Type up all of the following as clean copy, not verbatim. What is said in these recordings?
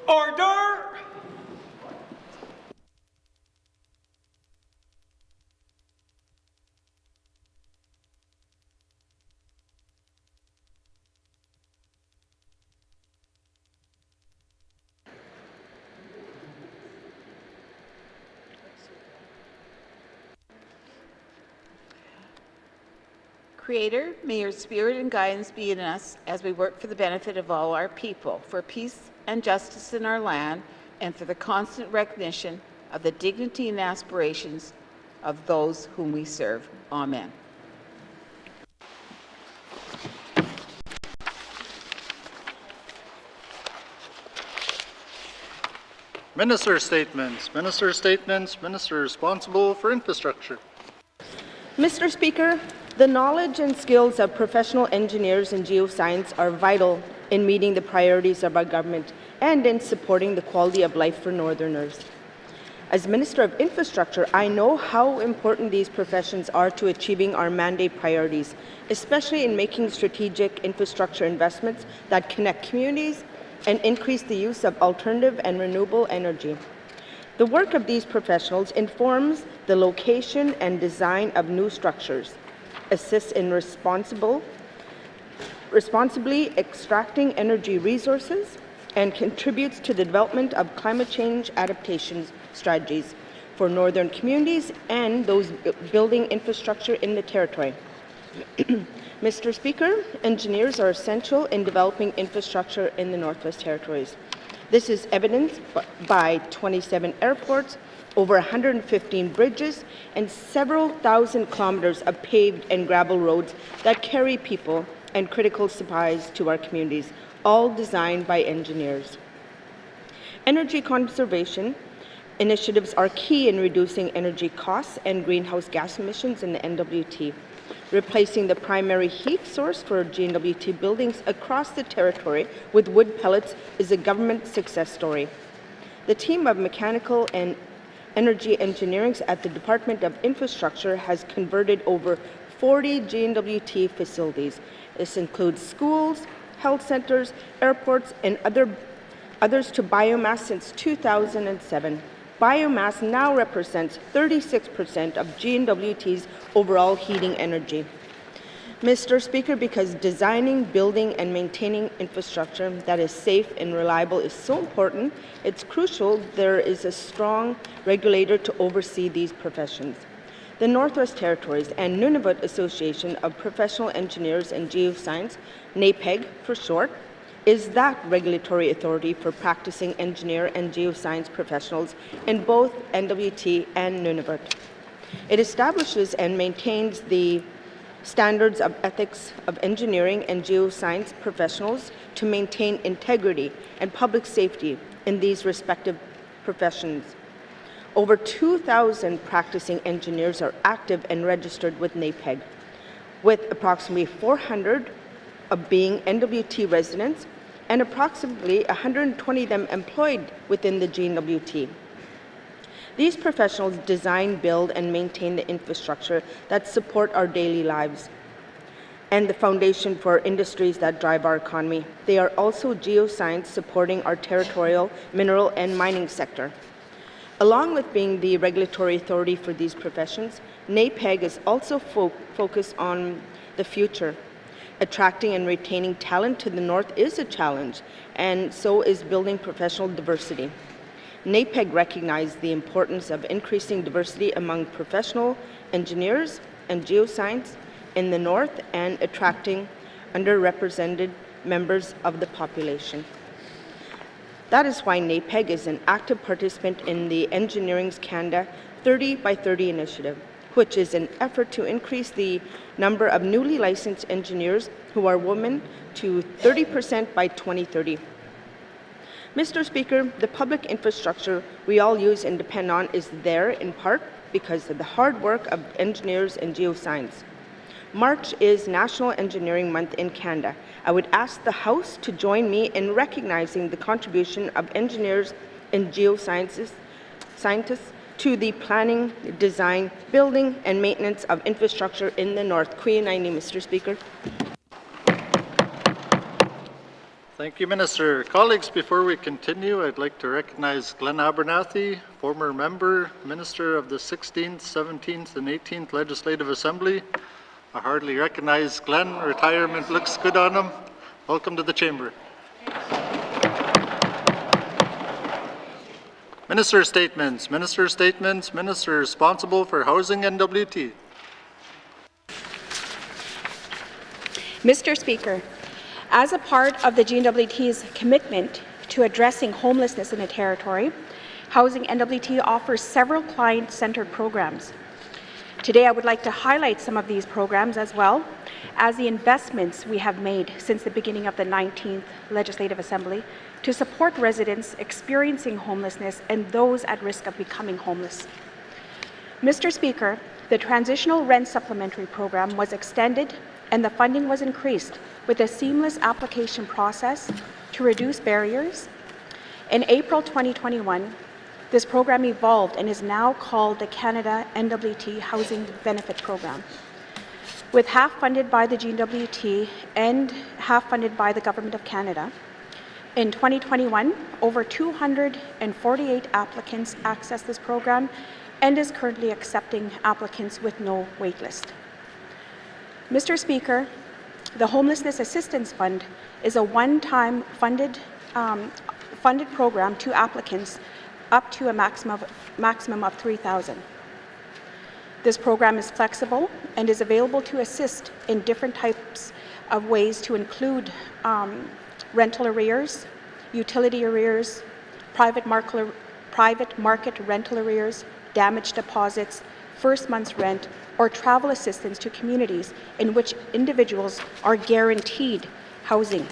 Order! Creator, may your spirit and guidance be in us as we work for the benefit of all our people, for peace and justice in our land, and for the constant recognition of the dignity and aspirations of those whom we serve. Amen. Minister statements. Minister statements. Minister responsible for infrastructure. Mr. Speaker, the knowledge and skills of professional engineers in geoscience are vital in meeting the priorities of our government and in supporting the quality of life for Northerners. As Minister of Infrastructure, I know how important these professions are to achieving our mandate priorities, especially in making strategic infrastructure investments that connect communities and increase the use of alternative and renewable energy. The work of these professionals informs the location and design of new structures, assists in responsibly extracting energy resources, and contributes to the development of climate change adaptation strategies for northern communities and those building infrastructure in the territory. Mr. Speaker, engineers are essential in developing infrastructure in the Northwest Territories. This is evidenced by 27 airports, over 115 bridges, and several thousand kilometers of paved and gravel roads that carry people and critical supplies to our communities, all designed by engineers. Energy conservation initiatives are key in reducing energy costs and greenhouse gas emissions in the N.W.T. Replacing the primary heat source for N.W.T buildings across the territory with wood pellets is a government success story. The team of mechanical and energy engineering at the Department of Infrastructure has converted over 40 N.W.T facilities. This includes schools, health centers, airports, and others to biomass since 2007. Biomass now represents 36% of N.W.T's overall heating energy. Mr. Speaker, because designing, building, and maintaining infrastructure that is safe and reliable is so important, it's crucial there is a strong regulator to oversee these professions. The Northwest Territories and Nunavut Association of Professional Engineers in Geoscience, NAPEG for short, is that regulatory authority for practicing engineer and geoscience professionals in both N.W.T and Nunavut. It establishes and maintains the standards of ethics of engineering and geoscience professionals to maintain integrity and public safety in these respective professions. Over 2,000 practicing engineers are active and registered with NAPEG, with approximately 400 of being N.W.T residents and approximately 120 of them employed within the N.W.T. These professionals design, build, and maintain the infrastructure that support our daily lives and the foundation for industries that drive our economy. They are also geoscience supporting our territorial mineral and mining sector. Along with being the regulatory authority for these professions, NAPEG is also focused on the future. Attracting and retaining talent to the north is a challenge, and so is building professional diversity. NAPEG recognized the importance of increasing diversity among professional engineers and geoscience in the north and attracting underrepresented members of the population. That is why NAPEG is an active participant in the Engineering's Canada 30 by 30 initiative, which is an effort to increase the number of newly licensed engineers who are women to 30% by 2030. Mr. Speaker, the public infrastructure we all use and depend on is there in part because of the hard work of engineers in geoscience. March is National Engineering Month in Canada. I would ask the House to join me in recognizing the contribution of engineers and geoscientists to the planning, design, building, and maintenance of infrastructure in the North. Queen Aini, Mr. Speaker. Thank you, Minister. Colleagues, before we continue, I'd like to recognize Glenn Abernathy, former member, Minister of the 16th, 17th, and 18th Legislative Assembly. I hardly recognize Glenn. Retirement looks good on him. Welcome to the Chamber. Minister statements. Minister statements. Minister responsible for housing N.W.T. Mr. Speaker, as a part of the N.W.T's commitment to addressing homelessness in the territory, Housing N.W.T offers several client-centered programs. Today, I would like to highlight some of these programs as well as the investments we have made since the beginning of the 19th Legislative Assembly to support residents experiencing homelessness and those at risk of becoming homeless. Mr. Speaker, the Transitional Rent Supplementary Program was extended and the funding was increased with a seamless application process to reduce barriers. In April 2021, this program evolved and is now called the Canada N.W.T Housing Benefit Program. With half funded by the N.W.T and half funded by the Government of Canada, in 2021, over 248 applicants accessed this program and is currently accepting applicants with no waitlist. Mr. Speaker, the Homelessness Assistance Fund is a one-time funded program to applicants up to a maximum of $3,000. This program is flexible and is available to assist in different types of ways to include rental arrears, utility arrears, private market rental arrears, damage deposits, first month's rent, or travel assistance to communities in which individuals are guaranteed housing.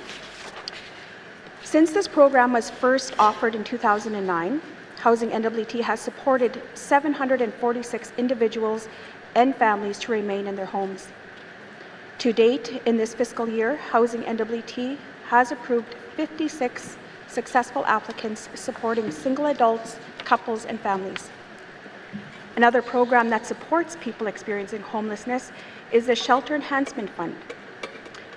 Since this program was first offered in 2009, Housing N.W.T has supported 746 individuals and families to remain in their homes. To date, in this fiscal year, Housing N.W.T has approved 56 successful applicants supporting single adults, couples, and families. Another program that supports people experiencing homelessness is the Shelter Enhancement Fund.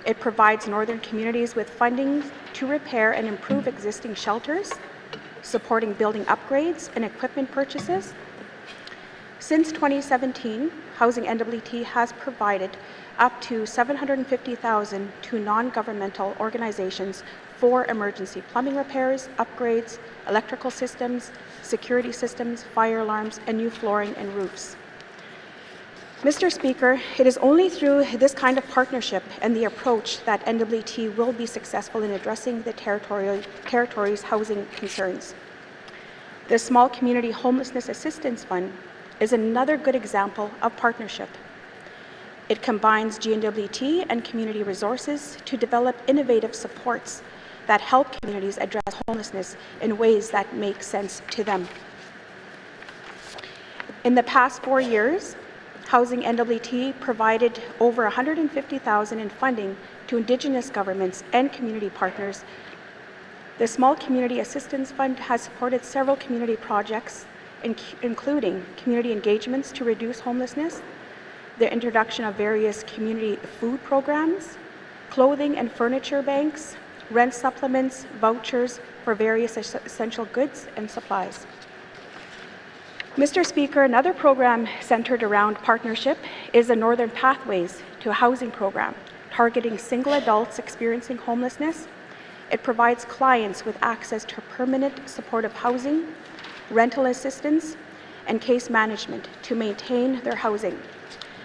It provides northern communities with funding to repair and improve existing shelters, supporting building upgrades and equipment purchases. Since 2017, Housing N.W.T has provided up to $750,000 to non-governmental organizations for emergency plumbing repairs, upgrades, electrical systems, security systems, fire alarms, and new flooring and roofs. Mr. Speaker, it is only through this kind of partnership and the approach that N.W.T will be successful in addressing the territory's housing concerns. The Small Community Homelessness Assistance Fund is another good example of partnership. It combines GNWT and community resources to develop innovative supports that help communities address homelessness in ways that make sense to them. In the past 4 years, Housing N.W.T provided over $150,000 in funding to Indigenous governments and community partners. The Small Community Assistance Fund has supported several community projects, including community engagements to reduce homelessness, the introduction of various community food programs, clothing and furniture banks, rent supplements, vouchers for various essential goods and supplies. Mr. Speaker, another program centered around partnership is the Northern Pathways to Housing program, targeting single adults experiencing homelessness. It provides clients with access to permanent supportive housing, rental assistance, and case management to maintain their housing.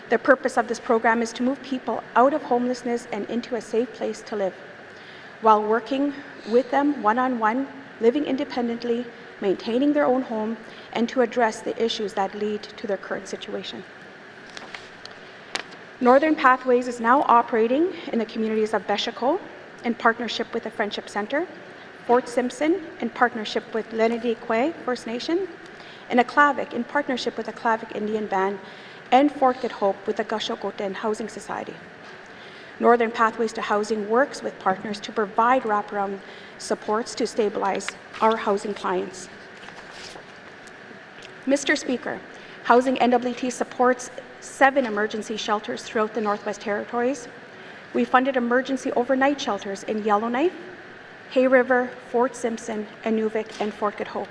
The purpose of this program is to move people out of homelessness and into a safe place to live, while working with them one-on-one, living independently, maintaining their own home, and to address the issues that lead to their current situation. Northern Pathways is now operating in the communities of Beshico in partnership with the Friendship Centre, Fort Simpson in partnership with Lenedikwe First Nation, and Aklavik in partnership with the Aklavik Indian Band, and Fort Good Hope with the Gashogoten Housing Society. Northern Pathways to Housing works with partners to provide wraparound supports to stabilize our housing clients. Mr. Speaker, Housing N.W.T supports 7 emergency shelters throughout the Northwest Territories. We funded emergency overnight shelters in Yellowknife, Hay River, Fort Simpson, Inuvik, and Fort Good Hope,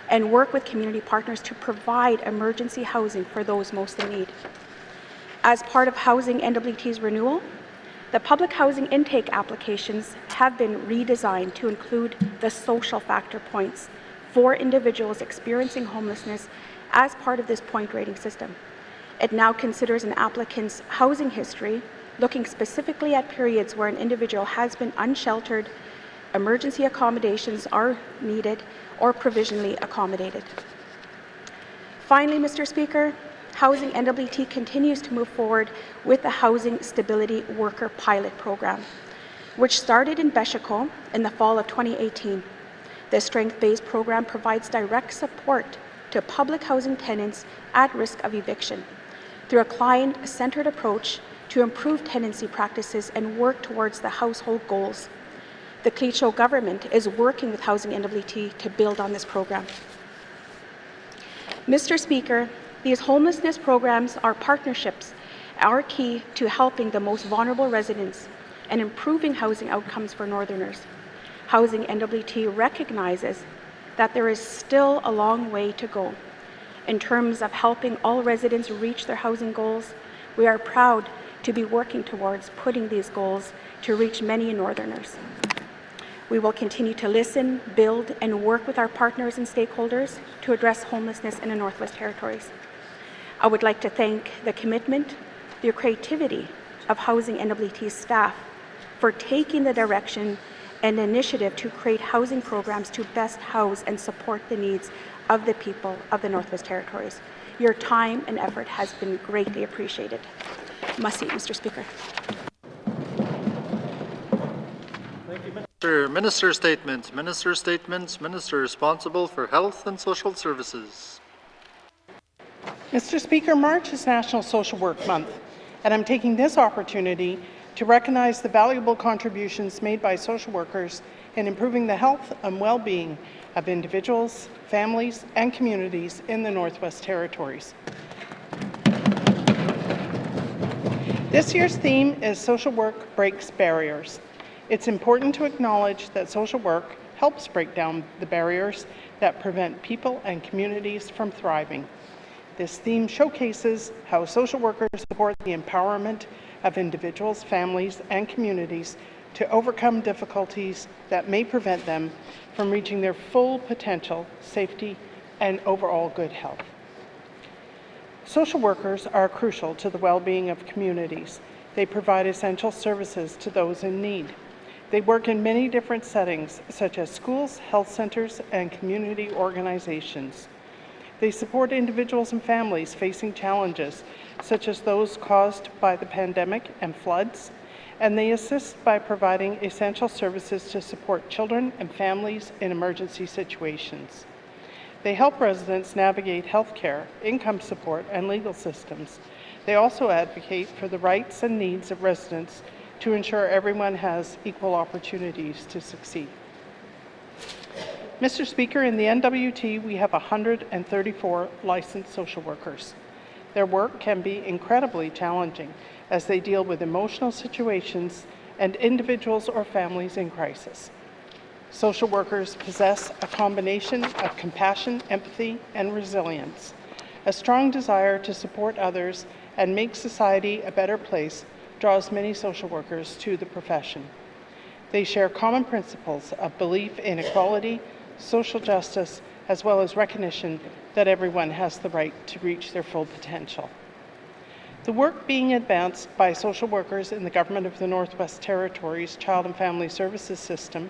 and work with community partners to provide emergency housing for those most in need. As part of Housing N.W.T's renewal, the public housing intake applications have been redesigned to include the social factor points for individuals experiencing homelessness as part of this point rating system. It now considers an applicant's housing history, looking specifically at periods where an individual has been unsheltered, emergency accommodations are needed, or provisionally accommodated. Finally, Mr. Speaker, Housing N.W.T continues to move forward with the Housing Stability Worker Pilot Program, which started in Beshico in the fall of 2018. This strength-based program provides direct support to public housing tenants at risk of eviction through a client-centered approach to improve tenancy practices and work towards the household goals. The Clecho government is working with Housing N.W.T to build on this program. Mr. Speaker, these homelessness programs are partnerships are key to helping the most vulnerable residents and improving housing outcomes for Northerners. Housing N.W.T recognizes that there is still a long way to go. In terms of helping all residents reach their housing goals, we are proud to be working towards putting these goals to reach many Northerners. We will continue to listen, build, and work with our partners and stakeholders to address homelessness in the Northwest Territories. I would like to thank the commitment, the creativity of Housing N.W.T staff for taking the direction and initiative to create housing programs to best house and support the needs of the people of the Northwest Territories. Your time and effort has been greatly appreciated. Must seat, Mr. Speaker. Thank you, Minister statements. Minister statements. Minister responsible for Health and Social Services. Mr. Speaker, March is National Social Work Month, and I'm taking this opportunity to recognize the valuable contributions made by social workers in improving the health and well-being of individuals, families, and communities in the Northwest Territories. This year's theme is Social Work Breaks Barriers. It's important to acknowledge that social work helps break down the barriers that prevent people and communities from thriving. This theme showcases how social workers support the empowerment of individuals, families, and communities to overcome difficulties that may prevent them from reaching their full potential, safety, and overall good health. Social workers are crucial to the well-being of communities. They provide essential services to those in need. They work in many different settings, such as schools, health centers, and community organizations. They support individuals and families facing challenges, such as those caused by the pandemic and floods, and they assist by providing essential services to support children and families in emergency situations. They help residents navigate healthcare, income support, and legal systems. They also advocate for the rights and needs of residents to ensure everyone has equal opportunities to succeed. Mr. Speaker, in the N.W.T, we have 134 licensed social workers. Their work can be incredibly challenging as they deal with emotional situations and individuals or families in crisis. Social workers possess a combination of compassion, empathy, and resilience, a strong desire to support others and make society a better place draws many social workers to the profession. They share common principles of belief in equality, social justice, as well as recognition that everyone has the right to reach their full potential. The work being advanced by social workers in the Government of the Northwest Territories Child and Family Services System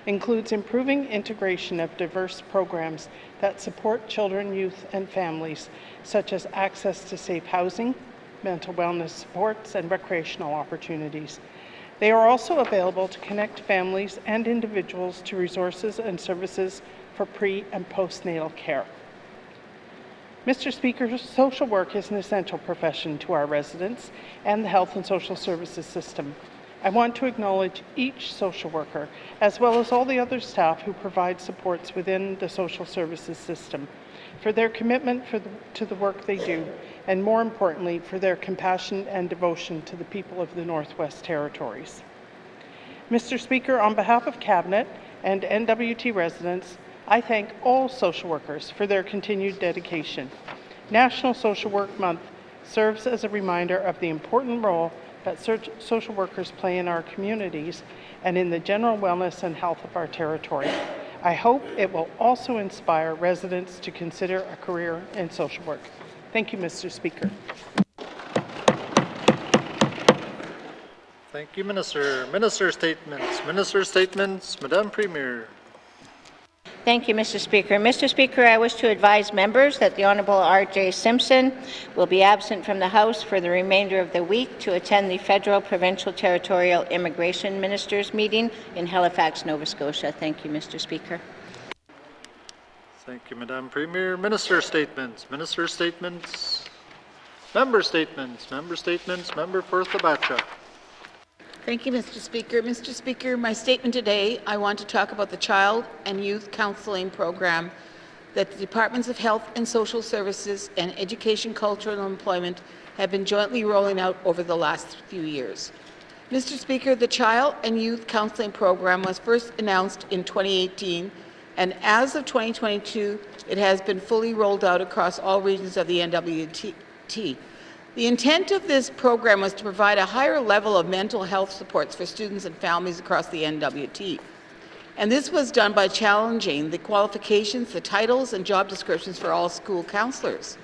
includes improving integration of diverse programs that support children, youth, and families, such as access to safe housing, mental wellness supports, and recreational opportunities. They are also available to connect families and individuals to resources and services for pre- and postnatal care. Mr. Speaker, social work is an essential profession to our residents and the health and social services system. I want to acknowledge each social worker, as well as all the other staff who provide supports within the social services system, for their commitment to the work they do, and more importantly, for their compassion and devotion to the people of the Northwest Territories. Mr. Speaker, on behalf of Cabinet and N.W.T. residents, I thank all social workers for their continued dedication. National Social Work Month serves as a reminder of the important role that social workers play in our communities and in the general wellness and health of our territory. I hope it will also inspire residents to consider a career in social work. Thank you, Mr. Speaker. Thank you, Minister. Minister statements. Minister statements. Madame Premier. Thank you, Mr. Speaker. Mr. Speaker, I wish to advise members that the Honourable R.J. Simpson will be absent from the House for the remainder of the week to attend the Federal, Provincial, Territorial Immigration Ministers meeting in Halifax, Nova Scotia. Thank you, Mr. Speaker. Thank you, Madame Premier. Minister statements. Minister statements. Member statements. Member statements. Member for Thabacha. Thank you, Mr. Speaker. Mr. Speaker, my statement today, I want to talk about the Child and Youth Counseling Program that the Departments of Health and Social Services and Education, Culture and Employment have been jointly rolling out over the last few years. Mr. Speaker, the Child and Youth Counseling Program was first announced in 2018, and as of 2022, it has been fully rolled out across all regions of the N.W.T. The intent of this program was to provide a higher level of mental health supports for students and families across the N.W.T. And this was done by challenging the qualifications, the titles, and job descriptions for all school counselors.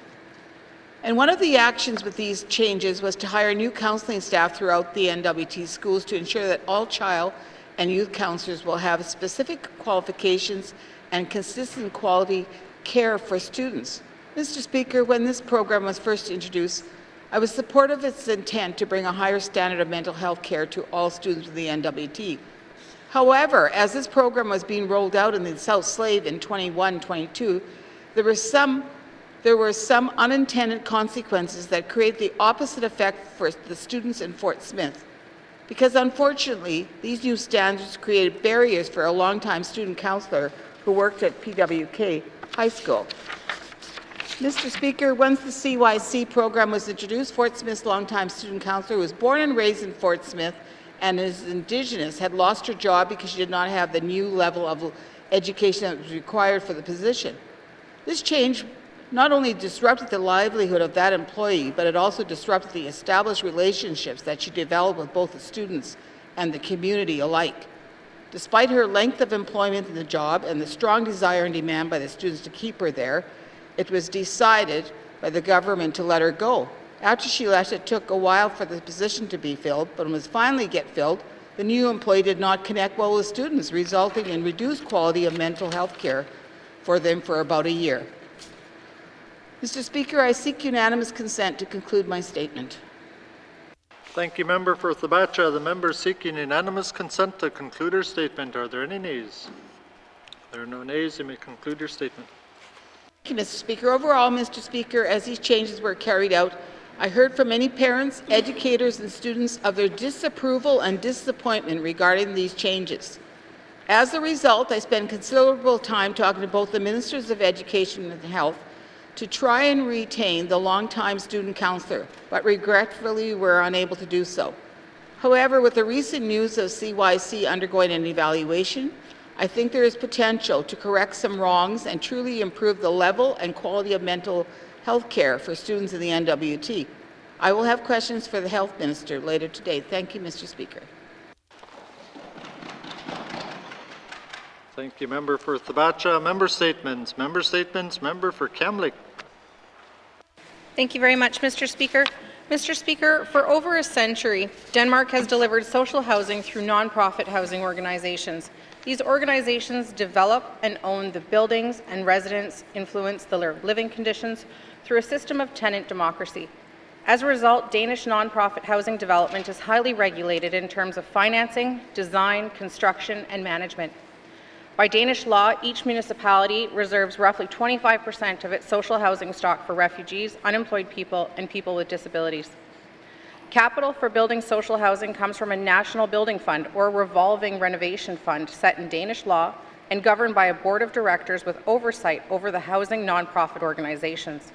And one of the actions with these changes was to hire new counseling staff throughout the N.W.T. schools to ensure that all child and youth counselors will have specific qualifications and consistent quality care for students. Mr. Speaker, when this program was first introduced, I was supportive of its intent to bring a higher standard of mental health care to all students in the N.W.T. However, as this program was being rolled out in the South Slave in 21-22, there were some unintended consequences that created the opposite effect for the students in Fort Smith. Because unfortunately, these new standards created barriers for a longtime student counselor who worked at PWK High School. Mr. Speaker, once the CYC program was introduced, Fort Smith's longtime student counselor, who was born and raised in Fort Smith and is Indigenous, had lost her job because she did not have the new level of education that was required for the position. This change not only disrupted the livelihood of that employee, but it also disrupted the established relationships that she developed with both the students and the community alike. Despite her length of employment in the job and the strong desire and demand by the students to keep her there, it was decided by the government to let her go. After she left, it took a while for the position to be filled, but when it was finally filled, the new employee did not connect well with students, resulting in reduced quality of mental health care for them for about a year. Mr. Speaker, I seek unanimous consent to conclude my statement. Thank you, Member for Thabacha. The member seeking unanimous consent to conclude her statement. Are there any nays? There are no nays. You may conclude your statement. Thank you, Mr. Speaker. Overall, Mr. Speaker, as these changes were carried out, I heard from many parents, educators, and students of their disapproval and disappointment regarding these changes. As a result, I spent considerable time talking to both the Ministers of Education and Health to try and retain the longtime student counselor, but regretfully were unable to do so. However, with the recent news of CYC undergoing an evaluation, I think there is potential to correct some wrongs and truly improve the level and quality of mental health care for students in the N.W.T. I will have questions for the Health Minister later today. Thank you, Mr. Speaker. Thank you, Member for Thabacha. Member statements. Member statements. Member for Kamlik. Thank you very much, Mr. Speaker. Mr. Speaker, for over a century, Denmark has delivered social housing through nonprofit housing organizations. These organizations develop and own the buildings, and residents influence the living conditions through a system of tenant democracy. As a result, Danish nonprofit housing development is highly regulated in terms of financing, design, construction, and management. By Danish law, each municipality reserves roughly 25% of its social housing stock for refugees, unemployed people, and people with disabilities. Capital for building social housing comes from a national building fund or revolving renovation fund set in Danish law and governed by a board of directors with oversight over the housing nonprofit organizations.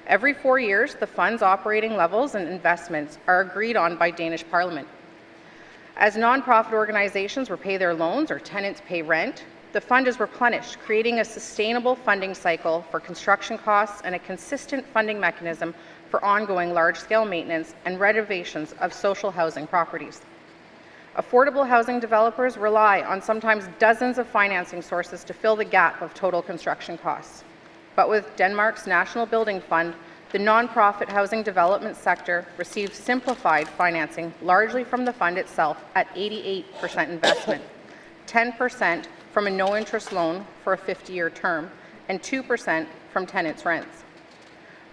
Every 4 years, the fund's operating levels and investments are agreed on by Danish Parliament. As nonprofit organizations repay their loans or tenants pay rent, the fund is replenished, creating a sustainable funding cycle for construction costs and a consistent funding mechanism for ongoing large-scale maintenance and renovations of social housing properties. Affordable housing developers rely on sometimes dozens of financing sources to fill the gap of total construction costs. But with Denmark's National Building Fund, the nonprofit housing development sector receives simplified financing largely from the fund itself at 88% investment, 10% from a no-interest loan for a 50-year term, and 2% from tenants' rents.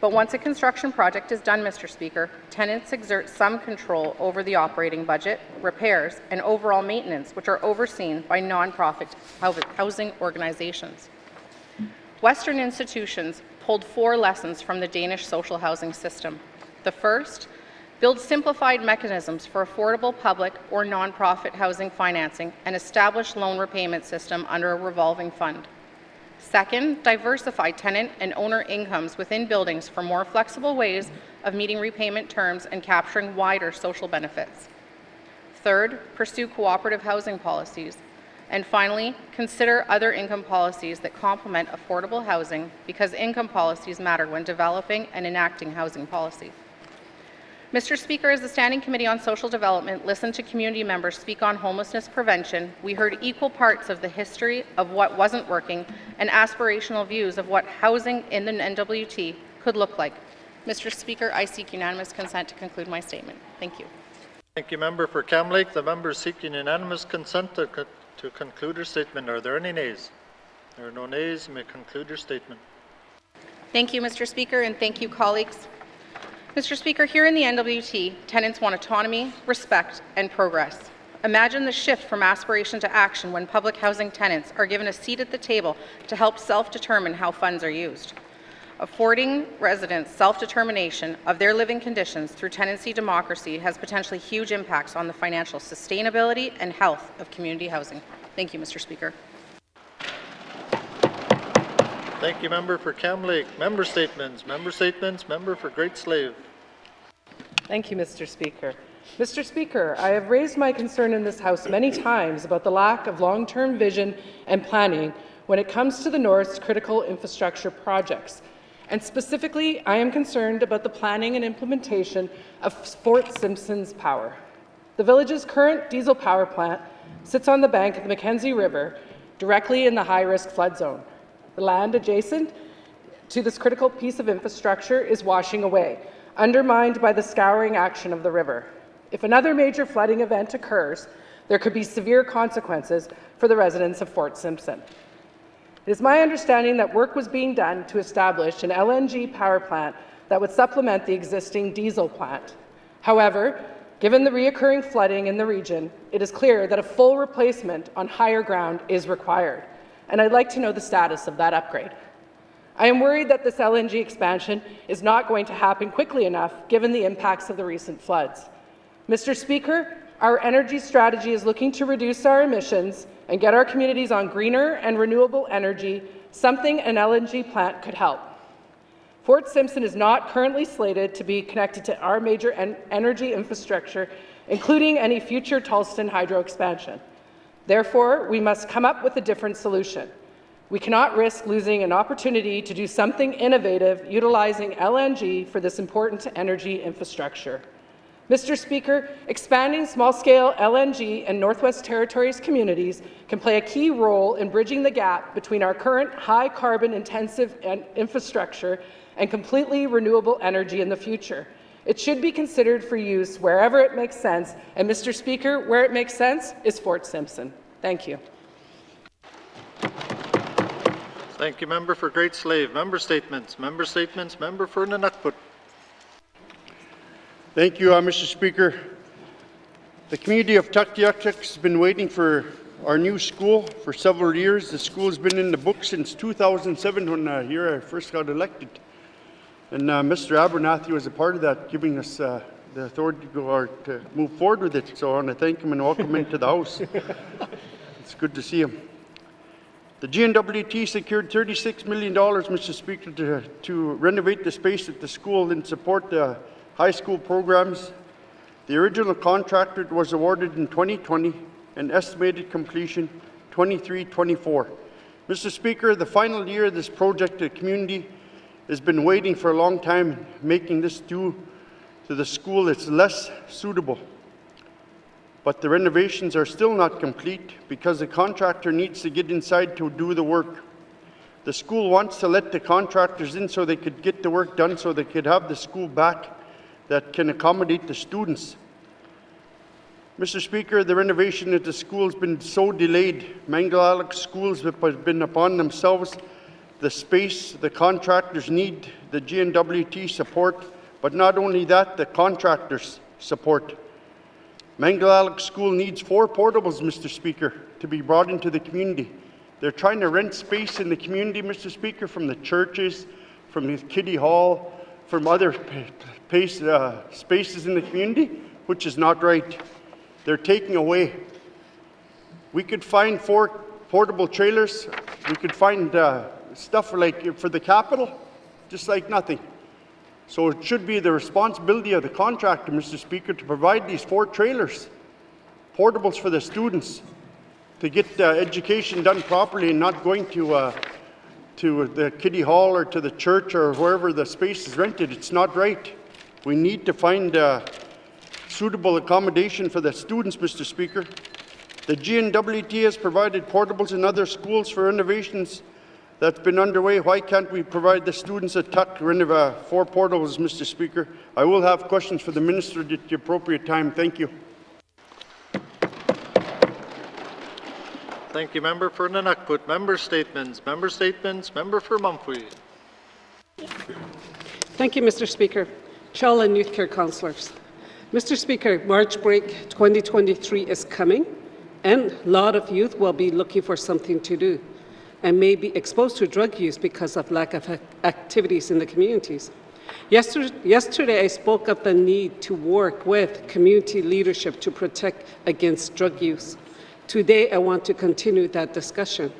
But once a construction project is done, Mr. Speaker, tenants exert some control over the operating budget, repairs, and overall maintenance, which are overseen by nonprofit housing organizations. Western institutions pulled 4 lessons from the Danish social housing system. The first, build simplified mechanisms for affordable public or nonprofit housing financing and establish loan repayment system under a revolving fund. Second, diversify tenant and owner incomes within buildings for more flexible ways of meeting repayment terms and capturing wider social benefits. Third, pursue cooperative housing policies. And finally, consider other income policies that complement affordable housing because income policies matter when developing and enacting housing policy. Mr. Speaker, as the Standing Committee on Social Development listened to community members speak on homelessness prevention, we heard equal parts of the history of what wasn't working and aspirational views of what housing in the N.W.T could look like. Mr. Speaker, I seek unanimous consent to conclude my statement. Thank you. Thank you, Member for Cam Lake. The member is seeking unanimous consent to conclude her statement. Are there any nays? There are no nays. You may conclude your statement. Thank you, Mr. Speaker, and thank you, colleagues. Mr. Speaker, here in the N.W.T, tenants want autonomy, respect, and progress. Imagine the shift from aspiration to action when public housing tenants are given a seat at the table to help self-determine how funds are used. Affording residents self-determination of their living conditions through tenancy democracy has potentially huge impacts on the financial sustainability and health of community housing. Thank you, Mr. Speaker. Thank you, Member for Cam Lake. Member statements. Member for Great Slave. Thank you, Mr. Speaker. Mr. Speaker, I have raised my concern in this House many times about the lack of long-term vision and planning when it comes to the North's critical infrastructure projects. And specifically, I am concerned about the planning and implementation of Fort Simpson's power. The village's current diesel power plant sits on the bank of the Mackenzie River, directly in the high-risk flood zone. The land adjacent to this critical piece of infrastructure is washing away, undermined by the scouring action of the river. If another major flooding event occurs, there could be severe consequences for the residents of Fort Simpson. It is my understanding that work was being done to establish an LNG power plant that would supplement the existing diesel plant. However, given the reoccurring flooding in the region, it is clear that a full replacement on higher ground is required, and I'd like to know the status of that upgrade. I am worried that this LNG expansion is not going to happen quickly enough given the impacts of the recent floods. Mr. Speaker, our energy strategy is looking to reduce our emissions and get our communities on greener and renewable energy, something an LNG plant could help. Fort Simpson is not currently slated to be connected to our major energy infrastructure, including any future Tulston hydro expansion. Therefore, we must come up with a different solution. We cannot risk losing an opportunity to do something innovative utilizing LNG for this important energy infrastructure. Mr. Speaker, expanding small-scale LNG in Northwest Territories communities can play a key role in bridging the gap between our current high-carbon intensive infrastructure and completely renewable energy in the future. It should be considered for use wherever it makes sense, and Mr. Speaker, where it makes sense is Fort Simpson. Thank you. Thank you, Member for Great Slave. Member statements. Member for N.W.T. Thank you, Mr. Speaker. The community of Tuktoyaktuk has been waiting for our new school for several years. The school has been in the book since 2007 when here I first got elected. And Mr. Abernathy was a part of that, giving us the authority to go or to move forward with it. So I want to thank him and welcome him to the House. It's good to see him. The N.W.T secured $36 million, Mr. Speaker, to renovate the space at the school and support the high school programs. The original contractor was awarded in 2020 and estimated completion 23-24. Mr. Speaker, the final year of this project, the community has been waiting for a long time, making this due to the school that's less suitable. But the renovations are still not complete because the contractor needs to get inside to do the work. The school wants to let the contractors in so they could get the work done, so they could have the school back that can accommodate the students. Mr. Speaker, the renovation of the school has been so delayed. Mangalaluk schools have been upon themselves the space. The contractors need the N.W.T support, but not only that, the contractors' support. Mangalaluk School needs 4 portables, Mr. Speaker, to be brought into the community. They're trying to rent space in the community, Mr. Speaker, from the churches, from the kiddie hall, from other spaces in the community, which is not right. They're taking away. We could find 4 portable trailers. We could find stuff like for the capital, just like nothing. So it should be the responsibility of the contractor, Mr. Speaker, to provide these 4 trailers, portables for the students, to get education done properly and not going to the kiddie hall or to the church or wherever the space is rented. It's not right. We need to find suitable accommodation for the students, Mr. Speaker. The N.W.T has provided portables in other schools for renovations that's been underway. Why can't we provide the students at Tuck 4 portables, Mr. Speaker? I will have questions for the Minister at the appropriate time. Thank you. Thank you, Member for Nunukput. Member statements. Member statements. Member for Mumfui. Thank you, Mr. Speaker. Child and Youth Care Councillors. Mr. Speaker, March break 2023 is coming, and a lot of youth will be looking for something to do and may be exposed to drug use because of lack of activities in the communities. Yesterday, I spoke of the need to work with community leadership to protect against drug use. Today, I want to continue that discussion.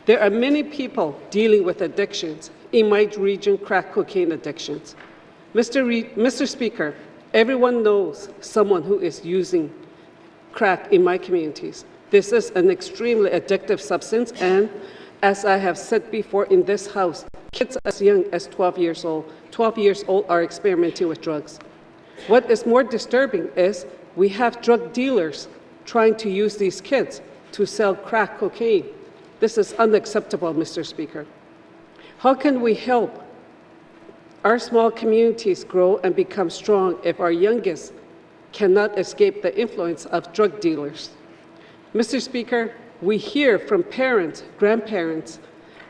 There are many people dealing with addictions. In my region, crack cocaine addictions. Mr. Speaker, everyone knows someone who is using crack in my communities. This is an extremely addictive substance, and as I have said before in this House, kids as young as 12 years old are experimenting with drugs. What is more disturbing is we have drug dealers trying to use these kids to sell crack cocaine. This is unacceptable, Mr. Speaker. How can we help our small communities grow and become strong if our youngest cannot escape the influence of drug dealers? Mr. Speaker, we hear from parents, grandparents,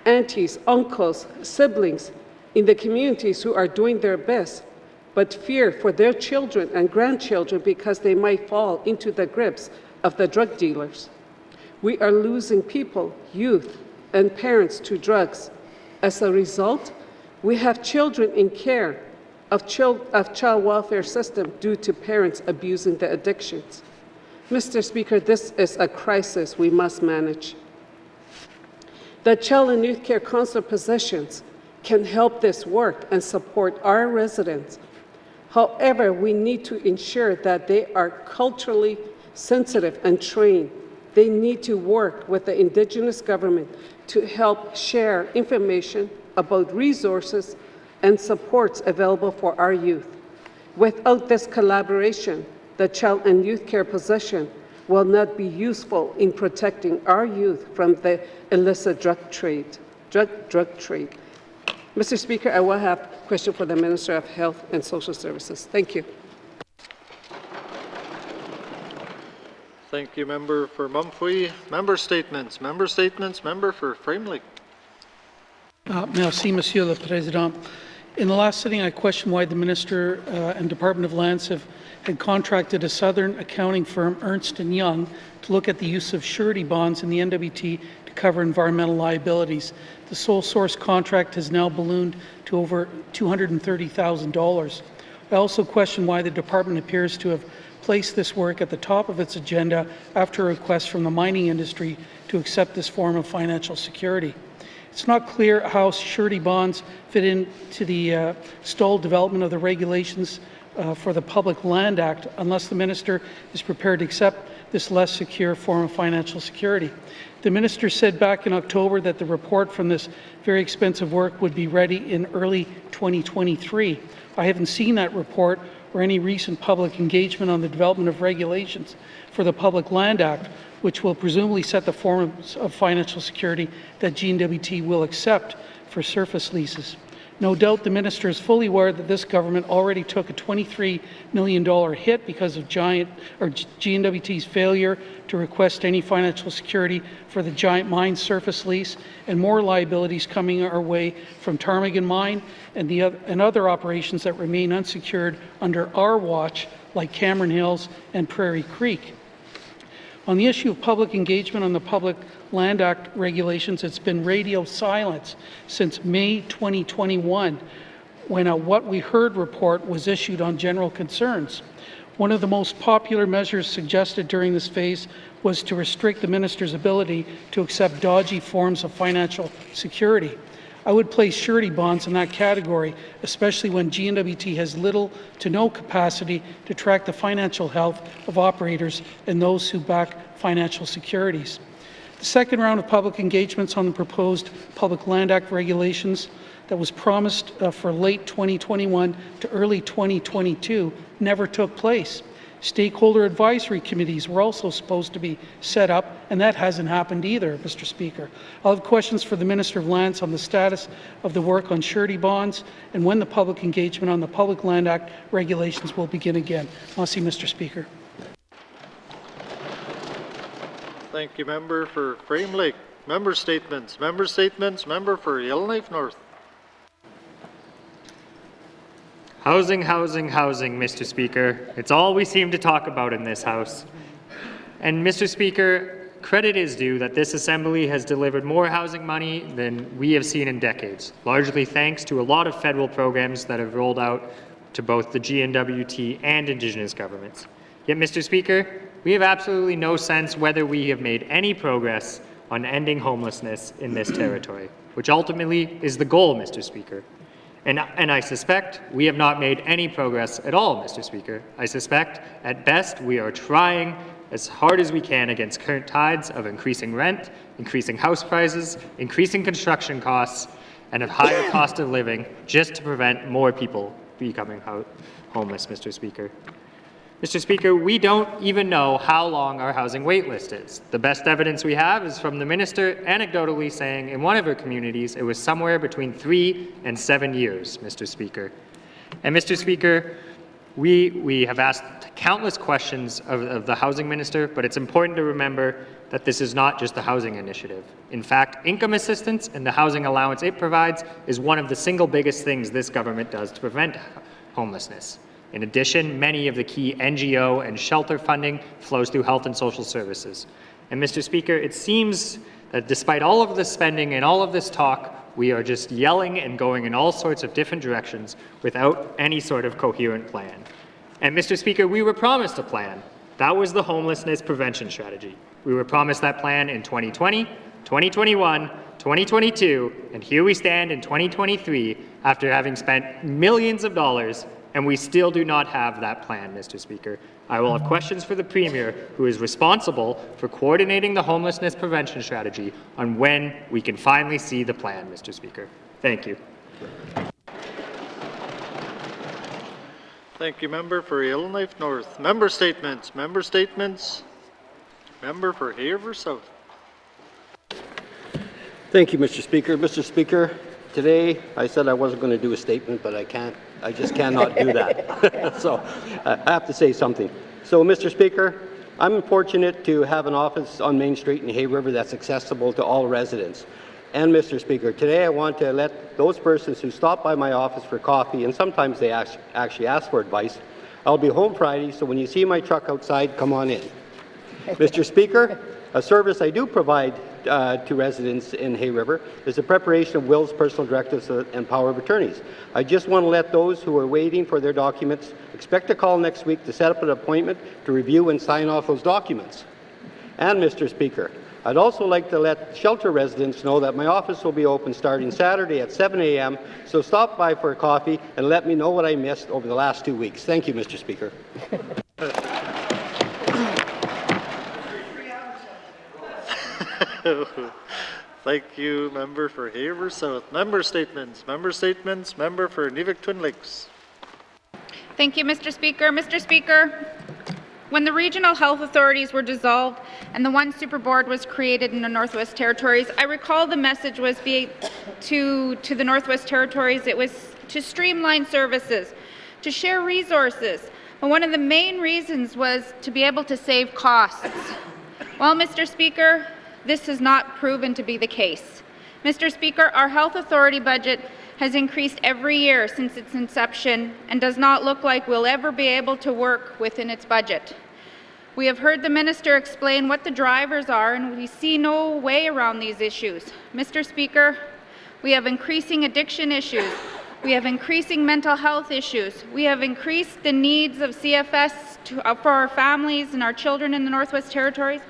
aunties, uncles, siblings in the communities who are doing their best, but fear for their children and grandchildren because they might fall into the grips of the drug dealers. We are losing people, youth, and parents to drugs. As a result, we have children in care of child welfare system due to parents abusing the addictions. Mr. Speaker, this is a crisis we must manage. The Child and Youth Care Council positions can help this work and support our residents. However, we need to ensure that they are culturally sensitive and trained. They need to work with the Indigenous government to help share information about resources and supports available for our youth. Without this collaboration, the child and youth care position will not be useful in protecting our youth from the illicit drug trade. Mr. Speaker, I will have a question for the Minister of Health and Social Services. Thank you. Thank you, Member for Mumfui. Member statements. Member statements. Member for Framley. Merci, Monsieur le Président. In the last sitting, I questioned why the Minister and Department of Lands had contracted a Southern accounting firm, Ernst & Young, to look at the use of surety bonds in the N.W.T to cover environmental liabilities. The sole source contract has now ballooned to over $230,000. I also question why the department appears to have placed this work at the top of its agenda after a request from the mining industry to accept this form of financial security. It's not clear how surety bonds fit into the stalled development of the regulations for the Public Land Act unless the minister is prepared to accept this less secure form of financial security. The minister said back in October that the report from this very expensive work would be ready in early 2023. I haven't seen that report or any recent public engagement on the development of regulations for the Public Land Act, which will presumably set the forms of financial security that N.W.T will accept for surface leases. No doubt the minister is fully aware that this government already took a $23 million hit because of N.W.T's failure to request any financial security for the Giant Mine surface lease, and more liabilities coming our way from Ptarmigan Mine and other operations that remain unsecured under our watch, like Cameron Hills and Prairie Creek. On the issue of public engagement on the Public Land Act regulations, it's been radio silence since May 2021, when a What We Heard report was issued on general concerns. One of the most popular measures suggested during this phase was to restrict the minister's ability to accept dodgy forms of financial security. I would place surety bonds in that category, especially when N.W.T has little to no capacity to track the financial health of operators and those who back financial securities. The second round of public engagements on the proposed Public Land Act regulations that was promised for late 2021 to early 2022 never took place. Stakeholder advisory committees were also supposed to be set up, and that hasn't happened either, Mr. Speaker. I'll have questions for the Minister of Lands on the status of the work on surety bonds and when the public engagement on the Public Land Act regulations will begin again. Merci, Mr. Speaker. Thank you, member for Frame Lake. Member statements. Member statements. Member for Yellowknife North. Housing, housing, housing, Mr. Speaker. It's all we seem to talk about in this House. And Mr. Speaker, credit is due that this Assembly has delivered more housing money than we have seen in decades, largely thanks to a lot of federal programs that have rolled out to both the N.W.T and Indigenous governments. Yet, Mr. Speaker, we have absolutely no sense whether we have made any progress on ending homelessness in this territory, which ultimately is the goal, Mr. Speaker. And I suspect we have not made any progress at all, Mr. Speaker. I suspect, at best, we are trying as hard as we can against current tides of increasing rent, increasing house prices, increasing construction costs, and a higher cost of living just to prevent more people becoming homeless, Mr. Speaker. Mr. Speaker, we don't even know how long our housing wait list is. The best evidence we have is from the minister anecdotally saying in one of her communities it was somewhere between 3 and 7 years, Mr. Speaker. And Mr. Speaker, we have asked countless questions of the housing minister, but it's important to remember that this is not just a housing initiative. In fact, income assistance and the housing allowance it provides is one of the single biggest things this government does to prevent homelessness. In addition, many of the key NGO and shelter funding flows through health and social services. And Mr. Speaker, it seems that despite all of this spending and all of this talk, we are just yelling and going in all sorts of different directions without any sort of coherent plan. And Mr. Speaker, we were promised a plan. That was the homelessness prevention strategy. We were promised that plan in 2020, 2021, 2022, and here we stand in 2023 after having spent millions of dollars, and we still do not have that plan, Mr. Speaker. I will have questions for the Premier, who is responsible for coordinating the homelessness prevention strategy, on when we can finally see the plan, Mr. Speaker. Thank you. Thank you, member for Yellowknife North. Member statements. Member statements. Member for Haverhill South. Thank you, Mr. Speaker. Mr. Speaker, today I said I wasn't going to do a statement, but I just cannot do that. So I have to say something. So, Mr. Speaker, I'm fortunate to have an office on Main Street in Hay River that's accessible to all residents. And, Mr. Speaker, today I want to let those persons who stop by my office for coffee, and sometimes they actually ask for advice, I'll be home Friday, so when you see my truck outside, come on in. Mr. Speaker, a service I do provide to residents in Hay River is the preparation of wills, personal directives, and power of attorneys. I just want to let those who are waiting for their documents expect a call next week to set up an appointment to review and sign off those documents. And, Mr. Speaker, I'd also like to let shelter residents know that my office will be open starting Saturday at 7 a.m., so stop by for a coffee and let me know what I missed over the last 2 weeks. Thank you, Mr. Speaker. Thank you, member for Haver South. Member statements. Member statements. Member for N.W.T. Lakes. Thank you, Mr. Speaker. Mr. Speaker, when the regional health authorities were dissolved and the one super board was created in the Northwest Territories, I recall the message was to the Northwest Territories, it was to streamline services, to share resources. But one of the main reasons was to be able to save costs. Well, Mr. Speaker, this has not proven to be the case. Mr. Speaker, our health authority budget has increased every year since its inception and does not look like we'll ever be able to work within its budget. We have heard the minister explain what the drivers are, and we see no way around these issues. Mr. Speaker, we have increasing addiction issues. We have increasing mental health issues. We have increased the needs of CFS for our families and our children in the Northwest Territories.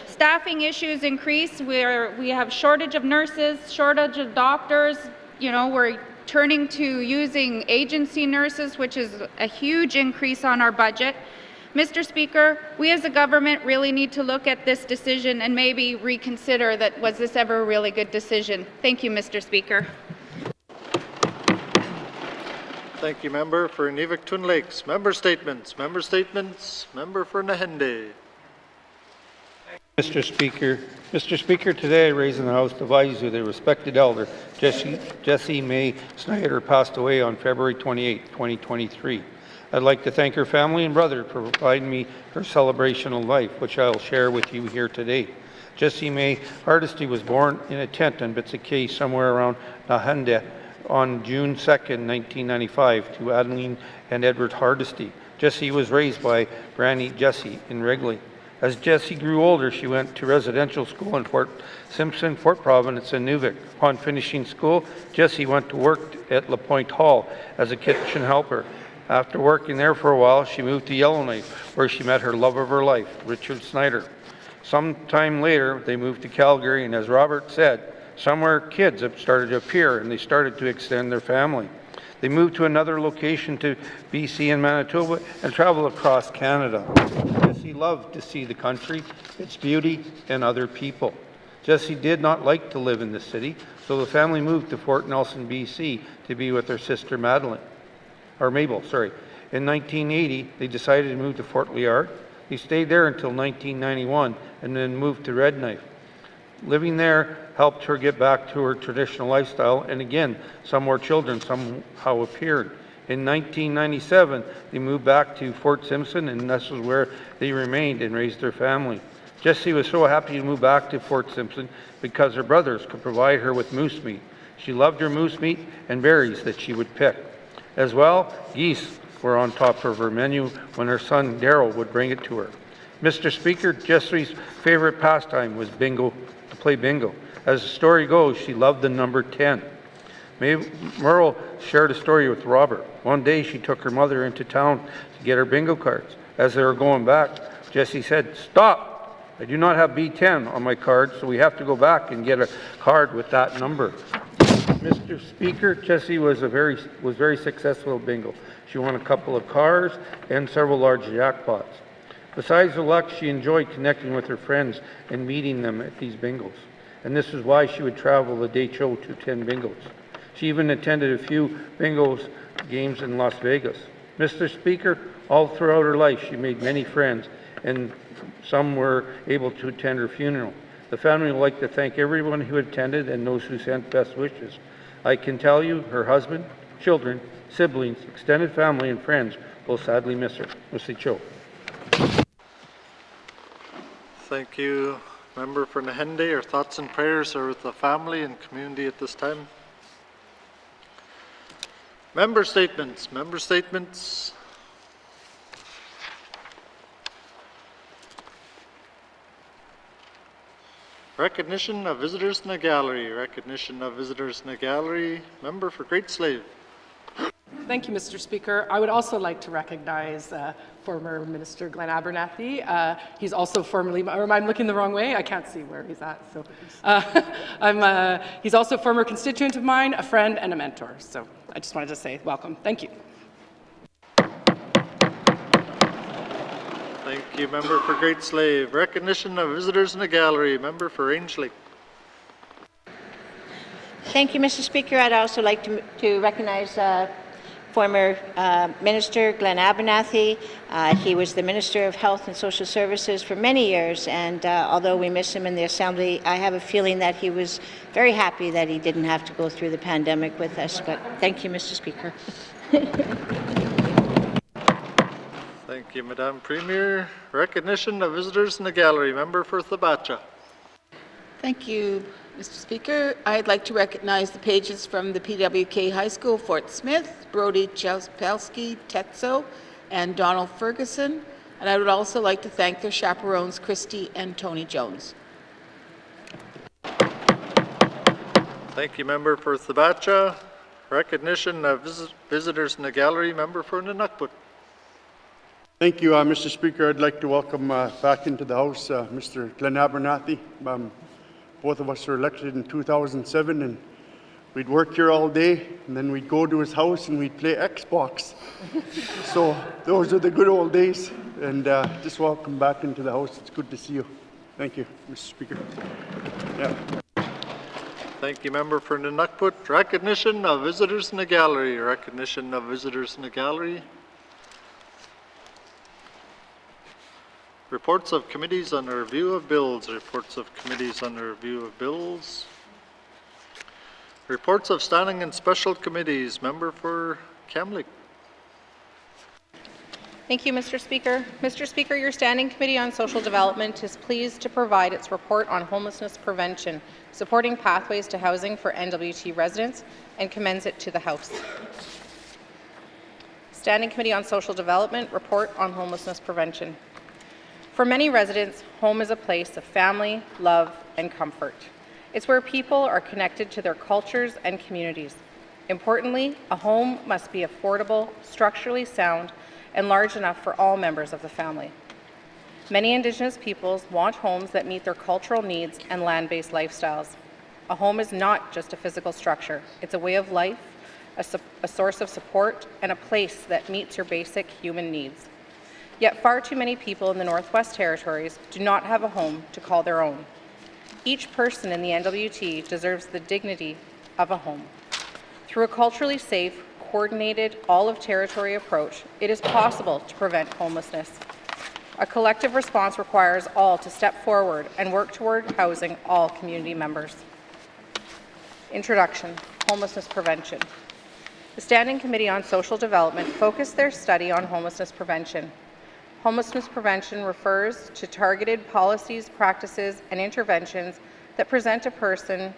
Staffing issues increase. We have shortage of nurses, shortage of doctors. You know, we're turning to using agency nurses, which is a huge increase on our budget. Mr. Speaker, we as a government really need to look at this decision and maybe reconsider that was this ever a really good decision. Thank you, Mr. Speaker. Thank you, member for N.W.T. Lakes. Member statements. Member statements. Member for Nahende. Mr. Speaker, today I raise in the House to advise you the respected elder, Jessie May Snyder, passed away on February 28, 2023. I'd like to thank her family and brother for providing me her celebration of life, which I'll share with you here today. Jessie May Hardesty was born in a tent in Bitsakay, somewhere around Nahende, on June 2, 1995, to Adeline and Edward Hardesty. Jessie was raised by Granny Jessie in Wrigley. As Jessie grew older, she went to residential school in Fort Simpson, Fort Providence, and Nuvik. Upon finishing school, Jessie went to work at La Pointe Hall as a kitchen helper. After working there for a while, she moved to Yellowknife, where she met her love of her life, Richard Snyder. Sometime later, they moved to Calgary, and as Robert said, somewhere kids have started to appear, and they started to extend their family. They moved to another location to BC and Manitoba and traveled across Canada. Jessie loved to see the country, its beauty, and other people. Jessie did not like to live in the city, so the family moved to Fort Nelson, BC to be with her sister Mabel. In 1980, they decided to move to Fort Liard. They stayed there until 1991 and then moved to Red Knife. Living there helped her get back to her traditional lifestyle, and again, some more children somehow appeared. In 1997, they moved back to Fort Simpson, and this is where they remained and raised their family. Jessie was so happy to move back to Fort Simpson because her brothers could provide her with moose meat. She loved her moose meat and berries that she would pick. As well, geese were on top of her menu when her son Daryl would bring it to her. Mr. Speaker, Jessie's favorite pastime was bingo, to play bingo. As the story goes, she loved the number 10. Merle shared a story with Robert. One day she took her mother into town to get her bingo cards. As they were going back, Jessie said, "Stop! I do not have B10 on my card, so we have to go back and get a card with that number." Mr. Speaker, Jessie was very successful at bingo. She won a couple of cars and several large jackpots. Besides the luck, she enjoyed connecting with her friends and meeting them at these bingos. And this is why she would travel the day show to attend bingos. She even attended a few bingos games in Las Vegas. Mr. Speaker, all throughout her life, she made many friends, and some were able to attend her funeral. The family would like to thank everyone who attended and those who sent best wishes. I can tell you, her husband, children, siblings, extended family, and friends will sadly miss her. Mr. Cho. Thank you, member for Nahende. Our thoughts and prayers are with the family and community at this time. Member statements. Member statements. Recognition of visitors in the gallery. Recognition of visitors in the gallery. Member for Great Slave. Thank you, Mr. Speaker. I would also like to recognize former Minister Glenn Abernathy. He's also formerly, or am I looking the wrong way? I can't see where he's at. So, he's also a former constituent of mine, a friend, and a mentor. So I just wanted to say welcome. Thank you. Thank you, member for Great Slave. Recognition of visitors in the gallery. Member for Range Lake. Thank you, Mr. Speaker. I'd also like to recognize former Minister Glenn Abernathy. He was the Minister of Health and Social Services for many years, and although we miss him in the Assembly, I have a feeling that he was very happy that he didn't have to go through the pandemic with us. But thank you, Mr. Speaker. Thank you, Madam Premier. Recognition of visitors in the gallery. Member for Thabacha. Thank you, Mr. Speaker. I'd like to recognize the pages from the PWK High School, Fort Smith, Brody Chespelski, Tetso, and Donald Ferguson. And I would also like to thank their chaperones, Christy and Tony Jones. Thank you, member for Thabacha. Recognition of visitors in the gallery. Member for N.W.T. Thank you, Mr. Speaker. I'd like to welcome back into the House Mr. Glenn Abernathy. Both of us were elected in 2007, and we'd work here all day, and then we'd go to his house and we'd play Xbox. So those are the good old days, and just welcome back into the House. It's good to see you. Thank you, Mr. Speaker. Yeah. Thank you, member for N.W.T. Recognition of visitors in the gallery. Recognition of visitors in the gallery. Reports of committees on the review of bills. Reports of committees on the review of bills. Reports of standing and special committees. Member for Kamloops. Thank you, Mr. Speaker. Mr. Speaker, your Standing Committee on Social Development is pleased to provide its report on homelessness prevention, supporting pathways to housing for N.W.T. residents, and commends it to the House. Standing Committee on Social Development report on homelessness prevention. For many residents, home is a place of family, love, and comfort. It's where people are connected to their cultures and communities. Importantly, a home must be affordable, structurally sound, and large enough for all members of the family. Many Indigenous peoples want homes that meet their cultural needs and land-based lifestyles. A home is not just a physical structure. It's a way of life, a source of support, and a place that meets your basic human needs. Yet far too many people in the Northwest Territories do not have a home to call their own. Each person in the N.W.T. deserves the dignity of a home. Through a culturally safe, coordinated, all-of-territory approach, it is possible to prevent homelessness. A collective response requires all to step forward and work toward housing all community members. Introduction: Homelessness Prevention. The Standing Committee on Social Development focused their study on homelessness prevention. Homelessness prevention refers to targeted policies, practices, and interventions that prevent a person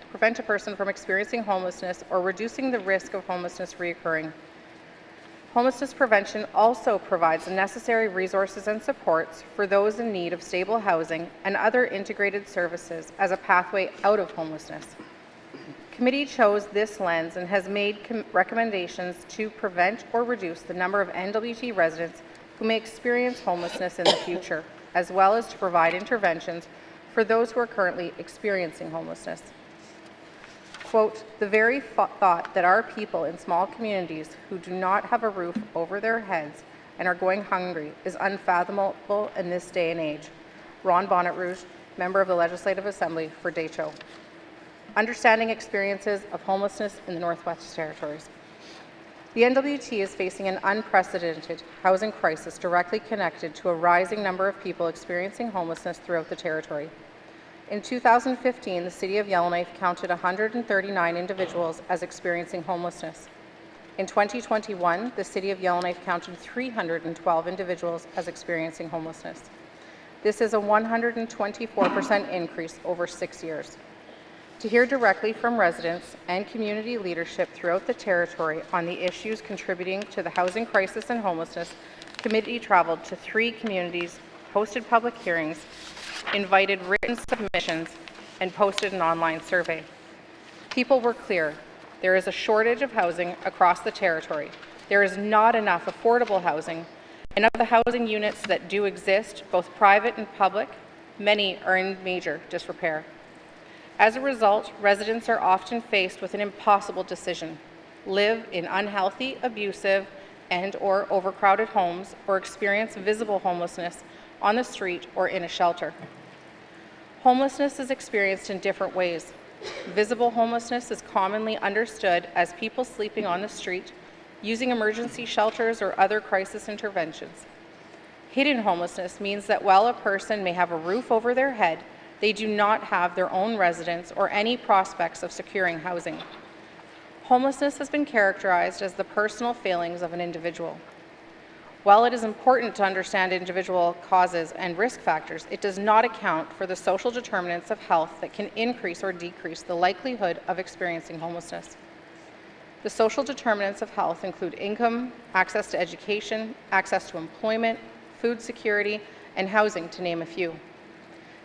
from experiencing homelessness or reducing the risk of homelessness reoccurring. Homelessness prevention also provides the necessary resources and supports for those in need of stable housing and other integrated services as a pathway out of homelessness. Committee chose this lens and has made recommendations to prevent or reduce the number of N.W.T. residents who may experience homelessness in the future, as well as to provide interventions for those who are currently experiencing homelessness. Quote, "The very thought that our people in small communities who do not have a roof over their heads and are going hungry is unfathomable in this day and age." Ron Bonnet-Rouge, member of the Legislative Assembly for Decho. Understanding experiences of homelessness in the Northwest Territories. The N.W.T. is facing an unprecedented housing crisis directly connected to a rising number of people experiencing homelessness throughout the territory. In 2015, the City of Yellowknife counted 139 individuals as experiencing homelessness. In 2021, the City of Yellowknife counted 312 individuals as experiencing homelessness. This is a 124% increase over 6 years. To hear directly from residents and community leadership throughout the territory on the issues contributing to the housing crisis and homelessness, committee traveled to 3 communities, hosted public hearings, invited written submissions, and posted an online survey. People were clear. There is a shortage of housing across the territory. There is not enough affordable housing, and of the housing units that do exist, both private and public, many are in major disrepair. As a result, residents are often faced with an impossible decision: live in unhealthy, abusive, and/or overcrowded homes, or experience visible homelessness on the street or in a shelter. Homelessness is experienced in different ways. Visible homelessness is commonly understood as people sleeping on the street, using emergency shelters or other crisis interventions. Hidden homelessness means that while a person may have a roof over their head, they do not have their own residence or any prospects of securing housing. Homelessness has been characterized as the personal failings of an individual. While it is important to understand individual causes and risk factors, it does not account for the social determinants of health that can increase or decrease the likelihood of experiencing homelessness. The social determinants of health include income, access to education, access to employment, food security, and housing, to name a few.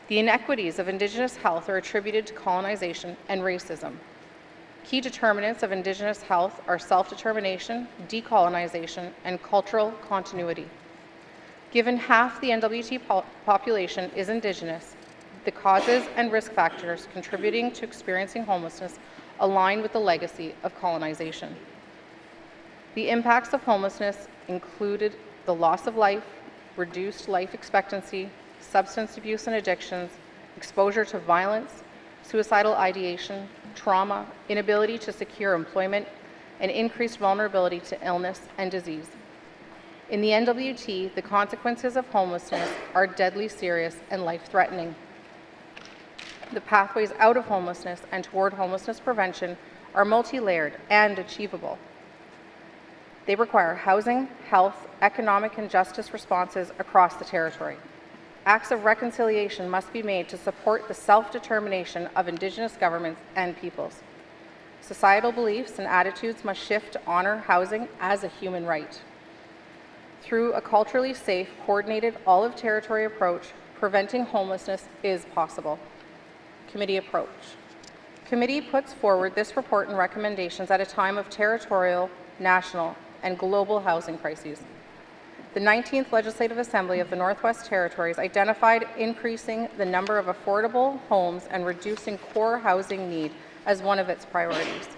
The inequities of Indigenous health are attributed to colonization and racism. Key determinants of Indigenous health are self-determination, decolonization, and cultural continuity. Given half the N.W.T. population is Indigenous, the causes and risk factors contributing to experiencing homelessness align with the legacy of colonization. The impacts of homelessness included the loss of life, reduced life expectancy, substance abuse and addictions, exposure to violence, suicidal ideation, trauma, inability to secure employment, and increased vulnerability to illness and disease. In the N.W.T, the consequences of homelessness are deadly serious and life-threatening. The pathways out of homelessness and toward homelessness prevention are multi-layered and achievable. They require housing, health, economic, and justice responses across the territory. Acts of reconciliation must be made to support the self-determination of Indigenous governments and peoples. Societal beliefs and attitudes must shift to honor housing as a human right. Through a culturally safe, coordinated, all-of-territory approach, preventing homelessness is possible. Committee approach. Committee puts forward this report and recommendations at a time of territorial, national, and global housing crises. The 19th Legislative Assembly of the Northwest Territories identified increasing the number of affordable homes and reducing core housing need as one of its priorities.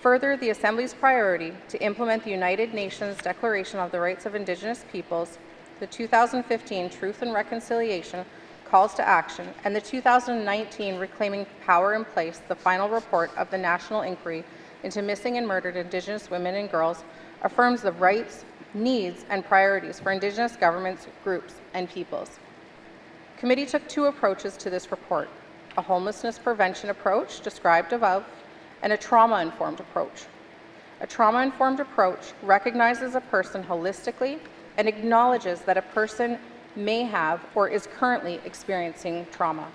Further, the Assembly's priority to implement the United Nations Declaration of the Rights of Indigenous Peoples, the 2015 Truth and Reconciliation Calls to Action, and the 2019 Reclaiming Power in Place, the final report of the National Inquiry into Missing and Murdered Indigenous Women and Girls, affirms the rights, needs, and priorities for Indigenous governments, groups, and peoples. Committee took two approaches to this report: a homelessness prevention approach described above, and a trauma-informed approach. A trauma-informed approach recognizes a person holistically and acknowledges that a person may have or is currently experiencing trauma.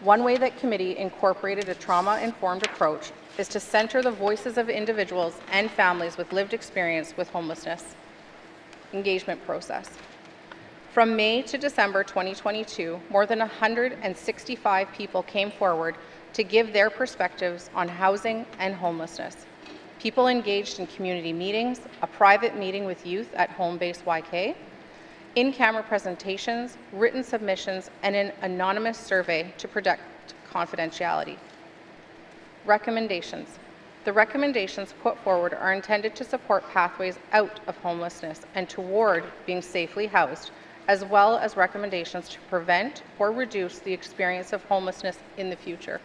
One way that committee incorporated a trauma-informed approach is to center the voices of individuals and families with lived experience with homelessness. Engagement process. From May to December 2022, more than 165 people came forward to give their perspectives on housing and homelessness. People engaged in community meetings, a private meeting with youth at Home Base YK, in-camera presentations, written submissions, and an anonymous survey to protect confidentiality. Recommendations. The recommendations put forward are intended to support pathways out of homelessness and toward being safely housed, as well as recommendations to prevent or reduce the experience of homelessness in the future.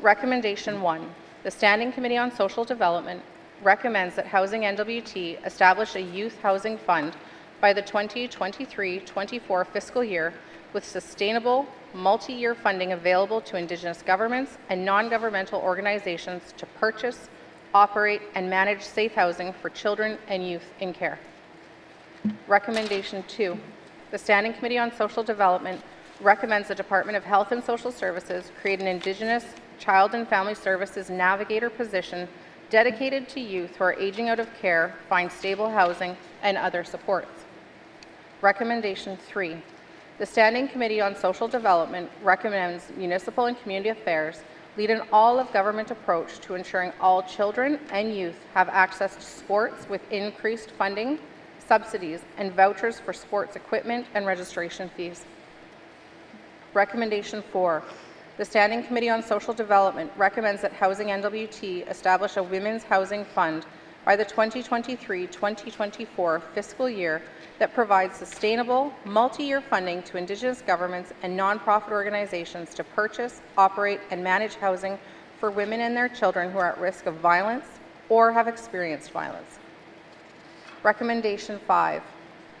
Recommendation 1. The Standing Committee on Social Development recommends that Housing N.W.T. establish a youth housing fund by the 2023-24 fiscal year with sustainable, multi-year funding available to Indigenous governments and non-governmental organizations to purchase, operate, and manage safe housing for children and youth in care. Recommendation 2. The Standing Committee on Social Development recommends the Department of Health and Social Services create an Indigenous Child and Family Services Navigator position dedicated to youth who are aging out of care, find stable housing, and other supports. Recommendation 3. The Standing Committee on Social Development recommends Municipal and Community Affairs lead an all-of-government approach to ensuring all children and youth have access to sports with increased funding, subsidies, and vouchers for sports equipment and registration fees. Recommendation 4. The Standing Committee on Social Development recommends that Housing N.W.T. establish a Women's Housing Fund by the 2023-2024 fiscal year that provides sustainable, multi-year funding to Indigenous governments and nonprofit organizations to purchase, operate, and manage housing for women and their children who are at risk of violence or have experienced violence. Recommendation 5.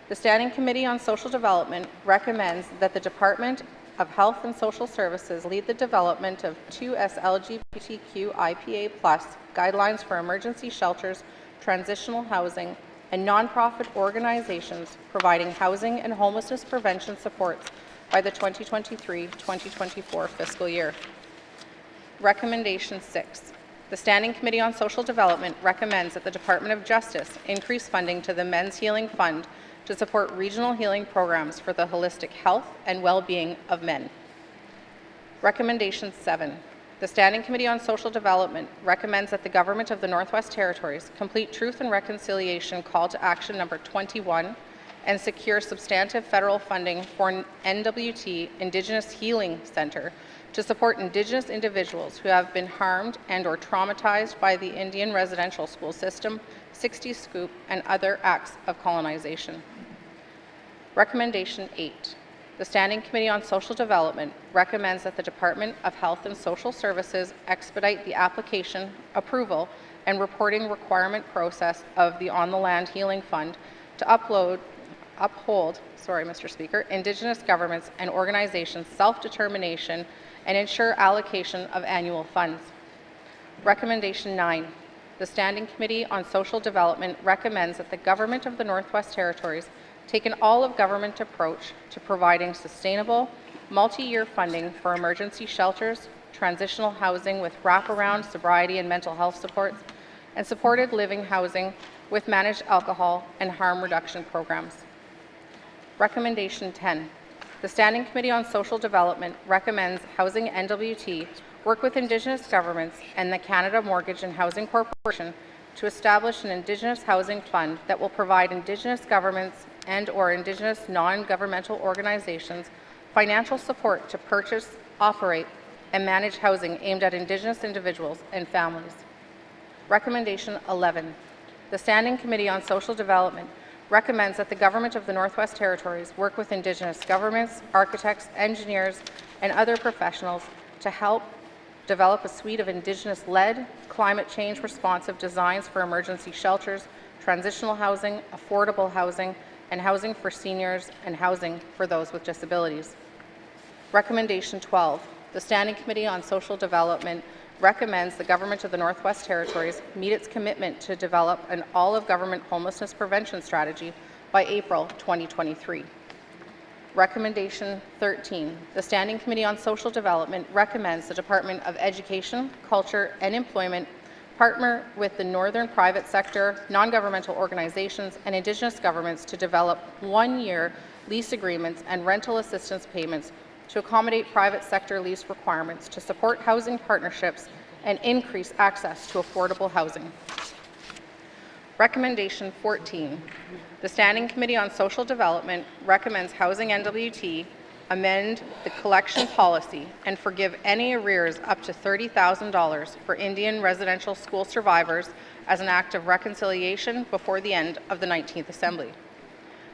The Standing Committee on Social Development recommends that the Department of Health and Social Services lead the development of 2S LGBTQ IPA+ guidelines for emergency shelters, transitional housing, and nonprofit organizations providing housing and homelessness prevention supports by the 2023-2024 fiscal year. Recommendation 6. The Standing Committee on Social Development recommends that the Department of Justice increase funding to the Men's Healing Fund to support regional healing programs for the holistic health and well-being of men. Recommendation 7. The Standing Committee on Social Development recommends that the Government of the Northwest Territories complete Truth and Reconciliation Call to Action number 21 and secure substantive federal funding for N.W.T. Indigenous Healing Centre to support Indigenous individuals who have been harmed and or traumatized by the Indian residential school system, 60 Scoop, and other acts of colonization. Recommendation 8. The Standing Committee on Social Development recommends that the Department of Health and Social Services expedite the application, approval, and reporting requirement process of the On the Land Healing Fund to uphold, Mr. Speaker, Indigenous governments and organizations' self-determination and ensure allocation of annual funds. Recommendation 9. The Standing Committee on Social Development recommends that the Government of the Northwest Territories take an all-of-government approach to providing sustainable, multi-year funding for emergency shelters, transitional housing with wraparound sobriety and mental health supports, and supported living housing with managed alcohol and harm reduction programs. Recommendation 10. The Standing Committee on Social Development recommends Housing N.W.T. work with Indigenous governments and the Canada Mortgage and Housing Corporation to establish an Indigenous Housing Fund that will provide Indigenous governments and or Indigenous non-governmental organizations financial support to purchase, operate, and manage housing aimed at Indigenous individuals and families. Recommendation 11. The Standing Committee on Social Development recommends that the Government of the Northwest Territories work with Indigenous governments, architects, engineers, and other professionals to help develop a suite of Indigenous-led, climate change responsive designs for emergency shelters, transitional housing, affordable housing, and housing for seniors and housing for those with disabilities. Recommendation 12. The Standing Committee on Social Development recommends the Government of the Northwest Territories meet its commitment to develop an all-of-government homelessness prevention strategy by April 2023. Recommendation 13. The Standing Committee on Social Development recommends the Department of Education, Culture, and Employment partner with the northern private sector, non-governmental organizations, and Indigenous governments to develop one-year lease agreements and rental assistance payments to accommodate private sector lease requirements to support housing partnerships and increase access to affordable housing. Recommendation 14. The Standing Committee on Social Development recommends Housing N.W.T. amend the collection policy and forgive any arrears up to $30,000 for Indian residential school survivors as an act of reconciliation before the end of the 19th Assembly.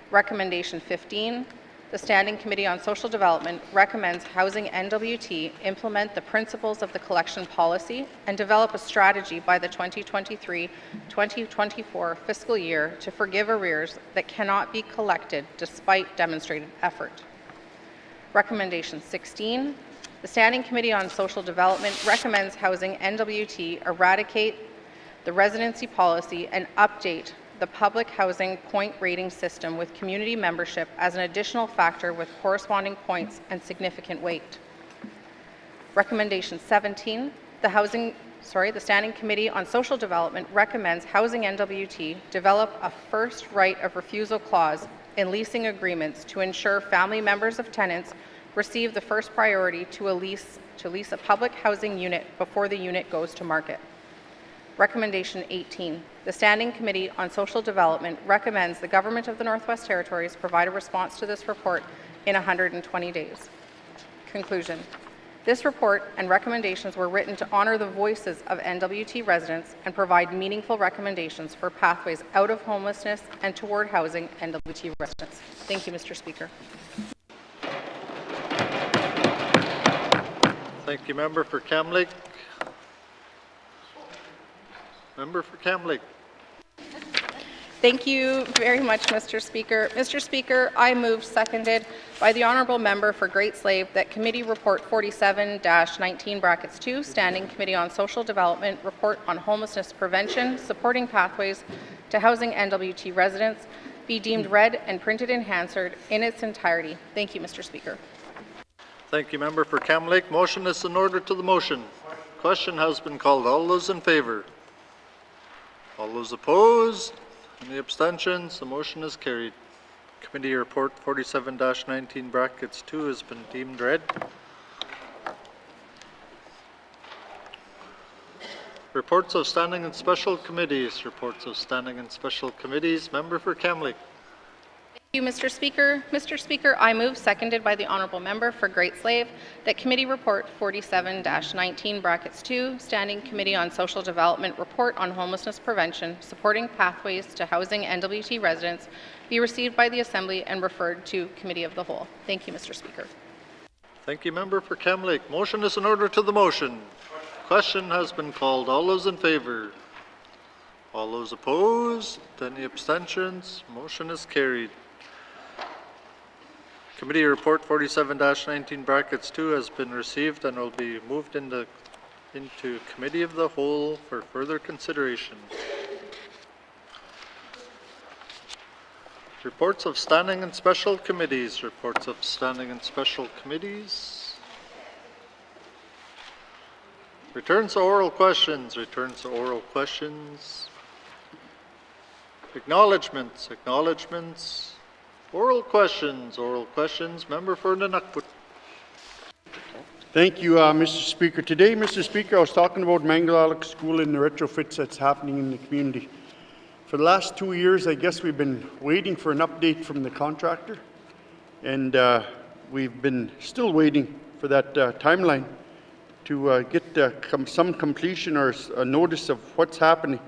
Recommendation 15. The Standing Committee on Social Development recommends Housing N.W.T. implement the principles of the collection policy and develop a strategy by the 2023-2024 fiscal year to forgive arrears that cannot be collected despite demonstrated effort. Recommendation 16. The Standing Committee on Social Development recommends Housing N.W.T. eradicate the residency policy and update the public housing point rating system with community membership as an additional factor with corresponding points and significant weight. Recommendation 17. The Standing Committee on Social Development recommends Housing N.W.T. develop a first right of refusal clause in leasing agreements to ensure family members of tenants receive the first priority to lease a public housing unit before the unit goes to market. Recommendation 18. The Standing Committee on Social Development recommends the Government of the Northwest Territories provide a response to this report in 120 days. Conclusion. This report and recommendations were written to honor the voices of N.W.T. residents and provide meaningful recommendations for pathways out of homelessness and toward housing N.W.T. residents. Thank you, Mr. Speaker. Thank you, Member for Kamloops. Member for Kamloops. Thank you very much, Mr. Speaker. Mr. Speaker, I move, seconded by the Honourable Member for Great Slave, that Committee Report 47-19(2), Standing Committee on Social Development, Report on Homelessness Prevention, Supporting Pathways to Housing N.W.T. residents, be deemed read and printed in Hansard in its entirety. Thank you, Mr. Speaker. Thank you, Member for Kamloops. Motion is in order to the motion. Question has been called. All those in favour? All those opposed? Any abstentions? The motion is carried. Committee Report 47-19(2) has been deemed read. Reports of standing and special committees. Reports of standing and special committees. Member for Kamloops. Thank you, Mr. Speaker. Mr. Speaker, I move, seconded by the Honourable Member for Great Slave, that Committee Report 47-19(2), Standing Committee on Social Development, Report on Homelessness Prevention, Supporting Pathways to Housing N.W.T. residents, be received by the Assembly and referred to Committee of the Whole. Thank you, Mr. Speaker. Thank you, Member for Kamloops. Motion is in order to the motion. Question has been called. All those in favour? All those opposed? Any abstentions? Motion is carried. Committee Report 47-19(2) has been received and will be moved into Committee of the Whole for further consideration. Reports of standing and special committees. Reports of standing and special committees. Returns to oral questions. Returns to oral questions. Acknowledgements. Acknowledgements. Oral questions. Oral questions. Member for N.W.T. Thank you, Mr. Speaker. Today, Mr. Speaker, I was talking about Mangalaluk School and the retrofits that's happening in the community. For the last 2 years, I guess we've been waiting for an update from the contractor, and we've been still waiting for that timeline to get some completion or a notice of what's happening.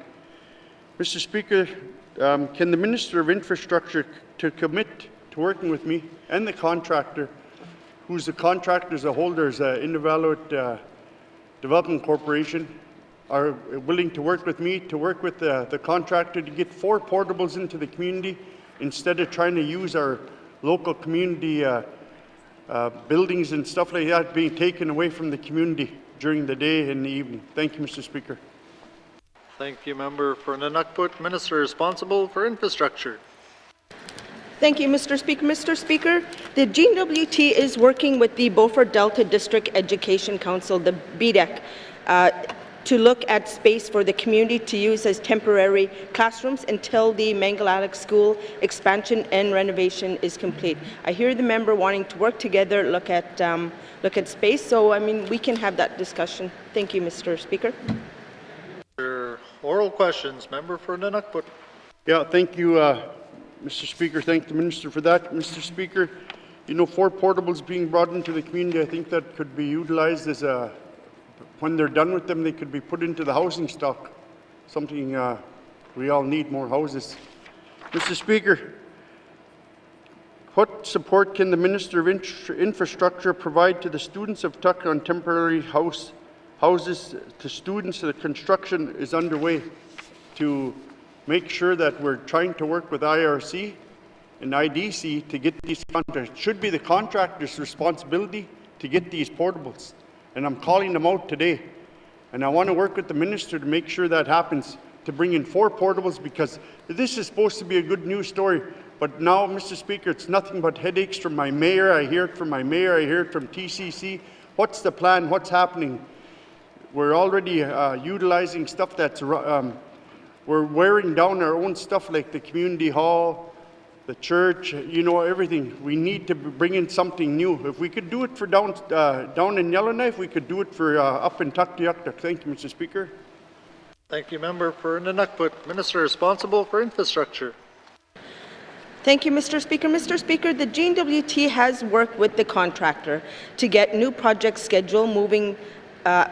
Mr. Speaker, can the Minister of Infrastructure to commit to working with me and the contractor, who's the contractor as a holder, is N.W.T. Development Corporation, are willing to work with me, to work with the contractor to get 4 portables into the community instead of trying to use our local community buildings and stuff like that being taken away from the community during the day and the evening. Thank you, Mr. Speaker. Thank you, Member for N.W.T. Minister responsible for infrastructure. Thank you, Mr. Speaker. Mr. Speaker, the N.W.T. is working with the Beaufort Delta District Education Council, the BDEC, to look at space for the community to use as temporary classrooms until the Mangalaluk School expansion and renovation is complete. I hear the member wanting to work together, look at space, so I mean we can have that discussion. Thank you, Mr. Speaker. Oral questions. Member for N.W.T. Yeah, thank you, Mr. Speaker. Thank the Minister for that. Mr. Speaker, you know, 4 portables being brought into the community, I think that could be utilized as when they're done with them, they could be put into the housing stock. Something we all need, more houses. Mr. Speaker, what support can the Minister of Infrastructure provide to the students of Tuck on temporary houses to students? The construction is underway to make sure that we're trying to work with IRC and IDC to get these contracts. It should be the contractor's responsibility to get these portables. And I'm calling them out today. And I want to work with the Minister to make sure that happens, to bring in 4 portables, because this is supposed to be a good news story. But now, Mr. Speaker, it's nothing but headaches from my mayor. I hear it from my mayor. I hear it from TCC. What's the plan? What's happening? We're already utilizing stuff that's we're wearing down our own stuff like the community hall, the church, everything. We need to bring in something new. If we could do it for down in Yellowknife, we could do it for up in Tuktoyaktuk. Thank you, Mr. Speaker. Thank you, Member for N.W.T. Minister responsible for infrastructure. Thank you, Mr. Speaker. Mr. Speaker, the N.W.T. has worked with the contractor to get new project schedule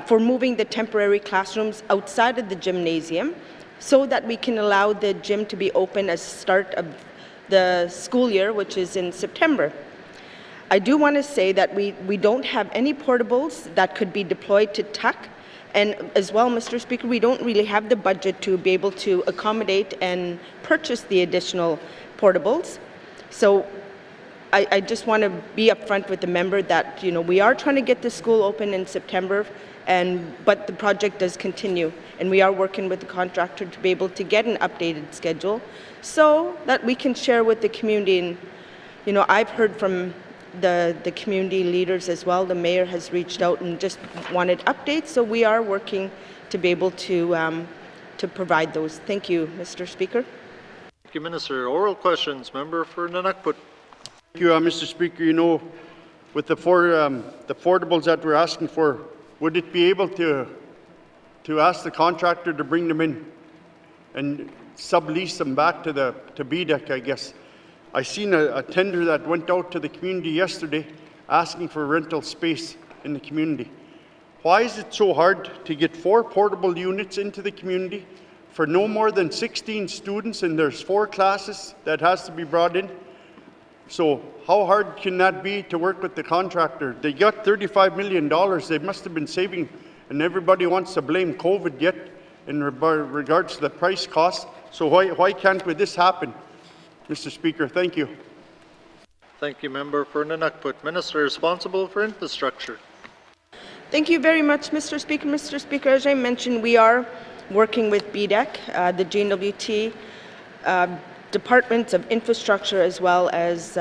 for moving the temporary classrooms outside of the gymnasium so that we can allow the gym to be open as start of the school year, which is in September. I do want to say that we don't have any portables that could be deployed to Tuck. And as well, Mr. Speaker, we don't really have the budget to be able to accommodate and purchase the additional portables. So I just want to be upfront with the member that, we are trying to get the school open in September, but the project does continue. And we are working with the contractor to be able to get an updated schedule so that we can share with the community. And, I've heard from the community leaders as well. The mayor has reached out and just wanted updates, so we are working to be able to provide those. Thank you, Mr. Speaker. Thank you, Minister. Oral questions. Member for N.W.T. Thank you, Mr. Speaker. With the portables that we're asking for, would it be able to ask the contractor to bring them in and sublease them back to BDEC, I guess? I seen a tender that went out to the community yesterday asking for rental space in the community. Why is it so hard to get 4 portable units into the community for no more than 16 students, and there's 4 classes that has to be brought in? So how hard can that be to work with the contractor? They got $35 million. They must have been saving, and everybody wants to blame COVID yet in regards to the price cost. So why can't this happen? Mr. Speaker, thank you. Thank you, Member for N.W.T. Minister responsible for infrastructure. Thank you very much, Mr. Speaker. Mr. Speaker, as I mentioned, we are working with BDEC, the N.W.T. Departments of Infrastructure, as well as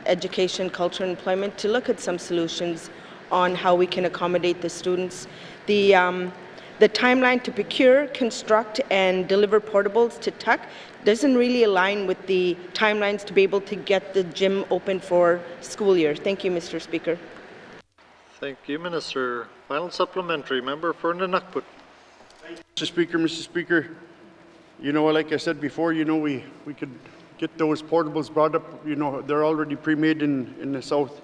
Education, Culture, and Employment, to look at some solutions on how we can accommodate the students. The timeline to procure, construct, and deliver portables to Tuck doesn't really align with the timelines to be able to get the gym open for school year. Thank you, Mr. Speaker. Thank you, Minister. Final supplementary. Member for N.W.T. Mr. Speaker, like I said before, we could get those portables brought up. They're already pre-made in the south,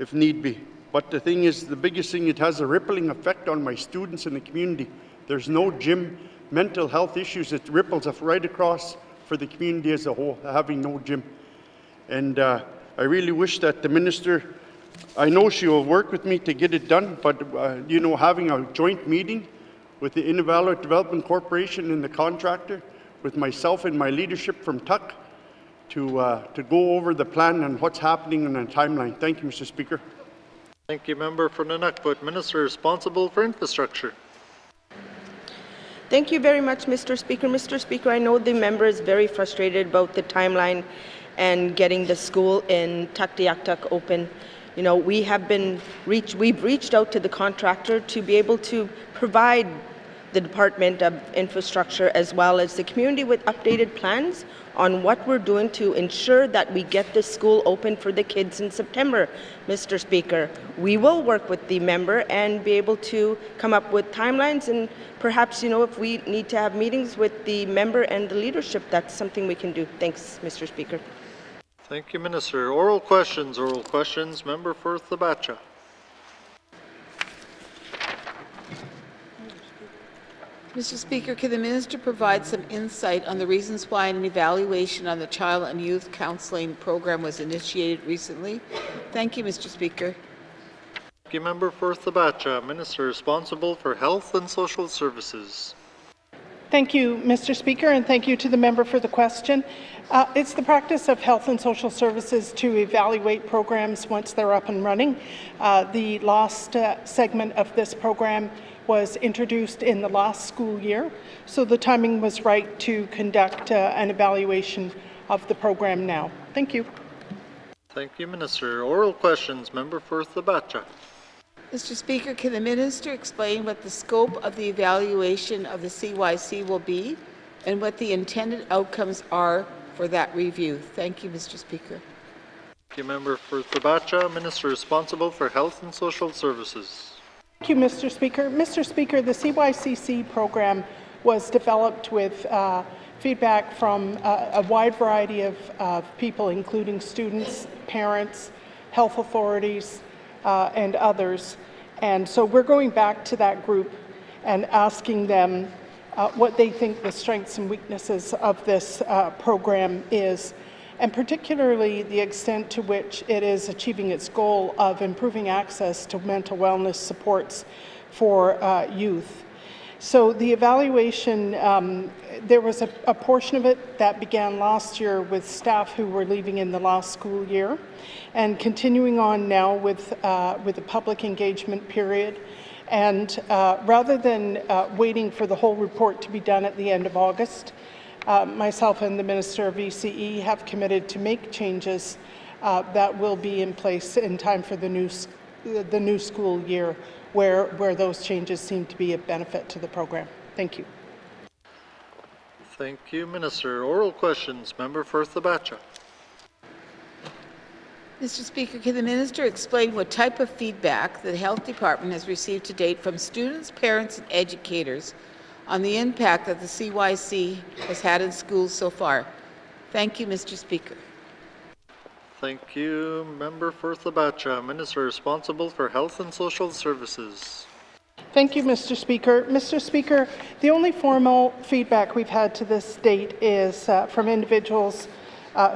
if need be. But the thing is, the biggest thing, it has a rippling effect on my students in the community. There's no gym. Mental health issues, it ripples right across for the community as a whole, having no gym. And I really wish that the minister, I know she will work with me to get it done, but having a joint meeting with the Invalid Development Corporation and the contractor, with myself and my leadership from Tuck, to go over the plan and what's happening in a timeline. Thank you, Mr. Speaker. Thank you, Member for N.W.T. Minister responsible for infrastructure. Thank you very much, Mr. Speaker. Mr. Speaker, I know the member is very frustrated about the timeline and getting the school in Tuktoyaktuk open. We've reached out to the contractor to be able to provide the Department of Infrastructure as well as the community with updated plans on what we're doing to ensure that we get the school open for the kids in September, Mr. Speaker. We will work with the member and be able to come up with timelines, and perhaps, if we need to have meetings with the member and the leadership, that's something we can do. Thanks, Mr. Speaker. Thank you, Minister. Oral questions. Member for Thabacha. Mr. Speaker, can the minister provide some insight on the reasons why an evaluation on the Child and Youth Counseling Program was initiated recently? Thank you, Mr. Speaker. Thank you, Member for Thabacha. Minister responsible for Health and Social Services. Thank you, Mr. Speaker, and thank you to the member for the question. It's the practice of Health and Social Services to evaluate programs once they're up and running. The last segment of this program was introduced in the last school year, so the timing was right to conduct an evaluation of the program now. Thank you. Thank you, Minister. Oral questions. Member for Thabacha. Mr. Speaker, can the minister explain what the scope of the evaluation of the CYC will be and what the intended outcomes are for that review. Thank you, Mr. Speaker. Thank you, Member for Thabacha. Minister responsible for Health and Social Services. Thank you, Mr. Speaker. Mr. Speaker, the CYCC program was developed with feedback from a wide variety of people, including students, parents, health authorities, and others. And so we're going back to that group and asking them what they think the strengths and weaknesses of this program is, and particularly the extent to which it is achieving its goal of improving access to mental wellness supports for youth. So the evaluation, there was a portion of it that began last year with staff who were leaving in the last school year, and continuing on now with the public engagement period. And rather than waiting for the whole report to be done at the end of August, myself and the Minister of ECE have committed to make changes that will be in place in time for the new school year, where those changes seem to be of benefit to the program. Thank you. Thank you, Minister. Oral questions. Member for Thabacha. Mr. Speaker, can the Minister explain what type of feedback the Health Department has received to date from students, parents, and educators on the impact that the CYC has had in schools so far? Thank you, Mr. Speaker. Thank you, Member for Thabacha. Minister responsible for Health and Social Services. Thank you, Mr. Speaker. Mr. Speaker, the only formal feedback we've had to this date is from individuals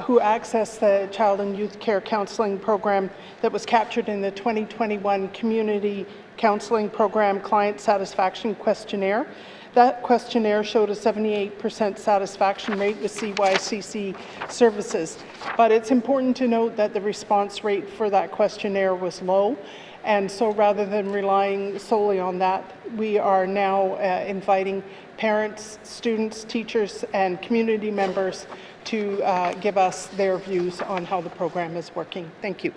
who access the Child and Youth Care Counselling Program that was captured in the 2021 Community Counselling Program Client Satisfaction Questionnaire. That questionnaire showed a 78% satisfaction rate with CYCC services, but it's important to note that the response rate for that questionnaire was low, and so rather than relying solely on that, we are now inviting parents, students, teachers, and community members to give us their views on how the program is working. Thank you.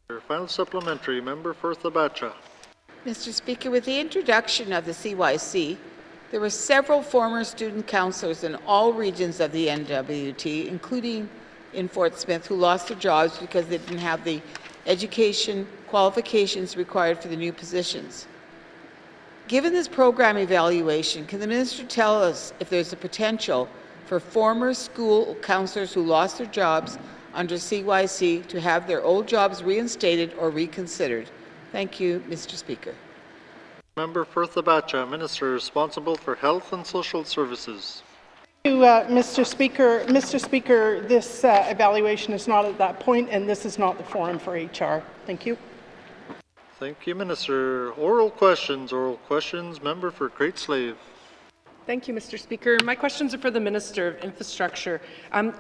Your final supplementary, Member for Thabacha. Mr. Speaker, with the introduction of the CYC, there were several former student counselors in all regions of the N.W.T, including in Fort Smith, who lost their jobs because they didn't have the education qualifications required for the new positions. Given this program evaluation, can the Minister tell us if there's a potential for former school counselors who lost their jobs under CYC to have their old jobs reinstated or reconsidered? Thank you, Mr. Speaker. Member for Thabacha, Minister responsible for Health and Social Services. Thank you, Mr. Speaker. Mr. Speaker, this evaluation is not at that point, and this is not the forum for HR. Thank you. Thank you, Minister. Oral questions. Oral questions. Member for Great Slave. Thank you, Mr. Speaker. My questions are for the Minister of Infrastructure.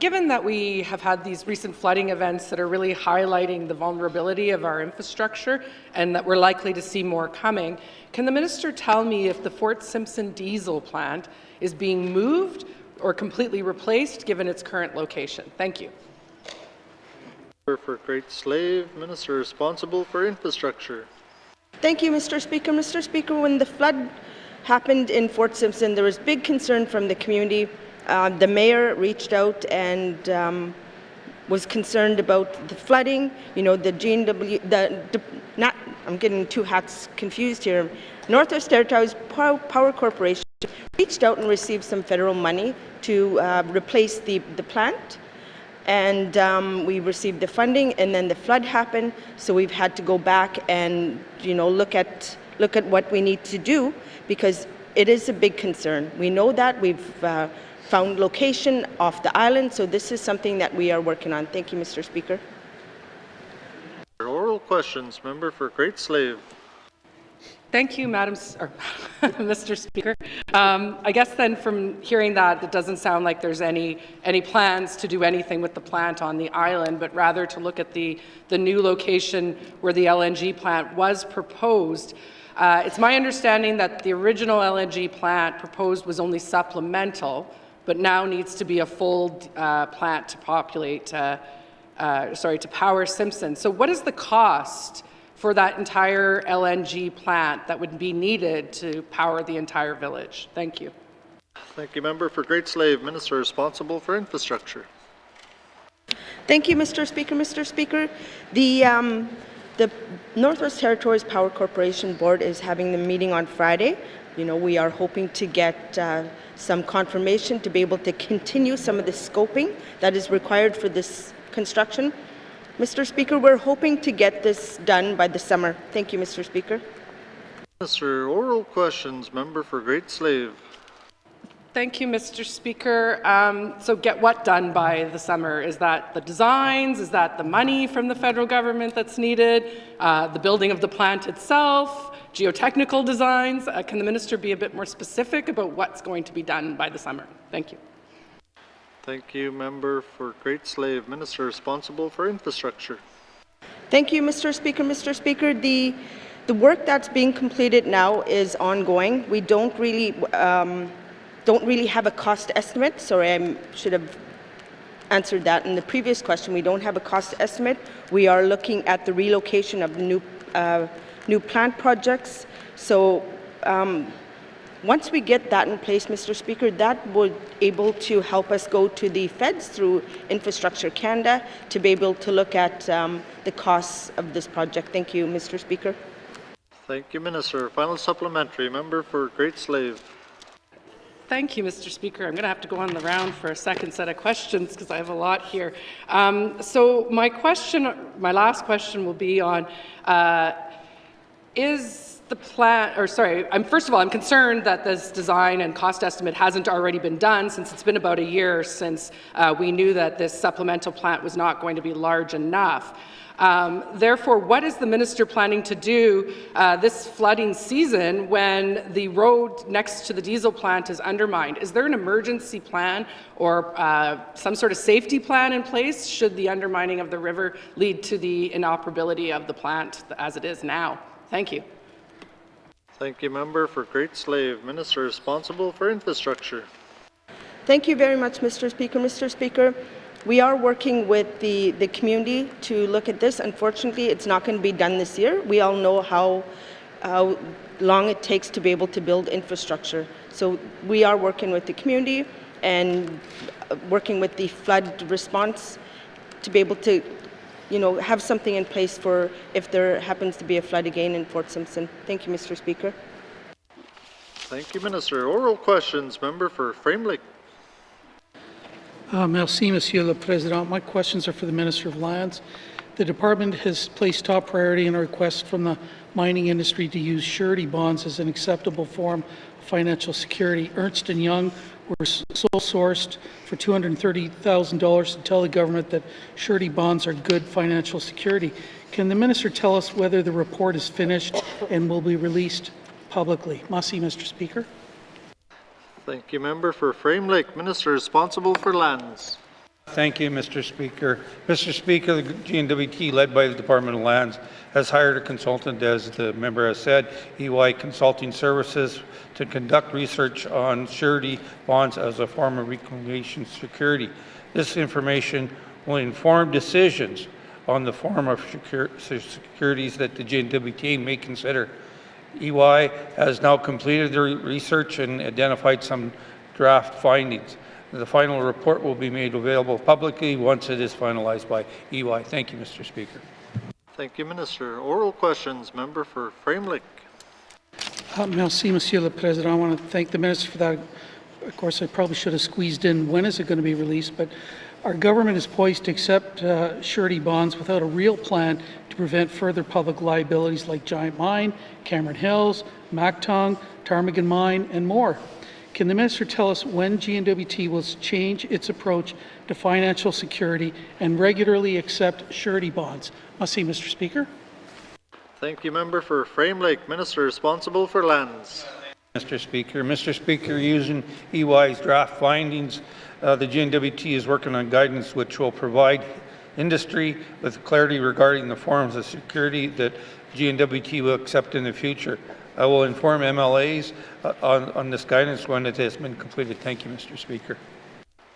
Given that we have had these recent flooding events that are really highlighting the vulnerability of our infrastructure and that we're likely to see more coming, can the Minister tell me if the Fort Simpson diesel plant is being moved or completely replaced given its current location? Thank you. For Great Slave, Minister responsible for Infrastructure. Thank you, Mr. Speaker. Mr. Speaker, when the flood happened in Fort Simpson, there was big concern from the community. The mayor reached out and was concerned about the flooding. You know, the I'm getting two hats confused here. Northwest Territories Power Corporation reached out and received some federal money to replace the plant. And we received the funding, and then the flood happened, so we've had to go back and, you know, look at what we need to do, because it is a big concern. We know that. We've found location off the island, so this is something that we are working on. Thank you, Mr. Speaker. Oral questions. Member for Great Slave. Thank you, Mr. Speaker. I guess then from hearing that, it doesn't sound like there's any plans to do anything with the plant on the island, but rather to look at the new location where the LNG plant was proposed. It's my understanding that the original LNG plant proposed was only supplemental, but now needs to be a full plant to to power Simpson. So what is the cost for that entire LNG plant that would be needed to power the entire village? Thank you. Thank you, Member for Great Slave, Minister responsible for infrastructure. Thank you, Mr. Speaker. Mr. Speaker, the Northwest Territories Power Corporation Board is having the meeting on Friday. You know, we are hoping to get some confirmation to be able to continue some of the scoping that is required for this construction. Mr. Speaker, we're hoping to get this done by the summer. Thank you, Mr. Speaker. Minister, oral questions, Member for Great Slave. Thank you, Mr. Speaker. So get what done by the summer? Is that the designs? Is that the money from the federal government that's needed? The building of the plant itself? Geotechnical designs? Can the minister be a bit more specific about what's going to be done by the summer? Thank you. Thank you, Member for Great Slave, Minister responsible for infrastructure. Thank you, Mr. Speaker. Mr. Speaker, the work that's being completed now is ongoing. We don't really have a cost estimate. Sorry, I should have answered that in the previous question. We don't have a cost estimate. We are looking at the relocation of new plant projects. So once we get that in place, Mr. Speaker, that would able to help us go to the feds through Infrastructure Canada to be able to look at the costs of this project. Thank you, Mr. Speaker. Thank you, Minister. Final supplementary, Member for Great Slave. Thank you, Mr. Speaker. I'm going to have to go on the round for a second set of questions because I have a lot here. So my last question will be on, is the plan, or sorry, first of all, I'm concerned that this design and cost estimate hasn't already been done since it's been about a year since we knew that this supplemental plant was not going to be large enough. Therefore, what is the minister planning to do this flooding season when the road next to the diesel plant is undermined? Is there an emergency plan or some sort of safety plan in place should the undermining of the river lead to the inoperability of the plant as it is now? Thank you. Thank you, Member for Great Slave, Minister responsible for infrastructure. Thank you very much, Mr. Speaker. Mr. Speaker, we are working with the community to look at this. Unfortunately, it's not going to be done this year. We all know how long it takes to be able to build infrastructure. So we are working with the community and working with the flood response to be able to, have something in place for if there happens to be a flood again in Fort Simpson. Thank you, Mr. Speaker. Thank you, Minister. Oral questions, Member for Frame Lake. Merci, Monsieur le Président. My questions are for the Minister of Lands. The department has placed top priority in a request from the mining industry to use surety bonds as an acceptable form of financial security. Ernst & Young were sole sourced for $230,000 to tell the government that surety bonds are good financial security. Can the minister tell us whether the report is finished and will be released publicly? Merci, Mr. Speaker. Thank you, Member for Frame Lake, Minister responsible for lands. Thank you, Mr. Speaker. Mr. Speaker, the N.W.T, led by the Department of Lands, has hired a consultant, as the member has said, EY Consulting Services, to conduct research on surety bonds as a form of reclamation security. This information will inform decisions on the form of securities that the N.W.T may consider. EY has now completed their research and identified some draft findings. The final report will be made available publicly once it is finalized by EY. Thank you, Mr. Speaker. Thank you, Minister. Oral questions, Member for Frame Lake. Merci, Monsieur le Président. I want to thank the Minister for that. Of course, I probably should have squeezed in when is it going to be released, but our government is poised to accept surety bonds without a real plan to prevent further public liabilities like Giant Mine, Cameron Hills, Mactung, Ptarmigan Mine, and more. Can the minister tell us when N.W.T will change its approach to financial security and regularly accept surety bonds? Merci, Mr. Speaker. Thank you, Member for Frame Lake, Minister responsible for lands. Mr. Speaker, using EY's draft findings, the N.W.T is working on guidance which will provide industry with clarity regarding the forms of security that N.W.T will accept in the future. I will inform MLAs on this guidance when it has been completed. Thank you, Mr. Speaker.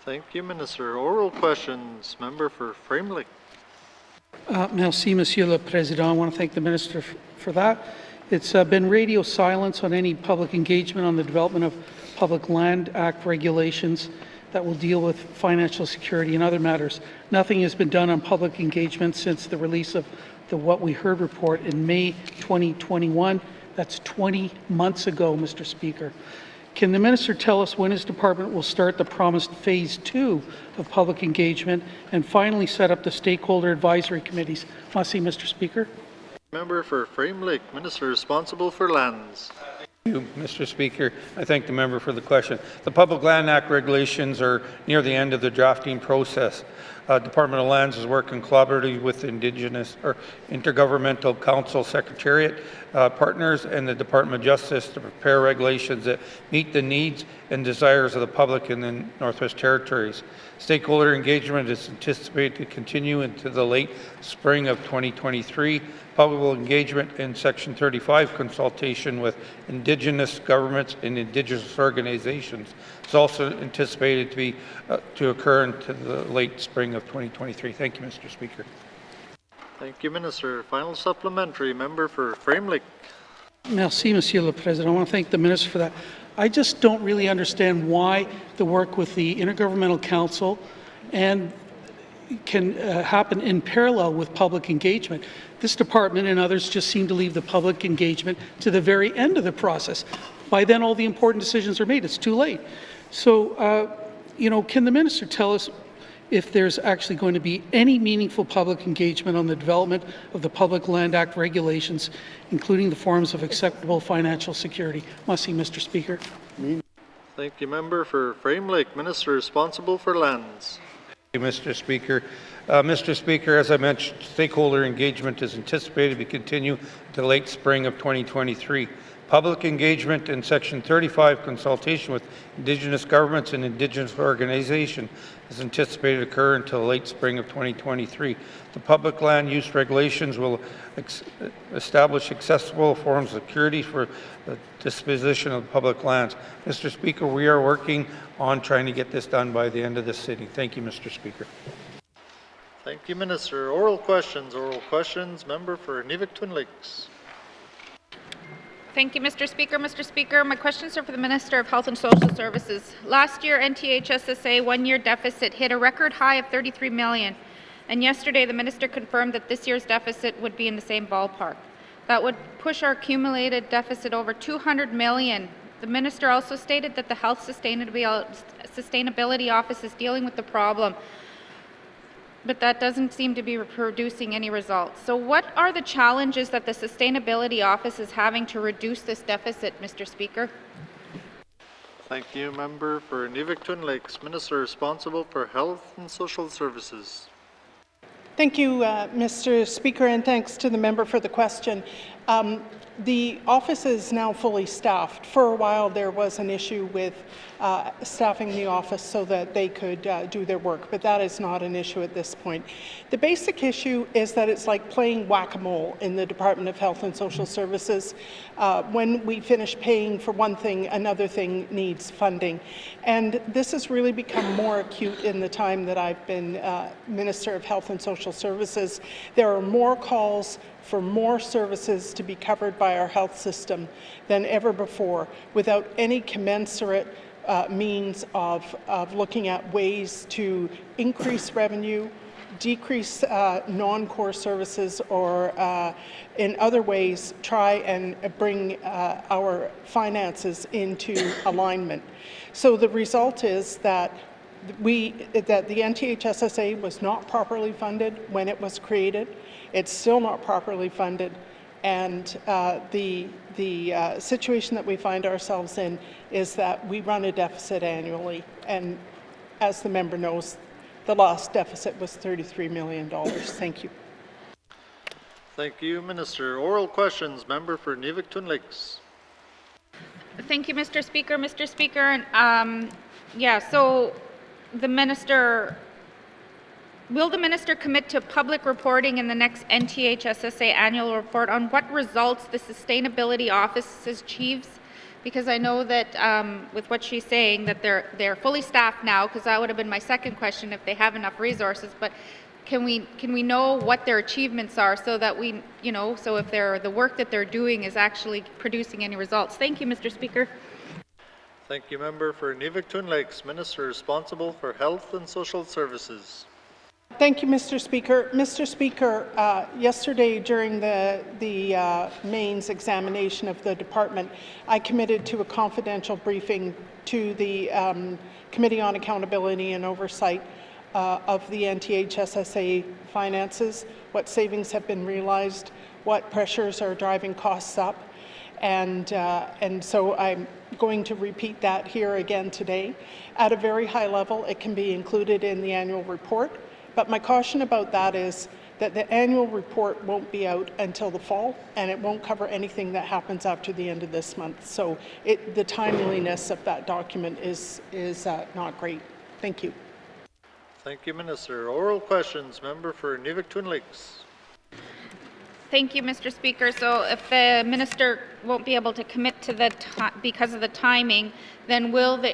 Thank you, Minister. Oral questions, Member for Frame Lake. Merci, Monsieur le Président. I want to thank the Minister for that. It's been radio silence on any public engagement on the development of Public Land Act regulations that will deal with financial security and other matters. Nothing has been done on public engagement since the release of the What We Heard report in May 2021. That's 20 months ago, Mr. Speaker. Can the minister tell us when his department will start the promised phase 2 of public engagement and finally set up the stakeholder advisory committees? Mr. Speaker. Member for Frame Lake, Minister responsible for lands. Thank you, Mr. Speaker. I thank the member for the question. The Public Land Act regulations are near the end of the drafting process. Department of Lands is working collaboratively with Indigenous or Intergovernmental Council Secretariat partners and the Department of Justice to prepare regulations that meet the needs and desires of the public in the Northwest Territories. Stakeholder engagement is anticipated to continue into the late spring of 2023. Public engagement in Section 35 consultation with Indigenous governments and Indigenous organizations is also anticipated to occur into the late spring of 2023. Thank you, Mr. Speaker. Thank you, Minister. Final supplementary, member for Frame Lake. Merci, Monsieur le Président. I want to thank the minister for that. I just don't really understand why the work with the Intergovernmental Council and can happen in parallel with public engagement. This department and others just seem to leave the public engagement to the very end of the process. By then, all the important decisions are made. It's too late. So, can the minister tell us if there's actually going to be any meaningful public engagement on the development of the Public Land Act regulations, including the forms of acceptable financial security? Mr. Speaker. Thank you, member for Frame Lake, Minister responsible for lands. Thank you, Mr. Speaker. Mr. Speaker, as I mentioned, stakeholder engagement is anticipated to continue to late spring of 2023. Public engagement in Section 35 consultation with Indigenous governments and Indigenous organizations is anticipated to occur until late spring of 2023. The public land use regulations will establish accessible forms of security for the disposition of public lands. Mr. Speaker, we are working on trying to get this done by the end of this sitting. Thank you, Mr. Speaker. Thank you, Minister. Oral questions. Member for Nivik Twin Lakes. Thank you, Mr. Speaker. Mr. Speaker, my questions are for the Minister of Health and Social Services. Last year, NTHSSA one-year deficit hit a record high of $33 million, and yesterday the Minister confirmed that this year's deficit would be in the same ballpark. That would push our accumulated deficit over $200 million. The Minister also stated that the Health Sustainability Office is dealing with the problem, but that doesn't seem to be producing any results. So what are the challenges that the Sustainability Office is having to reduce this deficit, Mr. Speaker? Thank you, member for Nivik Twin Lakes, Minister responsible for Health and Social Services. Thank you, Mr. Speaker, and thanks to the member for the question. The office is now fully staffed. For a while, there was an issue with staffing the office so that they could do their work, but that is not an issue at this point. The basic issue is that it's like playing whack-a-mole in the Department of Health and Social Services. When we finish paying for one thing, another thing needs funding. And this has really become more acute in the time that I've been Minister of Health and Social Services. There are more calls for more services to be covered by our health system than ever before, without any commensurate means of looking at ways to increase revenue, decrease non-core services, or in other ways try and bring our finances into alignment. So the result is that the NTHSSA was not properly funded when it was created. It's still not properly funded, and the situation that we find ourselves in is that we run a deficit annually, and as the member knows, the last deficit was $33 million. Thank you. Thank you, Minister. Oral questions. Member for Nivik Twin Lakes. Thank you, Mr. Speaker. Mr. Speaker, so the Minister... Will the Minister commit to public reporting in the next NTHSSA annual report on what results the Sustainability Office achieves? Because I know that with what she's saying that they're fully staffed now, because that would have been my second question if they have enough resources, but can we know what their achievements are so that we, so if the work that they're doing is actually producing any results? Thank you, Mr. Speaker. Thank you, Member for Nivik-Twin Lakes, Minister responsible for Health and Social Services. Thank you, Mr. Speaker. Mr. Speaker, yesterday during the mains examination of the department, I committed to a confidential briefing to the Committee on Accountability and Oversight of the NTHSSA finances, what savings have been realized, what pressures are driving costs up, and so I'm going to repeat that here again today. At a very high level, it can be included in the annual report, but my caution about that is that the annual report won't be out until the fall, and it won't cover anything that happens after the end of this month. So the timeliness of that document is not great. Thank you. Thank you, Minister. Oral questions, Member for Nivik-Twin Lakes. Thank you, Mr. Speaker. So if the minister won't be able to commit to because of the timing, then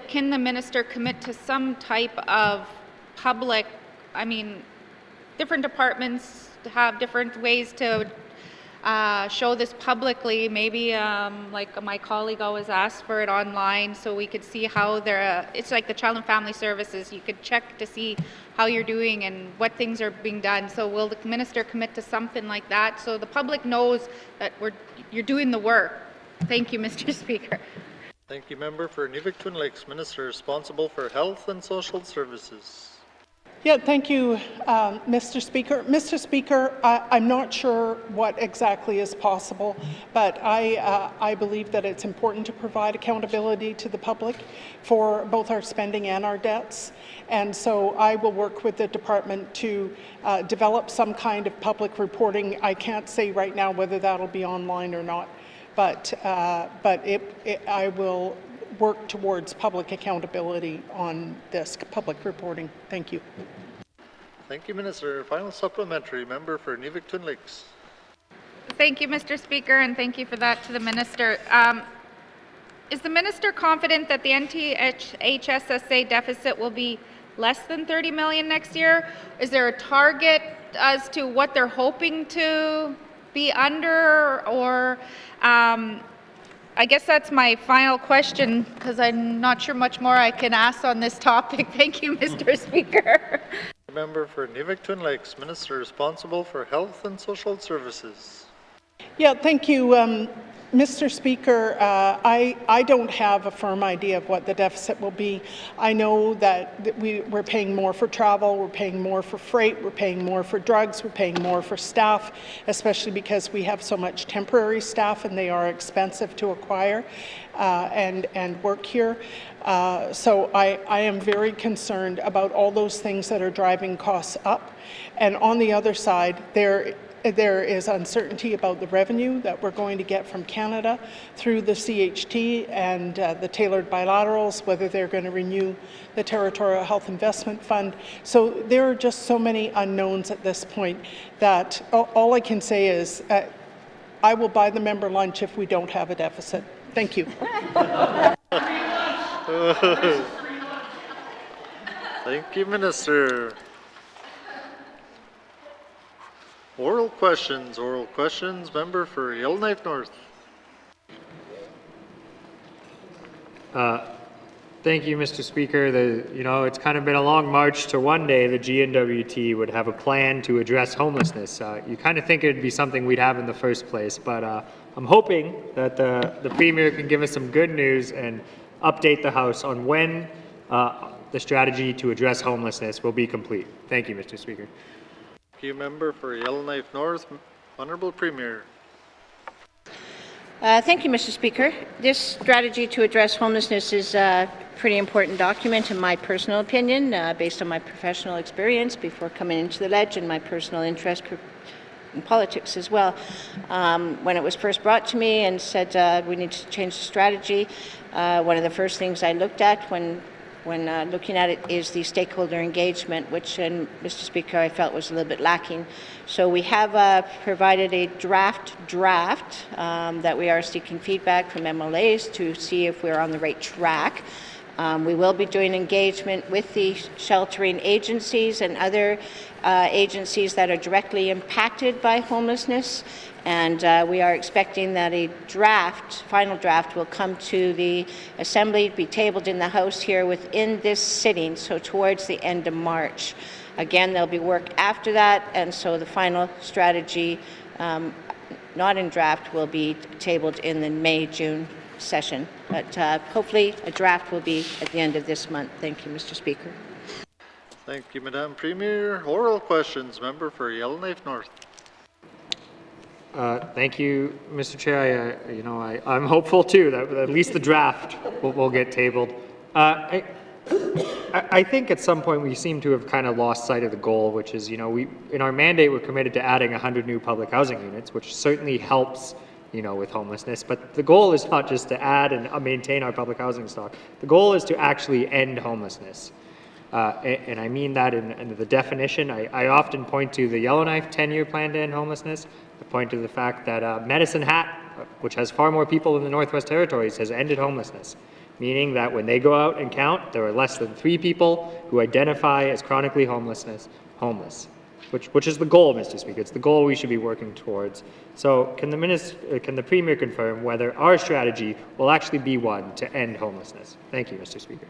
can the minister commit to some type of public, different departments have different ways to show this publicly, maybe like my colleague always asks for it online so we could see how it's like the Child and Family Services, you could check to see how you're doing and what things are being done. So will the minister commit to something like that so the public knows that you're doing the work? Thank you, Mr. Speaker. Thank you, Member for Nivik-Twin Lakes, Minister responsible for Health and Social Services. Yeah, thank you, Mr. Speaker. Mr. Speaker, I'm not sure what exactly is possible, but I believe that it's important to provide accountability to the public for both our spending and our debts. And so I will work with the department to develop some kind of public reporting. I can't say right now whether that'll be online or not, but I will work towards public accountability on this public reporting. Thank you. Thank you, Minister. Final supplementary, Member for Nivik-Twin Lakes. Thank you, Mr. Speaker, and thank you for that to the minister. Is the minister confident that the NTHSSA deficit will be less than 30 million next year? Is there a target as to what they're hoping to be under, or I guess that's my final question because I'm not sure much more I can ask on this topic. Thank you, Mr. Speaker. Member for Nivik-Twin Lakes, Minister responsible for Health and Social Services. Yeah, thank you, Mr. Speaker. I don't have a firm idea of what the deficit will be. I know that we're paying more for travel, we're paying more for freight, we're paying more for drugs, we're paying more for staff, especially because we have so much temporary staff and they are expensive to acquire and work here. So I am very concerned about all those things that are driving costs up. And on the other side, there is uncertainty about the revenue that we're going to get from Canada through the CHT and the tailored bilaterals, whether they're going to renew the Territorial Health Investment Fund. So there are just so many unknowns at this point that all I can say is I will buy the member lunch if we don't have a deficit. Thank you. Thank you, Minister. Oral questions, Member for Yellowknife North. Thank you, Mr. Speaker. It's kind of been a long march to one day the N.W.T would have a plan to address homelessness. You kind of think it would be something we'd have in the first place, but I'm hoping that the Premier can give us some good news and update the House on when the strategy to address homelessness will be complete. Thank you, Mr. Speaker. Thank you, Member for Yellowknife North. Honourable Premier. Thank you, Mr. Speaker. This strategy to address homelessness is a pretty important document in my personal opinion, based on my professional experience before coming into the Ledge and my personal interest in politics as well. When it was first brought to me and said we need to change the strategy, one of the first things I looked at when looking at it is the stakeholder engagement, which, Mr. Speaker, I felt was a little bit lacking. So we have provided a draft that we are seeking feedback from MLAs to see if we're on the right track. We will be doing engagement with the sheltering agencies and other agencies that are directly impacted by homelessness. And we are expecting that a final draft will come to the Assembly, be tabled in the House here within this sitting, so towards the end of March. Again, there'll be work after that, and so the final strategy, not in draft, will be tabled in the May-June session. But hopefully a draft will be at the end of this month. Thank you, Mr. Speaker. Thank you, Madam Premier. Oral questions, member for Yellowknife North. Thank you, Mr. Chair. I'm hopeful too that at least the draft will get tabled. I think at some point we seem to have kind of lost sight of the goal, which is, we in our mandate we're committed to adding 100 new public housing units, which certainly helps, with homelessness. But the goal is not just to add and maintain our public housing stock. The goal is to actually end homelessness. And I mean that in the definition. I often point to the Yellowknife 10-year plan to end homelessness. I point to the fact that Medicine Hat, which has far more people in the Northwest Territories, has ended homelessness, meaning that when they go out and count, there are less than 3 people who identify as chronically homeless, which is the goal, Mr. Speaker. It's the goal we should be working towards. So can the Premier confirm whether our strategy will actually be one to end homelessness? Thank you, Mr. Speaker.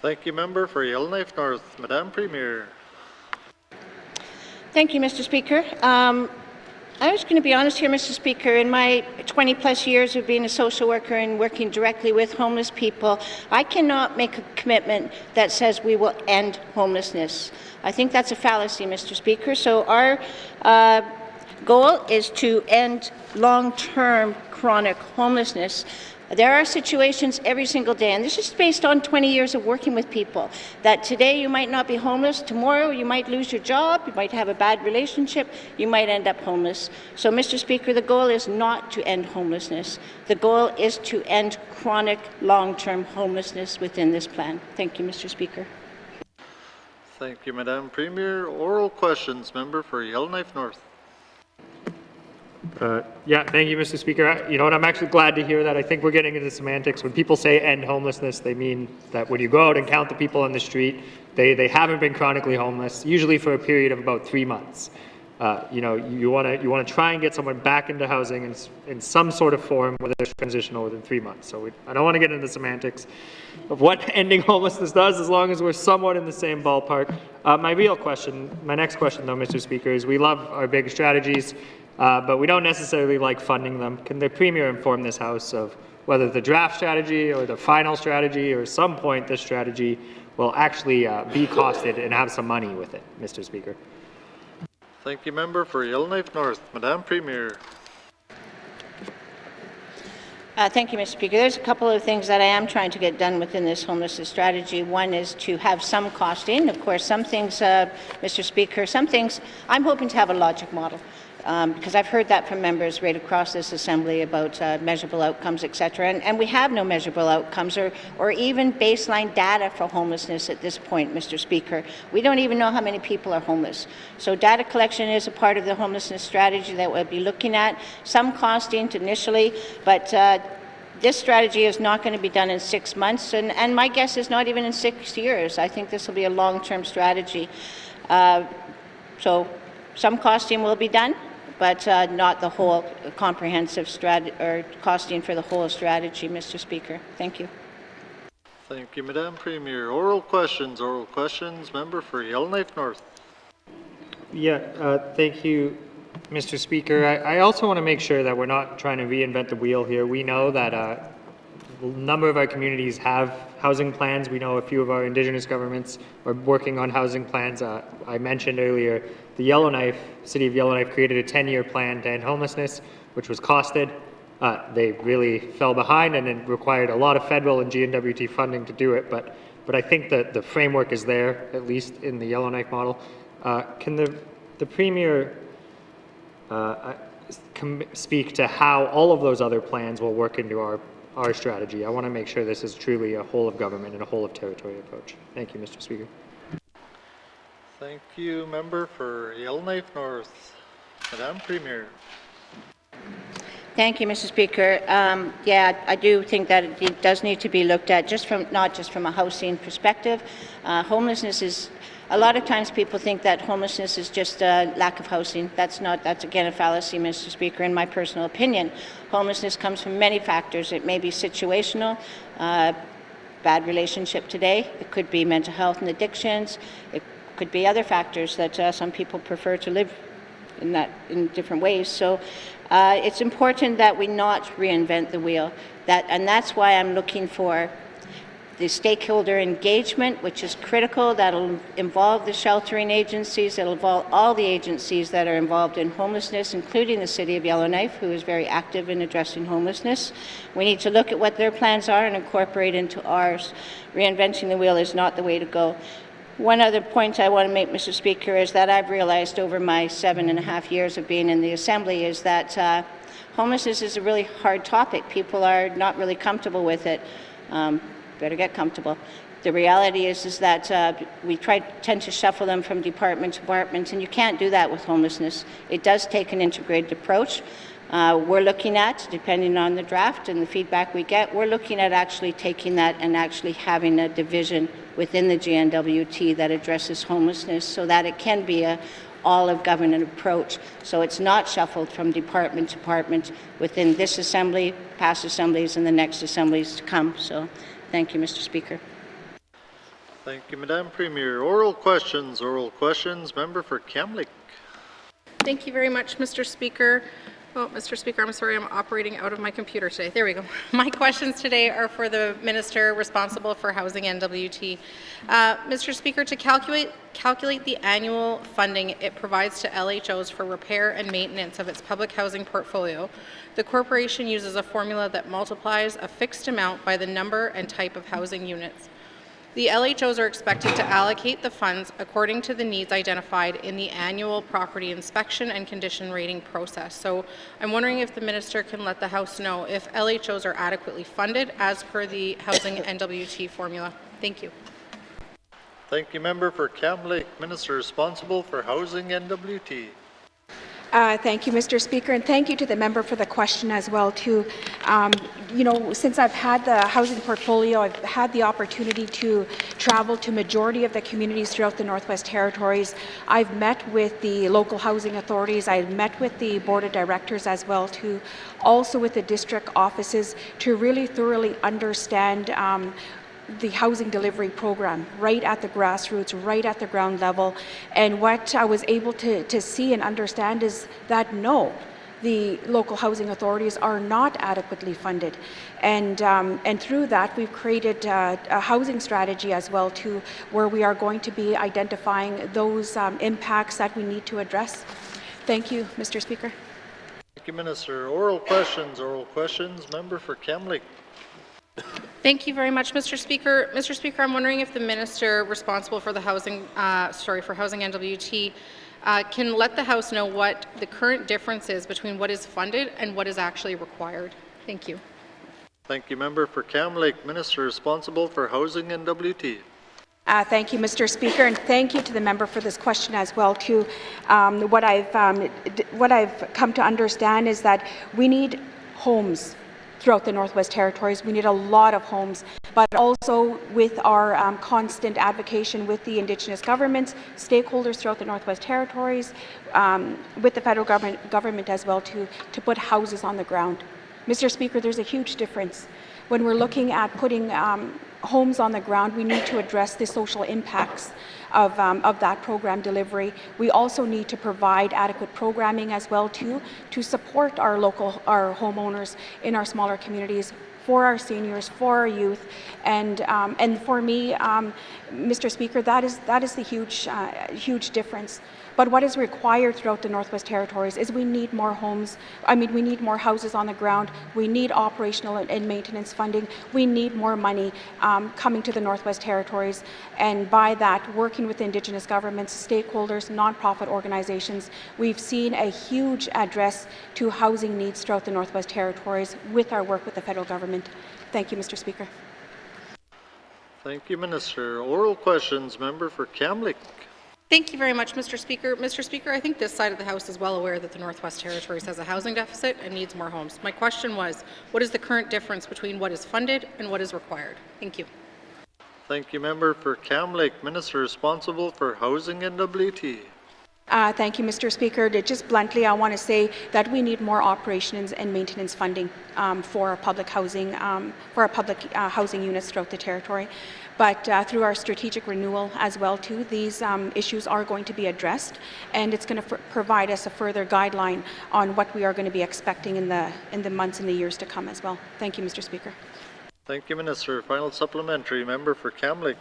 Thank you, member for Yellowknife North. Madam Premier. Thank you, Mr. Speaker. I was going to be honest here, Mr. Speaker. In my 20-plus years of being a social worker and working directly with homeless people, I cannot make a commitment that says we will end homelessness. I think that's a fallacy, Mr. Speaker. So our goal is to end long-term chronic homelessness. There are situations every single day, and this is based on 20 years of working with people, that today you might not be homeless, tomorrow you might lose your job, you might have a bad relationship, you might end up homeless. So, Mr. Speaker, the goal is not to end homelessness. The goal is to end chronic, long-term homelessness within this plan. Thank you, Mr. Speaker. Thank you, Madam Premier. Oral questions, member for Yellowknife North. Yeah, thank you, Mr. Speaker. You know what, I'm actually glad to hear that. I think we're getting into semantics. When people say end homelessness, they mean that when you go out and count the people on the street, they haven't been chronically homeless, usually for a period of about 3 months. You want to try and get someone back into housing in some sort of form, whether it's transitional, within 3 months. So I don't want to get into the semantics of what ending homelessness does, as long as we're somewhat in the same ballpark. My next question, though, Mr. Speaker, is we love our big strategies, but we don't necessarily like funding them. Can the Premier inform this House of whether the draft strategy or the final strategy or some point this strategy will actually be costed and have some money with it, Mr. Speaker? Thank you, member for Yellowknife North. Madam Premier. Thank you, Mr. Speaker. There's a couple of things that I am trying to get done within this homelessness strategy. One is to have some costing. Of course, some things, Mr. Speaker, some things I'm hoping to have a logic model. Because I've heard that from members right across this Assembly about measurable outcomes, etc. And we have no measurable outcomes or even baseline data for homelessness at this point, Mr. Speaker. We don't even know how many people are homeless. So data collection is a part of the homelessness strategy that we'll be looking at. Some costing initially, but this strategy is not going to be done in 6 months, and my guess is not even in 6 years. I think this will be a long-term strategy. So some costing will be done, but not the whole comprehensive costing for the whole strategy, Mr. Speaker. Thank you. Thank you, Madam Premier. Oral questions, member for Yellowknife North. Yeah, thank you, Mr. Speaker. I also want to make sure that we're not trying to reinvent the wheel here. We know that a number of our communities have housing plans. We know a few of our Indigenous governments are working on housing plans. I mentioned earlier the City of Yellowknife created a 10-year plan to end homelessness, which was costed. They really fell behind, and it required a lot of federal and N.W.T funding to do it. But I think that the framework is there, at least in the Yellowknife model. Can the Premier speak to how all of those other plans will work into our strategy? I want to make sure this is truly a whole of government and a whole of territory approach. Thank you, Mr. Speaker. Thank you, member for Yellowknife North. Madam Premier. Thank you, Mr. Speaker. Yeah, I do think that it does need to be looked at, not just from a housing perspective. Homelessness is, a lot of times people think that homelessness is just a lack of housing. That's again a fallacy, Mr. Speaker, in my personal opinion. Homelessness comes from many factors. It may be situational, bad relationship today. It could be mental health and addictions. It could be other factors that some people prefer to live in different ways. So it's important that we not reinvent the wheel. And that's why I'm looking for the stakeholder engagement, which is critical. That'll involve the sheltering agencies. It'll involve all the agencies that are involved in homelessness, including the City of Yellowknife, who is very active in addressing homelessness. We need to look at what their plans are and incorporate into ours. Reinventing the wheel is not the way to go. One other point I want to make, Mr. Speaker, is that I've realized over my 7.5 years of being in the Assembly is that homelessness is a really hard topic. People are not really comfortable with it. Better get comfortable. The reality is that we tend to shuffle them from department to department, and you can't do that with homelessness. It does take an integrated approach. We're looking at, depending on the draft and the feedback we get, we're looking at actually taking that and actually having a division within the GNWT that addresses homelessness so that it can be a all-of-government approach. So it's not shuffled from department to department within this Assembly, past assemblies, and the next assemblies to come. So thank you, Mr. Speaker. Thank you, Madam Premier. Oral questions. Member for Kamlik. Thank you very much, Mr. Speaker. Oh, Mr. Speaker, I'm sorry, I'm operating out of my computer today. There we go. My questions today are for the Minister responsible for Housing N.W.T. Mr. Speaker, to calculate the annual funding it provides to LHOs for repair and maintenance of its public housing portfolio, the corporation uses a formula that multiplies a fixed amount by the number and type of housing units. The LHOs are expected to allocate the funds according to the needs identified in the annual property inspection and condition rating process. So I'm wondering if the Minister can let the House know if LHOs are adequately funded as per the Housing N.W.T formula. Thank you. Thank you, Member for Kamlik. Minister responsible for Housing N.W.T. Thank you, Mr. Speaker, and thank you to the member for the question as well, too. Since I've had the housing portfolio, I've had the opportunity to travel to majority of the communities throughout the Northwest Territories. I've met with the local housing authorities. I've met with the board of directors as well, too, also with the district offices to really thoroughly understand the housing delivery program right at the grassroots, right at the ground level. And what I was able to see and understand is that no, the local housing authorities are not adequately funded. And through that, we've created a housing strategy as well too, where we are going to be identifying those impacts that we need to address. Thank you, Mr. Speaker. Thank you, Minister. Oral questions. Member for Kamlik. Thank you very much, Mr. Speaker. Mr. Speaker, I'm wondering if the Minister responsible for the Housing N.W.T. Can let the House know what the current difference is between what is funded and what is actually required. Thank you. Thank you, Member for Kamlik. Minister responsible for Housing N.W.T. Thank you, Mr. Speaker, and thank you to the member for this question as well, too. What I've come to understand is that we need homes throughout the Northwest Territories. We need a lot of homes, but also with our constant advocacy with the Indigenous governments, stakeholders throughout the Northwest Territories, with the federal government as well to put houses on the ground. Mr. Speaker, there's a huge difference. When we're looking at putting homes on the ground, we need to address the social impacts of that program delivery. We also need to provide adequate programming as well too, to support our homeowners in our smaller communities, for our seniors, for our youth, and for me, Mr. Speaker, that is the huge difference. But what is required throughout the Northwest Territories is we need more homes. We need more houses on the ground. We need operational and maintenance funding. We need more money coming to the Northwest Territories. And by that, working with Indigenous governments, stakeholders, nonprofit organizations, we've seen a huge address to housing needs throughout the Northwest Territories with our work with the federal government. Thank you, Mr. Speaker. Thank you, Minister. Oral questions. Member for Kamlik. Thank you very much, Mr. Speaker. Mr. Speaker, I think this side of the House is well aware that the Northwest Territories has a housing deficit and needs more homes. My question was, what is the current difference between what is funded and what is required? Thank you. Thank you, member for Cam Lake, Minister responsible for housing N.W.T. Thank you, Mr. Speaker. Just bluntly, I want to say that we need more operations and maintenance funding for our public housing, housing units throughout the territory. But through our strategic renewal as well, too, these issues are going to be addressed, and it's going to provide us a further guideline on what we are going to be expecting in the months and the years to come as well. Thank you, Mr. Speaker. Thank you, Minister. Final supplementary, member for Cam Lake.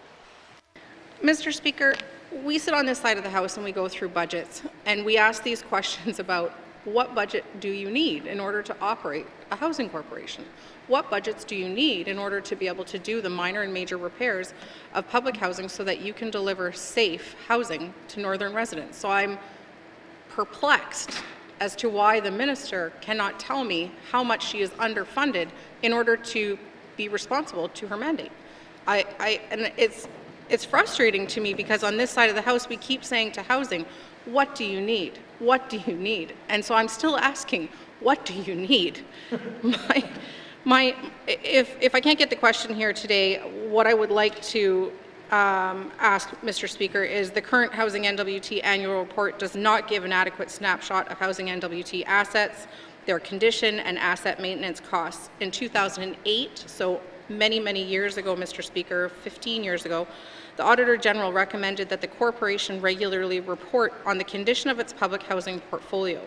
Mr. Speaker, we sit on this side of the House and we go through budgets, and we ask these questions about what budget do you need in order to operate a housing corporation? What budgets do you need in order to be able to do the minor and major repairs of public housing so that you can deliver safe housing to Northern residents? So I'm perplexed as to why the minister cannot tell me how much she is underfunded in order to be responsible to her mandate. And it's frustrating to me because on this side of the House we keep saying to housing, what do you need? What do you need? And so I'm still asking, what do you need? If I can't get the question here today, what I would like to ask, Mr. Speaker, is the current Housing N.W.T. annual report does not give an adequate snapshot of Housing N.W.T. assets, their condition, and asset maintenance costs. In 2008, so many, many years ago, Mr. Speaker, 15 years ago, the Auditor General recommended that the corporation regularly report on the condition of its public housing portfolio.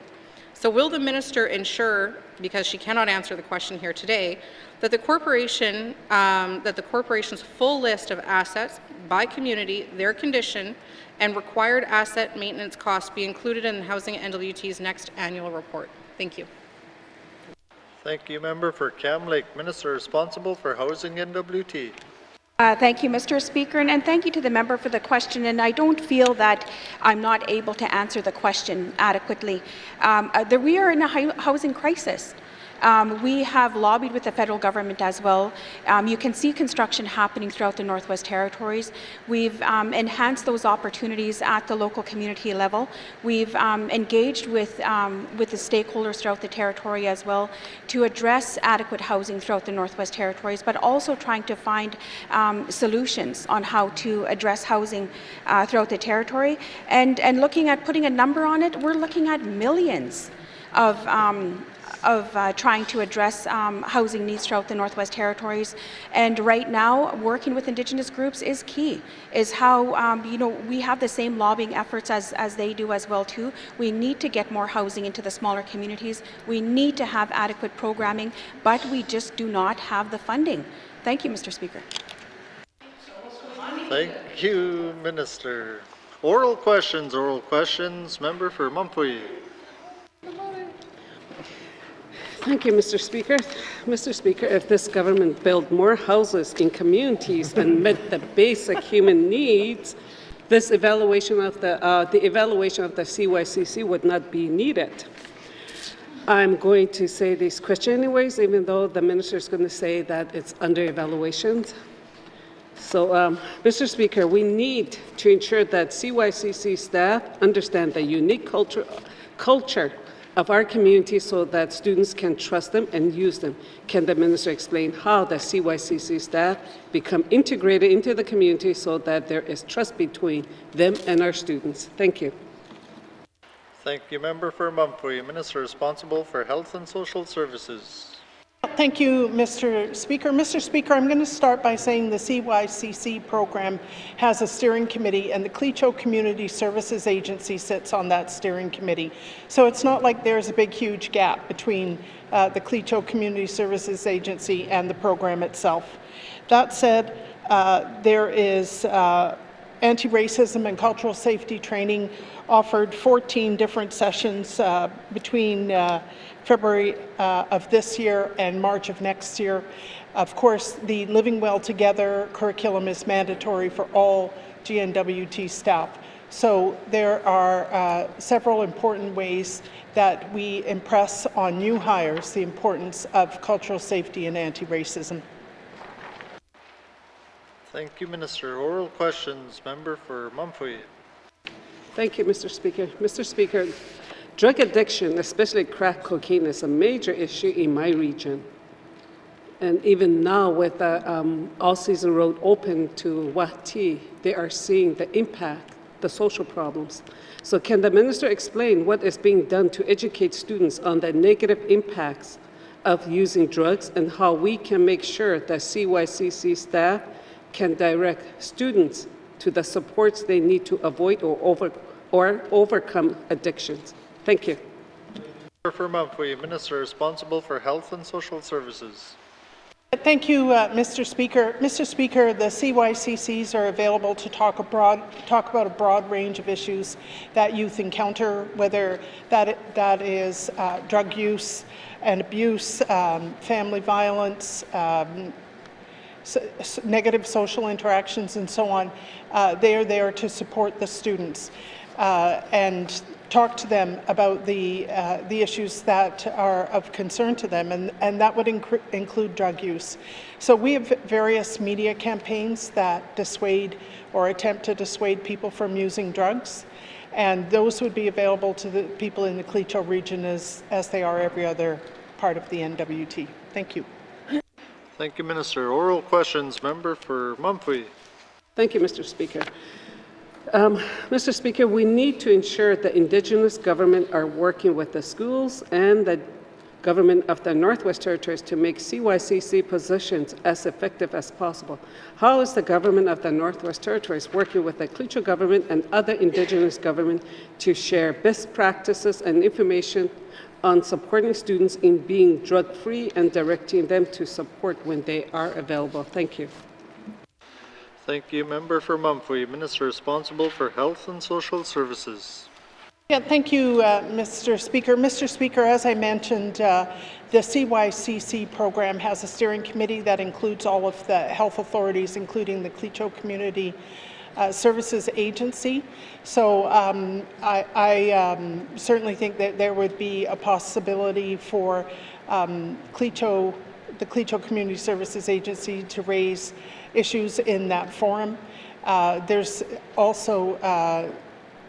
So will the minister ensure, because she cannot answer the question here today, that the corporation's full list of assets by community, their condition, and required asset maintenance costs be included in Housing N.W.T.'s next annual report? Thank you. Thank you, member for Cam Lake, Minister responsible for housing N.W.T. Thank you, Mr. Speaker, and thank you to the member for the question. And I don't feel that I'm not able to answer the question adequately. We are in a housing crisis. We have lobbied with the federal government as well. You can see construction happening throughout the Northwest Territories. We've enhanced those opportunities at the local community level. We've engaged with the stakeholders throughout the territory as well to address adequate housing throughout the Northwest Territories, but also trying to find solutions on how to address housing throughout the territory. And looking at putting a number on it, we're looking at millions of trying to address housing needs throughout the Northwest Territories. And right now, working with Indigenous groups is key, is how, we have the same lobbying efforts as they do as well too. We need to get more housing into the smaller communities. We need to have adequate programming, but we just do not have the funding. Thank you, Mr. Speaker. Thank you, Minister. Oral questions, member for Mumfui. Thank you, Mr. Speaker. Mr. Speaker, if this government built more houses in communities and met the basic human needs, this evaluation of the CYCC would not be needed. I'm going to say this question anyways, even though the minister is going to say that it's under evaluation. So, Mr. Speaker, we need to ensure that CYCC staff understand the unique culture of our community so that students can trust them and use them. Can the minister explain how the CYCC staff become integrated into the community so that there is trust between them and our students? Thank you. Thank you, member for Mumfui, Minister responsible for Health and Social Services. Thank you, Mr. Speaker. Mr. Speaker, I'm going to start by saying the CYCC program has a steering committee, and the Clecho Community Services Agency sits on that steering committee. So it's not like there's a big, huge gap between the Clecho Community Services Agency and the program itself. That said, there is anti-racism and cultural safety training offered 14 different sessions between February of this year and March of next year. Of course, the Living Well Together curriculum is mandatory for all GNWT staff. So there are several important ways that we impress on new hires the importance of cultural safety and anti-racism. Thank you, Minister. Oral questions, member for Mumfui. Thank you, Mr. Speaker. Mr. Speaker, drug addiction, especially crack cocaine, is a major issue in my region. And even now, with the all-season road open to N.W.T, they are seeing the impact, the social problems. So can the minister explain what is being done to educate students on the negative impacts of using drugs and how we can make sure that CYCC staff can direct students to the supports they need to avoid or overcome addictions? Thank you. For Mumfree, Minister responsible for Health and Social Services. Thank you, Mr. Speaker. Mr. Speaker, the CYCCs are available to talk about a broad range of issues that youth encounter, whether that is drug use and abuse, family violence, negative social interactions, and so on. They are there to support the students and talk to them about the issues that are of concern to them, and that would include drug use. So we have various media campaigns that dissuade or attempt to dissuade people from using drugs, and those would be available to the people in the Clecho region as they are every other part of the N.W.T. Thank you. Thank you, Minister. Oral questions, member for Mumfree. Thank you, Mr. Speaker. Mr. Speaker, we need to ensure that Indigenous government are working with the schools and the government of the Northwest Territories to make CYCC positions as effective as possible. How is the government of the Northwest Territories working with the Clecho government and other Indigenous government to share best practices and information on supporting students in being drug-free and directing them to support when they are available? Thank you. Thank you, member for Mumfree. Minister responsible for Health and Social Services. Yeah, thank you, Mr. Speaker. Mr. Speaker, as I mentioned, the CYCC program has a steering committee that includes all of the health authorities, including the Clecho Community Services Agency. So I certainly think that there would be a possibility for the Clecho Community Services Agency to raise issues in that forum. There's also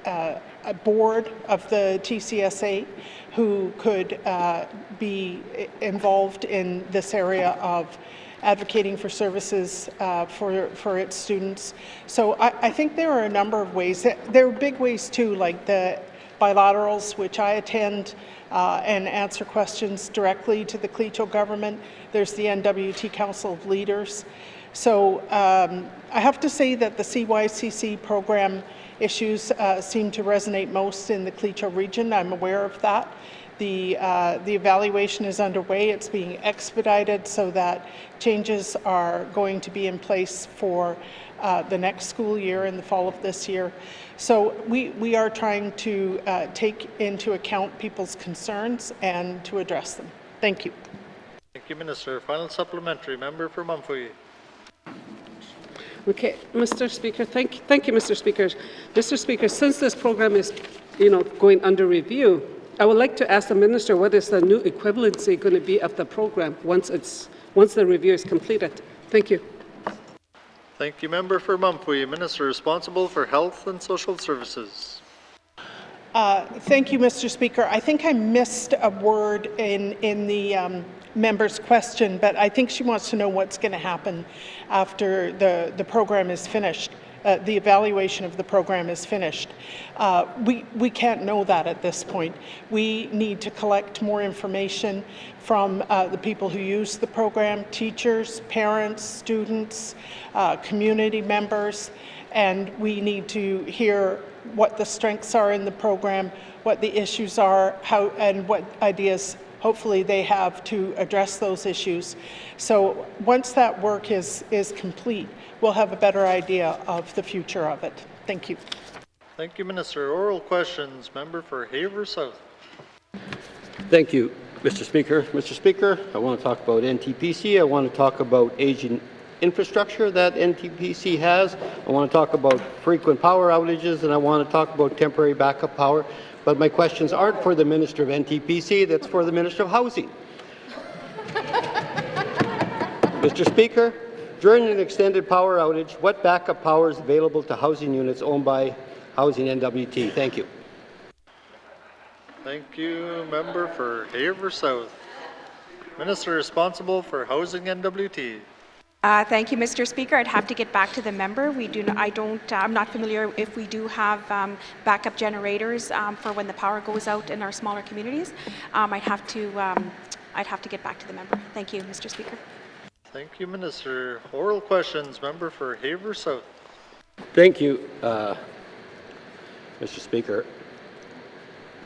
a board of the TCSA who could be involved in this area of advocating for services for its students. So I think there are a number of ways. There are big ways too, like the bilaterals, which I attend and answer questions directly to the Clecho government. There's the N.W.T Council of Leaders. So I have to say that the CYCC program issues seem to resonate most in the Clecho region. I'm aware of that. The evaluation is underway. It's being expedited so that changes are going to be in place for the next school year in the fall of this year. So we are trying to take into account people's concerns and to address them. Thank you. Thank you, Minister. Final supplementary, member for Mumfree. Okay, Mr. Speaker, thank you, Mr. Speaker. Mr. Speaker, since this program is, going under review, I would like to ask the minister what is the new equivalency going to be of the program once the review is completed. Thank you. Thank you, member for Mumfree. Minister responsible for Health and Social Services. Thank you, Mr. Speaker. I think I missed a word in the member's question, but I think she wants to know what's going to happen after the program is finished. The evaluation of the program is finished. We can't know that at this point. We need to collect more information from the people who use the program, teachers, parents, students, community members, and we need to hear what the strengths are in the program, what the issues are, how and what ideas hopefully they have to address those issues. So once that work is complete, we'll have a better idea of the future of it. Thank you. Thank you, Minister. Oral questions, member for Haver South. Thank you, Mr. Speaker. Mr. Speaker, I want to talk about NTPC. I want to talk about aging infrastructure that NTPC has. I want to talk about frequent power outages, and I want to talk about temporary backup power. But my questions aren't for the Minister of NTPC, that's for the Minister of Housing. Mr. Speaker, during an extended power outage, what backup power is available to housing units owned by Housing N.W.T. Thank you. Thank you, member for Haver South. Minister responsible for Housing N.W.T. Thank you, Mr. Speaker. I'd have to get back to the member. I'm not familiar if we do have backup generators for when the power goes out in our smaller communities. I'd have to get back to the member. Thank you, Mr. Speaker. Thank you, Minister. Oral questions, member for Haver South. Thank you, Mr. Speaker.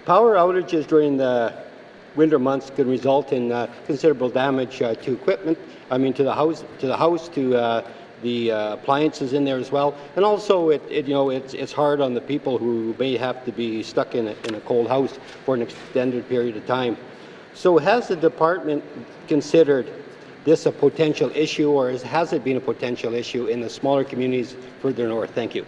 Power outages during the winter months can result in considerable damage to equipment. I mean, to the house, to the appliances in there as well, and also it's hard on the people who may have to be stuck in a cold house for an extended period of time. So, has the department considered this a potential issue, or has it been a potential issue in the smaller communities further north? Thank you.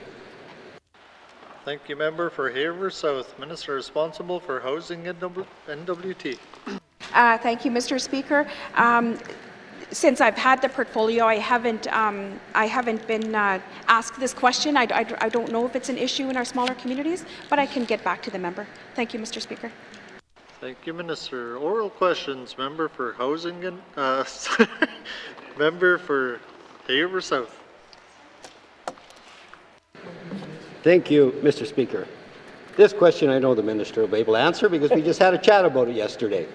Thank you, member for Haver South. Minister responsible for Housing N.W.T. Thank you, Mr. Speaker. Since I've had the portfolio, I haven't been asked this question. I don't know if it's an issue in our smaller communities, but I can get back to the member. Thank you, Mr. Speaker. Thank you, Minister. Oral questions, member for Housing and member for Haver South. Thank you, Mr. Speaker. This question I know the Minister will be able to answer because we just had a chat about it yesterday.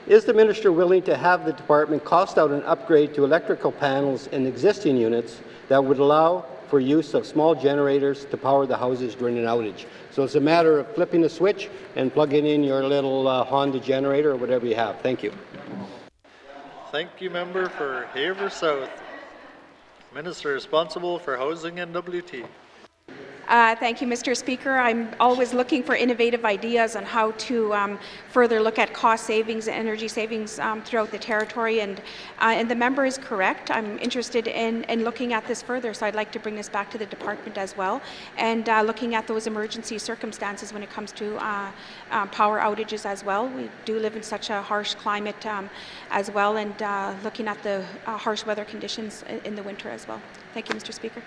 Is the Minister willing to have the department cost out an upgrade to electrical panels in existing units that would allow for use of small generators to power the houses during an outage? So it's a matter of flipping a switch and plugging in your little Honda generator or whatever you have. Thank you. Thank you, member for Haver South. Minister responsible for Housing N.W.T. Thank you, Mr. Speaker. I'm always looking for innovative ideas on how to further look at cost savings and energy savings throughout the territory, and the member is correct. I'm interested in looking at this further, so I'd like to bring this back to the department as well, and looking at those emergency circumstances when it comes to power outages as well. We do live in such a harsh climate as well, and looking at the harsh weather conditions in the winter as well. Thank you, Mr. Speaker.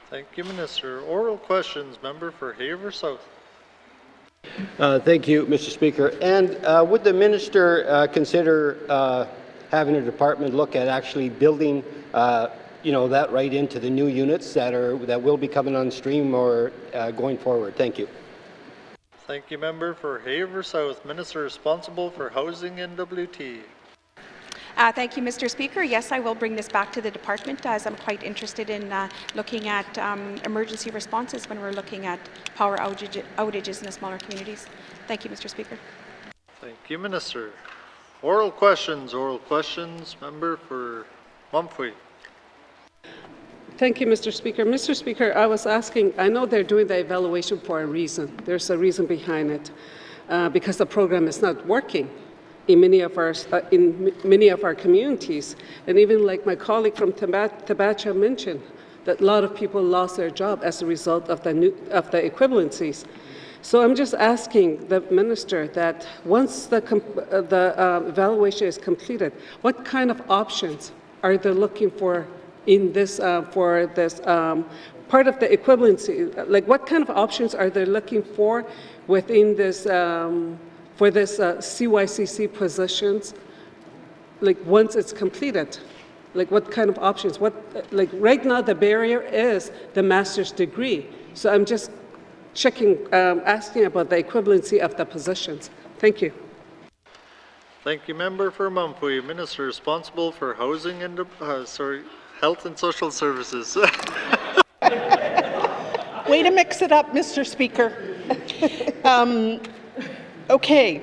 Thank you, Minister. Oral questions, member for Haver South. Thank you, Mr. Speaker. And would the Minister consider having a department look at actually building, that right into the new units that will be coming on stream or going forward? Thank you. Thank you, member for Haver South. Minister responsible for Housing N.W.T. Thank you, Mr. Speaker. Yes, I will bring this back to the department as I'm quite interested in looking at emergency responses when we're looking at power outages in the smaller communities. Thank you, Mr. Speaker. Thank you, Minister. Oral questions, member for Mumphy. Thank you, Mr. Speaker. Mr. Speaker, I was asking, I know they're doing the evaluation for a reason. There's a reason behind it, because the program is not working in many of our communities. And even like my colleague from Tabacha mentioned, that a lot of people lost their job as a result of the equivalencies. So I'm just asking the Minister that once the evaluation is completed, what kind of options are they looking for in this part of the equivalency? Like, what kind of options are they looking for within this for this CYCC positions, like once it's completed? Like, what kind of options? Right now the barrier is the master's degree. So I'm just asking about the equivalency of the positions. Thank you. Thank you, member for Mumphy. Minister responsible for Housing and Health and Social Services. Way to mix it up, Mr. Speaker. Okay.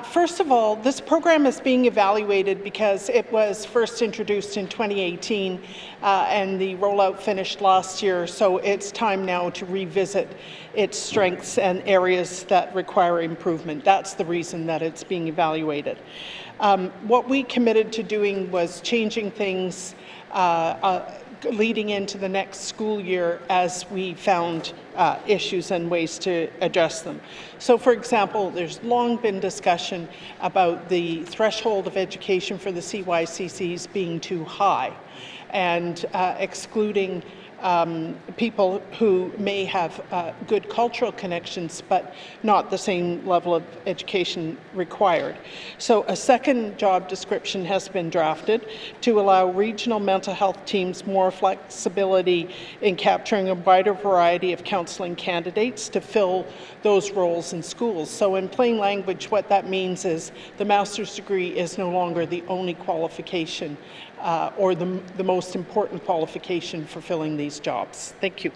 First of all, this program is being evaluated because it was first introduced in 2018 and the rollout finished last year, so it's time now to revisit its strengths and areas that require improvement. That's the reason that it's being evaluated. What we committed to doing was changing things leading into the next school year as we found issues and ways to address them. So, for example, there's long been discussion about the threshold of education for the CYCCs being too high and excluding people who may have good cultural connections but not the same level of education required. So a second job description has been drafted to allow regional mental health teams more flexibility in capturing a wider variety of counselling candidates to fill those roles in schools. So in plain language, what that means is the master's degree is no longer the only qualification or the most important qualification for filling these jobs. Thank you.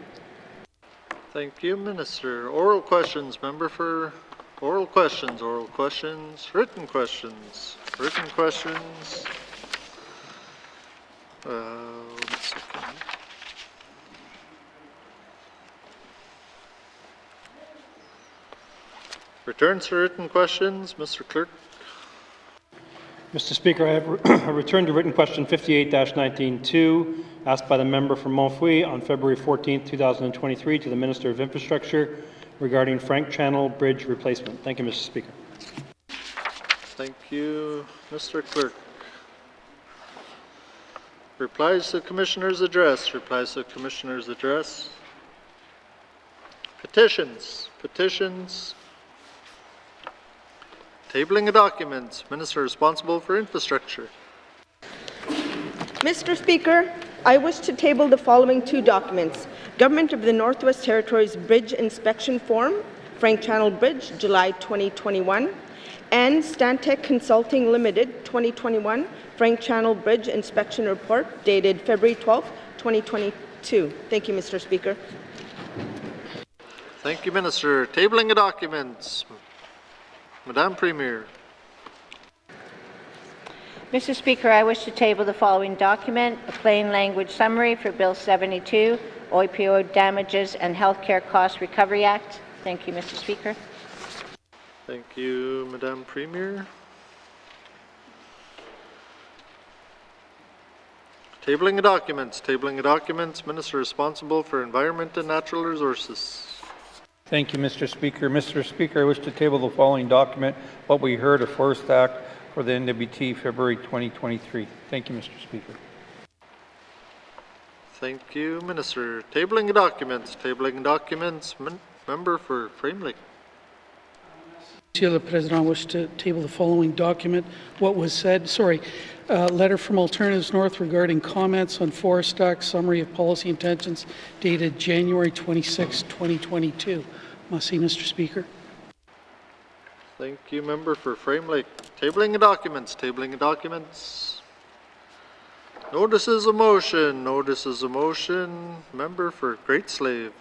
Thank you, Minister. Oral questions, member for oral questions, written questions, written questions. 1 second. Returns to written questions, Mr. Clerk. Mr. Speaker, I have returned to written question 58-19-2, asked by the member from Montfouille on February 14, 2023, to the Minister of Infrastructure regarding Frank Channel Bridge replacement. Thank you, Mr. Speaker. Thank you, Mr. Clerk. Replies to Commissioner's address. Replies to Commissioner's address. Petitions. Petitions. Tabling of documents. Minister responsible for infrastructure. Mr. Speaker, I wish to table the following two documents. Government of the Northwest Territories Bridge Inspection Form, Frank Channel Bridge, July 2021, and Stantec Consulting Limited, 2021, Frank Channel Bridge Inspection Report, dated February 12, 2022. Thank you, Mr. Speaker. Thank you, Minister. Tabling of documents. Madame Premier. Mr. Speaker, I wish to table the following document, a plain language summary for Bill 72, Opioid Damages and Healthcare Cost Recovery Act. Thank you, Mr. Speaker. Thank you, Madame Premier. Tabling of documents. Tabling of documents. Minister responsible for Environment and Natural Resources. Thank you, Mr. Speaker. Mr. Speaker, I wish to table the following document, what we heard, a Forest Act for the N.W.T. February 2023. Thank you, Mr. Speaker. Thank you, Minister. Tabling of documents. Tabling of documents. Member for Frame Lake. Monsieur le Président, I wish to table the following document. What was said, letter from Alternatives North regarding comments on Forest Act summary of policy intentions dated January 26, 2022. Merci, Mr. Speaker. Thank you, Member for Frame Lake. Tabling of documents. Tabling of documents. Notices of motion. Notices of motion. Member for Great Slave.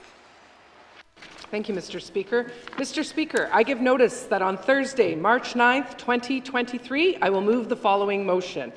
Thank you, Mr. Speaker. Mr. Speaker, I give notice that on Thursday, March 9th, 2023, I will move the following motion.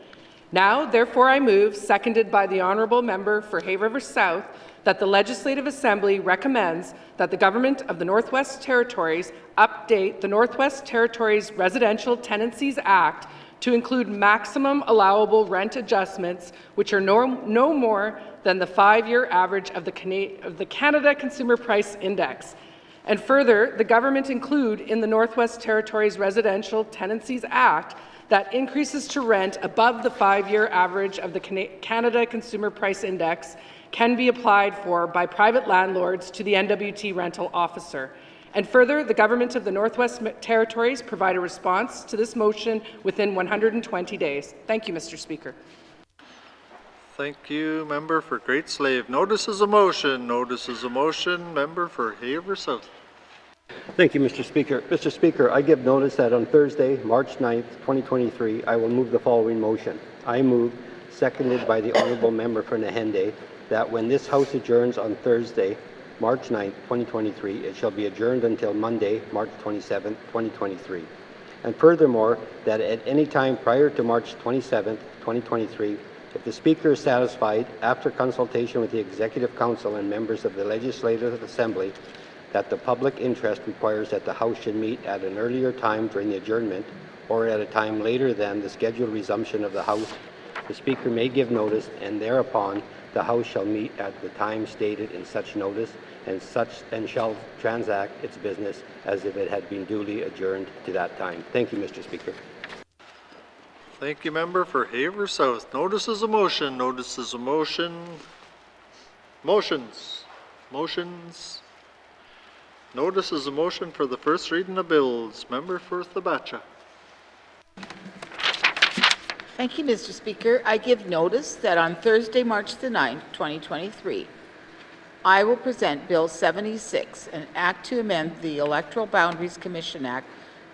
Now, therefore, I move, seconded by the Honourable Member for Hay River South, that the Legislative Assembly recommends that the Government of the Northwest Territories update the Northwest Territories Residential Tenancies Act to include maximum allowable rent adjustments, which are no more than the 5-year average of the Canada Consumer Price Index. And further, the government include in the Northwest Territories Residential Tenancies Act that increases to rent above the 5-year average of the Canada Consumer Price Index can be applied for by private landlords to the N.W.T. rental officer. And further, the Government of the Northwest Territories provide a response to this motion within 120 days. Thank you, Mr. Speaker. Thank you, Member for Great Slave. Notices of motion. Notices of motion. Member for Hay River South. Thank you, Mr. Speaker. Mr. Speaker, I give notice that on Thursday, March 9th, 2023, I will move the following motion. I move, seconded by the Honourable Member for Nahende, that when this House adjourns on Thursday, March 9th, 2023, it shall be adjourned until Monday, March 27th, 2023. And furthermore, that at any time prior to March 27th, 2023, if the Speaker is satisfied, after consultation with the Executive Council and members of the Legislative Assembly, that the public interest requires that the House should meet at an earlier time during the adjournment or at a time later than the scheduled resumption of the House, the Speaker may give notice, and thereupon the House shall meet at the time stated in such notice and shall transact its business as if it had been duly adjourned to that time. Thank you, Mr. Speaker. Thank you, Member for Hay River South. Notices of motion. Notices of motion. Motions. Motions. Notice is a motion for the first reading of bills. Member for Thabacha. Thank you, Mr. Speaker. I give notice that on Thursday, March the 9th, 2023, I will present Bill 76, an act to amend the Electoral Boundaries Commission Act,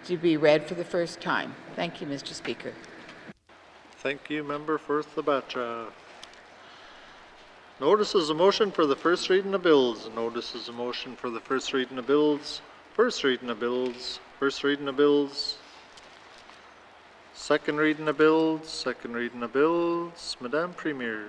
to be read for the first time. Thank you, Mr. Speaker. Thank you, Member for Thabacha. Notice is a motion for the first reading of bills. Notice is a motion for the first reading of bills. First reading of bills. First reading of bills. Second reading of bills. Second reading of bills. Madame Premier.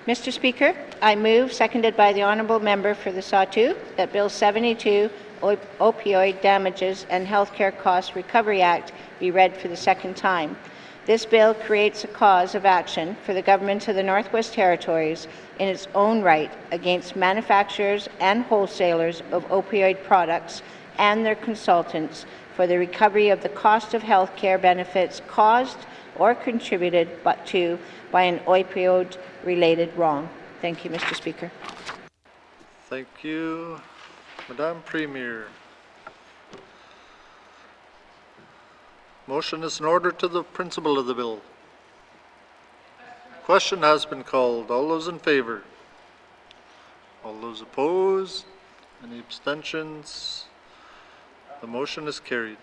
Mr. Speaker, I move, seconded by the Honourable Member for the Sawtooth, that Bill 72, Opioid Damages and Healthcare Cost Recovery Act, be read for the second time. This bill creates a cause of action for the Government of the Northwest Territories in its own right against manufacturers and wholesalers of opioid products and their consultants for the recovery of the cost of health care benefits caused or contributed to by an opioid-related wrong. Thank you, Mr. Speaker. Thank you. Madame Premier. Motion is in order to the principle of the bill. Question has been called. All those in favor? All those opposed? Any abstentions? The motion is carried.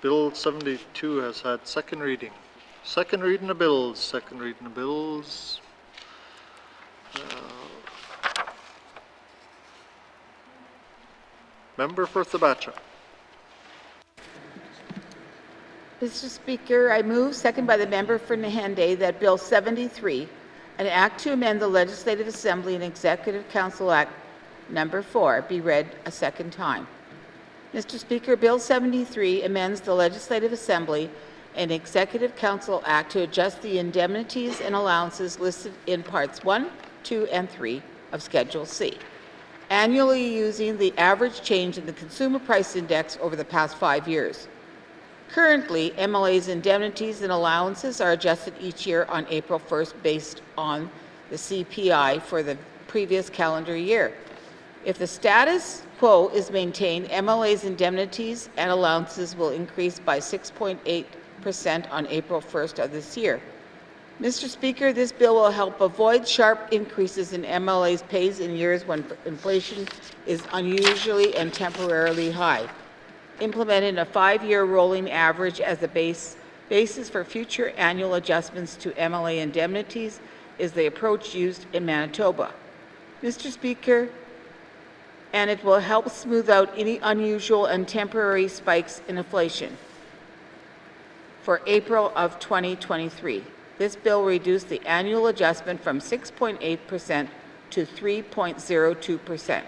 Bill 72 has had second reading. Second reading of bills. Second reading of bills. Member for Thabacha. Mr. Speaker, I move, second by the member for Nahende, that Bill 73, an act to amend the Legislative Assembly and Executive Council Act Number 4, be read a second time. Mr. Speaker, Bill 73 amends the Legislative Assembly and Executive Council Act to adjust the indemnities and allowances listed in Parts 1, 2, and 3 of Schedule C, annually using the average change in the Consumer Price Index over the past 5 years. Currently, MLA's indemnities and allowances are adjusted each year on April 1st based on the CPI for the previous calendar year. If the status quo is maintained, MLA's indemnities and allowances will increase by 6.8% on April 1st of this year. Mr. Speaker, this bill will help avoid sharp increases in MLA's pays in years when inflation is unusually and temporarily high. Implementing a 5-year rolling average as the basis for future annual adjustments to MLA indemnities is the approach used in Manitoba. Mr. Speaker, and it will help smooth out any unusual and temporary spikes in inflation. For April of 2023, this bill reduced the annual adjustment from 6.8% to 3.02%.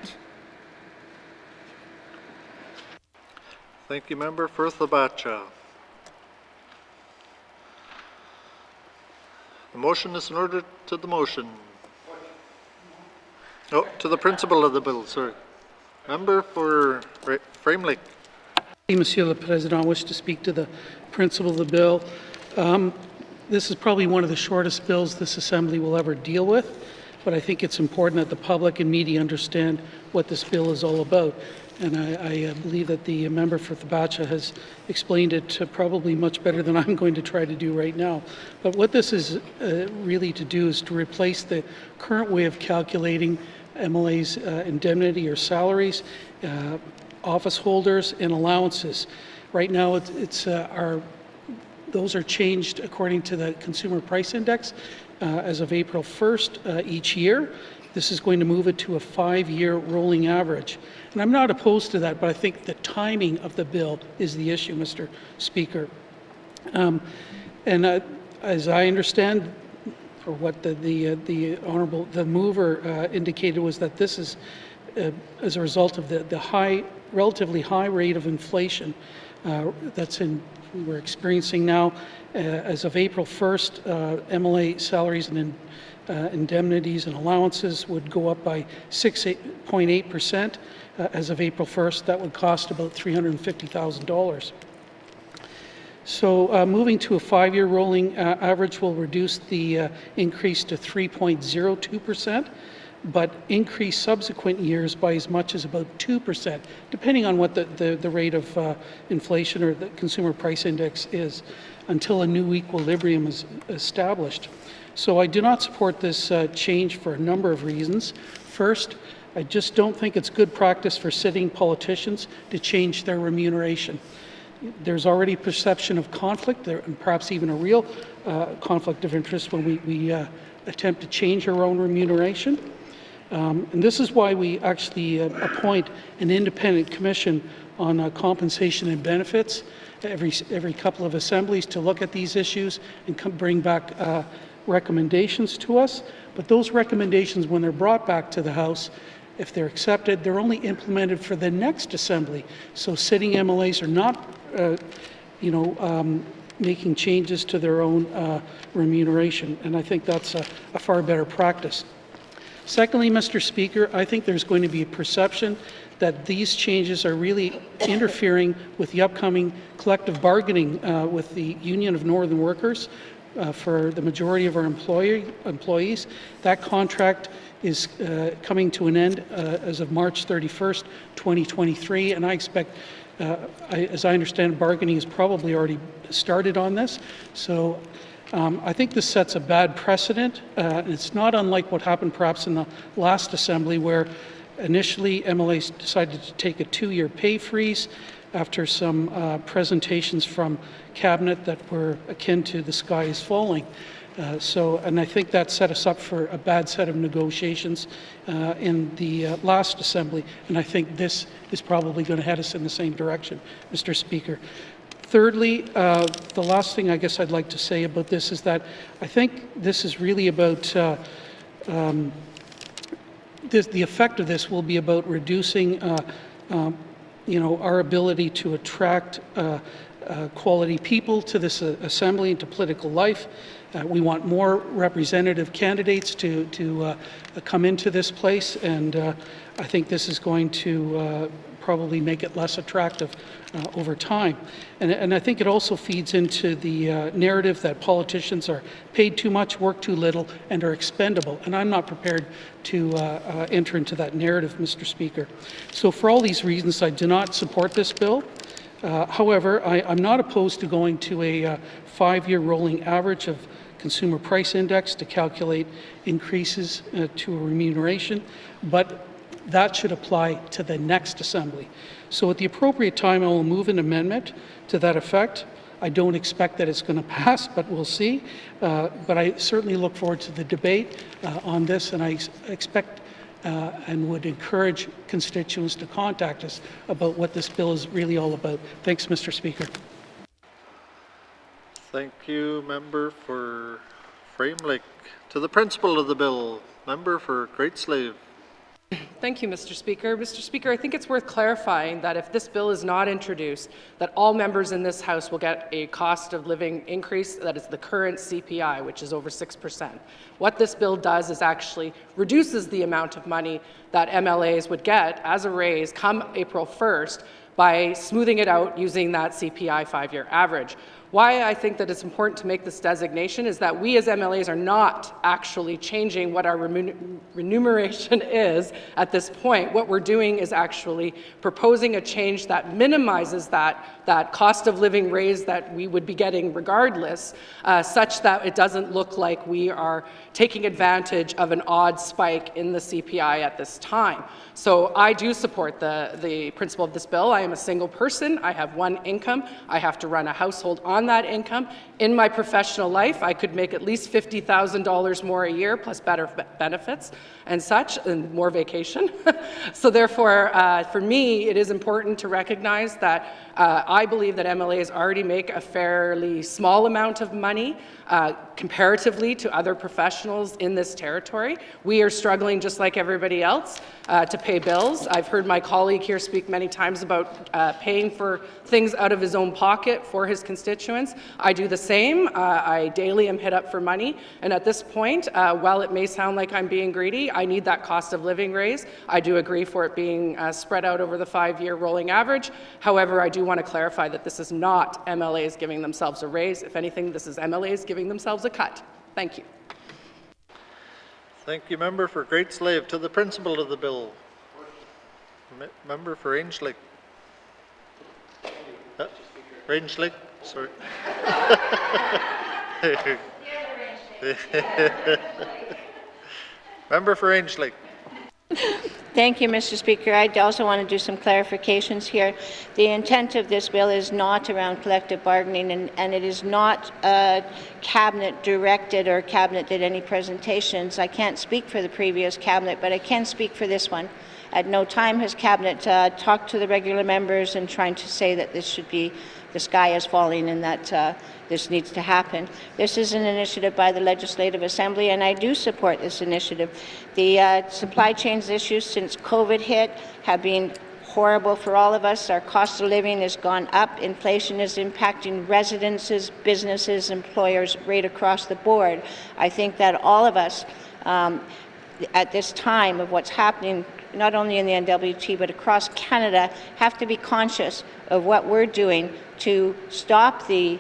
Thank you, Member for Thabacha. The motion is in order to the motion. Oh, to the principle of the bill, sorry. Member for Frame Lake. Monsieur le Président, I wish to speak to the principle of the bill. This is probably one of the shortest bills this Assembly will ever deal with, but I think it's important that the public and media understand what this bill is all about. And I believe that the member for Thabacha has explained it probably much better than I'm going to try to do right now. But what this is really to do is to replace the current way of calculating MLA's indemnity or salaries, office holders, and allowances. Right now, those are changed according to the Consumer Price Index as of April 1st each year. This is going to move it to a 5-year rolling average. And I'm not opposed to that, but I think the timing of the bill is the issue, Mr. Speaker. As I understand, or what the honourable, the mover indicated, was that this is as a result of the relatively high rate of inflation we're experiencing now. As of April 1st, MLA salaries and indemnities and allowances would go up by 6.8%. As of April 1st, that would cost about $350,000. So moving to a 5-year rolling average will reduce the increase to 3.02%, but increase subsequent years by as much as about 2%, depending on what the rate of inflation or the consumer price index is, until a new equilibrium is established. So I do not support this change for a number of reasons. First, I just don't think it's good practice for sitting politicians to change their remuneration. There's already perception of conflict, and perhaps even a real conflict of interest when we attempt to change our own remuneration. And this is why we actually appoint an independent commission on compensation and benefits every couple of assemblies to look at these issues and bring back recommendations to us. But those recommendations, when they're brought back to the House, if they're accepted, they're only implemented for the next assembly. So sitting MLAs are not, making changes to their own remuneration, and I think that's a far better practice. Secondly, Mr. Speaker, I think there's going to be a perception that these changes are really interfering with the upcoming collective bargaining with the Union of Northern Workers for the majority of our employees. That contract is coming to an end as of March 31st, 2023, and I expect, as I understand, bargaining has probably already started on this. So I think this sets a bad precedent. It's not unlike what happened perhaps in the last assembly, where initially MLAs decided to take a 2-year pay freeze after some presentations from Cabinet that were akin to the sky is falling. And I think that set us up for a bad set of negotiations in the last assembly, and I think this is probably going to head us in the same direction, Mr. Speaker. Thirdly, the last thing I guess I'd like to say about this is that I think this is really about the effect of this will be about reducing our ability to attract quality people to this assembly and to political life. We want more representative candidates to come into this place, and I think this is going to probably make it less attractive over time. And I think it also feeds into the narrative that politicians are paid too much, work too little, and are expendable. And I'm not prepared to enter into that narrative, Mr. Speaker. So for all these reasons, I do not support this bill. However, I'm not opposed to going to a 5-year rolling average of consumer price index to calculate increases to a remuneration, but that should apply to the next assembly. So at the appropriate time, I will move an amendment to that effect. I don't expect that it's going to pass, but we'll see. But I certainly look forward to the debate on this, and I expect and would encourage constituents to contact us about what this bill is really all about. Thanks, Mr. Speaker. Thank you, Member for Frame Lake. To the principal of the bill, Member for Great Slave. Thank you, Mr. Speaker. Mr. Speaker, I think it's worth clarifying that if this bill is not introduced, that all members in this House will get a cost of living increase that is the current CPI, which is over 6%. What this bill does is actually reduces the amount of money that MLAs would get as a raise come April 1st by smoothing it out using that CPI 5-year average. Why I think that it's important to make this designation is that we as MLAs are not actually changing what our remuneration is at this point. What we're doing is actually proposing a change that minimizes that cost of living raise that we would be getting regardless, such that it doesn't look like we are taking advantage of an odd spike in the CPI at this time. So I do support the principle of this bill. I am a single person. I have one income. I have to run a household on that income. In my professional life, I could make at least $50,000 more a year, plus better benefits and such, and more vacation. So therefore, for me, it is important to recognize that I believe that MLAs already make a fairly small amount of money comparatively to other professionals in this territory. We are struggling just like everybody else to pay bills. I've heard my colleague here speak many times about paying for things out of his own pocket for his constituents. constituents. I do the same. I daily am hit up for money, and at this point, while it may sound like I'm being greedy, I need that cost of living raise. I do agree for it being spread out over the 5-year rolling average. However, I do want to clarify that this is not MLAs giving themselves a raise. If anything, this is MLAs giving themselves a cut. Thank you. Thank you, Member for Great Slave. To the principle of the bill. Member for Rangelake. Rangelake, sorry. Member for Rangelake. Thank you, Mr. Speaker. I also want to do some clarifications here. The intent of this bill is not around collective bargaining, and it is not cabinet directed or cabinet did any presentations. I can't speak for the previous cabinet, but I can speak for this one. At no time has cabinet talked to the regular members and trying to say that this should be, the sky is falling and that this needs to happen. This is an initiative by the Legislative Assembly, and I do support this initiative. The supply chains issues since COVID hit have been horrible for all of us. Our cost of living has gone up. Inflation is impacting residences, businesses, employers right across the board. I think that all of us at this time of what's happening not only in the N.W.T. but across Canada have to be conscious of what we're doing to stop the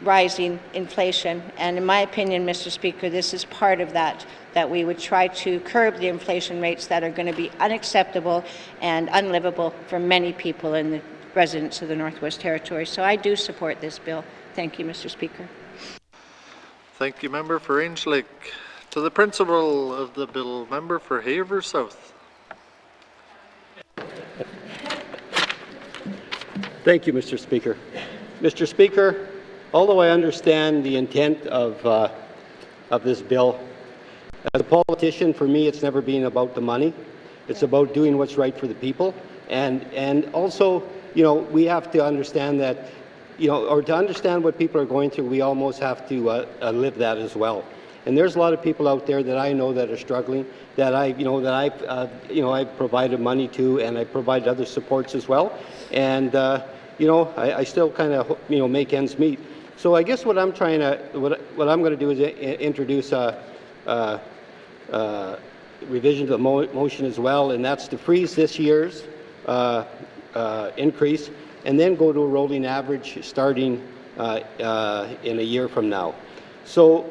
rising inflation. And in my opinion, Mr. Speaker, this is part of that we would try to curb the inflation rates that are going to be unacceptable and unlivable for many people in the residents of the Northwest Territories. So I do support this bill. Thank you, Mr. Speaker. Thank you, Member for Rangelake. To the principle of the bill, Member for Haver South. Thank you, Mr. Speaker. Mr. Speaker, although I understand the intent of this bill, as a politician, for me, it's never been about the money. It's about doing what's right for the people. And also, you know, we have to understand that, you know, or to understand what people are going through, we almost have to live that as well. And there's a lot of people out there that I know that are struggling, that I've provided money to, and I provide other supports as well. And I still kind of make ends meet. So I guess what I'm going to do is introduce a revision to the motion as well, and that's to freeze this year's increase, and then go to a rolling average starting in a year from now. So,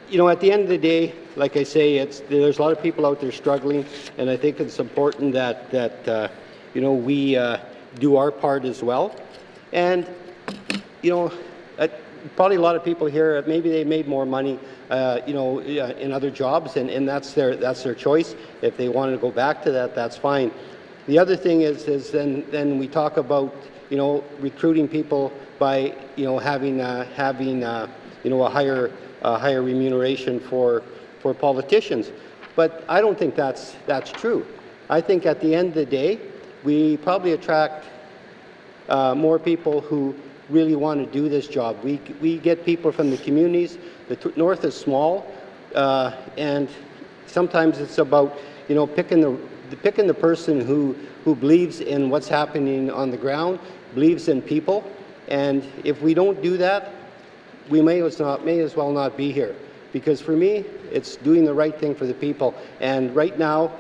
you know, at the end of the day, like I say, there's a lot of people out there struggling, and I think it's important that we do our part as well. And probably a lot of people here, maybe they made more money, in other jobs, and that's their choice. If they want to go back to that, that's fine. The other thing is then we talk about recruiting people by having a higher remuneration for politicians, but I don't think that's true. I think at the end of the day, we probably attract more people who really want to do this job. We get people from the communities. The North is small, and sometimes it's about picking the person who believes in what's happening on the ground, believes in people, and if we don't do that, we may as well not be here. Because for me, it's doing the right thing for the people. And right now,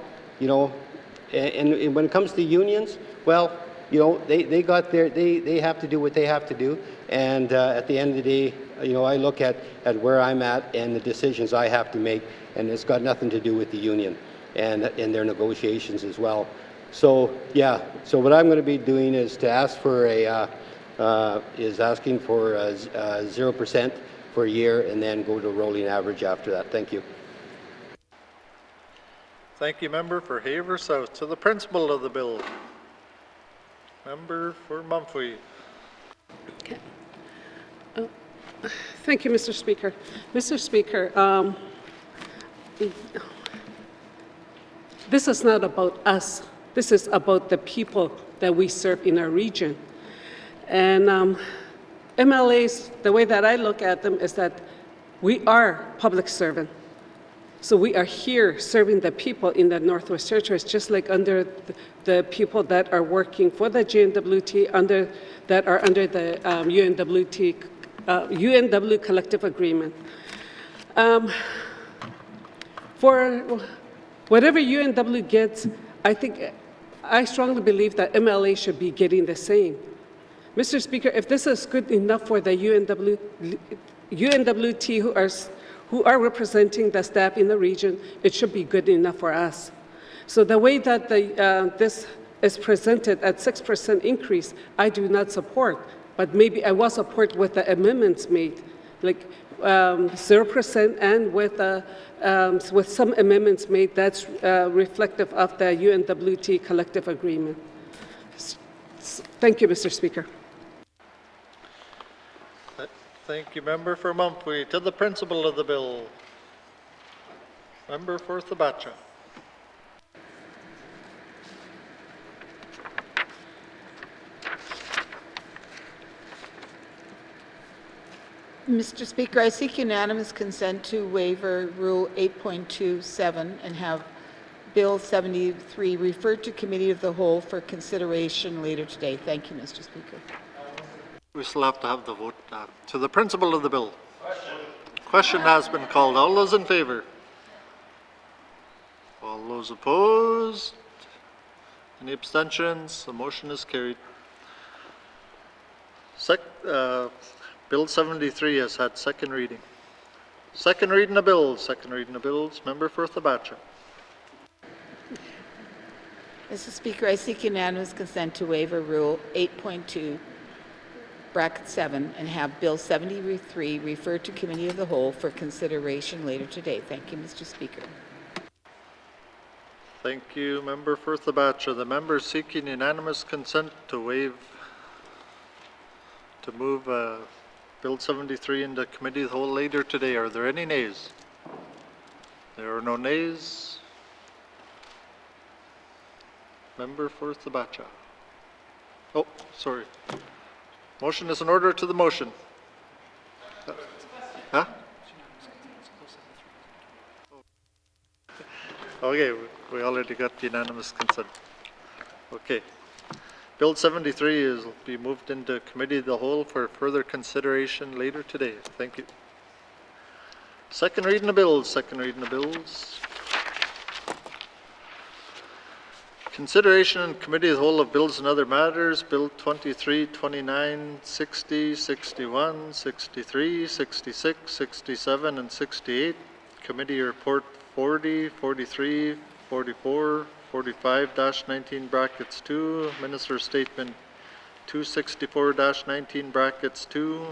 and when it comes to unions, well, they have to do what they have to do. And at the end of the day, I look at where I'm at and the decisions I have to make, and it's got nothing to do with the union and their negotiations as well. So yeah, so what I'm going to be doing is to ask for asking for 0% for a year, and then go to a rolling average after that. Thank you. Thank you, Member for Haver South. To the principle of the bill, Member for Mumphy. Okay. Thank you, Mr. Speaker. Mr. Speaker, this is not about us. This is about the people that we serve in our region. And MLAs, the way that I look at them is that we are public servant. So we are here serving the people in the Northwest Territories, just like under the people that are working for the N.W.T, that are under the UNWT UNW collective agreement. For whatever UNW gets, I strongly believe that MLA should be getting the same. Mr. Speaker, if this is good enough for the UNWT who are representing the staff in the region, it should be good enough for us. So the way that this is presented at 6% increase, I do not support, but maybe I will support with the amendments made, like 0% and with some amendments made that's reflective of the UNWT collective agreement. Thank you, Mr. Speaker. Thank you, Member for Mumfwee. To the principle of the bill, Member for Thabacha. Mr. Speaker, I seek unanimous consent to waiver Rule 8.27 and have Bill 73 referred to Committee of the Whole for consideration later today. Thank you, Mr. Speaker. We still have to have the vote. To the principle of the bill. Question has been called. All those in favour? All those opposed? Any abstentions? The motion is carried. Bill 73 has had second reading. Second reading of bills. Second reading of bills. Member for Thabacha. Mr. Speaker, I seek unanimous consent to waiver Rule 8.2 bracket 7 and have Bill 73 referred to Committee of the Whole for consideration later today. Thank you, Mr. Speaker. Thank you, Member for Thabacha. The member seeking unanimous consent to move Bill 73 into Committee of the Whole later today. Are there any nays? There are no nays. Member for Thabacha. Oh, sorry. Motion is in order to the motion. Huh? Okay, we already got unanimous consent. Okay. Bill 73 will be moved into Committee of the Whole for further consideration later today. Thank you. Second reading of bills. Second reading of bills. Consideration in Committee of the Whole of bills and other matters. Bill 23, 29, 60, 61, 63, 66, 67, and 68. Committee Report 40, 43, 44, 45-19 brackets 2, Minister Statement 264-19 brackets 2,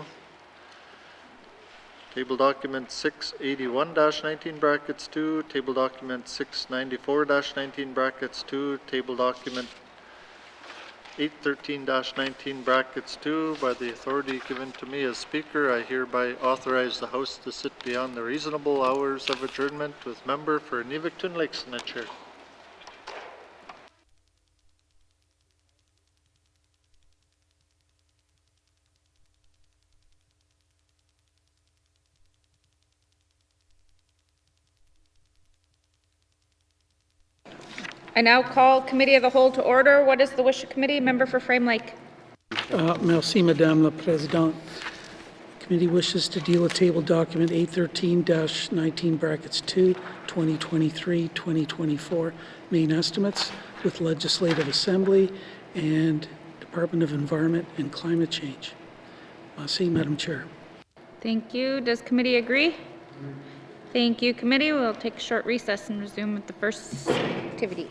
Table Document 681-19 brackets 2, Table Document 694-19 brackets 2, Table Document 813-19 brackets 2. By the authority given to me as Speaker, I hereby authorize the House to sit beyond the reasonable hours of adjournment with Member for Nivicton Lakes in the chair. I now call Committee of the Whole to order. What is the wish of committee? Member for Frame Lake. Merci, Madame la Présidente. Committee wishes to deal with table document 813-19 brackets 2, 2023-2024 main estimates with Legislative Assembly and Department of Environment and Climate Change. Merci, Madam Chair. Thank you. Does committee agree? Thank you, committee. We'll take a short recess and resume with the first activity.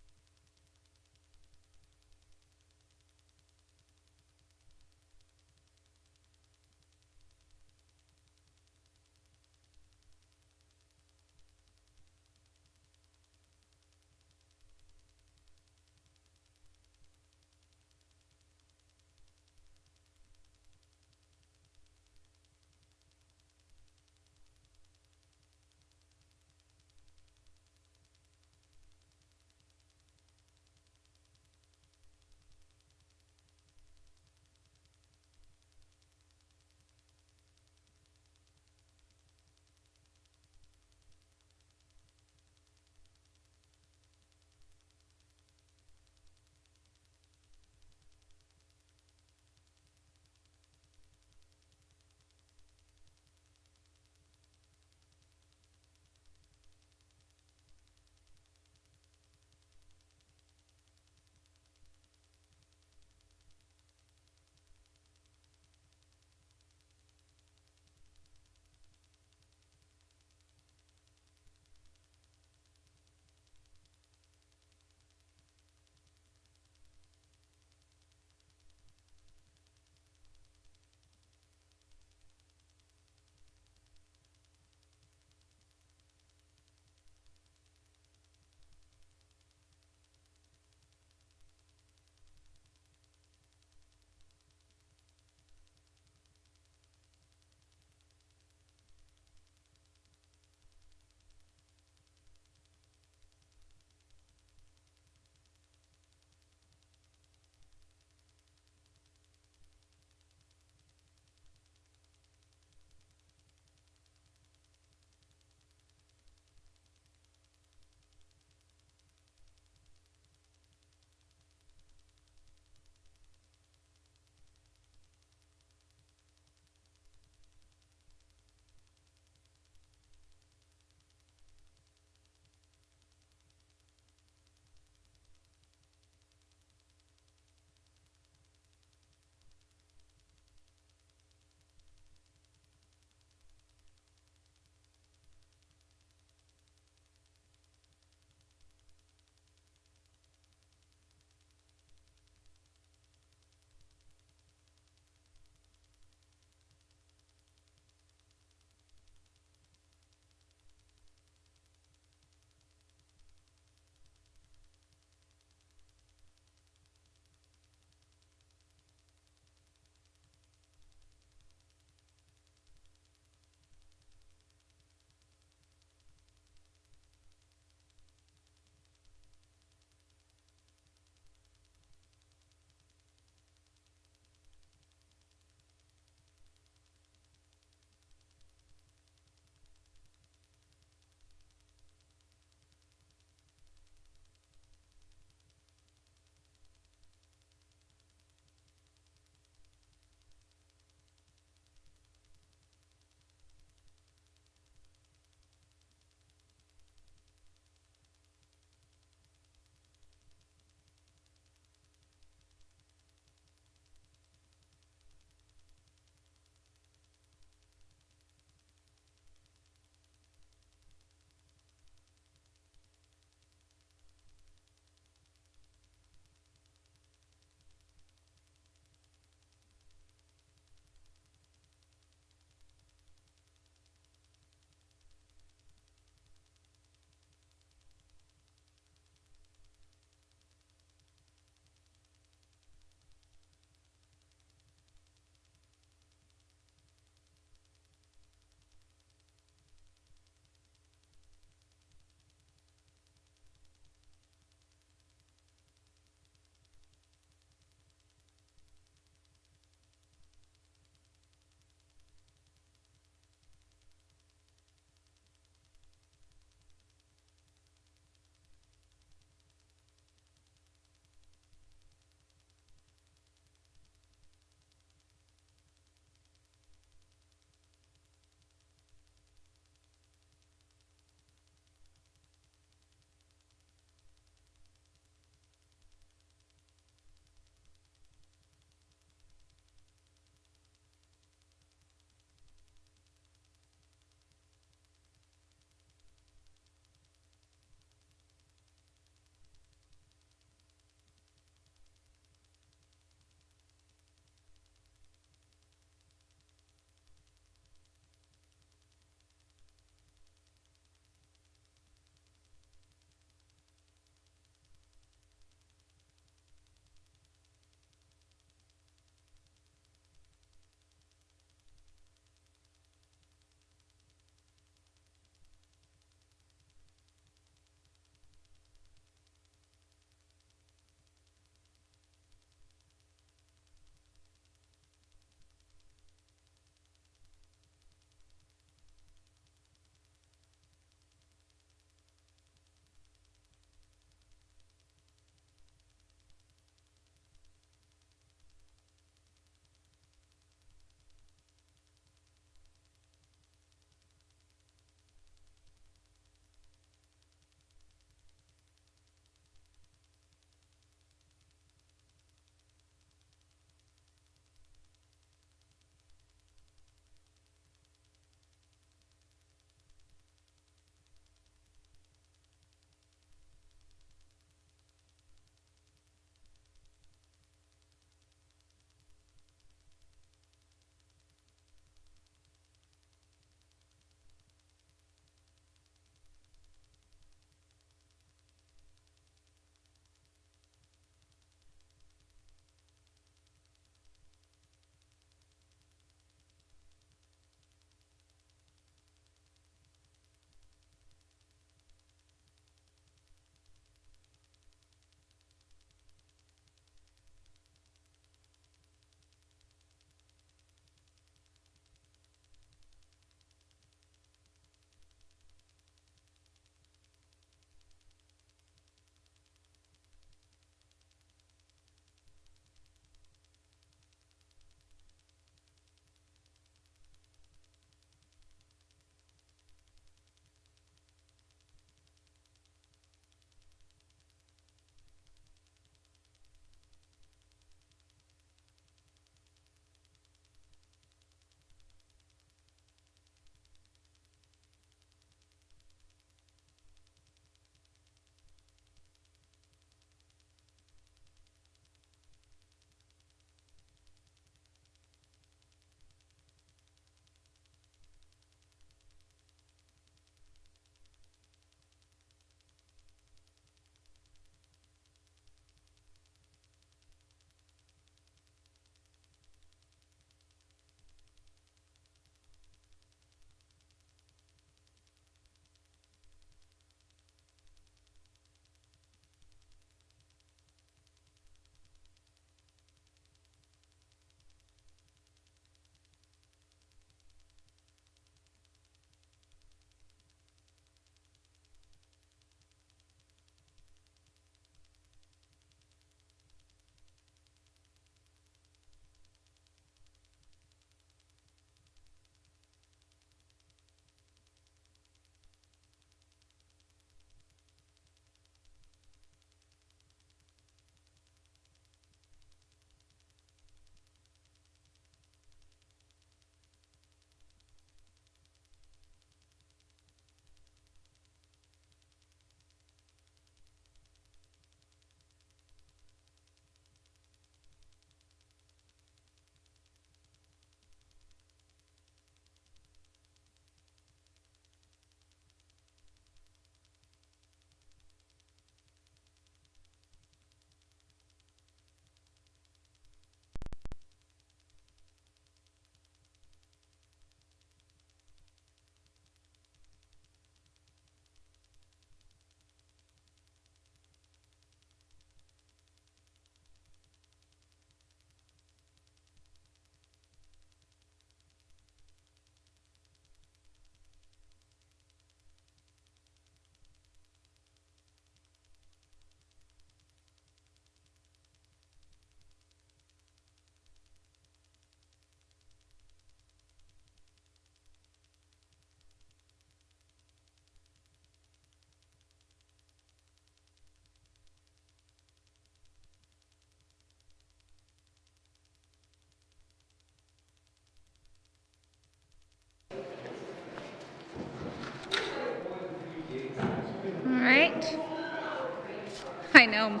home.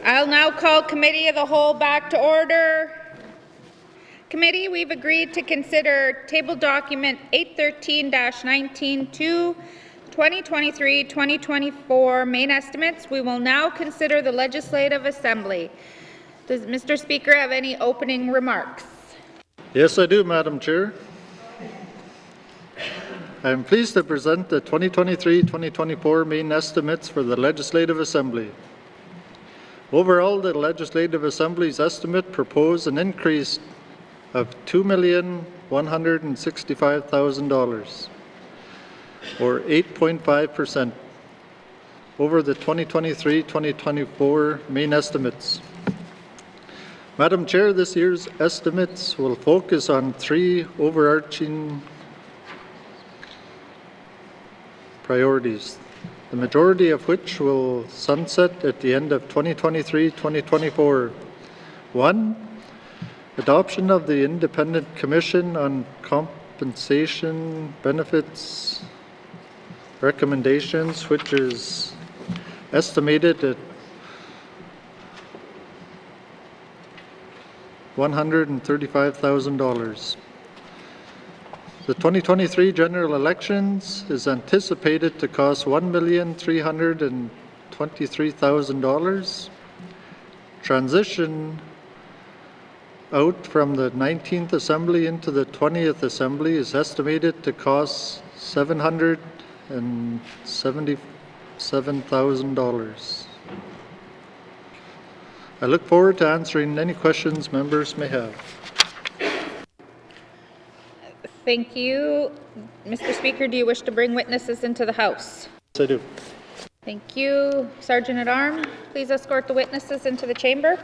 I'll now call Committee of the Whole back to order. Committee, we've agreed to consider table document 813-19-2, 2023-2024 main estimates. We will now consider the Legislative Assembly. Does Mr. Speaker have any opening remarks? Yes, I do, Madam Chair. I am pleased to present the 2023-2024 main estimates for the Legislative Assembly. Overall, the Legislative Assembly's estimate proposed an increase of $2,165,000, or 8.5%, over the 2023-2024 main estimates. Madam Chair, this year's estimates will focus on three overarching priorities, the majority of which will sunset at the end of 2023-2024. One, adoption of the Independent Commission on Compensation Benefits recommendations, which is estimated at $135,000. The 2023 general elections is anticipated to cost $1,323,000. Transition out from the 19th Assembly into the 20th Assembly is estimated to cost $777,000. I look forward to answering any questions members may have. Thank you. Mr. Speaker, do you wish to bring witnesses into the House? Yes, I do. Thank you. Sergeant at Arms, please escort the witnesses into the chamber.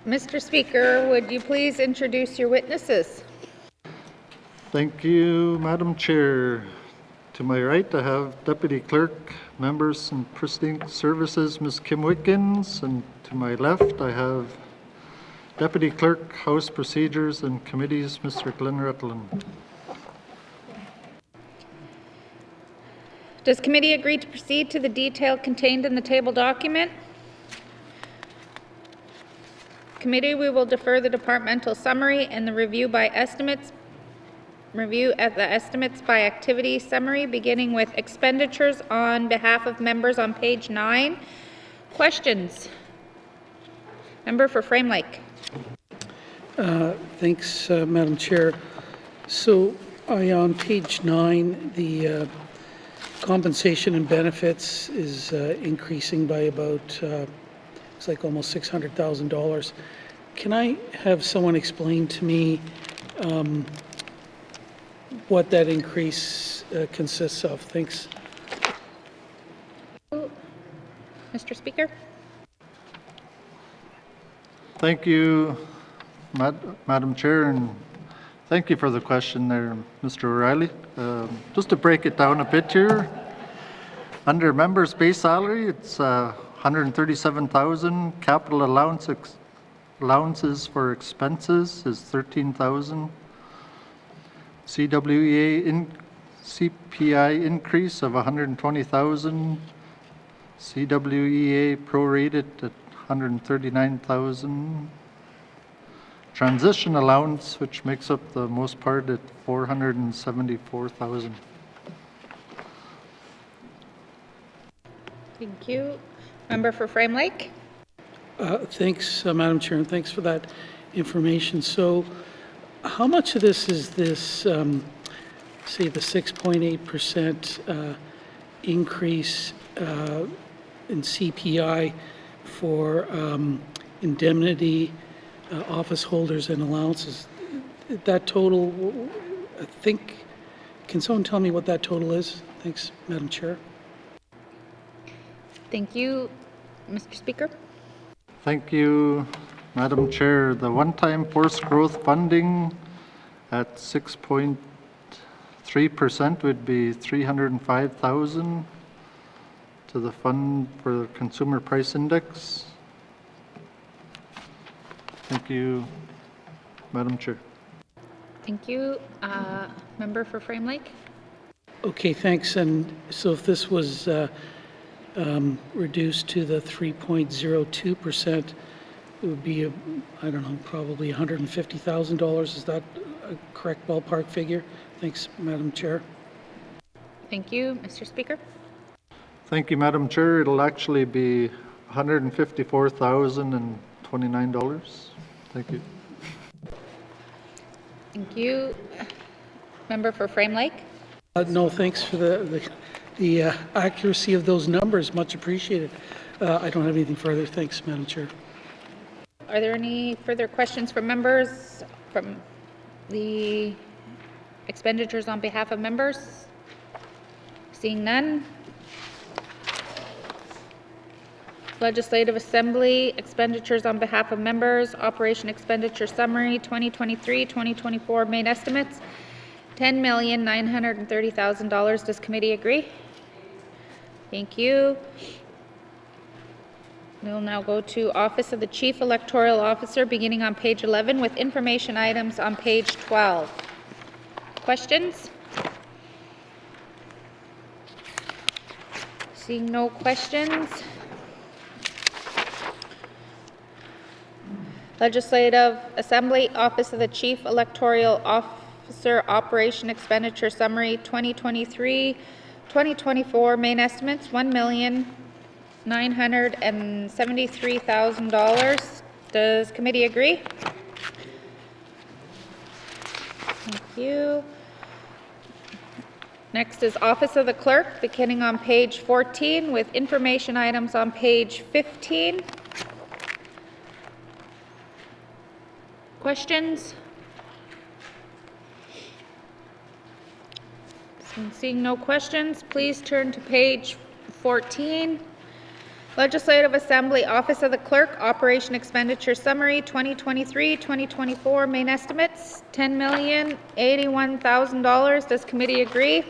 Mr. Speaker, would you please introduce your witnesses? Thank you, Madam Chair. To my right, I have Deputy Clerk, Members and Precinct Services, Ms. Kim Wickens, and to my left, I have Deputy Clerk, House Procedures and Committees, Mr. Glenn Rutland. Does committee agree to proceed to the detail contained in the table document? Committee, we will defer the departmental summary and the review of the estimates by activity summary, beginning with expenditures on behalf of members on page 9. Questions? Member for Frame Lake. Thanks, Madam Chair. So on page 9, the compensation and benefits is increasing by about it's like almost $600,000. Can I have someone explain to me what that increase consists of? Thanks. Mr. Speaker. Thank you, Madam Chair, and thank you for the question there, Mr. O'Reilly. Just to break it down a bit here, under members' base salary, it's $137,000. Capital allowances for expenses is $13,000. CPI increase of $120,000. CWEA prorated at $139,000. Transition allowance, which makes up the most part, at $474,000. Thank you. Member for Frame Lake. Thanks, Madam Chair, and thanks for that information. So how much of this is this, say, the 6.8% increase in CPI for indemnity, office holders, and allowances? That total, I think, can someone tell me what that total is? Thanks, Madam Chair. Thank you. Mr. Speaker. Thank you, Madam Chair, the one-time forced growth funding at 6.3% would be $305,000 to the Fund for the Consumer Price Index. Thank you, Madam Chair. Thank you. Member for Frame Lake? Okay, thanks. And so if this was reduced to the 3.02%, it would be, I don't know, probably $150,000. Is that a correct ballpark figure? Thanks, Madam Chair. Thank you. Mr. Speaker? Thank you, Madam Chair. It'll actually be $154,029. Thank you. Thank you. Member for Frame Lake? No, thanks for the accuracy of those numbers. Much appreciated. I don't have anything further. Thanks, Madam Chair. Are there any further questions from members from the expenditures on behalf of members? Seeing none. Legislative Assembly expenditures on behalf of members, Operation Expenditure Summary 2023-2024 main estimates, $10,930,000. Does committee agree? Thank you. We'll now go to Office of the Chief Electoral Officer, beginning on page 11 with information items on page 12. Questions? Seeing no questions. Legislative Assembly, Office of the Chief Electoral Officer, Operation Expenditure Summary 2023-2024 main estimates, $1,973,000. Does committee agree? Thank you. Next is Office of the Clerk, beginning on page 14 with information items on page 15. Questions? Seeing no questions, please turn to page 14. Legislative Assembly, Office of the Clerk, Operation Expenditure Summary 2023-2024 main estimates, $10,081,000. Does committee agree?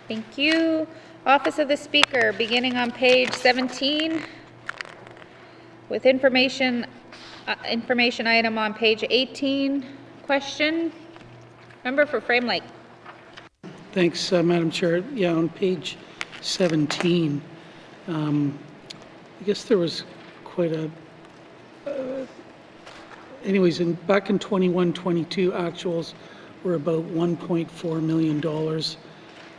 Thank you. Office of the Speaker, beginning on page 17 with information item on page 18. Question? Member for Frame Lake. Thanks, Madam Chair. Yeah, on page 17, I guess there was quite a... anyways, back in 21-22, actuals were about $1.4 million,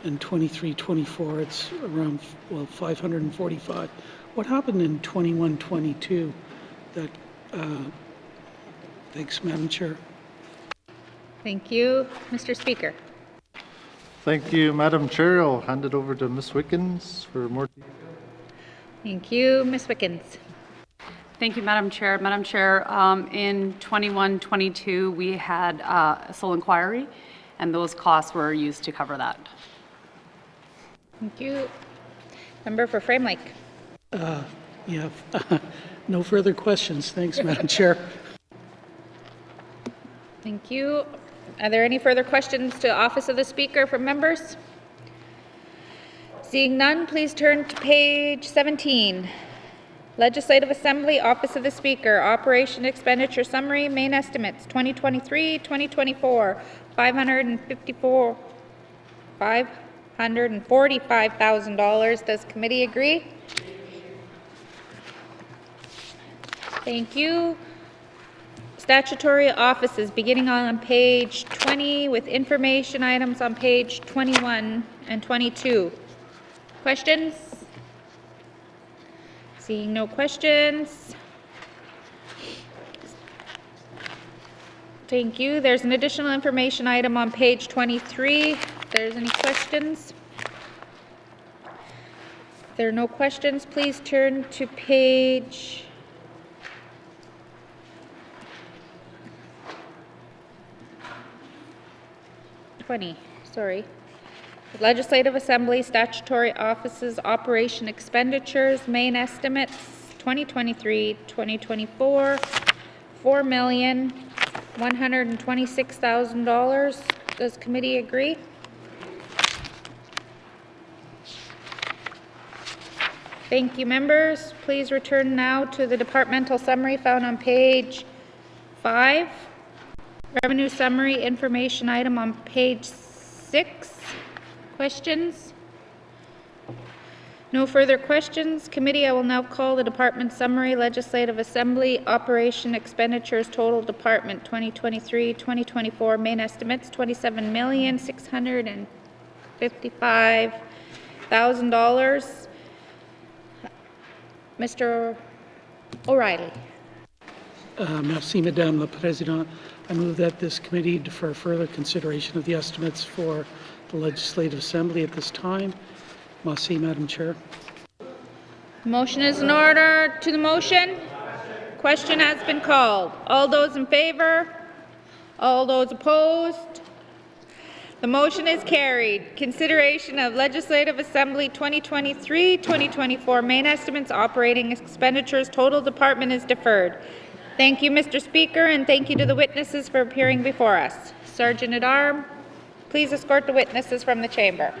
and 23-24, it's around, well, 545. What happened in 21-22 that... thanks, Madam Chair. Thank you. Mr. Speaker. Thank you, Madam Chair. I'll hand it over to Ms. Wickens for more details. Thank you. Ms. Wickens. Thank you, Madam Chair. Madam Chair, in 21-22, we had a sole inquiry, and those costs were used to cover that. Thank you. Member for Frame Lake. Yeah, no further questions. Thanks, Madam Chair. Thank you. Are there any further questions to Office of the Speaker from members? Seeing none, please turn to page 17. Legislative Assembly, Office of the Speaker, Operation Expenditure Summary, main estimates, 2023-2024, $545,000. Does committee agree? Thank you. Statutory offices, beginning on page 20 with information items on page 21 and 22. Questions? Seeing no questions. Thank you. There's an additional information item on page 23. If there's any questions? If there are no questions, please turn to page 20, sorry. Legislative Assembly, Statutory Offices, Operation Expenditures, main estimates, 2023-2024, $4,126,000. Does committee agree? Thank you, members. Please return now to the departmental summary found on page 5. Revenue summary information item on page 6. Questions? No further questions. Committee, I will now call the department summary, Legislative Assembly, Operation Expenditures, Total Department 2023-2024, main estimates $27,655,000. Mr. O'Reilly. Merci, Madame la Présidente. I move that this committee defer further consideration of the estimates for the Legislative Assembly at this time. Merci, Madam Chair. Motion is in order. To the motion? Question has been called. All those in favor? All those opposed? The motion is carried. Consideration of Legislative Assembly 2023-2024 main estimates, operating expenditures, total department is deferred. Thank you, Mr. Speaker, and thank you to the witnesses for appearing before us. Sergeant at Arms, please escort the witnesses from the chamber.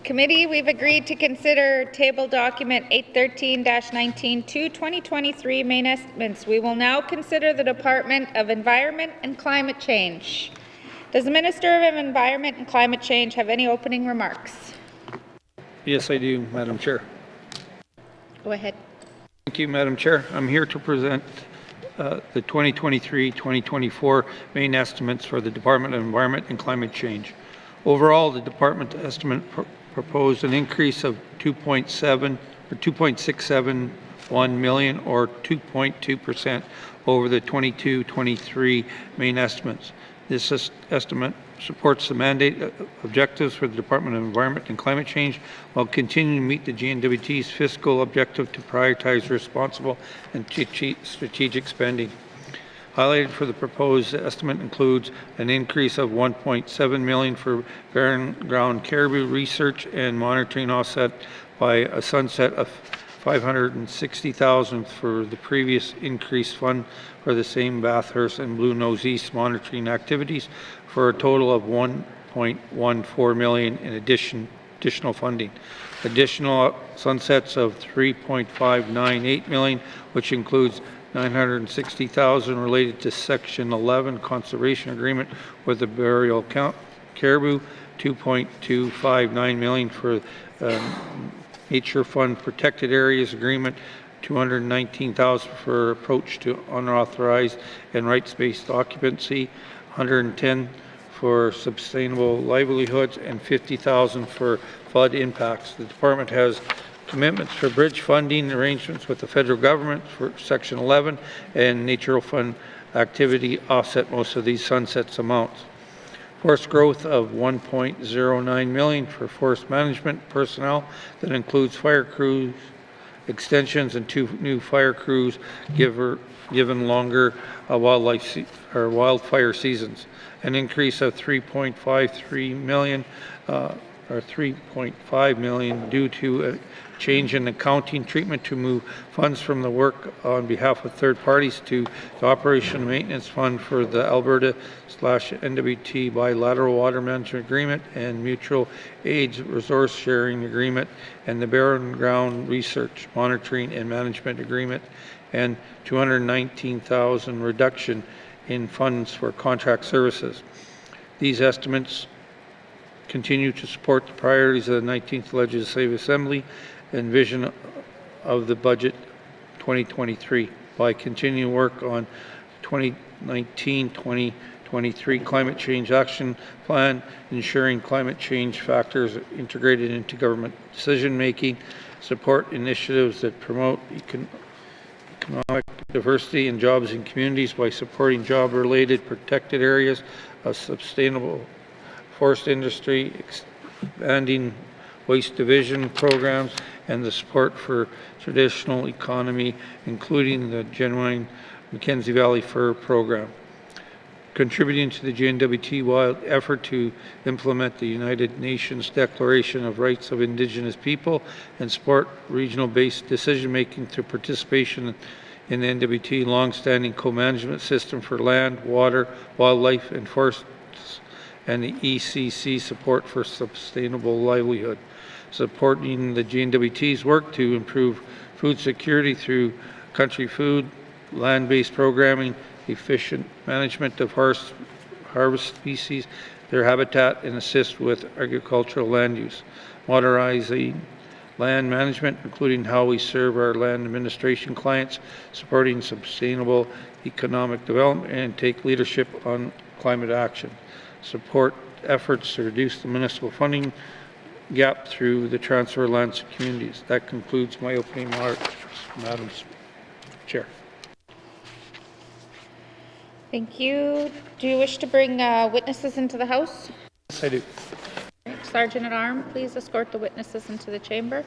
Committee, we've agreed to consider table document 813-19 to 2023 main estimates. We will now consider the Department of Environment and Climate Change. Does the Minister of Environment and Climate Change have any opening remarks? Yes, I do, Madam Chair. Go ahead. Thank you, Madam Chair. I'm here to present the 2023-2024 main estimates for the Department of Environment and Climate Change. Overall, the department estimate proposed an increase of 2.671 million or 2.2% over the 22-23 main estimates. This estimate supports the mandate objectives for the Department of Environment and Climate Change while continuing to meet the N.W.T's fiscal objective to prioritize responsible and strategic spending. Highlighted for the proposed estimate includes an increase of 1.7 million for barren ground caribou research and monitoring, offset by a sunset of 560,000 for the previous increased fund for the same Bathurst and Blue Nose East monitoring activities, for a total of 1.14 million in additional funding. Additional sunsets of 3.598 million, which includes 960,000 related to Section 11 Conservation Agreement with the Burial Caribou, 2.259 million for Nature Fund Protected Areas Agreement, 219,000 for approach to unauthorized and rights-based occupancy, 110 for sustainable livelihoods, and 50,000 for flood impacts. The department has commitments for bridge funding arrangements with the federal government for Section 11 and Nature Fund activity offset most of these sunsets amounts. Forest growth of 1.09 million for forest management personnel that includes fire crews extensions and 2 new fire crews given longer wildfire seasons. An increase of 3.53 million or 3.5 million due to a change in accounting treatment to move funds from the work on behalf of third parties to the Operation and Maintenance Fund for the Alberta/N.W.T Bilateral Water Management Agreement and Mutual Aid Resource Sharing Agreement and the Barren Ground Research Monitoring and Management Agreement, and 219,000 reduction in funds for contract services. These estimates continue to support the priorities of the 19th Legislative Assembly and vision of the budget 2023 by continuing work on 2019-2023 Climate Change Action Plan, ensuring climate change factors integrated into government decision making, support initiatives that promote economic diversity and jobs in communities by supporting job-related protected areas of sustainable forest industry, expanding waste division programs, and the support for traditional economy, including the genuine Mackenzie Valley Fir program. Contributing to the N.W.T. wild effort to implement the United Nations Declaration of Rights of Indigenous People and support regional-based decision-making through participation in the N.W.T. long-standing co-management system for land, water, wildlife, and forests, and the ECC support for sustainable livelihood. Supporting the N.W.T's work to improve food security through country food, land-based programming, efficient management of harvest species, their habitat, and assist with agricultural land use. Modernizing land management, including how we serve our land administration clients, supporting sustainable economic development, and take leadership on climate action. Support efforts to reduce the municipal funding gap through the transfer of lands to communities. That concludes my opening remarks, Madam Chair. Thank you. Do you wish to bring witnesses into the House? Yes, I do. Sergeant at Arms, please escort the witnesses into the chamber.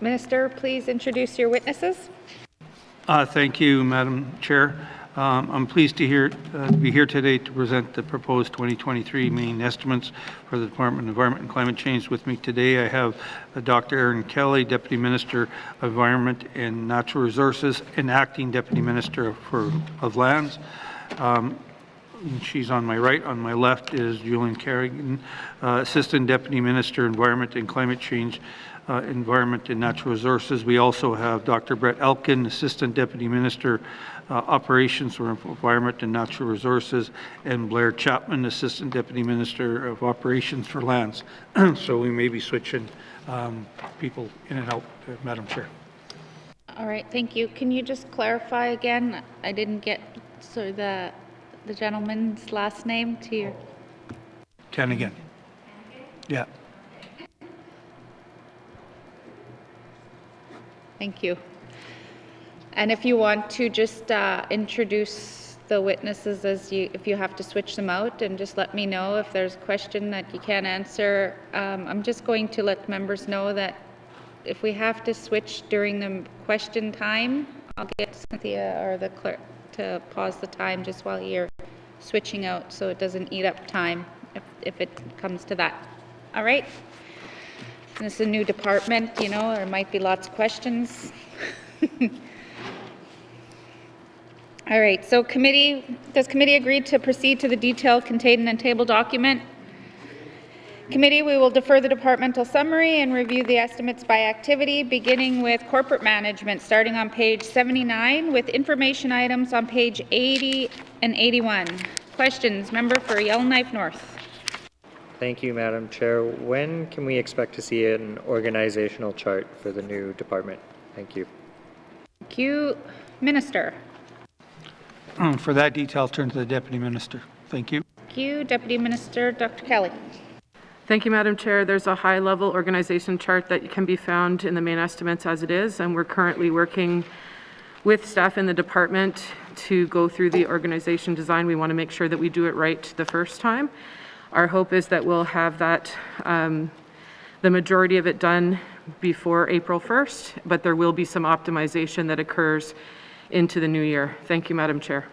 Minister, please introduce your witnesses. Thank you, Madam Chair. I'm pleased to be here today to present the proposed 2023 main estimates for the Department of Environment and Climate Change. With me today, I have Dr. Erin Kelly, Deputy Minister of Environment and Natural Resources and Acting Deputy Minister of Lands. She's on my right. On my left is Julian Carrigan, Assistant Deputy Minister, Environment and Climate Change, Environment and Natural Resources. We also have Dr. Brett Elkin, Assistant Deputy Minister, Operations for Environment and Natural Resources, and Blair Chapman, Assistant Deputy Minister of Operations for Lands. So we may be switching people in and out, Madam Chair. All right, thank you. Can you just clarify again? I didn't get the gentleman's last name to your... Canigan. Yeah. Thank you. And if you want to just introduce the witnesses if you have to switch them out, and just let me know if there's a question that you can't answer. I'm just going to let members know that if we have to switch during the question time, I'll get Cynthia or the clerk to pause the time just while you're switching out so it doesn't eat up time if it comes to that. All right? And it's a new department, you know, there might be lots of questions. All right, so does committee agree to proceed to the detail contained in the table document? Committee, we will defer the departmental summary and review the estimates by activity, beginning with corporate management, starting on page 79, with information items on page 80 and 81. Questions? Member for Yellowknife North. Thank you, Madam Chair. When can we expect to see an organizational chart for the new department? Thank you. Thank you. Minister. For that detail, I'll turn to the Deputy Minister. Thank you. Thank you. Deputy Minister, Dr. Kelly. Thank you, Madam Chair. There's a high-level organization chart that can be found in the main estimates as it is, and we're currently working with staff in the department to go through the organization design. We want to make sure that we do it right the first time. Our hope is that we'll have that, the majority of it done before April 1st, but there will be some optimization that occurs into the new year. Thank you, Madam Chair.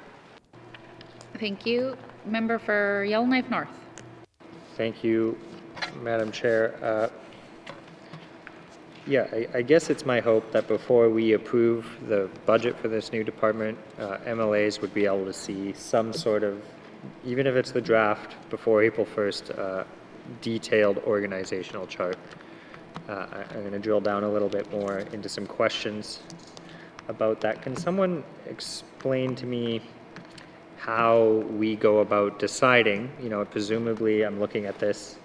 Thank you. Member for Yellowknife North. Thank you, Madam Chair. I guess it's my hope that before we approve the budget for this new department, MLAs would be able to see some sort of, even if it's the draft before April 1st, detailed organizational chart. I'm going to drill down a little bit more into some questions about that. Can someone explain to me how we go about deciding, presumably I'm looking at this,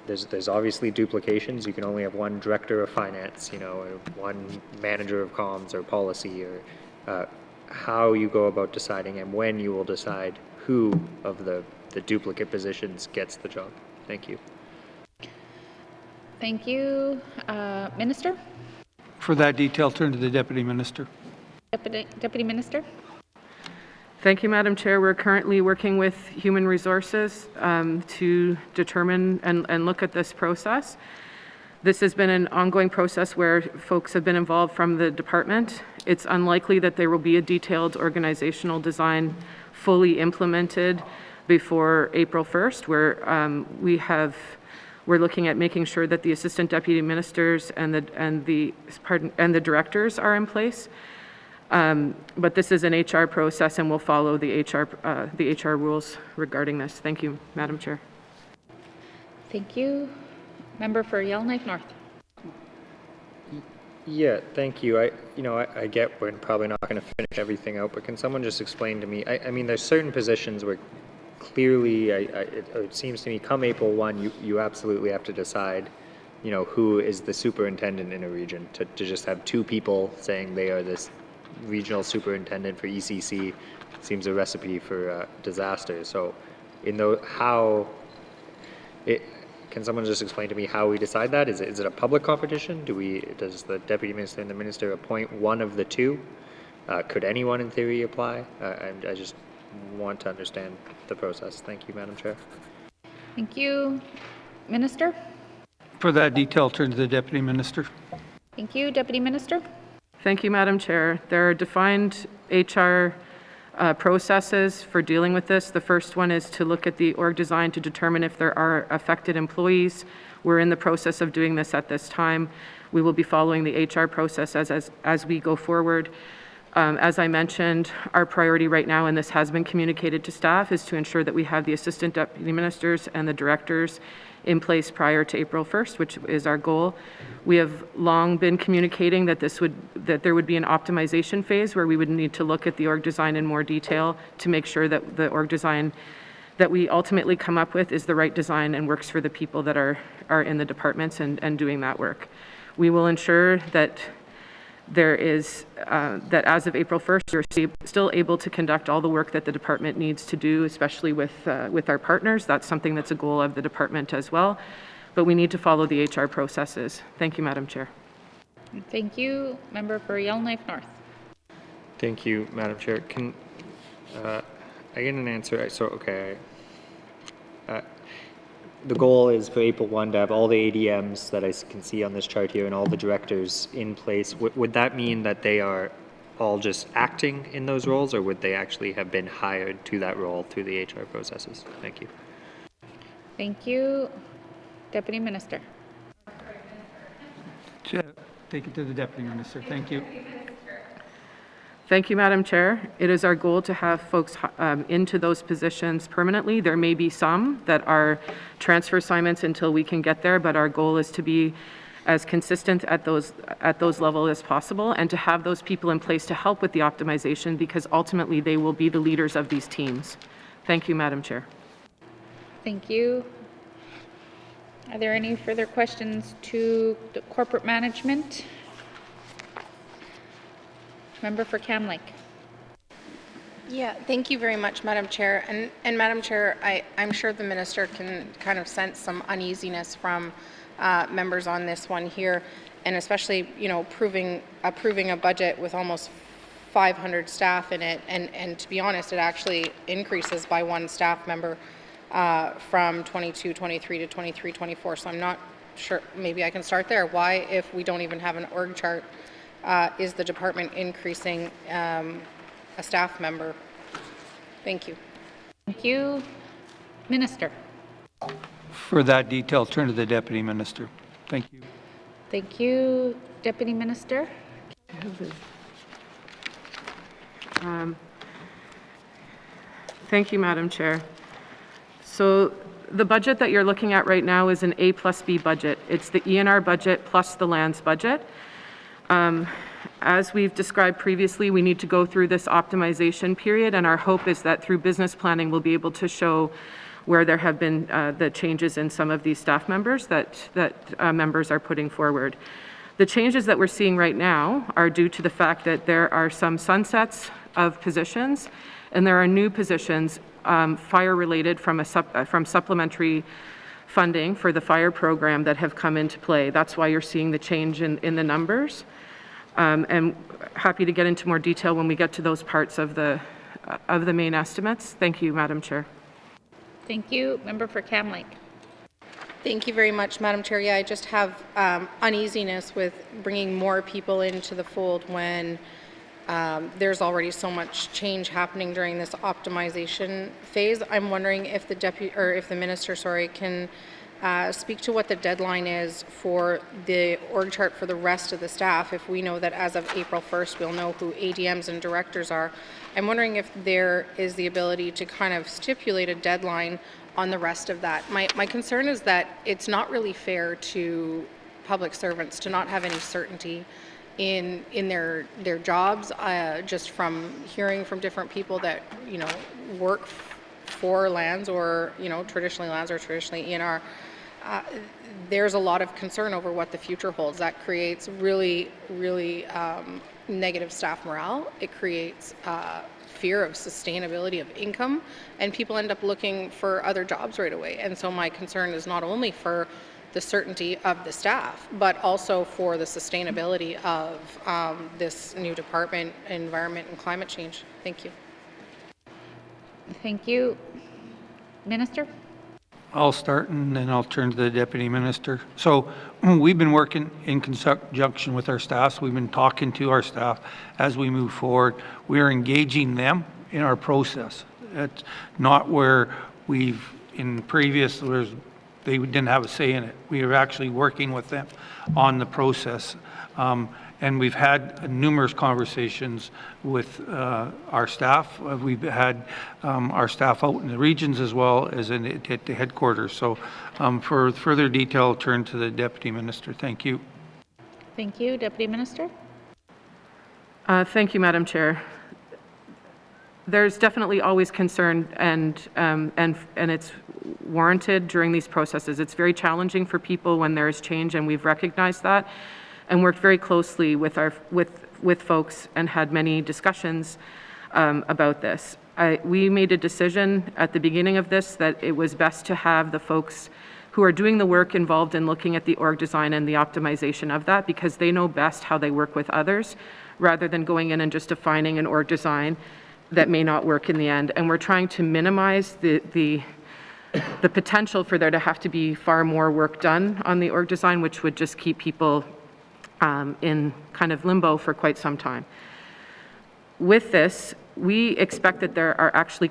there's obviously duplications. You can only have one director of finance, or one manager of comms or policy, or how you go about deciding and when you will decide who of the duplicate positions gets the job. Thank you. Thank you. Minister? For that detail, turn to the Deputy Minister. Deputy Minister? Thank you, Madam Chair. We're currently working with Human Resources to determine and look at this process. This has been an ongoing process where folks have been involved from the department. It's unlikely that there will be a detailed organizational design fully implemented before April 1st, where we're looking at making sure that the assistant deputy ministers and the directors are in place. But this is an HR process, and we'll follow the HR rules regarding this. Thank you, Madam Chair. Thank you. Member for Yellowknife North. Yeah, thank you. I get we're probably not going to finish everything out, but can someone just explain to me? I mean, there's certain positions where clearly, it seems to me, come April 1, you absolutely have to decide, who is the superintendent in a region. To just have two people saying they are this regional superintendent for ECC seems a recipe for disaster. So, can someone just explain to me how we decide that? Is it a public competition? Does the deputy minister and the minister appoint one of the two? Could anyone in theory apply? And I just want to understand the process. Thank you, Madam Chair. Thank you. Minister? For that detail, turn to the Deputy Minister. Thank you. Deputy Minister? Thank you, Madam Chair. There are defined HR processes for dealing with this. The first one is to look at the org design to determine if there are affected employees. We're in the process of doing this at this time. We will be following the HR process as we go forward. As I mentioned, our priority right now, and this has been communicated to staff, is to ensure that we have the assistant deputy ministers and the directors in place prior to April 1st, which is our goal. We have long been communicating that there would be an optimization phase where we would need to look at the org design in more detail to make sure that the org design that we ultimately come up with is the right design and works for the people that are in the departments and doing that work. We will ensure that there is, that as of April 1st, you're still able to conduct all the work that the department needs to do, especially with our partners. That's something that's a goal of the department as well. But we need to follow the HR processes. Thank you, Madam Chair. Thank you. Member for Yellowknife North. Thank you, Madam Chair. Can I get an answer? The goal is for April 1 to have all the ADMs that I can see on this chart here and all the directors in place. Would that mean that they are all just acting in those roles, or would they actually have been hired to that role through the HR processes? Thank you. Thank you. Deputy Minister. Take it to the Deputy Minister. Thank you. Thank you, Madam Chair. It is our goal to have folks into those positions permanently. There may be some that are transfer assignments until we can get there, but our goal is to be as consistent at those levels as possible and to have those people in place to help with the optimization, because ultimately they will be the leaders of these teams. Thank you, Madam Chair. Thank you. Are there any further questions to the corporate management? Member for Cam Lake. Yeah, thank you very much, Madam Chair. And Madam Chair, I'm sure the Minister can kind of sense some uneasiness from members on this one here, and especially, approving a budget with almost 500 staff in it, and to be honest, it actually increases by one staff member from 22-23 to 23-24. So I'm not sure, maybe I can start there. Why, if we don't even have an org chart, is the department increasing a staff member? Thank you. Thank you. Minister. For that detail, turn to the Deputy Minister. Thank you. Thank you. Deputy Minister. Thank you, Madam Chair. So the budget that you're looking at right now is an A+B budget. It's the ENR budget plus the lands budget. As we've described previously, we need to go through this optimization period, and our hope is that through business planning, we'll be able to show where there have been the changes in some of these staff members that members are putting forward. The changes that we're seeing right now are due to the fact that there are some sunsets of positions, and there are new positions fire-related from supplementary funding for the fire program that have come into play. That's why you're seeing the change in the numbers. And happy to get into more detail when we get to those parts of the main estimates. Thank you, Madam Chair. Thank you. Member for Cam Lake. Thank you very much, Madam Chair. Yeah, I just have uneasiness with bringing more people into the fold when there's already so much change happening during this optimization phase. I'm wondering if the minister, can speak to what the deadline is for the org chart for the rest of the staff. If we know that as of April 1st, we'll know who ADMs and directors are. I'm wondering if there is the ability to kind of stipulate a deadline on the rest of that. My concern is that it's not really fair to public servants to not have any certainty in their jobs, just from hearing from different people that work for lands or traditionally lands or traditionally ENR. There's a lot of concern over what the future holds. That creates really negative staff morale. It creates fear of sustainability of income, and people end up looking for other jobs right away. And so my concern is not only for the certainty of the staff, but also for the sustainability of this new department, environment and climate change. Thank you. Thank you. Minister? I'll start and then I'll turn to the Deputy Minister. So we've been working in conjunction with our staff. We've been talking to our staff as we move forward. We're engaging them in our process. It's not where we've, in previous, they didn't have a say in it. We are actually working with them on the process. And we've had numerous conversations with our staff. We've had our staff out in the regions as well as at the headquarters. So for further detail, I'll turn to the Deputy Minister. Thank you. Thank you. Deputy Minister? Thank you, Madam Chair. There's definitely always concern, and it's warranted during these processes. It's very challenging for people when there is change, and we've recognized that, and worked very closely with folks and had many discussions about this. We made a decision at the beginning of this that it was best to have the folks who are doing the work involved in looking at the org design and the optimization of that, because they know best how they work with others, rather than going in and just defining an org design that may not work in the end. And we're trying to minimize the potential for there to have to be far more work done on the org design, which would just keep people in kind of limbo for quite some time. With this, we expect that there are actually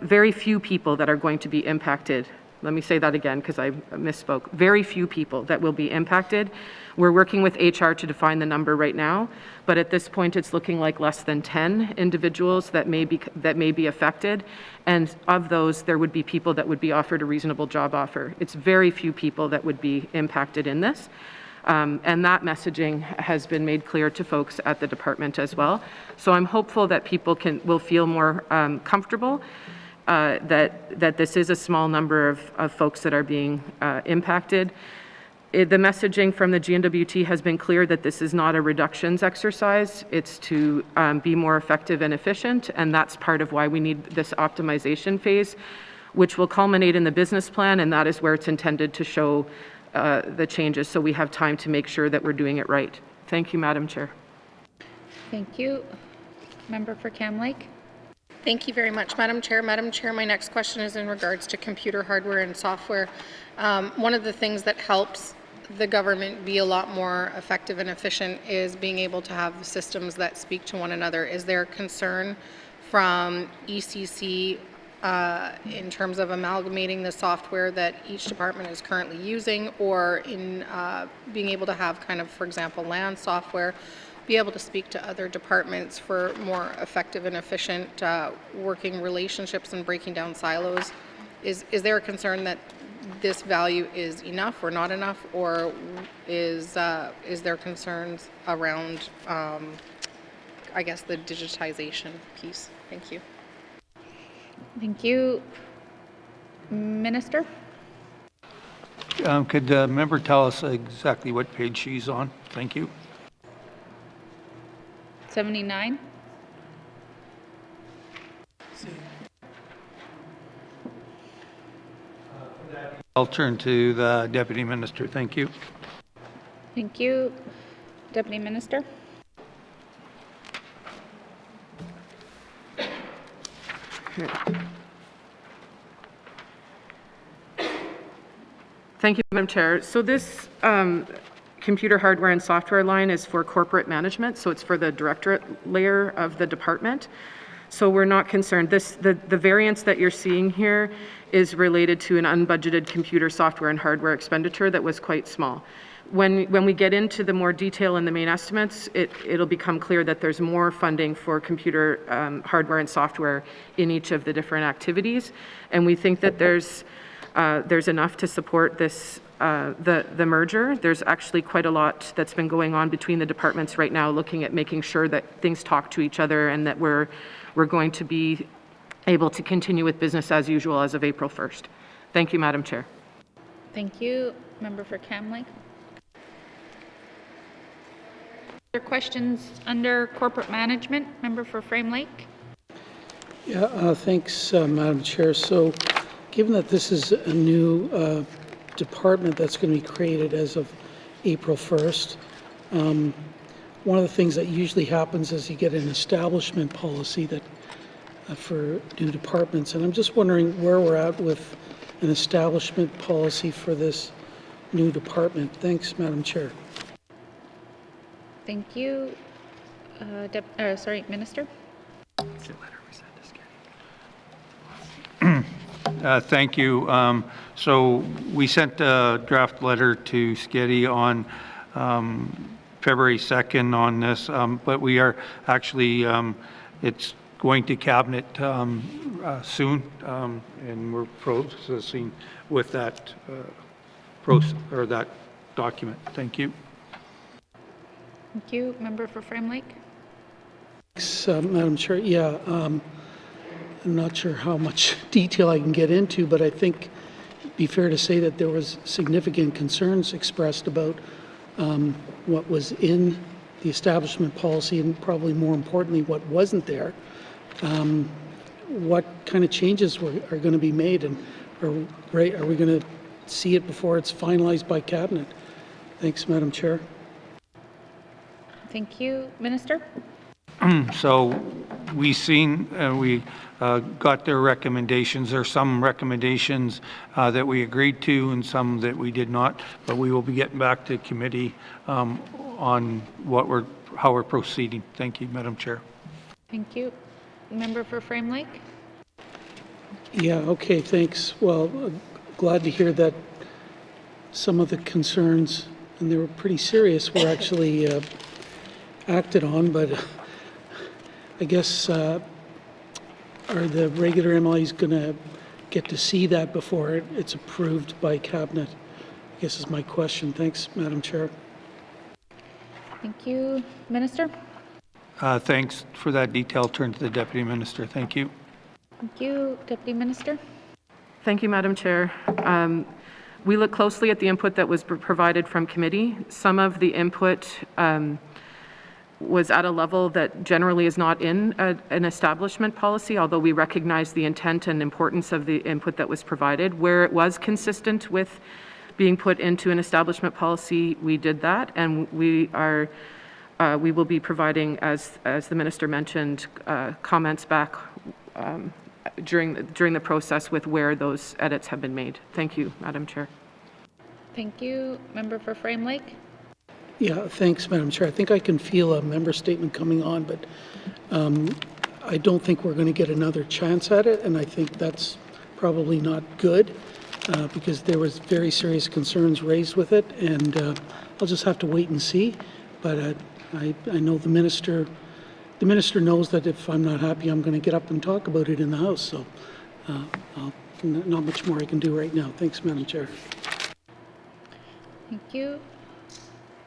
very few people that are going to be impacted. Let me say that again because I misspoke. Very few people that will be impacted. We're working with HR to define the number right now, but at this point it's looking like less than 10 individuals that may be affected, and of those there would be people that would be offered a reasonable job offer. It's very few people that would be impacted in this. And that messaging has been made clear to folks at the department as well. So I'm hopeful that people will feel more comfortable that this is a small number of folks that are being impacted. The messaging from the N.W.T has been clear that this is not a reductions exercise. It's to be more effective and efficient, and that's part of why we need this optimization phase, which will culminate in the business plan, and that is where it's intended to show the changes, so we have time to make sure that we're doing it right. Thank you, Madam Chair. Thank you. Member for Cam Lake? Thank you very much, Madam Chair. Madam Chair, my next question is in regards to computer hardware and software. One of the things that helps the government be a lot more effective and efficient is being able to have systems that speak to one another. Is there concern from ECC in terms of amalgamating the software that each department is currently using, or in being able to have kind of, for example, land software, be able to speak to other departments for more effective and efficient working relationships and breaking down silos? Is there a concern that this value is enough or not enough, or is there concerns around, I guess, the digitization piece? Thank you. Thank you. Minister? Could the member tell us exactly what page she's on? Thank you. 79. I'll turn to the Deputy Minister. Thank you. Thank you. Deputy Minister? Thank you, Madam Chair. So this computer hardware and software line is for corporate management, so it's for the directorate layer of the department. So we're not concerned. The variance that you're seeing here is related to an unbudgeted computer software and hardware expenditure that was quite small. When we get into the more detail in the main estimates, it'll become clear that there's more funding for computer hardware and software in each of the different activities, and we think that there's enough to support this the merger. There's actually quite a lot that's been going on between the departments right now, looking at making sure that things talk to each other and that we're going to be able to continue with business as usual as of April 1st. Thank you, Madam Chair. Thank you. Member for Cam Lake? Other questions under corporate management? Member for Frame Lake? Yeah, thanks, Madam Chair. So, given that this is a new department that's going to be created as of April 1st, one of the things that usually happens is you get an establishment policy that for new departments, and I'm just wondering where we're at with an establishment policy for this new department. Thanks, Madam Chair. Thank you. Minister? Thank you. So we sent a draft letter to Sketty on February 2nd on this, but we are actually, it's going to cabinet soon, and we're processing with that that document. Thank you. Thank you. Member for Frame Lake? Thanks, Madam Chair. Yeah, I'm not sure how much detail I can get into, but I think it'd be fair to say that there was significant concerns expressed about what was in the establishment policy and probably more importantly what wasn't there. What kind of changes are going to be made, and are we going to see it before it's finalized by Cabinet? Thanks, Madam Chair. Thank you. Minister? So we got their recommendations. There are some recommendations that we agreed to and some that we did not, but we will be getting back to committee on how we're proceeding. Thank you, Madam Chair. Thank you. Member for Frame Lake? Yeah, okay, thanks. Well, glad to hear that some of the concerns, and they were pretty serious, were actually acted on, but I guess are the regular MLAs going to get to see that before it's approved by Cabinet? I guess is my question. Thanks, Madam Chair. Thank you. Minister? Thanks for that detail. Turn to the Deputy Minister. Thank you. Thank you. Deputy Minister? Thank you, Madam Chair. We look closely at the input that was provided from committee. Some of the input was at a level that generally is not in an establishment policy, although we recognize the intent and importance of the input that was provided. Where it was consistent with being put into an establishment policy, we did that, and we will be providing, as the Minister mentioned, comments back during the process with where those edits have been made. Thank you, Madam Chair. Thank you. Member for Frame Lake? Yeah, thanks, Madam Chair. I think I can feel a member statement coming on, but I don't think we're going to get another chance at it, and I think that's probably not good because there was very serious concerns raised with it, and I'll just have to wait and see. But I know the minister knows that if I'm not happy, I'm going to get up and talk about it in the House. So I'll not much more I can do right now. Thanks, Madam Chair. Thank you.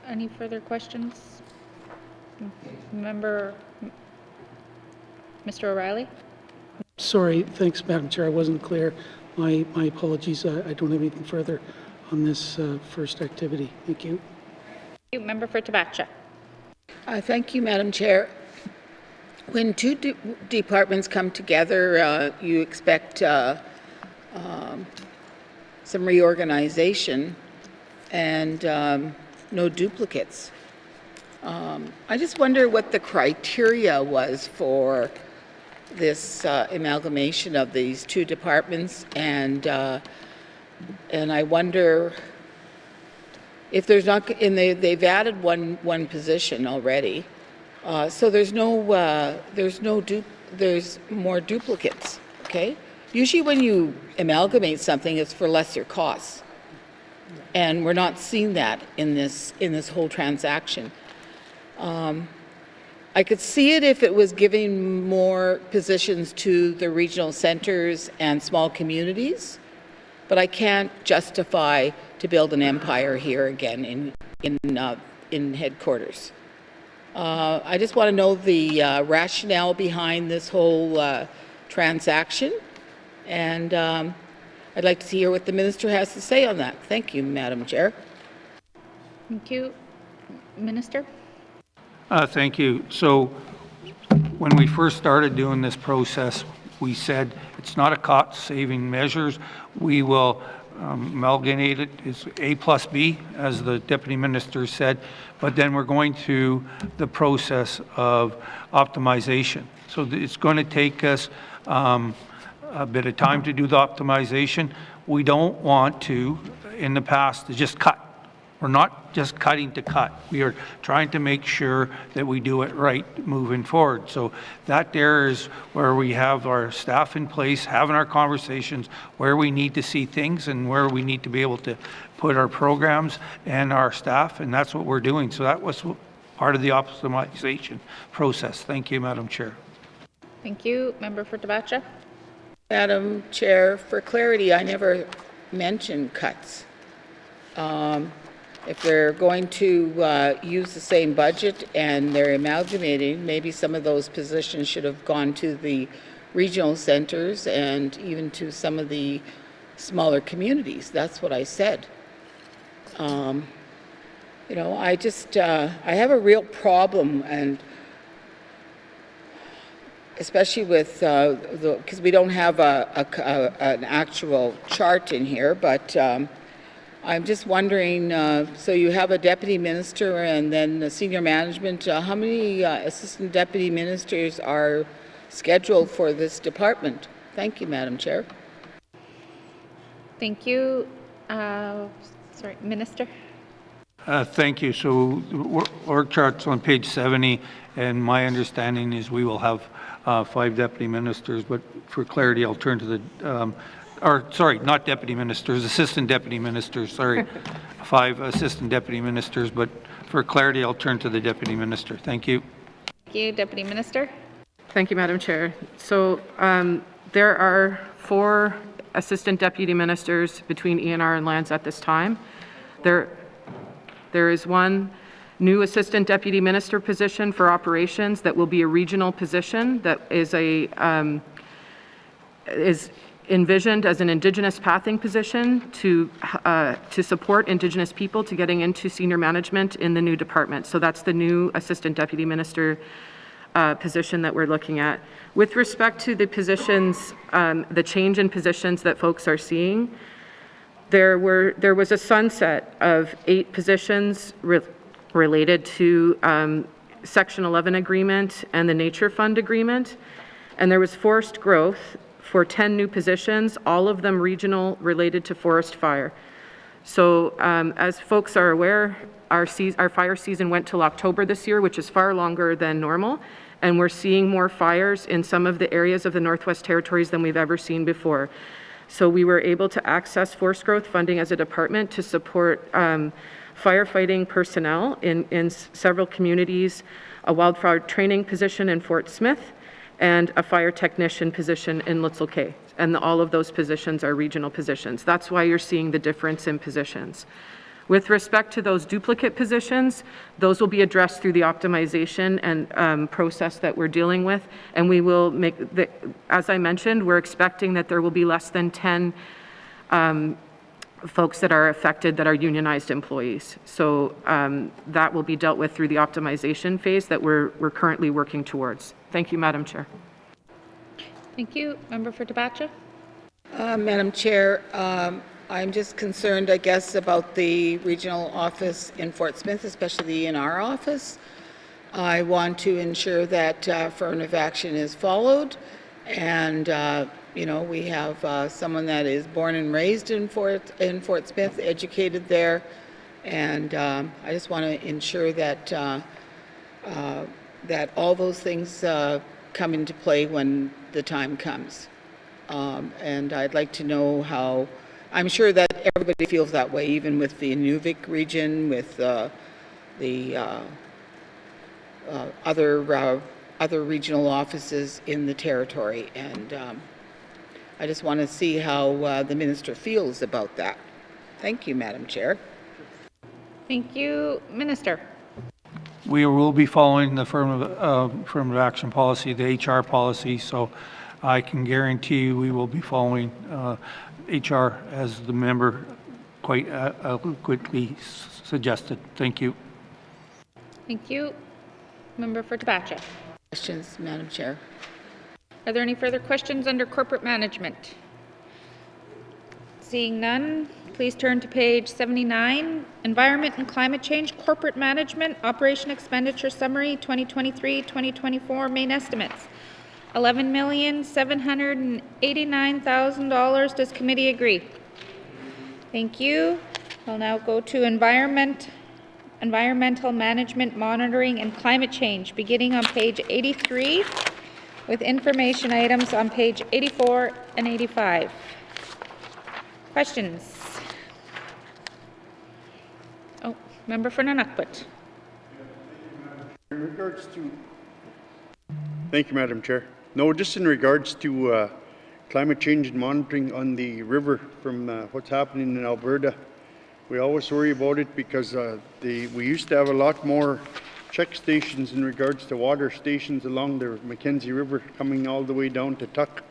Any further questions? Member Mr. O'Reilly? Sorry, thanks, Madam Chair. I wasn't clear. My apologies. I don't have anything further on this first activity. Thank you. Member for Tabacha. Thank you, Madam Chair. When two departments come together, you expect some reorganization and no duplicates. I just wonder what the criteria was for this amalgamation of these two departments, and I wonder if there's not, and they've added one position already, so there's more duplicates. Okay, usually when you amalgamate something, it's for lesser costs, and we're not seeing that in this whole transaction. I could see it if it was giving more positions to the regional centers and small communities, but I can't justify to build an empire here again in headquarters. I just want to know the rationale behind this whole transaction, and I'd like to hear what the minister has to say on that. Thank you, Madam Chair. Thank you. Minister? Thank you. So when we first started doing this process, we said it's not a cost-saving measures. We will amalgamate it as A plus B, as the Deputy Minister said, but then we're going through the process of optimization. So it's going to take us a bit of time to do the optimization. We don't want to, in the past, to just cut. We're not just cutting to cut. We are trying to make sure that we do it right moving forward. So that there is where we have our staff in place, having our conversations, where we need to see things and where we need to be able to put our programs and our staff, and that's what we're doing. So that was part of the optimization process. Thank you, Madam Chair. Thank you. Member for Tabacha? Madam Chair, for clarity, I never mentioned cuts. If they're going to use the same budget and they're amalgamating, maybe some of those positions should have gone to the regional centers and even to some of the smaller communities. That's what I said. You know, I just, I have a real problem, and especially with because we don't have an actual chart in here, but I'm just wondering, so you have a deputy minister and then the senior management. How many assistant deputy ministers are scheduled for this department? Thank you, Madam Chair. Thank you. Sorry, Minister. Thank you. So org chart's on page 70, and my understanding is we will have 5 deputy ministers, but for clarity, I'll turn to the or sorry, not deputy ministers, assistant deputy ministers, sorry. 5 assistant deputy ministers, but for clarity, I'll turn to the deputy minister. Thank you. Thank you, Deputy Minister. Thank you, Madam Chair. So there are 4 assistant deputy ministers between ENR and Lands at this time. There is 1 new assistant deputy minister position for operations that will be a regional position that is envisioned as an Indigenous pathing position to support Indigenous people to getting into senior management in the new department. So that's the new assistant deputy minister position that we're looking at. With respect to the positions, the change in positions that folks are seeing, there was a sunset of 8 positions related to Section 11 agreement and the Nature Fund agreement, and there was forced growth for 10 new positions, all of them regional related to forest fire. So as folks are aware, our fire season went till October this year, which is far longer than normal, and we're seeing more fires in some of the areas of the Northwest Territories than we've ever seen before. So we were able to access forest growth funding as a department to support firefighting personnel in several communities, a wildfire training position in Fort Smith, and a fire technician position in Litzel K. And all of those positions are regional positions. That's why you're seeing the difference in positions. With respect to those duplicate positions, those will be addressed through the optimization and process that we're dealing with. And we will make, as I mentioned, we're expecting that there will be less than 10 folks that are affected that are unionized employees. So that will be dealt with through the optimization phase that we're currently working towards. Thank you, Madam Chair. Thank you. Member for Tabacha. Madam Chair, I'm just concerned, I guess, about the regional office in Fort Smith, especially in our office. I want to ensure that affirmative action is followed, and you know, we have someone that is born and raised in Fort Smith, educated there, and I just want to ensure that that all those things come into play when the time comes. And I'd like to know how. I'm sure that everybody feels that way, even with the Nunavik region, with the other regional offices in the territory, and I just want to see how the minister feels about that. Thank you, Madam Chair. Thank you. Minister. We will be following the affirmative action policy, the HR policy, so I can guarantee you we will be following HR as the member quite quickly suggested. Thank you. Thank you. Member for Tabacha. Questions, Madam Chair? Are there any further questions under corporate management? Seeing none, please turn to page 79, Environment and Climate Change Corporate Management Operation Expenditure Summary 2023-2024 Main Estimates. $11,789,000. Does committee agree? Thank you. We'll now go to Environmental Management Monitoring and Climate Change, beginning on page 83, with information items on page 84 and 85. Questions? Oh, member for N.W.T. In regards to... Thank you, Madam Chair. No, just in regards to climate change and monitoring on the river from what's happening in Alberta. We always worry about it because we used to have a lot more check stations in regards to water stations along the Mackenzie River coming all the way down to Tuck.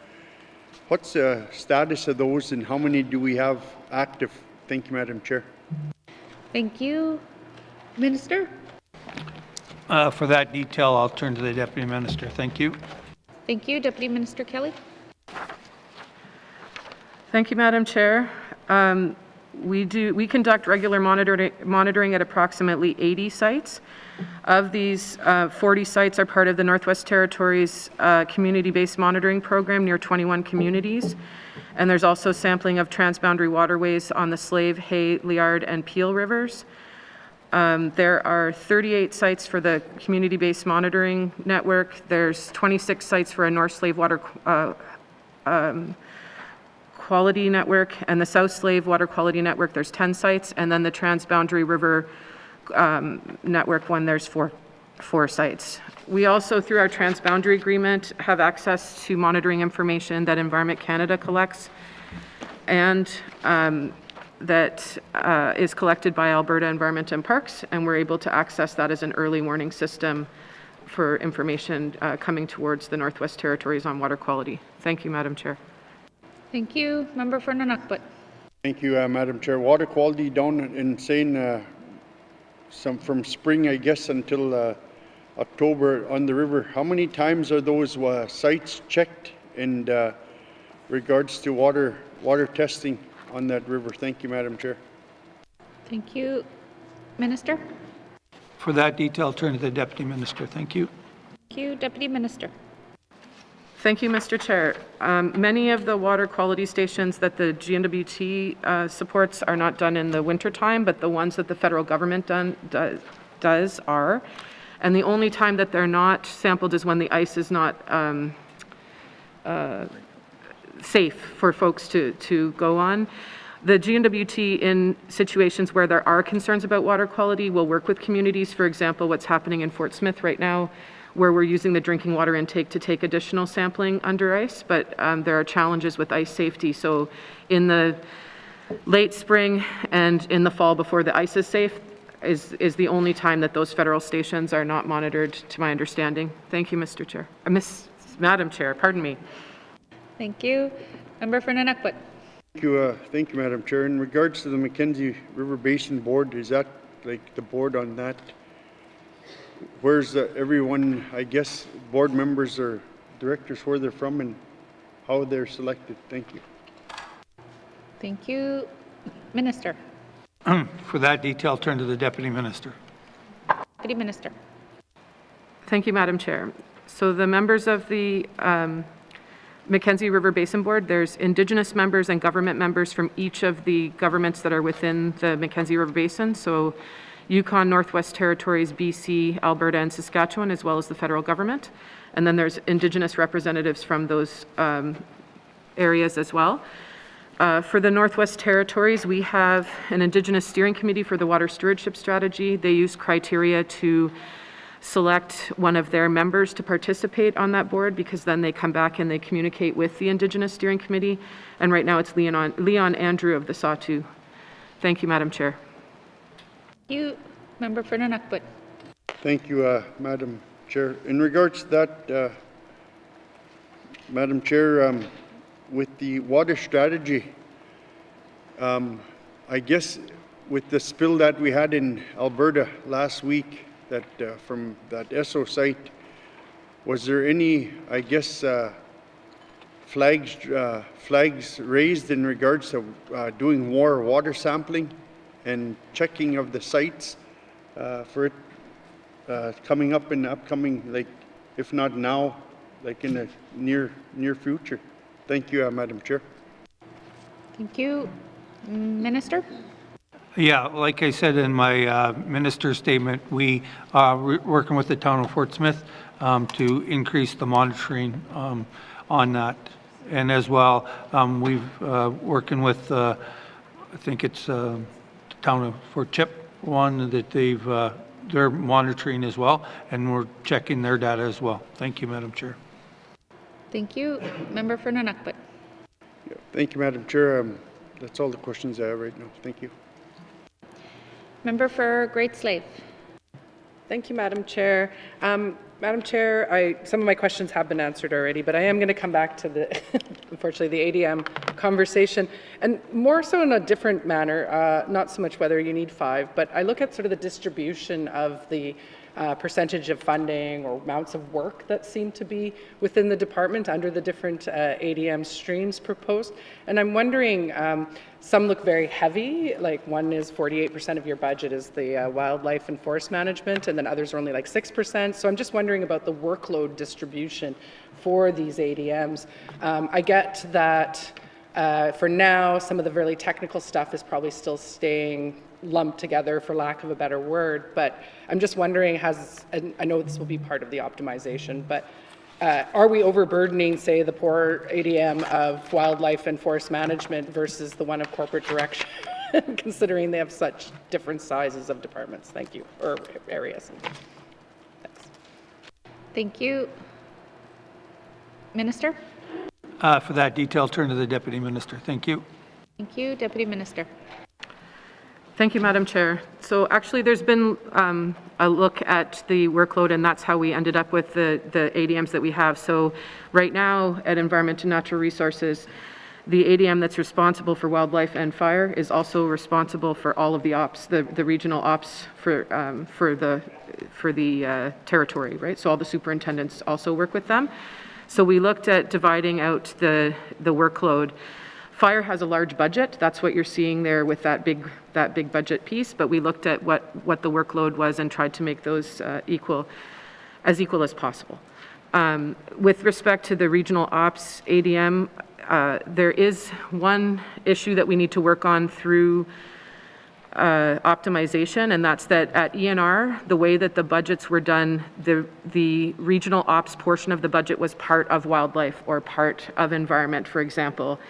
What's the status of those and how many do we have active? Thank you, Madam Chair. Thank you. Minister? For that detail, I'll turn to the Deputy Minister. Thank you. Thank you. Deputy Minister Kelly? Thank you, Madam Chair. We conduct regular monitoring at approximately 80 sites. Of these, 40 sites are part of the Northwest Territories community-based monitoring program near 21 communities. And there's also sampling of transboundary waterways on the Slave, Hay, Liard, and Peel rivers. There are 38 sites for the community-based monitoring network. There's 26 sites for a North Slave water quality network, and the South Slave water quality network, there's 10 sites, and then the transboundary river network one, there's four sites. We also, through our transboundary agreement, have access to monitoring information that Environment Canada collects, and that is collected by Alberta Environment and Parks, and we're able to access that as an early warning system for information coming towards the Northwest Territories on water quality. Thank you, Madam Chair. Thank you. Member for N.W.T. Thank you, Madam Chair. Water quality down in Seine, from spring, I guess, until October on the river. How many times are those sites checked in regards to water testing on that river? Thank you, Madam Chair. Thank you. Minister? For that detail, I'll turn to the Deputy Minister. Thank you. Thank you. Deputy Minister. Thank you, Mr. Chair. Many of the water quality stations that the N.W.T supports are not done in the wintertime, but the ones that the federal government does are. And the only time that they're not sampled is when the ice is not safe for folks to go on. The N.W.T, in situations where there are concerns about water quality, will work with communities. For example, what's happening in Fort Smith right now, where we're using the drinking water intake to take additional sampling under ice, but there are challenges with ice safety. So in the late spring and in the fall before the ice is safe is the only time that those federal stations are not monitored, to my understanding. Thank you, Mr. Chair. Madam Chair, pardon me. Thank you. Member for Nunavut. Thank you, Madam Chair. In regards to the Mackenzie River Basin Board, is that like the board on that? Where's everyone, I guess, board members or directors, where they're from and how they're selected? Thank you. Thank you. Minister. For that detail, turn to the Deputy Minister. Deputy Minister. Thank you, Madam Chair. So the members of the Mackenzie River Basin Board, there's Indigenous members and government members from each of the governments that are within the Mackenzie River Basin. So Yukon, Northwest Territories, BC, Alberta, and Saskatchewan, as well as the federal government. And then there's Indigenous representatives from those areas as well. For the Northwest Territories, we have an Indigenous Steering Committee for the Water Stewardship Strategy. They use criteria to select one of their members to participate on that board, because then they come back and they communicate with the Indigenous Steering Committee. And right now it's Leon Andrew of the Sawtoo. Thank you, Madam Chair. Thank you. Member for Nunavut. Thank you, Madam Chair. In regards to that, Madam Chair, with the water strategy, I guess with the spill that we had in Alberta last week, that from that Esso site, was there any, I guess, flags raised in regards to doing more water sampling and checking of the sites for it coming up in the upcoming, like, if not now, like in the near future? Thank you, Madam Chair. Thank you. Minister. Yeah, like I said in my minister's statement, we are working with the town of Fort Smith to increase the monitoring on that. And as well, we've working with, I think it's the town of Fort Chip, one that they're monitoring as well, and we're checking their data as well. Thank you, Madam Chair. Thank you. Member for Nunavut. Yeah, thank you, Madam Chair. That's all the questions I have right now. Thank you. Member for Great Slave. Thank you, Madam Chair. Madam Chair, some of my questions have been answered already, but I am going to come back to the, unfortunately, the ADM conversation, and more so in a different manner, not so much whether you need 5, but I look at sort of the distribution of the percentage of funding or amounts of work that seem to be within the department under the different ADM streams proposed. And I'm wondering, some look very heavy, like one is 48% of your budget is the wildlife and forest management, and then others are only like 6%. So I'm just wondering about the workload distribution for these ADMs. I get that for now, some of the really technical stuff is probably still staying lumped together, for lack of a better word, but I'm just wondering, and I know this will be part of the optimization, but are we overburdening, say, the poor ADM of wildlife and forest management versus the one of corporate direction, considering they have such different sizes of departments? Thank you, or areas. Thanks. Thank you. Minister? For that detail, turn to the Deputy Minister. Thank you. Thank you. Deputy Minister. Thank you, Madam Chair. So actually, there's been a look at the workload, and that's how we ended up with the ADMs that we have. So right now at Environment and Natural Resources, the ADM that's responsible for wildlife and fire is also responsible for all of the ops, the regional ops for the territory, right? So all the superintendents also work with them. So we looked at dividing out the workload. Fire has a large budget. That's what you're seeing there with that big budget piece. But we looked at what the workload was and tried to make those equal as possible. With respect to the regional ops ADM, there is one issue that we need to work on through optimization, and that's that at ENR, the way that the budgets were done, the regional ops portion of the budget was part of wildlife or part of environment, for example.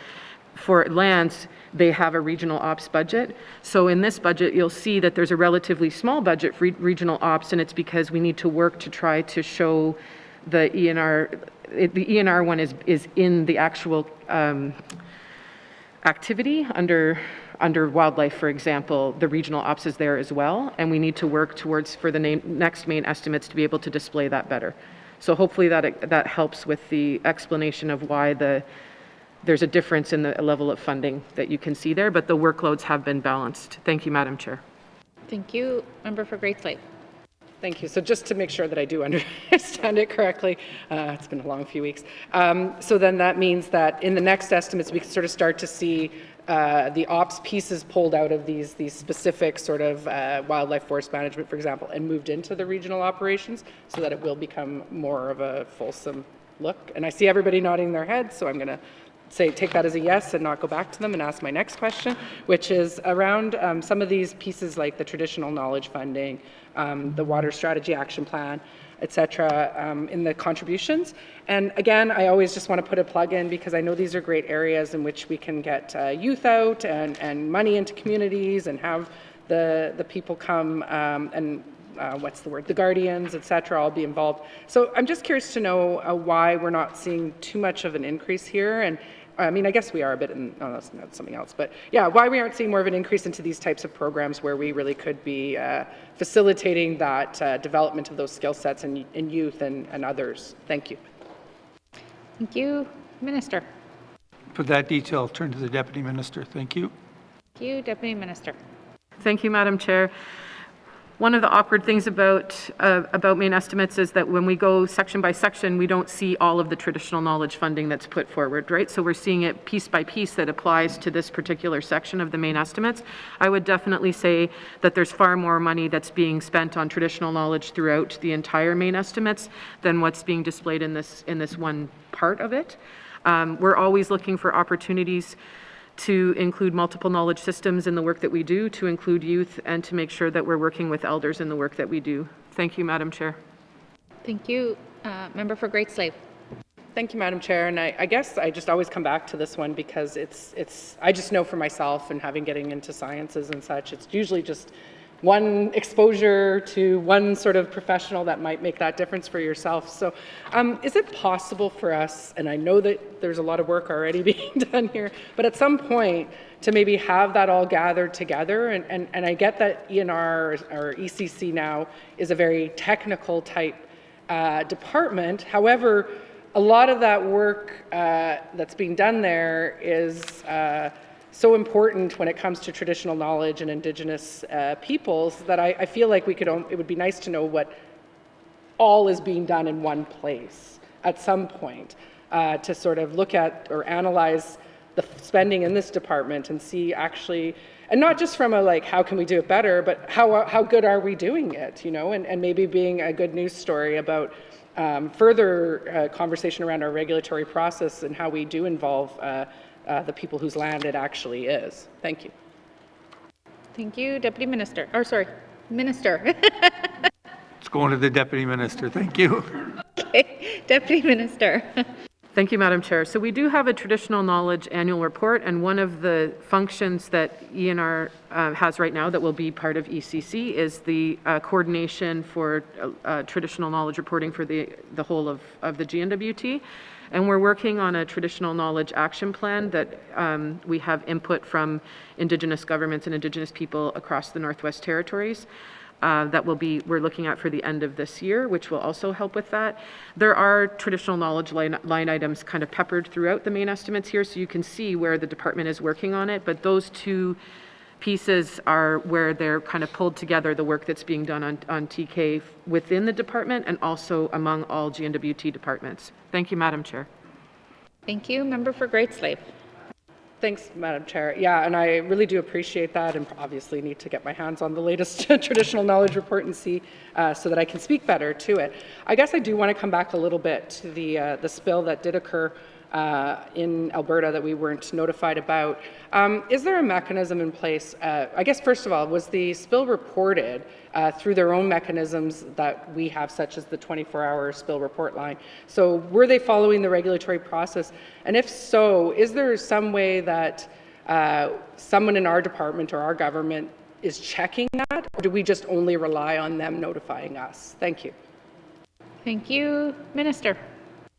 for lands, they have a regional ops budget. So in this budget, you'll see that there's a relatively small budget for regional ops, and it's because we need to work to try to show the ENR. The ENR one is in the actual activity under wildlife, for example. The regional ops is there as well, and we need to work towards for the next main estimates to be able to display that better. So hopefully that helps with the explanation of why there's a difference in the level of funding that you can see there, but the workloads have been balanced. Thank you, Madam Chair. Thank you. Member for Great Slave. Thank you. So just to make sure that I do understand it correctly, it's been a long few weeks. So then that means that in the next estimates, we can sort of start to see the ops pieces pulled out of these specific sort of wildlife forest management, for example, and moved into the regional operations so that it will become more of a fulsome look. And I see everybody nodding their heads, so I'm going to take that as a yes and not go back to them and ask my next question, which is around some of these pieces like the traditional knowledge funding, the water strategy action plan, et cetera, in the contributions. And again, I always just want to put a plug in because I know these are great areas in which we can get youth out and money into communities and have the people come and the guardians, et cetera, all be involved. So I'm just curious to know why we're not seeing too much of an increase here. And I mean, I guess we are a bit in, oh, that's something else, but yeah, why we aren't seeing more of an increase into these types of programs where we really could be facilitating that development of those skill sets in youth and others. Thank you. Thank you. Minister. For that detail, I'll turn to the Deputy Minister. Thank you. Thank you. Deputy Minister. Thank you, Madam Chair. One of the awkward things about main estimates is that when we go section by section, we don't see all of the traditional knowledge funding that's put forward, right? So we're seeing it piece by piece that applies to this particular section of the main estimates. I would definitely say that there's far more money that's being spent on traditional knowledge throughout the entire main estimates than what's being displayed in this one part of it. We're always looking for opportunities to include multiple knowledge systems in the work that we do, to include youth, and to make sure that we're working with elders in the work that we do. Thank you, Madam Chair. Thank you. Member for Great Slave. Thank you, Madam Chair. And I guess I just always come back to this one because I just know for myself and getting into sciences and such, it's usually just one exposure to one sort of professional that might make that difference for yourself. So is it possible for us, and I know that there's a lot of work already being done here, but at some point to maybe have that all gathered together, and I get that ENR or ECC now is a very technical type department. However, a lot of that work that's being done there is so important when it comes to traditional knowledge and Indigenous peoples that I feel like it would be nice to know what all is being done in one place at some point to sort of look at or analyze the spending in this department and see actually, and not just from a how can we do it better, but how good are we doing it, and maybe being a good news story about further conversation around our regulatory process and how we do involve the people whose land it actually is. Thank you. Thank you, Deputy Minister. Or sorry, Minister. It's going to the Deputy Minister. Thank you. Okay, Deputy Minister. Thank you, Madam Chair. So we do have a traditional knowledge annual report, and one of the functions that ENR has right now that will be part of ECC is the coordination for traditional knowledge reporting for the whole of the N.W.T. And we're working on a traditional knowledge action plan that we have input from Indigenous governments and Indigenous people across the Northwest Territories. We're looking at for the end of this year, which will also help with that. There are traditional knowledge line items kind of peppered throughout the main estimates here, so you can see where the department is working on it, but those two pieces are where they're kind of pulled together, the work that's being done on TK within the department and also among all N.W.T departments. Thank you, Madam Chair. Thank you. Member for Great Slave. Thanks, Madam Chair. Yeah, and I really do appreciate that, and obviously need to get my hands on the latest traditional knowledge report and see so that I can speak better to it. I guess I do want to come back a little bit to the spill that did occur in Alberta that we weren't notified about. Is there a mechanism in place? I guess, first of all, was the spill reported through their own mechanisms that we have, such as the 24-hour spill report line? So were they following the regulatory process? And if so, is there some way that someone in our department or our government is checking that, or do we just only rely on them notifying us? Thank you. Thank you. Minister.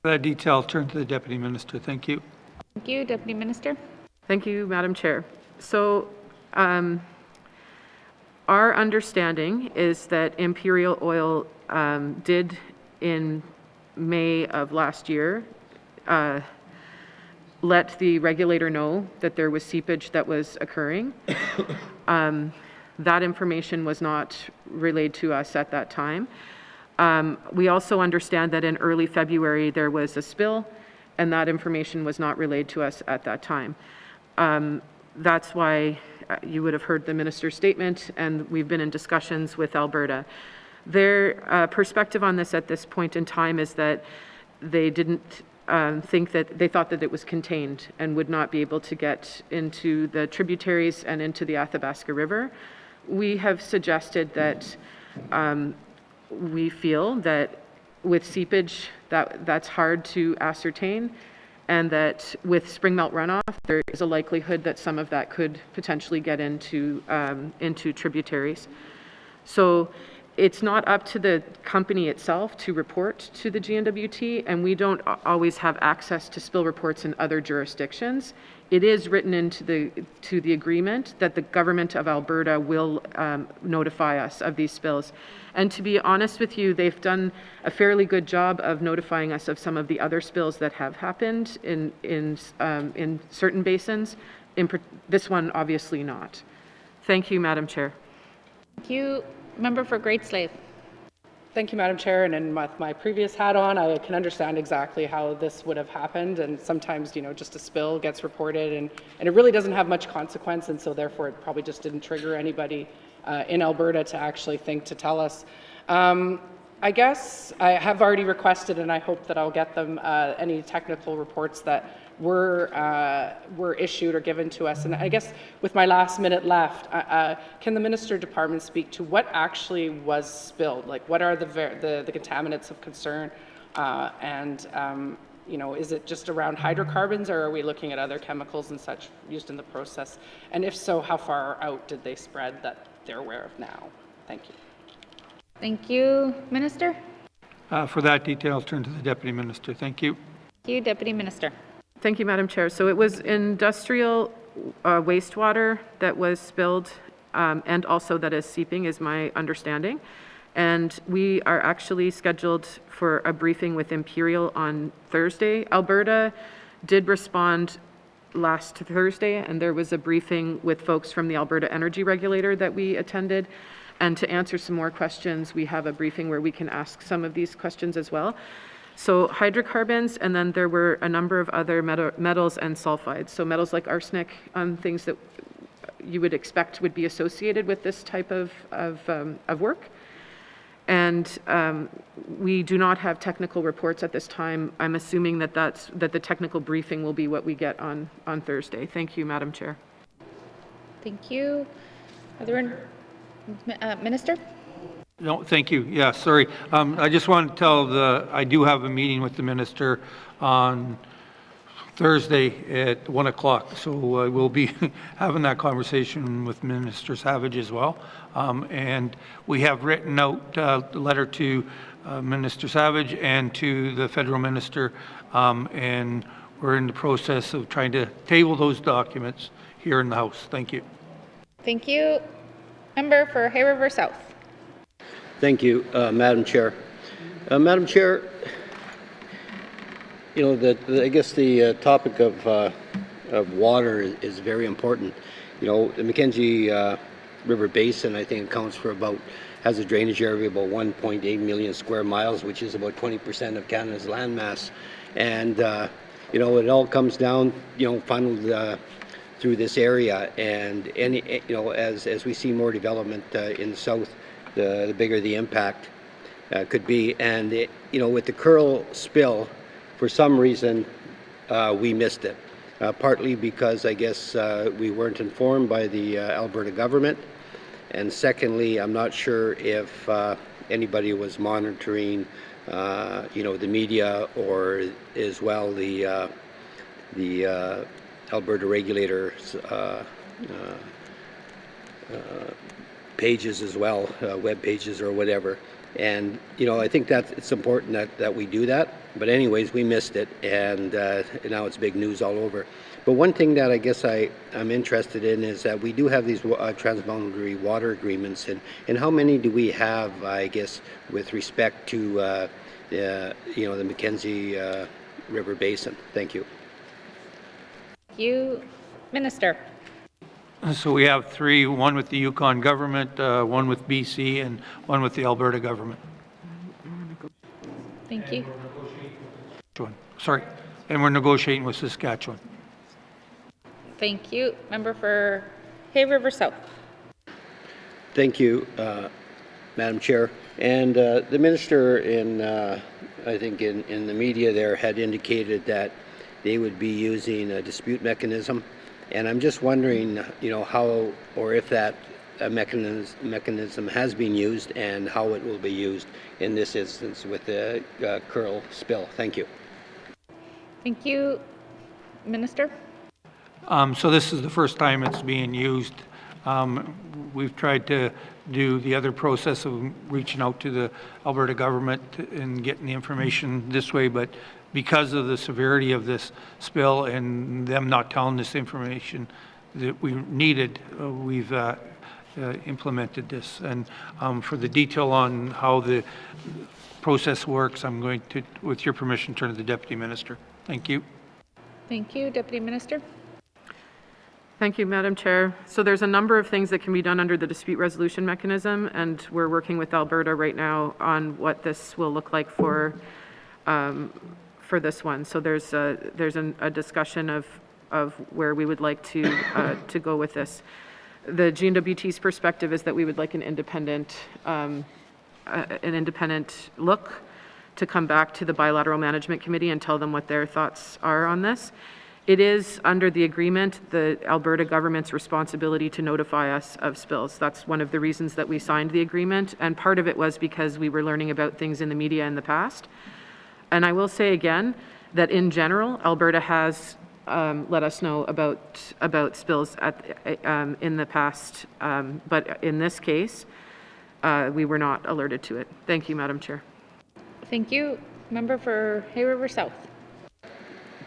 For that detail, I'll turn to the Deputy Minister. Thank you. Thank you, Deputy Minister. Thank you, Madam Chair. So our understanding is that Imperial Oil did, in May of last year, let the regulator know that there was seepage that was occurring. That information was not relayed to us at that time. We also understand that in early February there was a spill, and that information was not relayed to us at that time. That's why you would have heard the minister's statement, and we've been in discussions with Alberta. Their perspective on this at this point in time is that they didn't they thought that it was contained and would not be able to get into the tributaries and into the Athabasca River. We have suggested that we feel that with seepage that's hard to ascertain, and that with spring melt runoff there is a likelihood that some of that could potentially get into tributaries. So it's not up to the company itself to report to the N.W.T, and we don't always have access to spill reports in other jurisdictions. It is written into the agreement that the government of Alberta will notify us of these spills. And to be honest with you, they've done a fairly good job of notifying us of some of the other spills that have happened in certain basins. This one, obviously not. Thank you, Madam Chair. Thank you. Member for Great Slave. Thank you, Madam Chair. And with my previous hat on, I can understand exactly how this would have happened. And sometimes, just a spill gets reported, and it really doesn't have much consequence. And so therefore, it probably just didn't trigger anybody in Alberta to actually think to tell us. I guess I have already requested, and I hope that I'll get them, any technical reports that were issued or given to us. And I guess with my last minute left, can the Minister Department speak to what actually was spilled? Like, what are the contaminants of concern? Is it just around hydrocarbons, or are we looking at other chemicals and such used in the process? And if so, how far out did they spread that they're aware of now? Thank you. Thank you. Minister? For that detail, I'll turn to the Deputy Minister. Thank you. Thank you, Deputy Minister. Thank you, Madam Chair. So it was industrial wastewater that was spilled, and also that is seeping, is my understanding. And we are actually scheduled for a briefing with Imperial on Thursday. Alberta did respond last Thursday, and there was a briefing with folks from the Alberta Energy Regulator that we attended. And to answer some more questions, we have a briefing where we can ask some of these questions as well. So hydrocarbons, and then there were a number of other metals and sulfides. So metals like arsenic, things that you would expect would be associated with this type of work. And we do not have technical reports at this time. I'm assuming that the technical briefing will be what we get on Thursday. Thank you, Madam Chair. Thank you. Are there Minister? No, thank you. Yeah, sorry. I just want to tell I do have a meeting with the Minister on Thursday at 1 o'clock. So we'll be having that conversation with Minister Savage as well. And we have written out a letter to Minister Savage and to the federal minister, and we're in the process of trying to table those documents here in the House. Thank you. Thank you. Member for Hay River South. Thank you, Madam Chair. Madam Chair, I guess the topic of water is very important. The Mackenzie River Basin, I think, accounts for has a drainage area of about 1.8 million square miles, which is about 20% of Canada's landmass. And, it all comes down, funneled through this area. And, as we see more development in the south, the bigger the impact could be. And, with the Curl spill, for some reason, we missed it. Partly because I guess we weren't informed by the Alberta government, and secondly, I'm not sure if anybody was monitoring, the media or as well the Alberta regulators pages as well, web pages or whatever. And I think that it's important that we do that. But anyways, we missed it, and now it's big news all over. But one thing that I guess I'm interested in is that we do have these transboundary water agreements, and how many do we have, I guess, with respect to the Mackenzie River Basin? Thank you. Thank you. Minister. So we have 3, one with the Yukon government, one with BC, and one with the Alberta government. Thank you. Sorry, and we're negotiating with Saskatchewan. Thank you. Member for Hay River South. Thank you, Madam Chair. And the minister I think in the media there had indicated that they would be using a dispute mechanism. And I'm just wondering, how or if that mechanism has been used and how it will be used in this instance with the Curl spill. Thank you. Thank you. Minister. So this is the first time it's being used. We've tried to do the other process of reaching out to the Alberta government and getting the information this way, but because of the severity of this spill and them not telling us information that we needed, we've implemented this. And for the detail on how the process works, I'm going to, with your permission, turn to the Deputy Minister. Thank you. Thank you. Deputy Minister. Thank you, Madam Chair. So there's a number of things that can be done under the dispute resolution mechanism, and we're working with Alberta right now on what this will look like for this one. So there's a discussion of where we would like to go with this. The N.W.T's perspective is that we would like an independent look to come back to the Bilateral Management Committee and tell them what their thoughts are on this. It is under the agreement the Alberta government's responsibility to notify us of spills. That's one of the reasons that we signed the agreement, and part of it was because we were learning about things in the media in the past. And I will say again that in general, Alberta has let us know about spills in the past, but in this case, we were not alerted to it. Thank you, Madam Chair. Thank you. Member for Hay River South.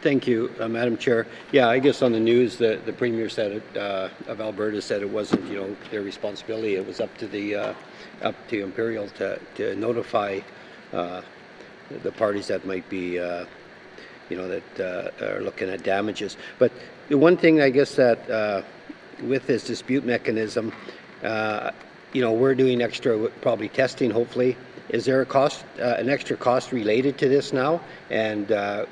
Thank you, Madam Chair. Yeah, I guess on the news, the Premier said it, of Alberta said it wasn't, their responsibility. It was up to Imperial to notify the parties that might be, that are looking at damages. But the one thing I guess that with this dispute mechanism, we're doing extra probably testing. Hopefully, is there a cost, an extra cost related to this now? And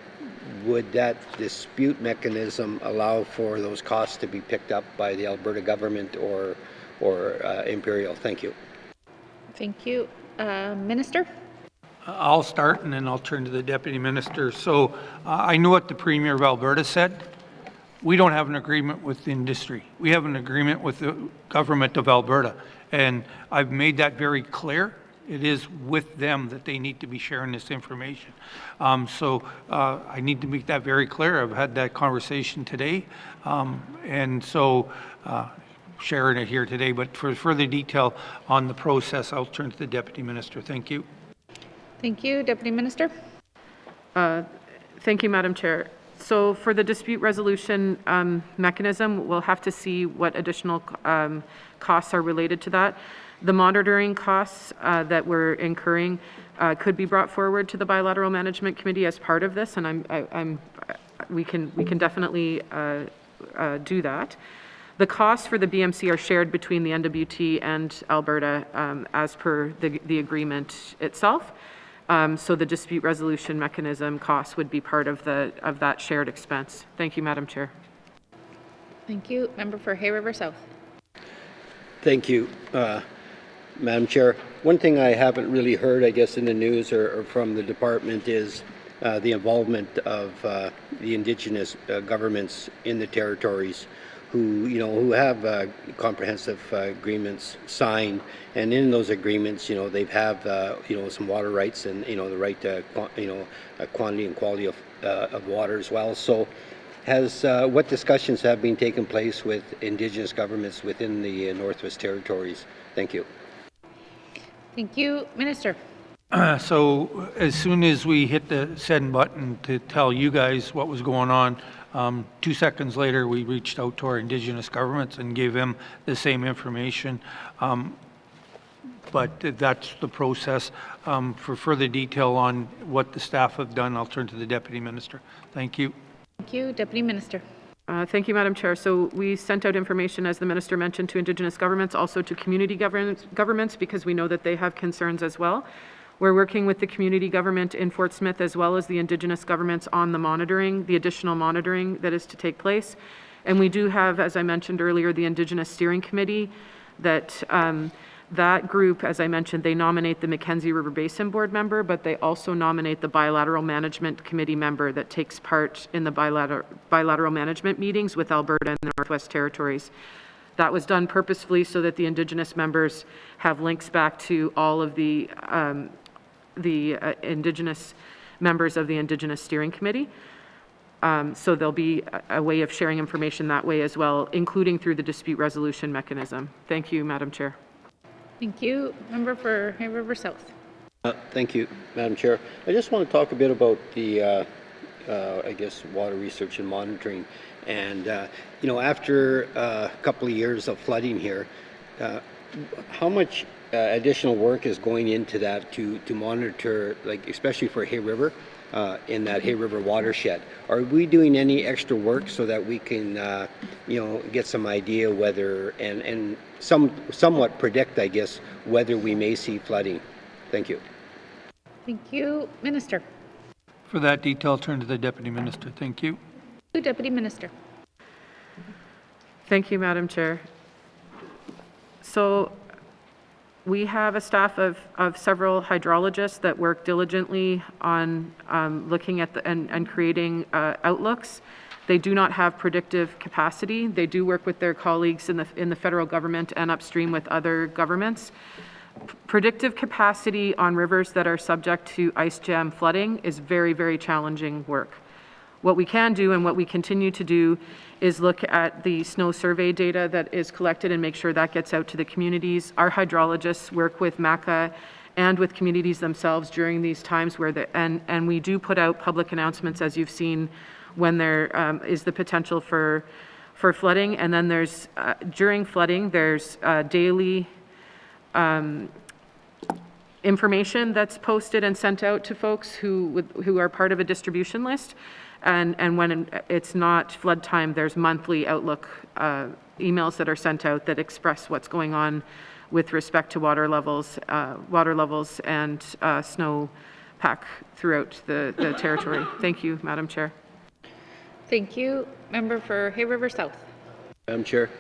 would that dispute mechanism allow for those costs to be picked up by the Alberta government or Imperial? Thank you. Thank you. Minister? I'll start and then I'll turn to the Deputy Minister. So I know what the Premier of Alberta said. We don't have an agreement with the industry. We have an agreement with the government of Alberta. And I've made that very clear. It is with them that they need to be sharing this information. So I need to make that very clear. I've had that conversation today. And so sharing it here today. But for further detail on the process, I'll turn to the Deputy Minister. Thank you. Thank you. Deputy Minister. Thank you, Madam Chair. So for the dispute resolution mechanism, we'll have to see what additional costs are related to that. The monitoring costs that we're incurring could be brought forward to the Bilateral Management Committee as part of this, and we can definitely do that. The costs for the BMC are shared between the N.W.T and Alberta as per the agreement itself. So the dispute resolution mechanism costs would be part of that shared expense. Thank you, Madam Chair. Thank you. Member for Hay River South. Thank you, Madam Chair. One thing I haven't really heard, I guess, in the news or from the department is the involvement of the Indigenous governments in the territories who have comprehensive agreements signed, and in those agreements, they've have some water rights and the right to quantity and quality of water as well. So, what discussions have been taking place with Indigenous governments within the Northwest Territories? Thank you. Thank you. Minister. So as soon as we hit the send button to tell you guys what was going on, 2 seconds later, we reached out to our Indigenous governments and gave them the same information. But that's the process. For further detail on what the staff have done, I'll turn to the Deputy Minister. Thank you. Thank you. Deputy Minister. Thank you, Madam Chair. So we sent out information, as the Minister mentioned, to Indigenous governments, also to community governments, because we know that they have concerns as well. We're working with the community government in Fort Smith as well as the Indigenous governments on the monitoring, the additional monitoring that is to take place. And we do have, as I mentioned earlier, the Indigenous Steering Committee that that group, as I mentioned, they nominate the Mackenzie River Basin Board member, but they also nominate the Bilateral Management Committee member that takes part in the bilateral management meetings with Alberta and the Northwest Territories. That was done purposefully so that the Indigenous members have links back to all of the Indigenous members of the Indigenous Steering Committee. So there'll be a way of sharing information that way as well, including through the dispute resolution mechanism. Thank you, Madam Chair. Thank you. Member for Hay River South. Thank you, Madam Chair. I just want to talk a bit about the, I guess, water research and monitoring. And, after a couple of years of flooding here, how much additional work is going into that to monitor, like especially for Hay River, in that Hay River watershed? Are we doing any extra work so that we can, get some idea whether, and somewhat predict, I guess, whether we may see flooding? Thank you. Thank you. Minister. For that detail, turn to the Deputy Minister. Thank you. Deputy Minister. Thank you, Madam Chair. So we have a staff of several hydrologists that work diligently on looking at and creating outlooks. They do not have predictive capacity. They do work with their colleagues in the federal government and upstream with other governments. Predictive capacity on rivers that are subject to ice jam flooding is very, very challenging work. What we can do and what we continue to do is look at the snow survey data that is collected and make sure that gets out to the communities. Our hydrologists work with MACA and with communities themselves during these times where and we do put out public announcements, as you've seen, when there is the potential for flooding. And then there's during flooding, there's daily information that's posted and sent out to folks who are part of a distribution list. And when it's not flood time, there's monthly outlook emails that are sent out that express what's going on with respect to water levels and snow pack throughout the territory. Thank you, Madam Chair. Thank you. Member for Hay River South. Madam Chair,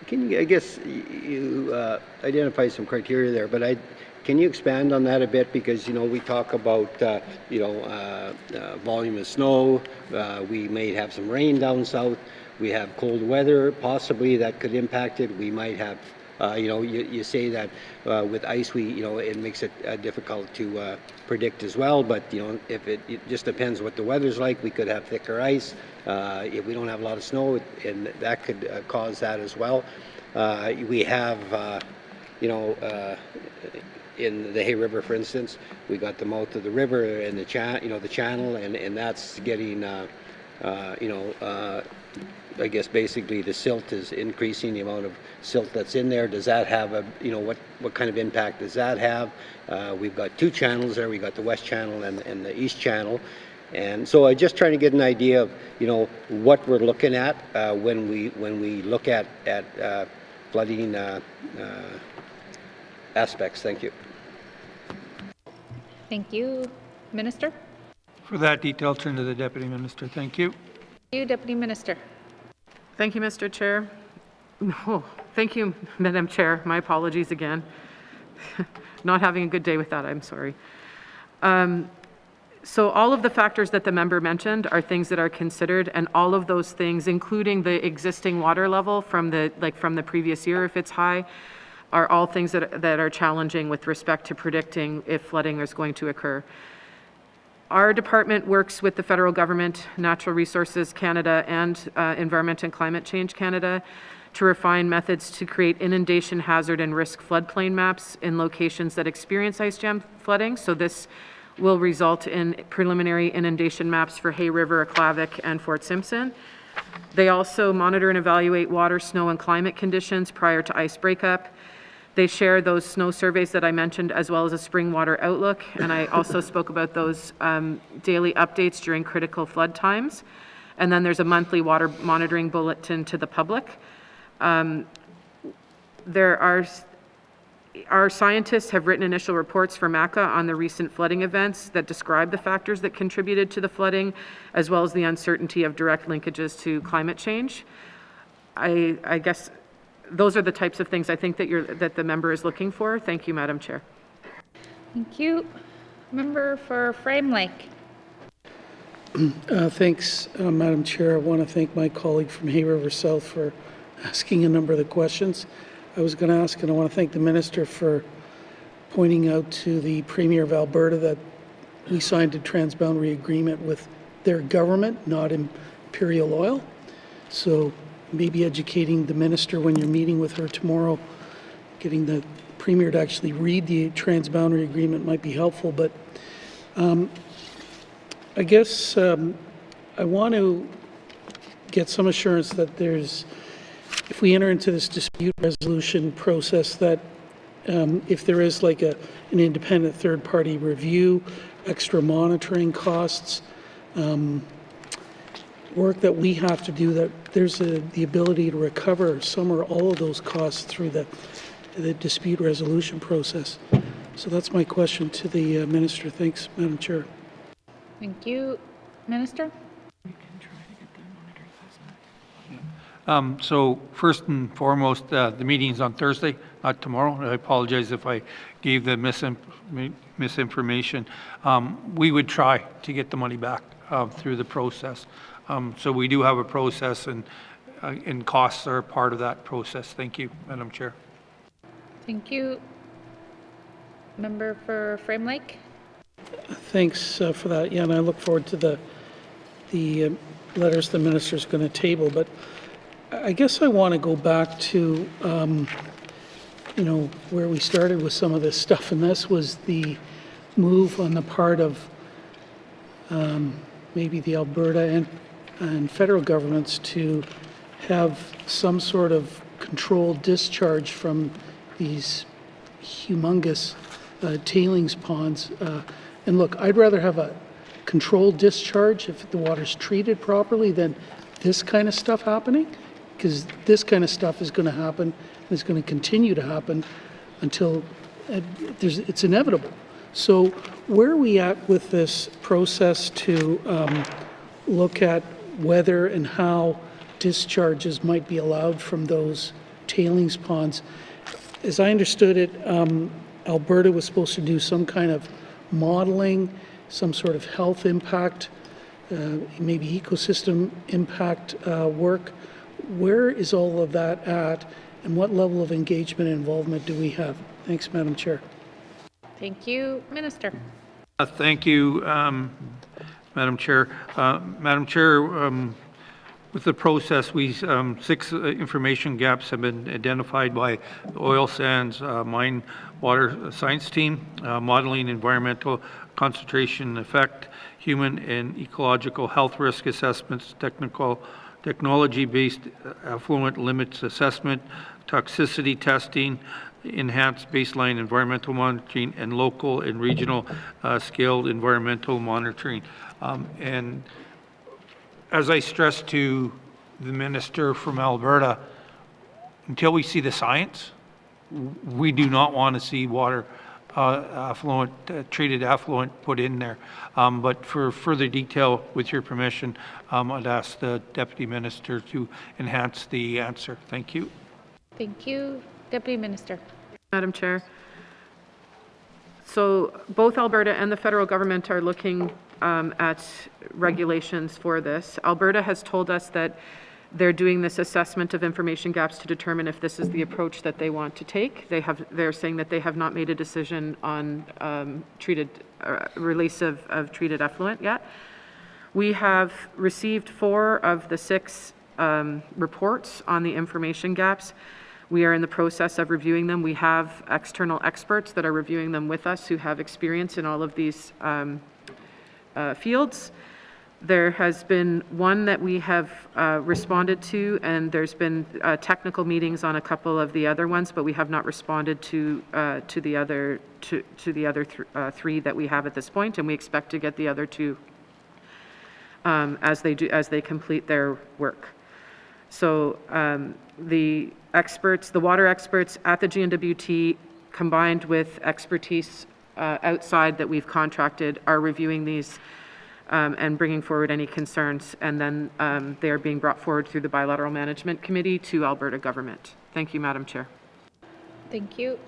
can you, I guess you identify some criteria there, but can you expand on that a bit? Because, we talk about, volume of snow. We may have some rain down south. We have cold weather, possibly, that could impact it. We might have, you say that with ice, it makes it difficult to predict as well. But, if it just depends what the weather's like, we could have thicker ice. If we don't have a lot of snow, and that could cause that as well. We have, in the Hay River, for instance, we got the mouth of the river and the channel, and that's getting, I guess basically the silt is increasing, the amount of silt that's in there. Does that have what kind of impact does that have? We've got two channels there. We got the West Channel and the East Channel. And so I'm just trying to get an idea of, what we're looking at when we look at flooding aspects. Thank you. Thank you. Minister. For that detail, turn to the Deputy Minister. Thank you. Thank you, Deputy Minister. Thank you, Mr. Chair. Oh, thank you, Madam Chair. My apologies again. Not having a good day with that, I'm sorry. So all of the factors that the member mentioned are things that are considered, and all of those things, including the existing water level from the previous year, if it's high, are all things that are challenging with respect to predicting if flooding is going to occur. Our department works with the federal government, Natural Resources Canada, and Environment and Climate Change Canada to refine methods to create inundation hazard and risk floodplain maps in locations that experience ice jam flooding. So this will result in preliminary inundation maps for Hay River, Aklavik, and Fort Simpson. They also monitor and evaluate water, snow, and climate conditions prior to ice breakup. They share those snow surveys that I mentioned, as well as a spring water outlook, and I also spoke about those daily updates during critical flood times. And then there's a monthly water monitoring bulletin to the public. Our scientists have written initial reports for MACA on the recent flooding events that describe the factors that contributed to the flooding, as well as the uncertainty of direct linkages to climate change. I guess those are the types of things I think that the member is looking for. Thank you, Madam Chair. Thank you. Member for Frame Lake. Thanks, Madam Chair. I want to thank my colleague from Hay River South for asking a number of the questions I was going to ask, and I want to thank the Minister for pointing out to the Premier of Alberta that we signed a transboundary agreement with their government, not Imperial Oil. So maybe educating the Minister when you're meeting with her tomorrow, getting the Premier to actually read the transboundary agreement might be helpful. But I guess I want to get some assurance that if we enter into this dispute resolution process, that if there is like an independent third-party review, extra monitoring costs, work that we have to do, that there's the ability to recover some or all of those costs through the dispute resolution process. So that's my question to the Minister. Thanks, Madam Chair. Thank you. Minister? So first and foremost, the meeting's on Thursday, not tomorrow. I apologize if I gave the misinformation. We would try to get the money back through the process. So we do have a process, and costs are part of that process. Thank you, Madam Chair. Thank you. Member for Frame Lake? Thanks for that. Yeah, and I look forward to the letters the Minister's going to table. But I guess I want to go back to, where we started with some of this stuff, and this was the move on the part of maybe the Alberta and federal governments to have some sort of controlled discharge from these humongous tailings ponds. And look, I'd rather have a controlled discharge if the water's treated properly than this kind of stuff happening, because this kind of stuff is going to happen and it's going to continue to happen until it's inevitable. So where are we at with this process to look at whether and how discharges might be allowed from those tailings ponds? As I understood it, Alberta was supposed to do some kind of modeling, some sort of health impact, maybe ecosystem impact work. Where is all of that at, and what level of engagement and involvement do we have? Thanks, Madam Chair. Thank you. Minister? Thank you, Madam Chair. Madam Chair, with the process, 6 information gaps have been identified by the oil sands mine water science team, modeling environmental concentration effect, human and ecological health risk assessments, technology-based affluent limits assessment, toxicity testing, enhanced baseline environmental monitoring, and local and regional scaled environmental monitoring. And as I stressed to the Minister from Alberta, until we see the science, we do not want to see water treated effluent put in there. But for further detail, with your permission, I'd ask the Deputy Minister to enhance the answer. Thank you. Thank you. Deputy Minister. Madam Chair. So both Alberta and the federal government are looking at regulations for this. Alberta has told us that they're doing this assessment of information gaps to determine if this is the approach that they want to take. They're saying that they have not made a decision on release of treated effluent yet. We have received 4 of the 6 reports on the information gaps. We are in the process of reviewing them. We have external experts that are reviewing them with us who have experience in all of these fields. There has been one that we have responded to, and there's been technical meetings on a couple of the other ones, but we have not responded to the other 3 that we have at this point, and we expect to get the other 2 as they complete their work. So the experts, the water experts at the N.W.T, combined with expertise outside that we've contracted, are reviewing these and bringing forward any concerns, and then they are being brought forward through the Bilateral Management Committee to Alberta Government. Thank you, Madam Chair. Thank you.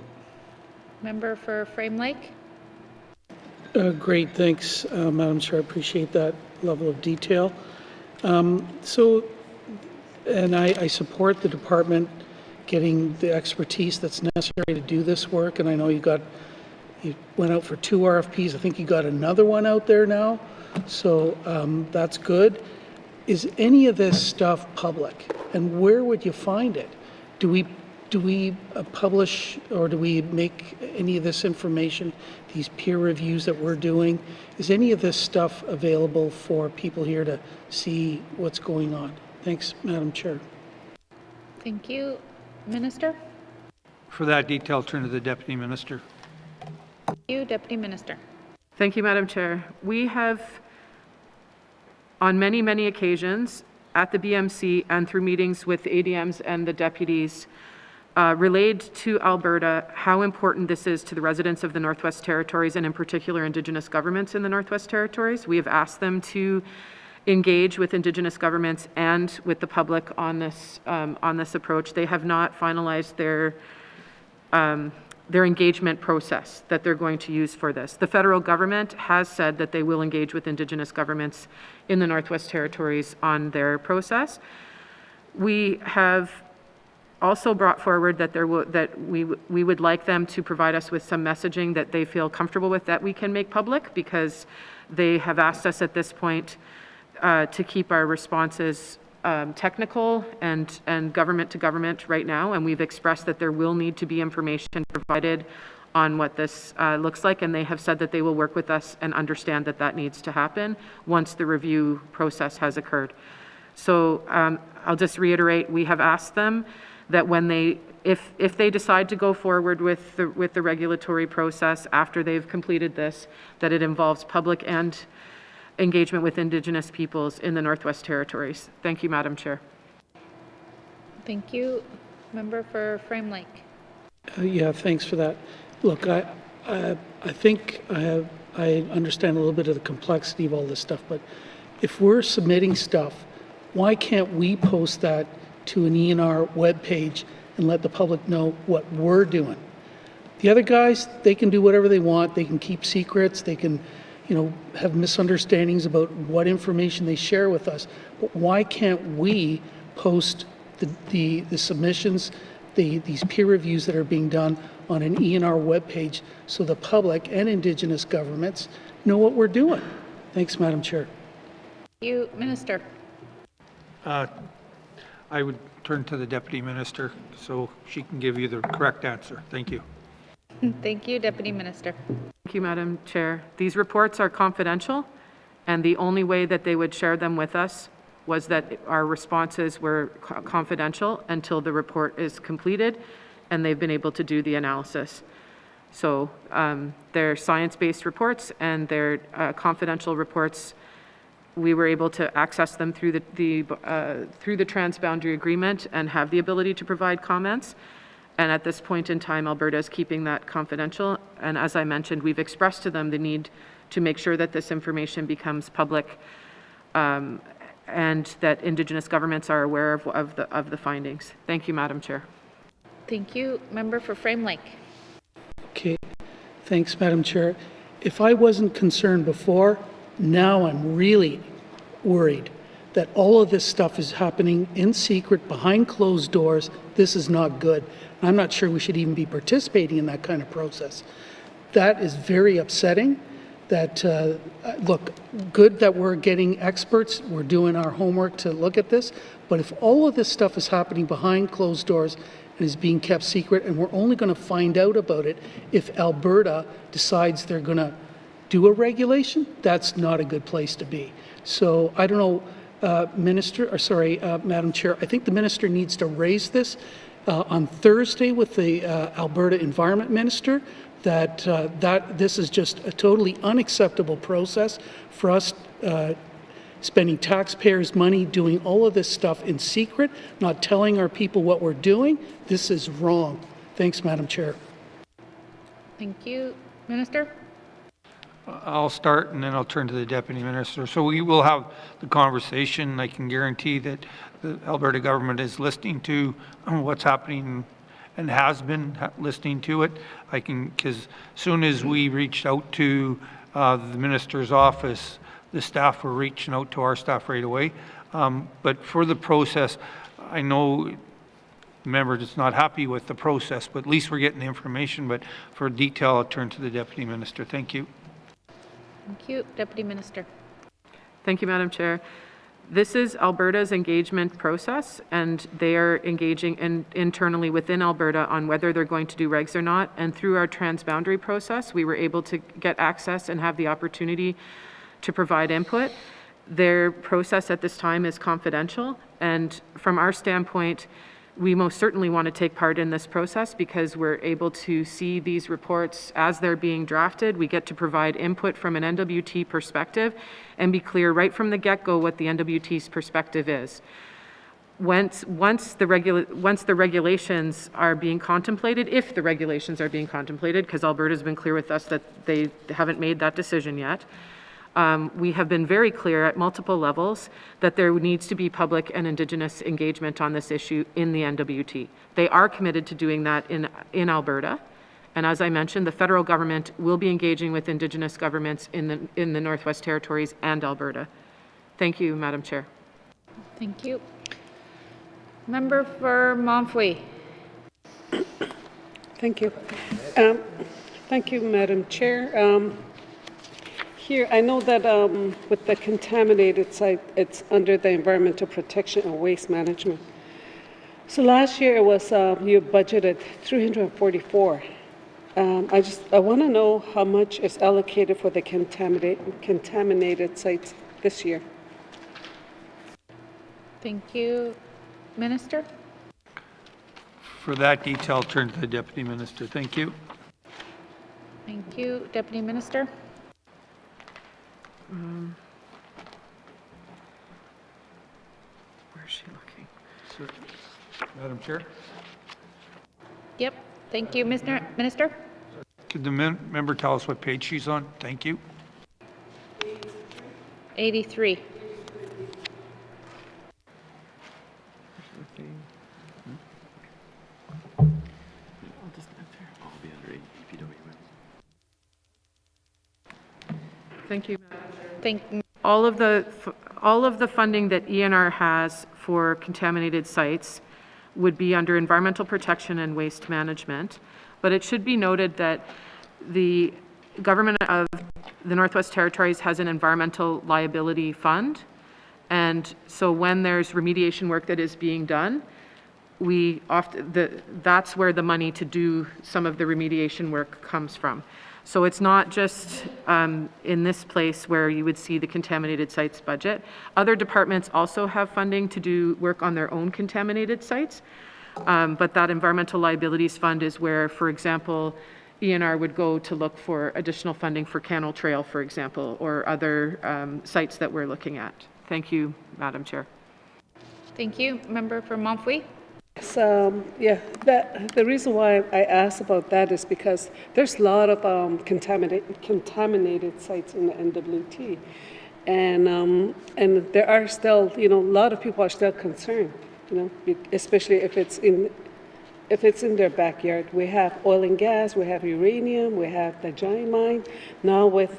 Member for Frame Lake. Great, thanks, Madam Chair. I appreciate that level of detail. And I support the department getting the expertise that's necessary to do this work, and I know you went out for 2 RFPs. I think you got another one out there now. So that's good. Is any of this stuff public, and where would you find it? Do we publish, or do we make any of this information, these peer reviews that we're doing? Is any of this stuff available for people here to see what's going on? Thanks, Madam Chair. Thank you. Minister? For that detail, turn to the Deputy Minister. Thank you, Deputy Minister. Thank you, Madam Chair. We have, on many, many occasions, at the BMC and through meetings with ADMs and the deputies, relayed to Alberta how important this is to the residents of the Northwest Territories, and in particular Indigenous governments in the Northwest Territories. We have asked them to engage with Indigenous governments and with the public on this approach. They have not finalized their engagement process that they're going to use for this. The federal government has said that they will engage with Indigenous governments in the Northwest Territories on their process. We have also brought forward that we would like them to provide us with some messaging that they feel comfortable with that we can make public, because they have asked us at this point to keep our responses technical and government to government right now, and we've expressed that there will need to be information provided on what this looks like, and they have said that they will work with us and understand that that needs to happen once the review process has occurred. So I'll just reiterate, we have asked them that when if they decide to go forward with the regulatory process after they've completed this, that it involves public and engagement with Indigenous peoples in the Northwest Territories. Thank you, Madam Chair. Thank you. Member for Frame Lake. Yeah, thanks for that. Look, I think I understand a little bit of the complexity of all this stuff, but if we're submitting stuff, why can't we post that to an ENR webpage and let the public know what we're doing? The other guys, they can do whatever they want. They can keep secrets. They can, have misunderstandings about what information they share with us. But why can't we post the submissions, these peer reviews that are being done on an ENR webpage so the public and Indigenous governments know what we're doing? Thanks, Madam Chair. Thank you, Minister. I would turn to the Deputy Minister so she can give you the correct answer. Thank you. Thank you, Deputy Minister. Thank you, Madam Chair. These reports are confidential, and the only way that they would share them with us was that our responses were confidential until the report is completed and they've been able to do the analysis. So they're science-based reports and they're confidential reports. We were able to access them through the transboundary agreement and have the ability to provide comments. And at this point in time, Alberta is keeping that confidential. And as I mentioned, we've expressed to them the need to make sure that this information becomes public and that Indigenous governments are aware of the findings. Thank you, Madam Chair. Thank you. Member for Frame Lake. Okay. Thanks, Madam Chair. If I wasn't concerned before, now I'm really worried that all of this stuff is happening in secret, behind closed doors. This is not good. I'm not sure we should even be participating in that kind of process. That is very upsetting. That, look, good that we're getting experts, we're doing our homework to look at this, but if all of this stuff is happening behind closed doors and is being kept secret, and we're only going to find out about it if Alberta decides they're going to do a regulation, that's not a good place to be. So I don't know, Madam Chair, I think the Minister needs to raise this on Thursday with the Alberta Environment Minister, that this is just a totally unacceptable process for us spending taxpayers' money doing all of this stuff in secret, not telling our people what we're doing. This is wrong. Thanks, Madam Chair. Thank you. Minister? I'll start and then I'll turn to the Deputy Minister. So we will have the conversation. I can guarantee that the Alberta government is listening to what's happening and has been listening to it. Because as soon as we reached out to the Minister's office, the staff were reaching out to our staff right away. But for the process, I know the member is not happy with the process, but at least we're getting the information. But for detail, I'll turn to the Deputy Minister. Thank you. Thank you. Deputy Minister. Thank you, Madam Chair. This is Alberta's engagement process, and they are engaging internally within Alberta on whether they're going to do regs or not. And through our transboundary process, we were able to get access and have the opportunity to provide input. Their process at this time is confidential, and from our standpoint, we most certainly want to take part in this process because we're able to see these reports as they're being drafted. We get to provide input from an N.W.T perspective and be clear right from the get-go what the N.W.T's perspective is. Once the regulations are being contemplated, if the regulations are being contemplated, because Alberta's been clear with us that they haven't made that decision yet, we have been very clear at multiple levels that there needs to be public and Indigenous engagement on this issue in the N.W.T. They are committed to doing that in Alberta. And as I mentioned, the federal government will be engaging with Indigenous governments in the Northwest Territories and Alberta. Thank you, Madam Chair. Thank you. Member for Montfouet. Thank you. Thank you, Madam Chair. Here, I know that with the contaminated site, it's under the Environmental Protection and Waste Management. So last year it was you budgeted 344. I want to know how much is allocated for the contaminated sites this year. Thank you. Minister? For that detail, I'll turn to the Deputy Minister. Thank you. Thank you. Deputy Minister? Where is she looking? Madam Chair? Yep. Thank you, Minister. Could the member tell us what page she's on? Thank you. 83. Thank you. Thank you. All of the funding that ENR has for contaminated sites would be under environmental protection and waste management. But it should be noted that the government of the Northwest Territories has an environmental liability fund. And so when there's remediation work that is being done, that's where the money to do some of the remediation work comes from. So it's not just in this place where you would see the contaminated sites budget. Other departments also have funding to do work on their own contaminated sites. But that environmental liabilities fund is where, for example, ENR would go to look for additional funding for Cannell Trail, for example, or other sites that we're looking at. Thank you, Madam Chair. Thank you. Member for Montfouet? The reason why I asked about that is because there's a lot of contaminated sites in the N.W.T. And there are still, a lot of people are still concerned, especially if it's if it's in their backyard, we have oil and gas, we have uranium, we have the giant mine. Now with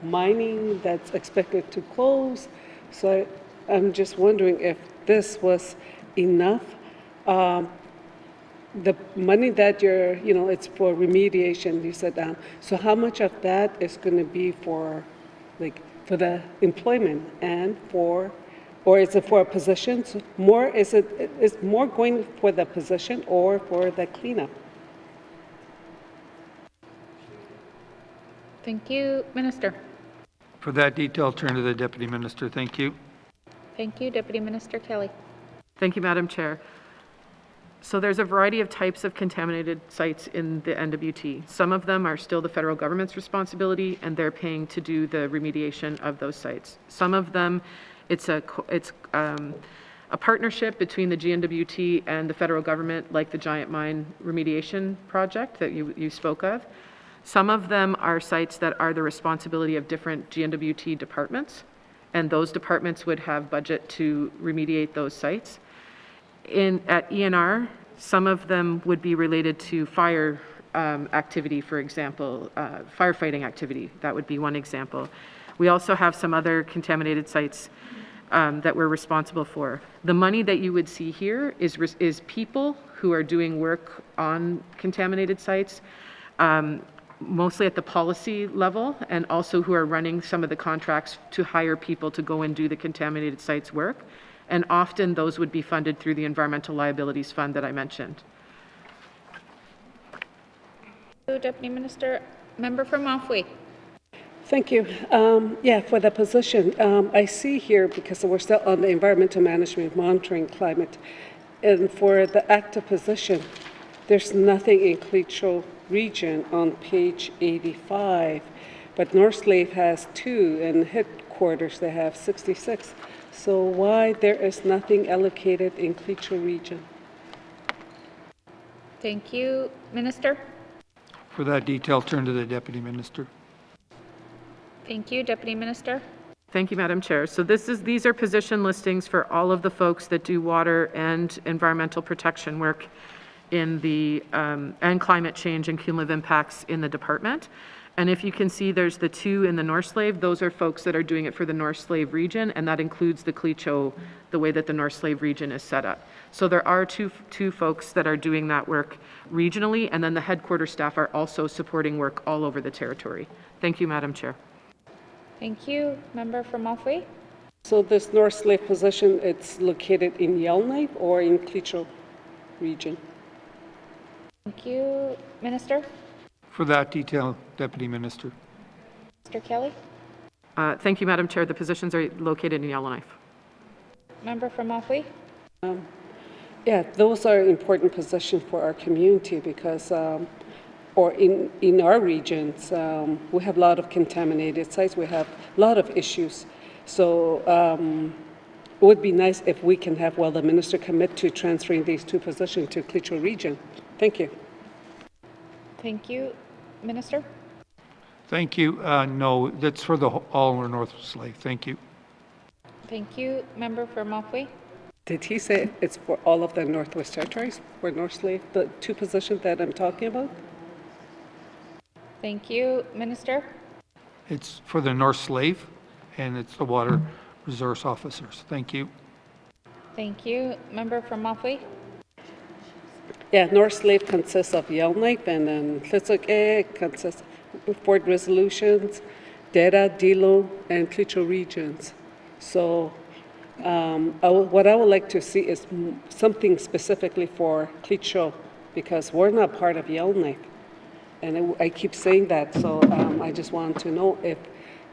mining that's expected to close, so I'm just wondering if this was enough. The money that it's for remediation, you said, so how much of that is going to be for, for the employment and or is it for positions? Is more going for the position or for the cleanup? Thank you. Minister. For that detail, I'll turn to the Deputy Minister. Thank you. Thank you. Deputy Minister Kelly. Thank you, Madam Chair. So there's a variety of types of contaminated sites in the N.W.T. Some of them are still the federal government's responsibility, and they're paying to do the remediation of those sites. Some of them, it's a partnership between the N.W.T and the federal government, like the Giant Mine remediation project that you spoke of. Some of them are sites that are the responsibility of different N.W.T departments, and those departments would have budget to remediate those sites. At ENR, some of them would be related to fire activity, for example, firefighting activity. That would be one example. We also have some other contaminated sites that we're responsible for. The money that you would see here is people who are doing work on contaminated sites, mostly at the policy level, and also who are running some of the contracts to hire people to go and do the contaminated sites work. And often those would be funded through the Environmental Liabilities Fund that I mentioned. Deputy Minister, member from Mofway. Thank you. Yeah, for the position, I see here, because we're still on the environmental management, monitoring climate, and for the active position, there's nothing in Clecho region on page 85, but North Slave has 2, and headquarters they have 66. So why there is nothing allocated in Clecho region? Thank you. Minister. For that detail, turn to the Deputy Minister. Thank you. Deputy Minister. Thank you, Madam Chair. So these are position listings for all of the folks that do water and environmental protection work in the and climate change and cumulative impacts in the department. And if you can see, there's the 2 in the North Slave. Those are folks that are doing it for the North Slave region, and that includes the Clecho, the way that the North Slave region is set up. So there are two folks that are doing that work regionally, and then the headquarters staff are also supporting work all over the territory. Thank you, Madam Chair. Thank you. Member from Mofway. So this North Slave position, it's located in Yellowknife or in Clecho region? Thank you. Minister. For that detail, Deputy Minister. Mr. Kelly. Thank you, Madam Chair. The positions are located in Yellowknife. Member from Mofway. Yeah, those are important positions for our community because, or in our regions, we have a lot of contaminated sites. We have a lot of issues. So it would be nice if we can have, the minister commit to transferring these 2 positions to Clecho region. Thank you. Thank you. Minister. Thank you. No, that's for all of North Slave. Thank you. Thank you. Member for Mofway. Did he say it's for all of the Northwest Territories, for North Slave, the 2 positions that I'm talking about? Thank you. Minister. It's for the North Slave, and it's the water resource officers. Thank you. Thank you. Member from Mofway. Yeah, North Slave consists of Yellowknife, and then Tlitsuk consists of Fort Resolutions, Deda, Dilo, and Clecho regions. So what I would like to see is something specifically for Clecho, because we're not part of Yellowknife. And I keep saying that, so I just want to know if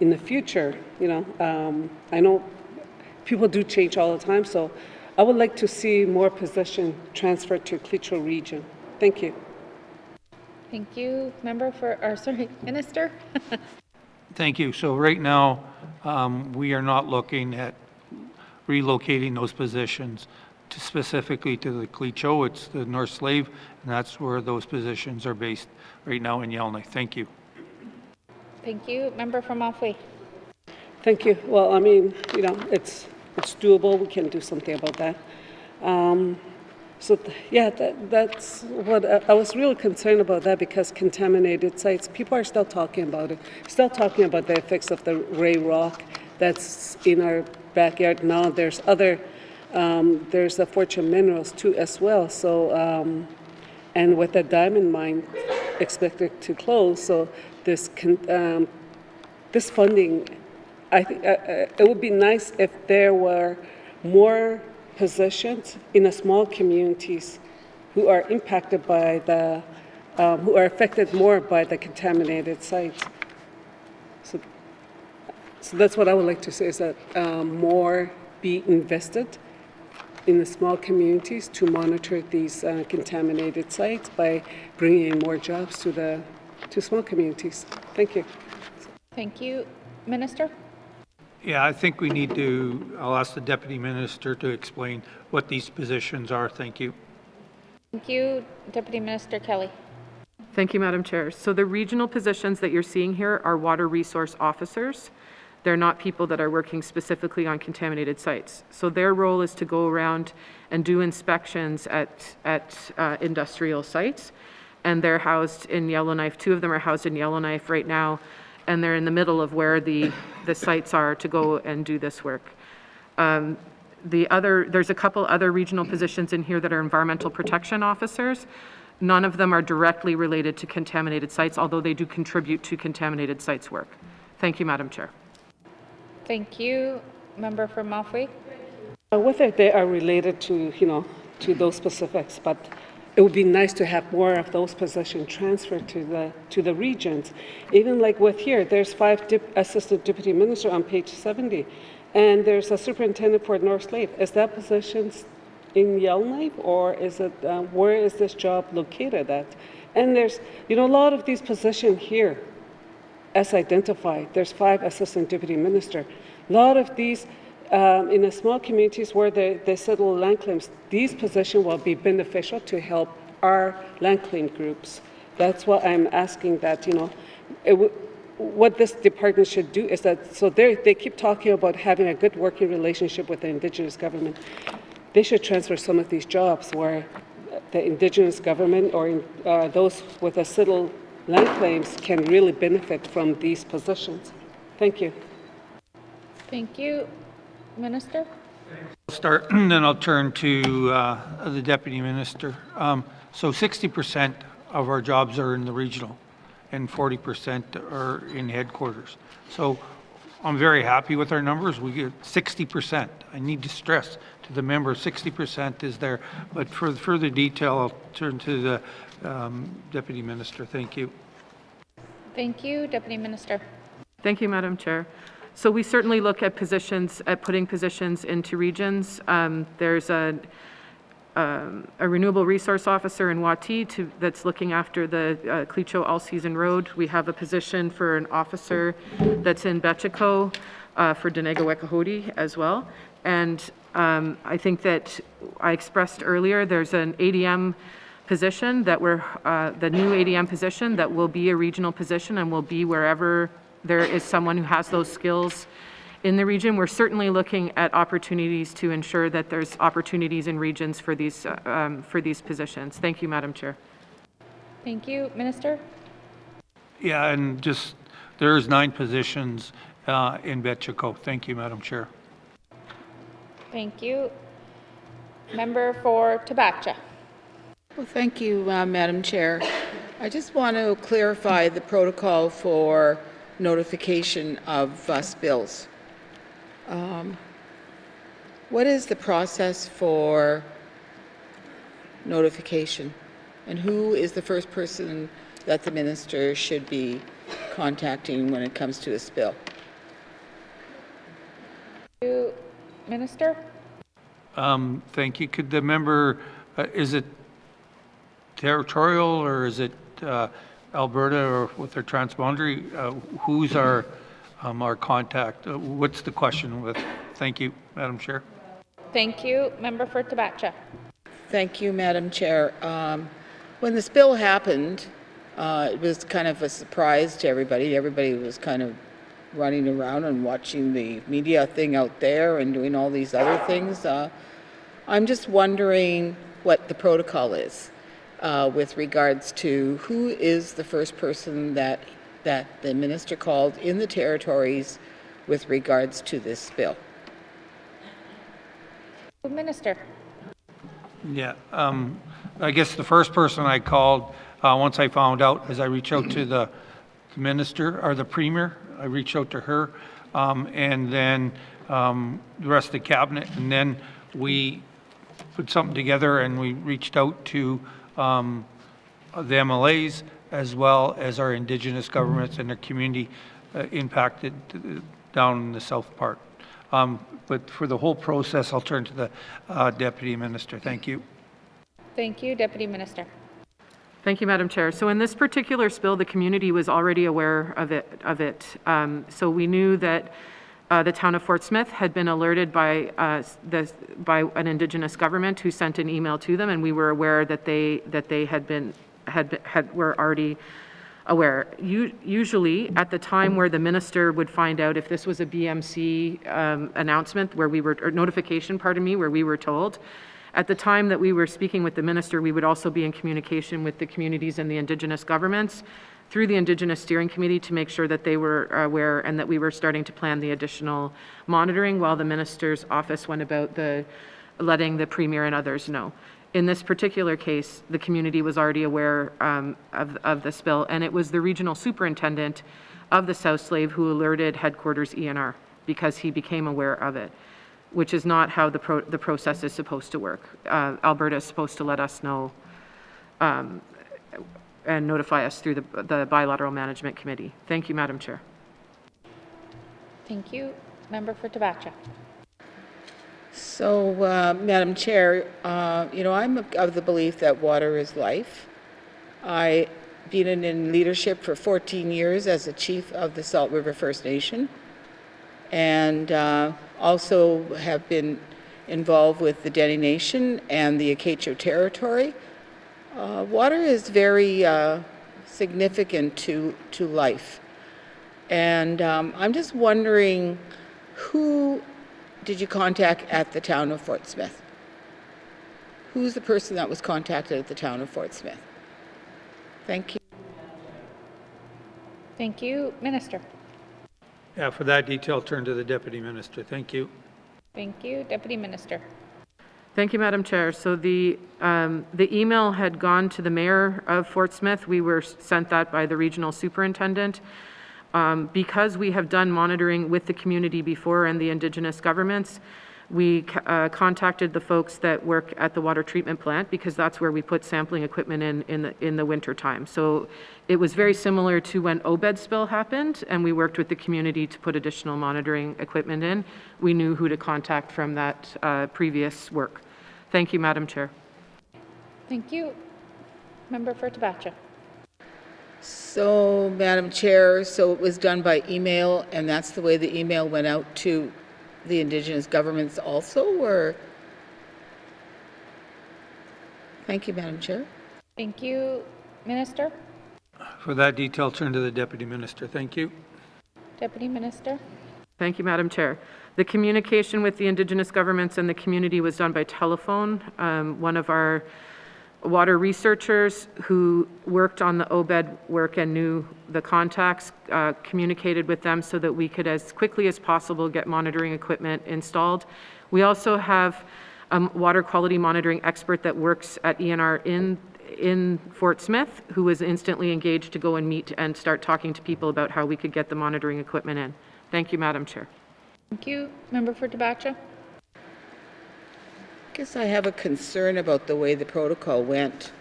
in the future, I know people do change all the time, so I would like to see more position transferred to Clecho region. Thank you. Thank you. Member for, Minister. Thank you. So right now, we are not looking at relocating those positions specifically to the Clecho. It's the North Slave, and that's where those positions are based right now in Yellowknife. Thank you. Thank you. Member from Mofway. Thank you. Well, I mean, it's doable. We can do something about that. So, yeah, that's what I was really concerned about that because contaminated sites, people are still talking about it, still talking about the effects of the gray rock that's in our backyard now. There's the Fortune Minerals too as well. So, and with the diamond mine expected to close, so this funding, I think it would be nice if there were more positions in the small communities who are impacted by who are affected more by the contaminated sites. So that's what I would like to say is that more be invested in the small communities to monitor these contaminated sites by bringing in more jobs to small communities. Thank you. Thank you. Minister? Yeah, I think we need to, I'll ask the Deputy Minister to explain what these positions are. Thank you. Thank you. Deputy Minister Kelly. Thank you, Madam Chair. So the regional positions that you're seeing here are water resource officers. They're not people that are working specifically on contaminated sites. So their role is to go around and do inspections at industrial sites, and they're housed in Yellowknife. 2 of them are housed in Yellowknife right now, and they're in the middle of where the sites are to go and do this work. There's a couple other regional positions in here that are environmental protection officers. None of them are directly related to contaminated sites, although they do contribute to contaminated sites work. Thank you, Madam Chair. Thank you. Member for Montfrey? Whether they are related to, to those specifics, but it would be nice to have more of those positions transferred to the regions. Even like with here, there's 5 assistant deputy minister on page 70, and there's a superintendent for North Slave. Is that position in Yellowknife, or is it where is this job located at? And there's a lot of these positions here as identified. There's 5 assistant deputy minister. A lot of these in the small communities where they settle land claims, these positions will be beneficial to help our land claim groups. That's what I'm asking that, what this department should do is that, so they keep talking about having a good working relationship with the Indigenous government. They should transfer some of these jobs where the Indigenous government or those with a settled land claims can really benefit from these positions. Thank you. Thank you. Minister? I'll start, and then I'll turn to the Deputy Minister. So 60% of our jobs are in the regional, and 40% are in headquarters. So I'm very happy with our numbers. We get 60%. I need to stress to the member, 60% is there. But for further detail, I'll turn to the Deputy Minister. Thank you. Thank you. Deputy Minister. Thank you, Madam Chair. So we certainly look at putting positions into regions. There's a renewable resource officer in N.W.T that's looking after the Clecho All-Season Road. We have a position for an officer that's in Betchico for Denaga-Wekahodi as well. And I think that I expressed earlier, there's an ADM position that the new ADM position that will be a regional position and will be wherever there is someone who has those skills in the region. We're certainly looking at opportunities to ensure that there's opportunities in regions for these positions. Thank you, Madam Chair. Thank you. Minister? Yeah, and just, there's 9 positions in Betchico. Thank you, Madam Chair. Thank you. Member for Tabacha? Well, thank you, Madam Chair. I just want to clarify the protocol for notification of spills. What is the process for notification? And who is the first person that the minister should be contacting when it comes to a spill? Thank you. Minister? Thank you. Could the member, is it territorial or is it Alberta or with their transboundary? Who's our contact? What's the question with? Thank you, Madam Chair. Thank you. Member for Tabacha? Thank you, Madam Chair. When the spill happened, it was kind of a surprise to everybody. Everybody was kind of running around and watching the media thing out there and doing all these other things. I'm just wondering what the protocol is with regards to who is the first person that the minister called in the territories with regards to this spill. Minister. Yeah, I guess the first person I called, once I found out, is I reached out to the minister, or the premier. I reached out to her, and then the rest of the cabinet, and then we put something together and we reached out to the MLAs as well as our Indigenous governments and their community impacted down in the south part. But for the whole process, I'll turn to the Deputy Minister. Thank you. Thank you, Deputy Minister. Thank you, Madam Chair. So in this particular spill, the community was already aware of it. So we knew that the town of Fort Smith had been alerted by an Indigenous government who sent an email to them, and we were aware that they were already aware. Usually, at the time where the minister would find out if this was a BMC announcement, or notification, where we were told. At the time that we were speaking with the minister, we would also be in communication with the communities and the Indigenous governments through the Indigenous Steering Committee to make sure that they were aware and that we were starting to plan the additional monitoring while the minister's office went about letting the premier and others know. In this particular case, the community was already aware of the spill, and it was the regional superintendent of the South Slave who alerted headquarters ENR because he became aware of it, which is not how the process is supposed to work. Alberta is supposed to let us know and notify us through the Bilateral Management Committee. Thank you, Madam Chair. Thank you. Member for Tabacha. So, Madam Chair, I'm of the belief that water is life. I've been in leadership for 14 years as a chief of the Salt River First Nation, and also have been involved with the Dene Nation and the Acacho Territory. Water is very significant to life. And I'm just wondering, who did you contact at the town of Fort Smith? Who's the person that was contacted at the town of Fort Smith? Thank you. Thank you. Minister. Yeah, for that detail, turn to the Deputy Minister. Thank you. Thank you. Deputy Minister. Thank you, Madam Chair. So the email had gone to the mayor of Fort Smith. We were sent that by the regional superintendent. Because we have done monitoring with the community before and the Indigenous governments, we contacted the folks that work at the water treatment plant because that's where we put sampling equipment in the winter time. So it was very similar to when OBED spill happened, and we worked with the community to put additional monitoring equipment in. We knew who to contact from that previous work. Thank you, Madam Chair. Thank you. Member for Tabacha. So, Madam Chair, so it was done by email, and that's the way the email went out to the Indigenous governments also, or? Thank you, Madam Chair. Thank you. Minister. For that detail, turn to the Deputy Minister. Thank you. Deputy Minister. Thank you, Madam Chair. The communication with the Indigenous governments and the community was done by telephone. One of our water researchers who worked on the OBED work and knew the contacts communicated with them so that we could, as quickly as possible, get monitoring equipment installed. We also have a water quality monitoring expert that works at ENR in Fort Smith who was instantly engaged to go and meet and start talking to people about how we could get the monitoring equipment in. Thank you, Madam Chair. Thank you. Member for Tabacha. I guess I have a concern about the way the protocol went,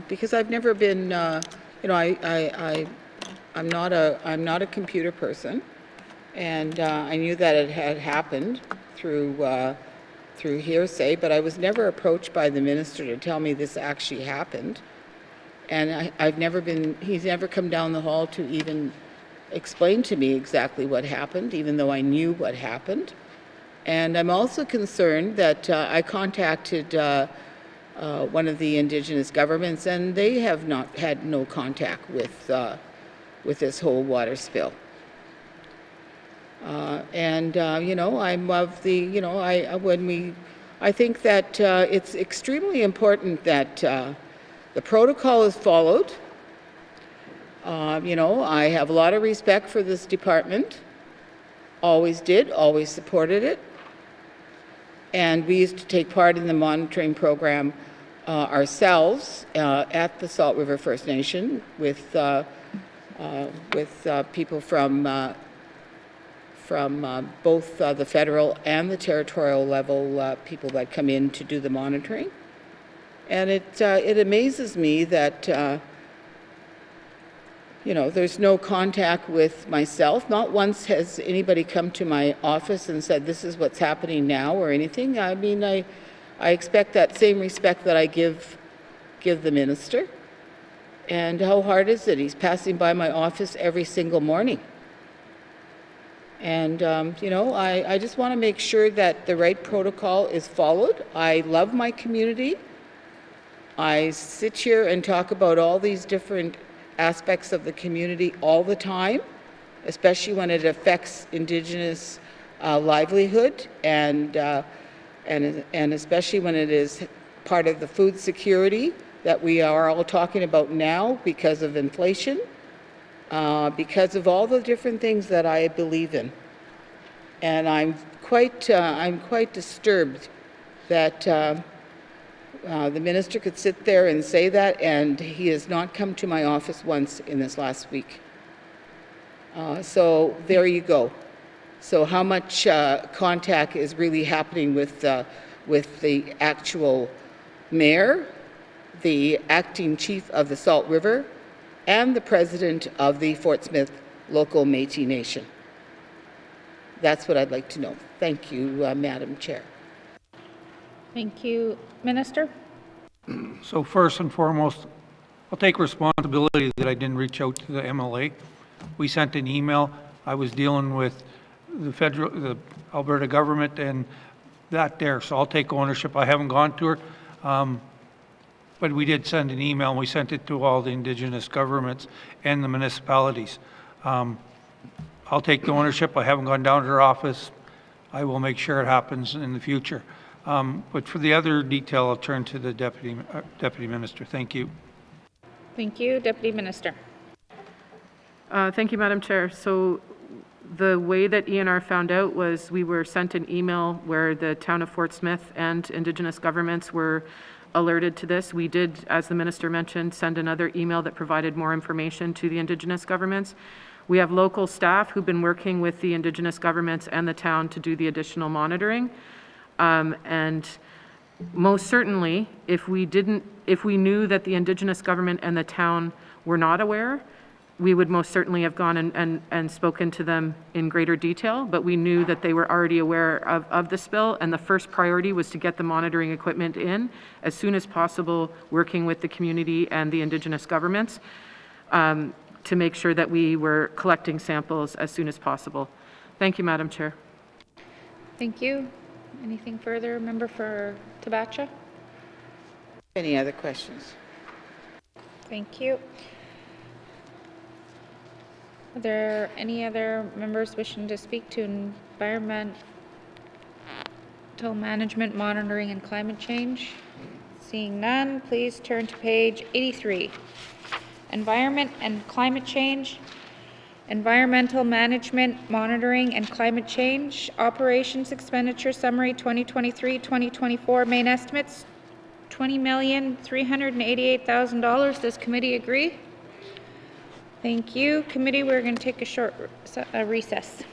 because I've never been, I'm not a computer person, and I knew that it had happened through hearsay, but I was never approached by the minister to tell me this actually happened, and he's never come down the hall to even explain to me exactly what happened, even though I knew what happened. And I'm also concerned that I contacted one of the Indigenous governments, and they have had no contact with this whole water spill. I'm of the, when we I think that it's extremely important that the protocol is followed. You know, I have a lot of respect for this department. Always did, always supported it. And we used to take part in the monitoring program ourselves at the Salt River First Nation with people from both the federal and the territorial level people that come in to do the monitoring. And it amazes me that you know, there's no contact with myself. Not once has anybody come to my office and said, this is what's happening now or anything. I mean, I expect that same respect that I give the minister. And how hard is it? He's passing by my office every single morning. And, you know, I just want to make sure that the right protocol is followed. I love my community. I sit here and talk about all these different aspects of the community all the time, especially when it affects Indigenous livelihood and especially when it is part of the food security that we are all talking about now because of inflation, because of all the different things that I believe in. And I'm quite disturbed that the minister could sit there and say that, and he has not come to my office once in this last week. So there you go. So how much contact is really happening with the actual mayor, the acting chief of the Salt River, and the president of the Fort Smith local Métis Nation? That's what I'd like to know. Thank you, Madam Chair. Thank you. Minister? So first and foremost, I'll take responsibility that I didn't reach out to the MLA. We sent an email. I was dealing with the Alberta government and that there, so I'll take ownership. I haven't gone to her, but we did send an email, and we sent it to all the Indigenous governments and the municipalities. I'll take the ownership. I haven't gone down to her office. I will make sure it happens in the future. But for the other detail, I'll turn to the Deputy Minister. Thank you. Thank you. Deputy Minister. Thank you, Madam Chair. So the way that ENR found out was we were sent an email where the town of Fort Smith and Indigenous governments were alerted to this. We did, as the minister mentioned, send another email that provided more information to the Indigenous governments. We have local staff who've been working with the Indigenous governments and the town to do the additional monitoring. And most certainly, if we knew that the Indigenous government and the town were not aware, we would most certainly have gone and spoken to them in greater detail, but we knew that they were already aware of the spill, and the first priority was to get the monitoring equipment in as soon as possible, working with the community and the Indigenous governments to make sure that we were collecting samples as soon as possible. Thank you, Madam Chair. Thank you. Anything further, member for Tabacha? Any other questions? Thank you. Are there any other members wishing to speak to environmental management, monitoring, and climate change? Seeing none, please turn to page 83. Environment and climate change. Environmental management, monitoring, and climate change. Operations expenditure summary 2023-2024. Main estimates $20,388,000. Does committee agree? Thank you. Committee, we're going to take a short recess.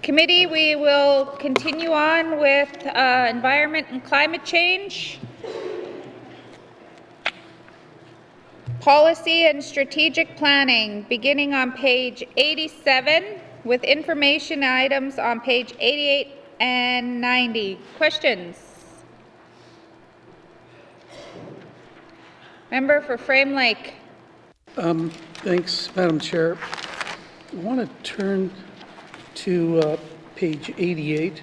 Committee, we will continue on with environment and climate change. Policy and strategic planning, beginning on page 87 with information items on page 88 and 90. Questions? Member for Frame Lake. Thanks, Madam Chair. I want to turn to page 88.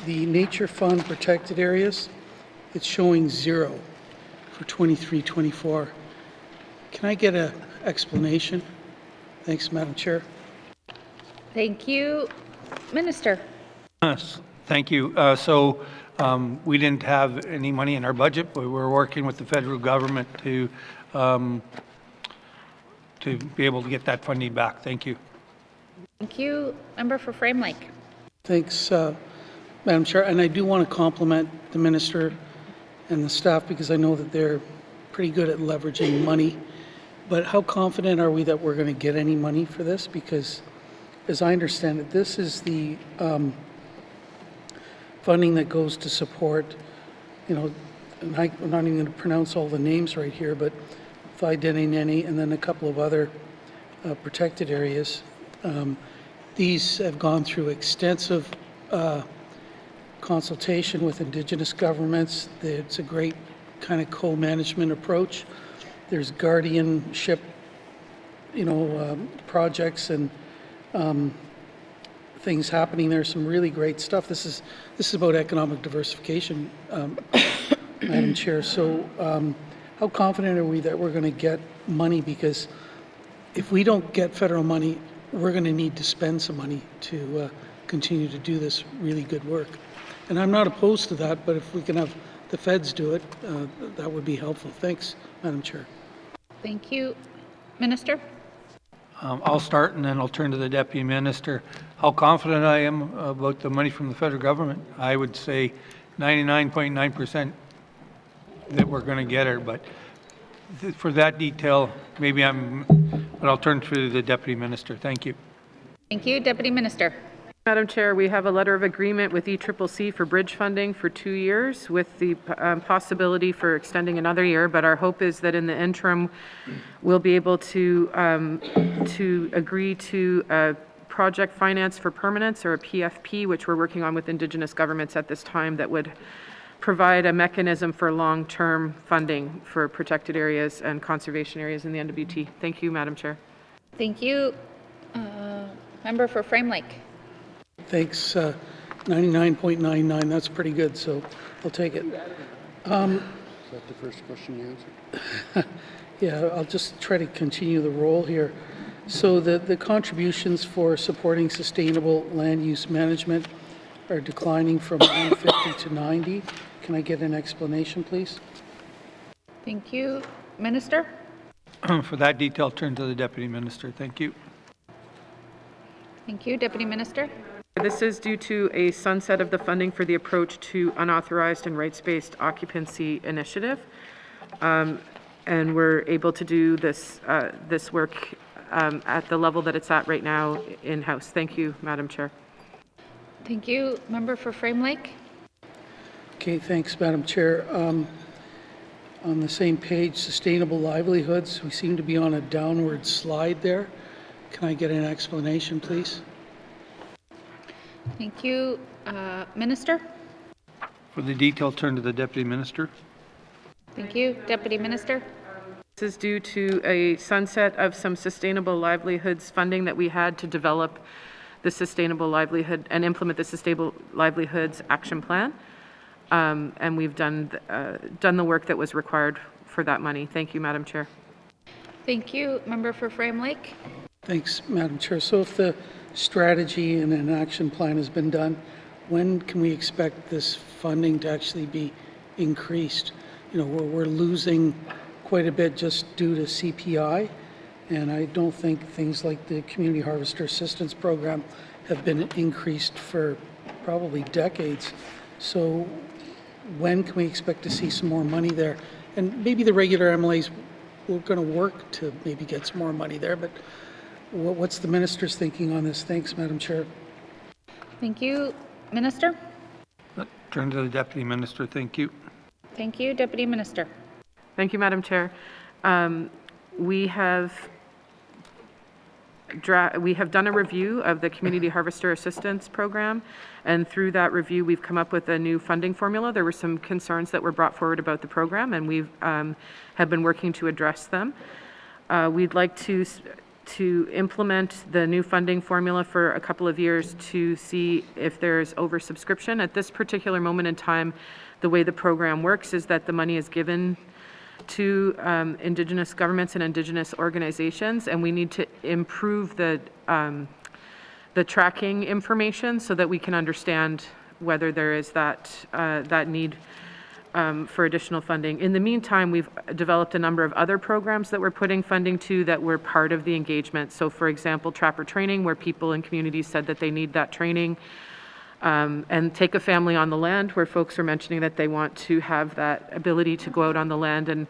The Nature Fund protected areas, it's showing 0 for 23-24. Can I get an explanation? Thanks, Madam Chair. Thank you. Minister. Yes, thank you. We didn't have any money in our budget, but we're working with the federal government to be able to get that funding back. Thank you. Thank you. Member for Frame Lake. Thanks, Madam Chair. And I do want to compliment the Minister and the staff because I know that they're pretty good at leveraging money. But how confident are we that we're going to get any money for this? Because as I understand it, this is the funding that goes to support, and I'm not even going to pronounce all the names right here, but Fidenini and then a couple of other protected areas. These have gone through extensive consultation with Indigenous governments. It's a great kind of co-management approach. There's guardianship, projects and things happening. There's some really great stuff. This is about economic diversification, Madam Chair. So how confident are we that we're going to get money? Because if we don't get federal money, we're going to need to spend some money to continue to do this really good work. And I'm not opposed to that, but if we can have the feds do it, that would be helpful. Thanks, Madam Chair. Thank you. Minister. I'll start and then I'll turn to the Deputy Minister. How confident I am about the money from the federal government? I would say 99.9% that we're going to get it, but for that detail, but I'll turn to the Deputy Minister. Thank you. Thank you. Deputy Minister. Madam Chair, we have a letter of agreement with ECCC for bridge funding for 2 years with the possibility for extending another year, but our hope is that in the interim, we'll be able to agree to project finance for permanence, or a PFP, which we're working on with Indigenous governments at this time, that would provide a mechanism for long-term funding for protected areas and conservation areas in the N.W.T. Thank you, Madam Chair. Thank you. Member for Frame Lake. Thanks, 99.99, that's pretty good, so I'll take it. Is that the first question you answered? Yeah, I'll just try to continue the roll here. So the contributions for supporting sustainable land use management are declining from 150 to 90. Can I get an explanation, please? Thank you. Minister? For that detail, turn to the Deputy Minister. Thank you. Thank you. Deputy Minister? This is due to a sunset of the funding for the approach to unauthorized and rights-based occupancy initiative. And we're able to do this work at the level that it's at right now in-house. Thank you, Madam Chair. Thank you. Member for Frame Lake? Okay, thanks, Madam Chair. On the same page, sustainable livelihoods, we seem to be on a downward slide there. Can I get an explanation, please? Thank you. Minister? For the detail, turn to the Deputy Minister. Thank you. Deputy Minister? This is due to a sunset of some sustainable livelihoods funding that we had to develop the sustainable livelihood and implement the sustainable livelihoods action plan. And we've done the work that was required for that money. Thank you, Madam Chair. Thank you. Member for Frame Lake? Thanks, Madam Chair. So if the strategy and an action plan has been done, when can we expect this funding to actually be increased? We're losing quite a bit just due to CPI, and I don't think things like the Community Harvester Assistance Program have been increased for probably decades. So when can we expect to see some more money there? And maybe the regular MLAs we're going to work to maybe get some more money there, but what's the minister's thinking on this? Thanks, Madam Chair. Thank you. Minister? Turn to the Deputy Minister. Thank you. Thank you. Deputy Minister? Thank you, Madam Chair. We have done a review of the Community Harvester Assistance Program, and through that review, we've come up with a new funding formula. There were some concerns that were brought forward about the program, and we've have been working to address them. We'd like to implement the new funding formula for a couple of years to see if there's oversubscription. At this particular moment in time, the way the program works is that the money is given to Indigenous governments and Indigenous organizations, and we need to improve the tracking information so that we can understand whether there is that need for additional funding. In the meantime, we've developed a number of other programs that we're putting funding to that were part of the engagement. So for example, trapper training, where people in communities said that they need that training. And Take a Family on the Land, where folks are mentioning that they want to have that ability to go out on the land and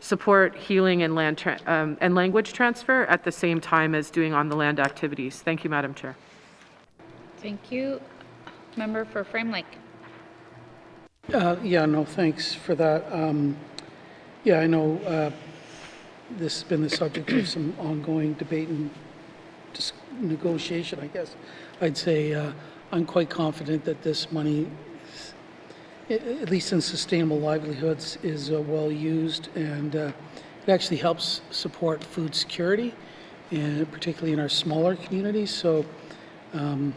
support healing and and language transfer at the same time as doing on the land activities. Thank you, Madam Chair. Thank you. Member for Frame Lake? Yeah, no, thanks for that. Yeah, I know this has been the subject of some ongoing debate and negotiation, I guess. I'd say I'm quite confident that this money, at least in sustainable livelihoods, is well used, and it actually helps support food security, and particularly in our smaller communities. So I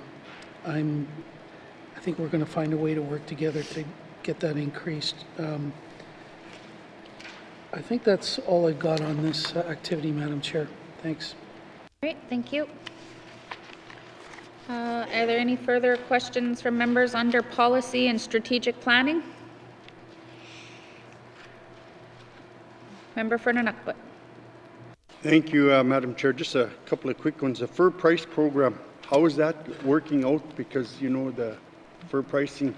think we're going to find a way to work together to get that increased. I think that's all I've got on this activity, Madam Chair. Thanks. Great, thank you. Are there any further questions from members under policy and strategic planning? Member for N.W.T. Thank you, Madam Chair. Just a couple of quick ones. The fur price program, how is that working out? Because, you know, the fur pricing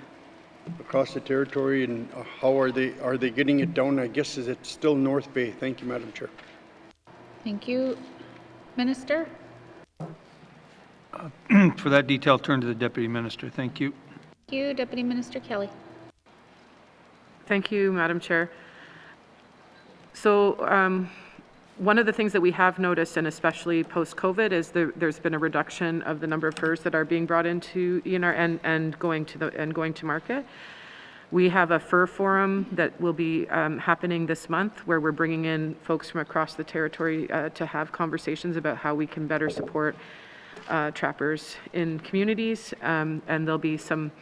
across the territory, and how are they getting it down? I guess, is it still North Bay? Thank you, Madam Chair. Thank you. Minister? For that detail, turn to the Deputy Minister. Thank you. Thank you. Deputy Minister Kelly? Thank you, Madam Chair. So one of the things that we have noticed, and especially post-COVID, is there's been a reduction of the number of furs that are being brought into ENR and going to market. We have a fur forum that will be happening this month, where we're bringing in folks from across the territory to have conversations about how we can better support trappers in communities, and there'll be some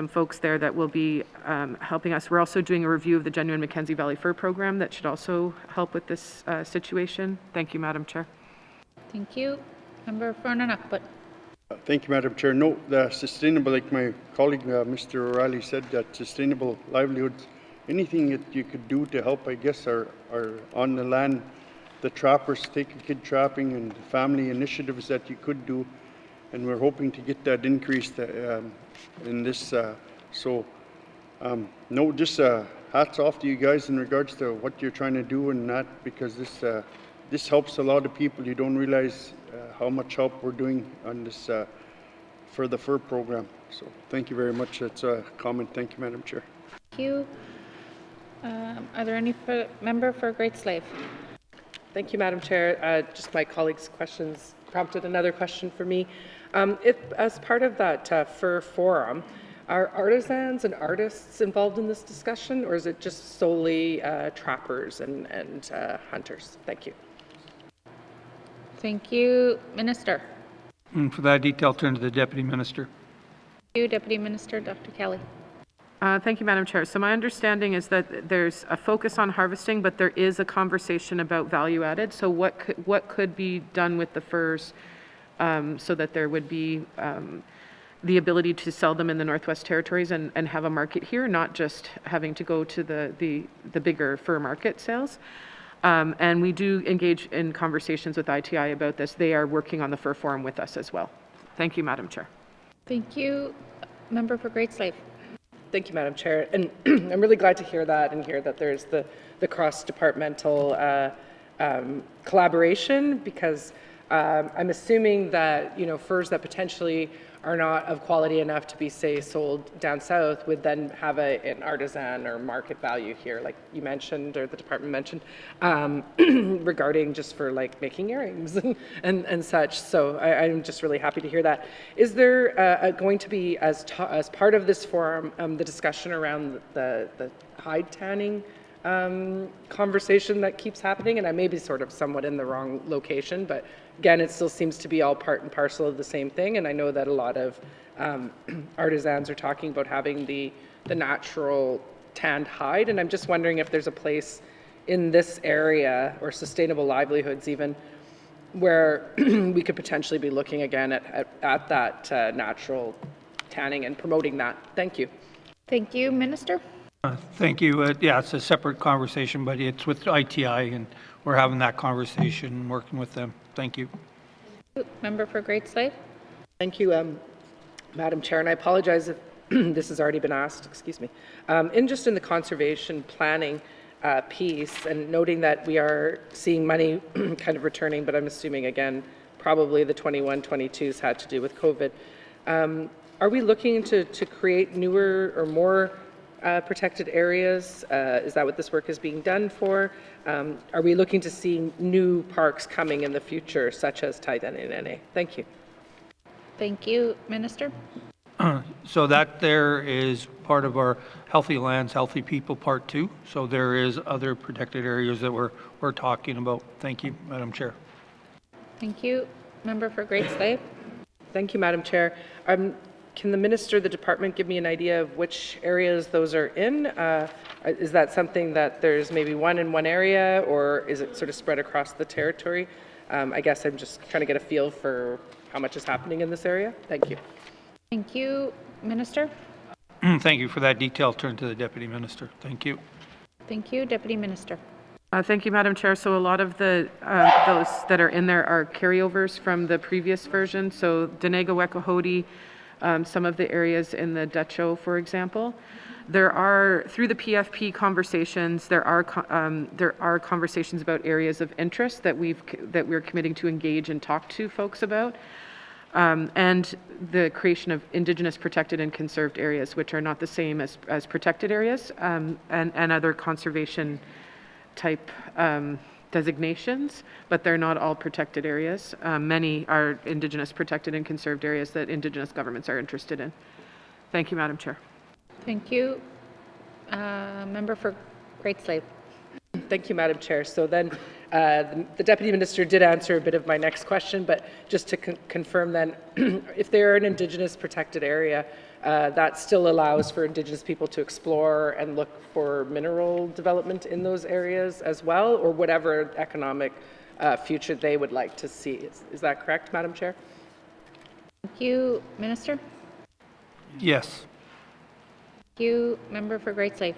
folks there that will be helping us. We're also doing a review of the Genuine Mackenzie Valley Fur Program that should also help with this situation. Thank you, Madam Chair. Thank you. Member for N.W.T. Thank you, Madam Chair. No, the sustainable, like my colleague Mr. O'Reilly said, that sustainable livelihoods, anything that you could do to help, I guess, are on the land. The trappers, Take a Kid trapping, and family initiatives that you could do, and we're hoping to get that increased in this. No, just hats off to you guys in regards to what you're trying to do, and that, because this helps a lot of people. You don't realize how much help we're doing on this for the fur program. So thank you very much. That's a comment. Thank you, Madam Chair. Thank you. Are there any member for Great Slave? Thank you, Madam Chair. Just my colleagues' questions prompted another question for me. If, as part of that fur forum, are artisans and artists involved in this discussion, or is it just solely trappers and hunters? Thank you. Thank you. Minister? For that detail, turn to the Deputy Minister. Thank you, Deputy Minister. Dr. Kelly? Thank you, Madam Chair. So my understanding is that there's a focus on harvesting, but there is a conversation about value added. So what could be done with the furs so that there would be the ability to sell them in the Northwest Territories and have a market here, not just having to go to the bigger fur market sales. And we do engage in conversations with ITI about this. They are working on the fur forum with us as well. Thank you, Madam Chair. Thank you. Member for Great Slave? Thank you, Madam Chair. And I'm really glad to hear that and hear that there's the cross-departmental collaboration, because I'm assuming that, furs that potentially are not of quality enough to be, say, sold down south would then have an artisan or market value here, like you mentioned, or the department mentioned, regarding just for like making earrings and such. So I'm just really happy to hear that. Is there going to be, as part of this forum, the discussion around the hide tanning conversation that keeps happening? And I may be sort of somewhat in the wrong location, but again, it still seems to be all part and parcel of the same thing. And I know that a lot of artisans are talking about having the natural tanned hide. And I'm just wondering if there's a place in this area, or sustainable livelihoods even, where we could potentially be looking again at that natural tanning and promoting that. Thank you. Thank you. Minister? Thank you. Yeah, it's a separate conversation, but it's with ITI, and we're having that conversation and working with them. Thank you. Member for Great Slave. Thank you, Madam Chair, and I apologize if this has already been asked, excuse me. In the conservation planning piece, and noting that we are seeing money kind of returning, but I'm assuming, again, probably the 21-22s had to do with COVID. Are we looking to create newer or more protected areas? Is that what this work is being done for? Are we looking to see new parks coming in the future, such as Taidenenene? Thank you. Thank you. Minister? So that there is part of our Healthy Lands, Healthy People Part 2. So there is other protected areas that we're talking about. Thank you, Madam Chair. Thank you. Member for Great Slave. Thank you, Madam Chair. Can the minister, the department, give me an idea of which areas those are in? Is that something that there's maybe one in one area, or is it sort of spread across the territory? I guess I'm just trying to get a feel for how much is happening in this area. Thank you. Thank you. Minister? Thank you for that detail. Turn to the Deputy Minister. Thank you. Thank you. Deputy Minister. Thank you, Madam Chair. So a lot of the those that are in there are carryovers from the previous version. So Denego Wekahodi, some of the areas in the Dutcho, for example. There are, through the PFP conversations, there are conversations about areas of interest that we're committing to engage and talk to folks about, and the creation of Indigenous protected and conserved areas, which are not the same as protected areas, and other conservation type designations, but they're not all protected areas. Many are Indigenous protected and conserved areas that Indigenous governments are interested in. Thank you, Madam Chair. Thank you. Member for Great Slave. Thank you, Madam Chair. So then the Deputy Minister did answer a bit of my next question, but just to confirm then, if they're an Indigenous protected area, that still allows for Indigenous people to explore and look for mineral development in those areas as well, or whatever economic future they would like to see. Is that correct, Madam Chair? Thank you. Minister? Yes. Thank you. Member for Great Slave.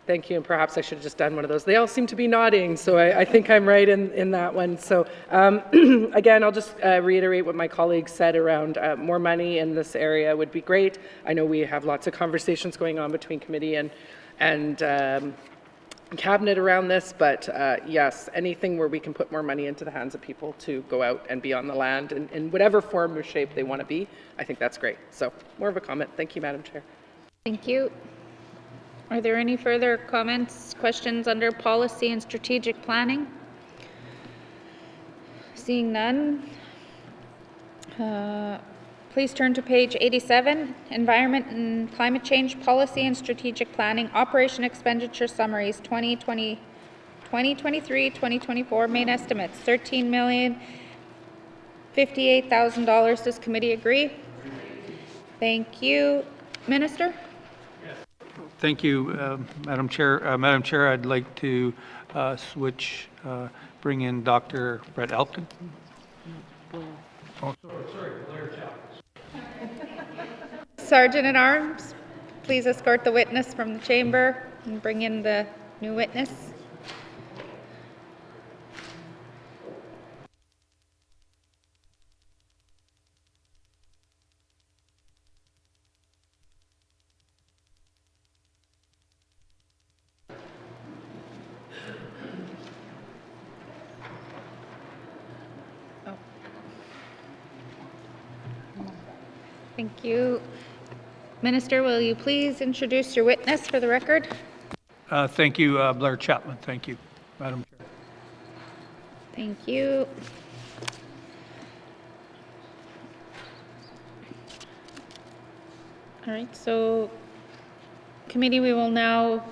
Thank you, and perhaps I should have just done one of those. They all seem to be nodding, so I think I'm right in that one. So again, I'll just reiterate what my colleagues said around more money in this area would be great. I know we have lots of conversations going on between committee and cabinet around this, but yes, anything where we can put more money into the hands of people to go out and be on the land in whatever form or shape they want to be, I think that's great. So more of a comment. Thank you, Madam Chair. Thank you. Are there any further comments, questions under policy and strategic planning? Seeing none, please turn to page 87, Environment and Climate Change Policy and Strategic Planning, Operation Expenditure Summaries 2020, 2023, 2024, main estimates, $13,058,000. Does committee agree? Thank you. Minister? Thank you, Madam Chair. Madam Chair, I'd like to bring in Dr. Brett Elkin. Oh, sorry, Blair Chapels. Sergeant at Arms, please escort the witness from the chamber and bring in the new witness. Thank you. Minister, will you please introduce your witness for the record? Thank you, Blair Chapman. Thank you, Madam Chair. Thank you. All right, so committee, we will now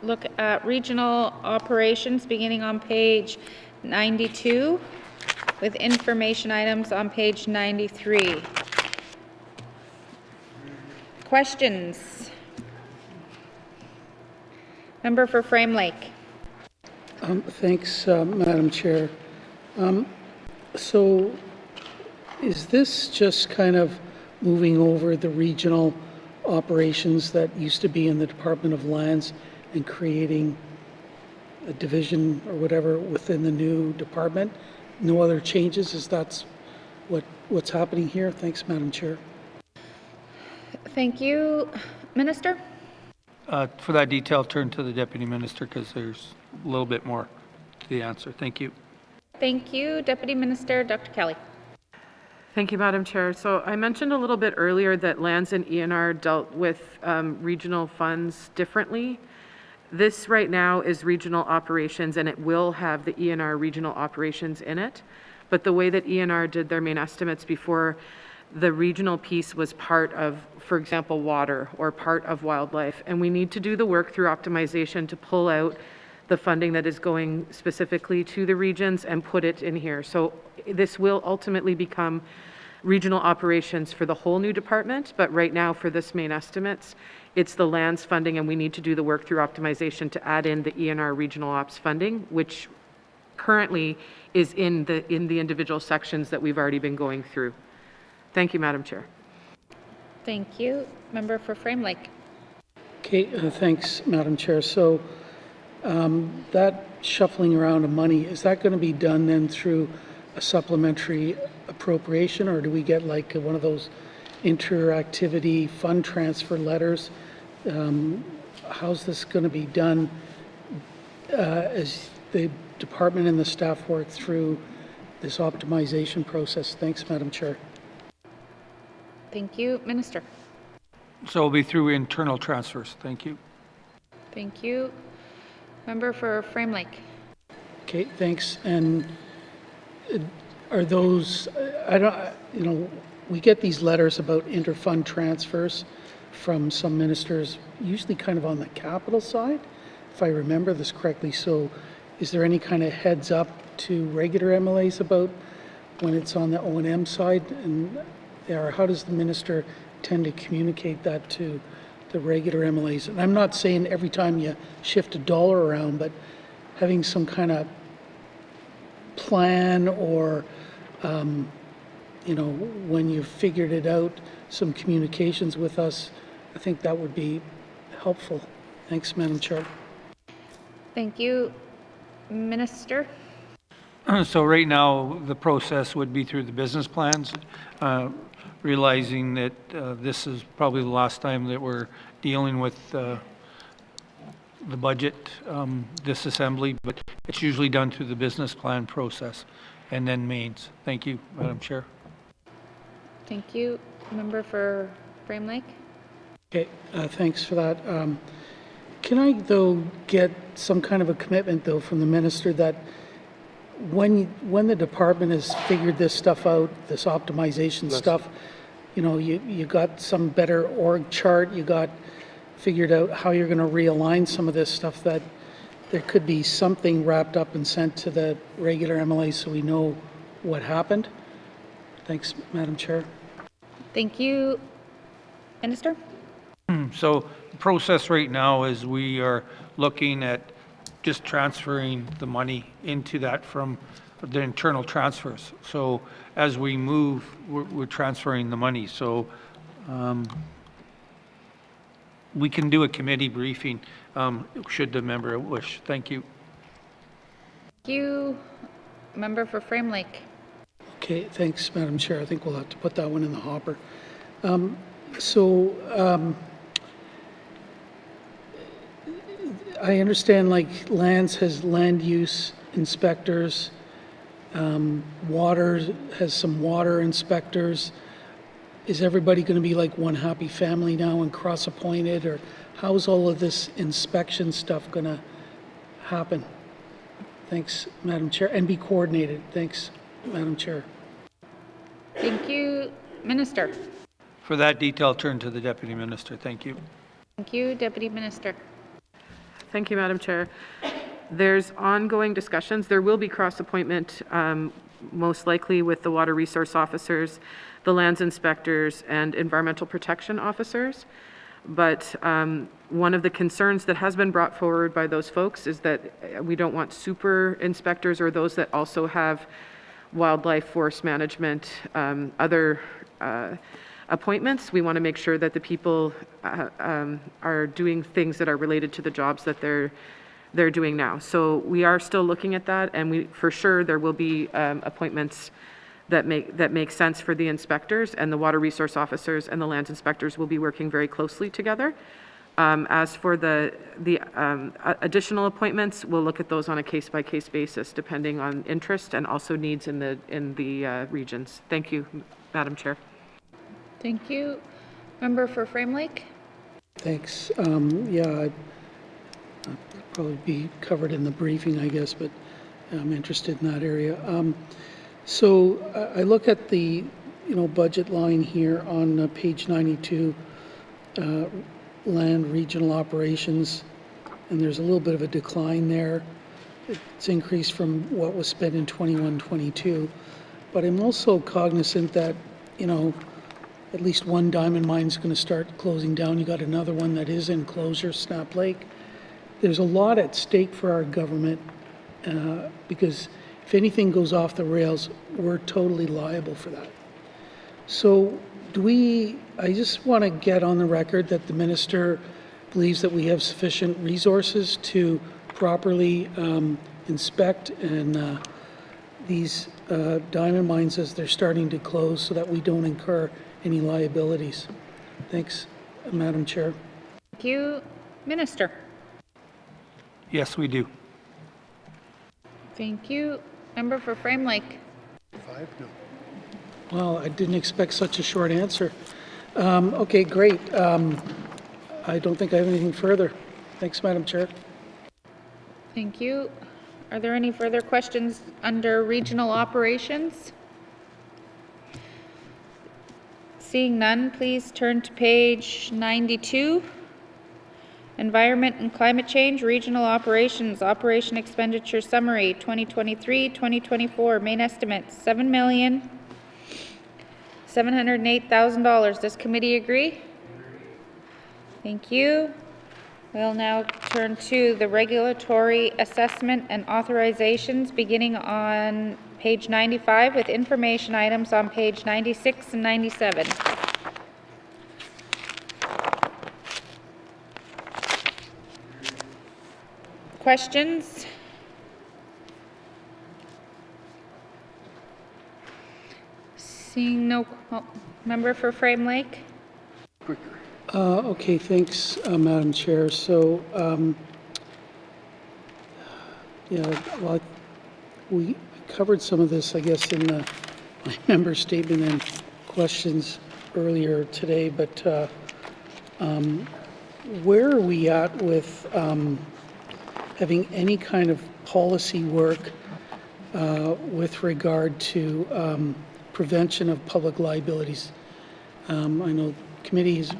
look at regional operations beginning on page 92 with information items on page 93. Questions? Member for Frame Lake. Thanks, Madam Chair. So is this just kind of moving over the regional operations that used to be in the Department of Lands and creating a division or whatever within the new department? No other changes? Is that what's happening here? Thanks, Madam Chair. Thank you. Minister? For that detail, turn to the Deputy Minister because there's a little bit more to the answer. Thank you. Thank you. Deputy Minister, Dr. Kelly. Thank you, Madam Chair. So I mentioned a little bit earlier that Lands and ENR dealt with regional funds differently. This right now is regional operations, and it will have the ENR regional operations in it. But the way that ENR did their main estimates before, the regional piece was part of, for example, water or part of wildlife. And we need to do the work through optimization to pull out the funding that is going specifically to the regions and put it in here. So this will ultimately become regional operations for the whole new department, but right now for this main estimates, it's the lands funding, and we need to do the work through optimization to add in the ENR regional ops funding, which currently is in the individual sections that we've already been going through. Thank you, Madam Chair. Thank you. Member for Frame Lake. Okay, thanks, Madam Chair. So that shuffling around of money, is that going to be done then through a supplementary appropriation, or do we get like one of those interactivity fund transfer letters? How's this going to be done as the department and the staff work through this optimization process? Thanks, Madam Chair. Thank you. Minister. So it'll be through internal transfers. Thank you. Thank you. Member for Frame Lake. Okay, thanks. And are those, we get these letters about interfund transfers from some ministers, usually kind of on the capital side, if I remember this correctly. So is there any kind of heads up to regular MLAs about when it's on the O&M side? Or how does the minister tend to communicate that to the regular MLAs? And I'm not saying every time you shift a dollar around, but having some kind of plan or, when you've figured it out, some communications with us, I think that would be helpful. Thanks, Madam Chair. Thank you. Minister. So right now, the process would be through the business plans, realizing that this is probably the last time that we're dealing with the budget, this assembly, but it's usually done through the business plan process and then mains. Thank you, Madam Chair. Thank you. Member for Frame Lake. Okay, thanks for that. Can I, though, get some kind of a commitment, though, from the minister that when the department has figured this stuff out, this optimization stuff, you got some better org chart, you got figured out how you're going to realign some of this stuff, that there could be something wrapped up and sent to the regular MLA so we know what happened? Thanks, Madam Chair. Thank you. Minister? So the process right now is we are looking at just transferring the money into that from the internal transfers. So as we move, we're transferring the money. So we can do a committee briefing should the member wish. Thank you. Thank you. Member for Frame Lake. Okay, thanks, Madam Chair. I think we'll have to put that one in the hopper. I understand like lands has land use inspectors, water has some water inspectors. is everybody going to be like one happy family now and cross-appointed, or how's all of this inspection stuff going to happen? Thanks, Madam Chair, and be coordinated. Thanks, Madam Chair. Thank you. Minister. For that detail, turn to the Deputy Minister. Thank you. Thank you, Deputy Minister. Thank you, Madam Chair. There's ongoing discussions. There will be cross-appointment, most likely with the water resource officers, the lands inspectors, and environmental protection officers. But one of the concerns that has been brought forward by those folks is that we don't want super inspectors or those that also have wildlife forest management, other appointments. We want to make sure that the people are doing things that are related to the jobs that they're doing now. So we are still looking at that, and for sure there will be appointments that make sense for the inspectors, and the water resource officers and the lands inspectors will be working very closely together. As for the additional appointments, we'll look at those on a case-by-case basis, depending on interest and also needs in the regions. Thank you, Madam Chair. Thank you. Member for Frame Lake. Thanks. Yeah, I'll probably be covered in the briefing, I guess, but I'm interested in that area. So I look at the budget line here on page 92, land regional operations, and there's a little bit of a decline there. It's increased from what was spent in 21-22, but I'm also cognizant that at least one diamond mine is going to start closing down. You got another one that is in closure, Snap Lake. There's a lot at stake for our government because if anything goes off the rails, we're totally liable for that. So I just want to get on the record that the minister believes that we have sufficient resources to properly inspect and these diamond mines as they're starting to close so that we don't incur any liabilities. Thanks, Madam Chair. Thank you. Minister. Yes, we do. Thank you. Member for Frame Lake. 5, no. Well, I didn't expect such a short answer. Okay, great. I don't think I have anything further. Thanks, Madam Chair. Thank you. Are there any further questions under regional operations? Seeing none, please turn to page 92. Environment and Climate Change, Regional Operations, Operation Expenditure Summary, 2023-2024, main estimate, $7,708,000. Does committee agree? Thank you. We'll now turn to the regulatory assessment and authorizations, beginning on page 95 with information items on page 96 and 97. Questions? Seeing no, member for Frame Lake? Okay, thanks, Madam Chair. So, yeah, well, we covered some of this, I guess, in my member statement and questions earlier today, but where are we at with having any kind of policy work with regard to prevention of public liabilities? I know committee has,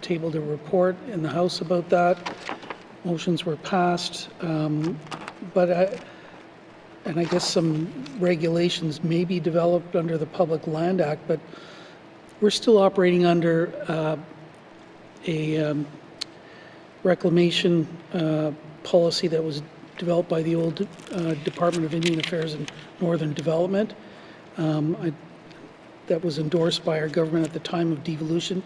tabled a report in the House about that. Motions were passed, but I guess some regulations may be developed under the Public Land Act, but we're still operating under a reclamation policy that was developed by the old Department of Indian Affairs and Northern Development. That was endorsed by our government at the time of devolution.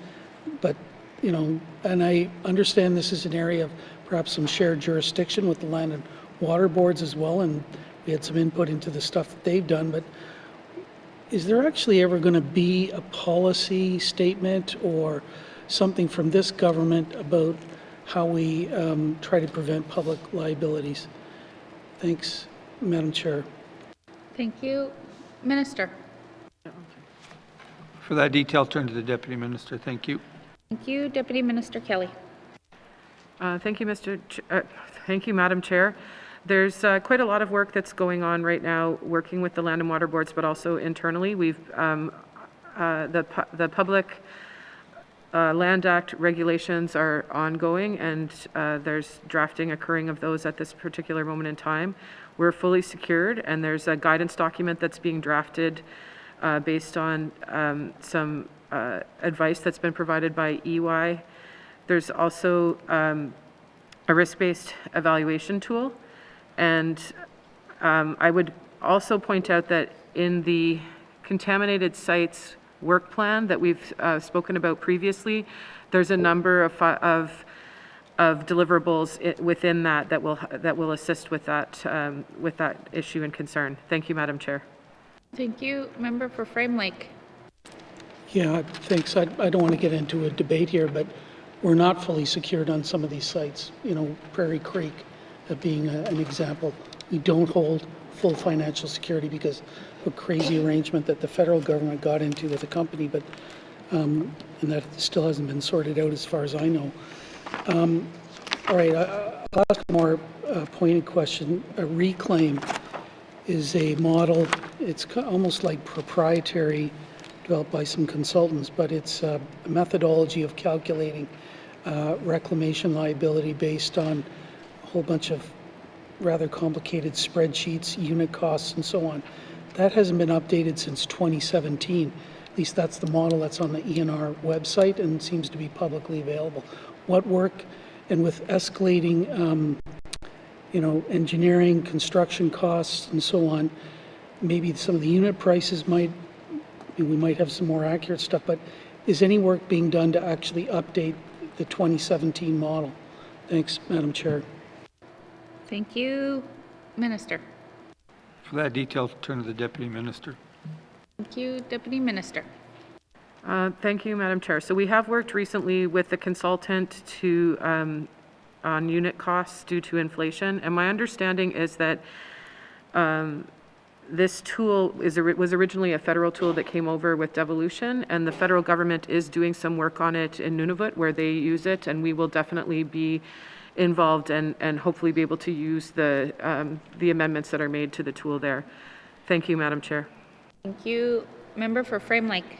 But, and I understand this is an area of perhaps some shared jurisdiction with the land and water boards as well, and we had some input into the stuff that they've done, but is there actually ever going to be a policy statement or something from this government about how we try to prevent public liabilities? Thanks, Madam Chair. Thank you. Minister. For that detail, turn to the Deputy Minister. Thank you. Thank you. Deputy Minister Kelly. Thank you, thank you, Madam Chair. There's quite a lot of work that's going on right now, working with the Land and Water Boards, but also internally. We've the Public Land Act regulations are ongoing, and there's drafting occurring of those at this particular moment in time. We're fully secured, and there's a guidance document that's being drafted based on some advice that's been provided by EY. There's also a risk-based evaluation tool, and I would also point out that in the contaminated sites work plan that we've spoken about previously, there's a number of deliverables within that will assist with that issue and concern. Thank you, Madam Chair. Thank you. Member for Frame Lake. Yeah, thanks. I don't want to get into a debate here, but we're not fully secured on some of these sites. You know, Prairie Creek being an example. We don't hold full financial security because of a crazy arrangement that the federal government got into with the company, but and that still hasn't been sorted out as far as I know. All right, I'll ask a more pointed question. A reclaim is a model, it's almost like proprietary, developed by some consultants, but it's a methodology of calculating reclamation liability based on a whole bunch of rather complicated spreadsheets, unit costs, and so on. That hasn't been updated since 2017. At least that's the model that's on the ENR website and seems to be publicly available. What work, and with escalating engineering, construction costs, and so on, maybe some of the unit prices we might have some more accurate stuff, but is any work being done to actually update the 2017 model? Thanks, Madam Chair. Thank you. Minister. For that detail, turn to the Deputy Minister. Thank you. Deputy Minister. Thank you, Madam Chair. So we have worked recently with the consultant on unit costs due to inflation, and my understanding is that this tool was originally a federal tool that came over with devolution, and the federal government is doing some work on it in Nunavut where they use it, and we will definitely be involved and hopefully be able to use the amendments that are made to the tool there. Thank you, Madam Chair. Thank you. Member for Frame Lake.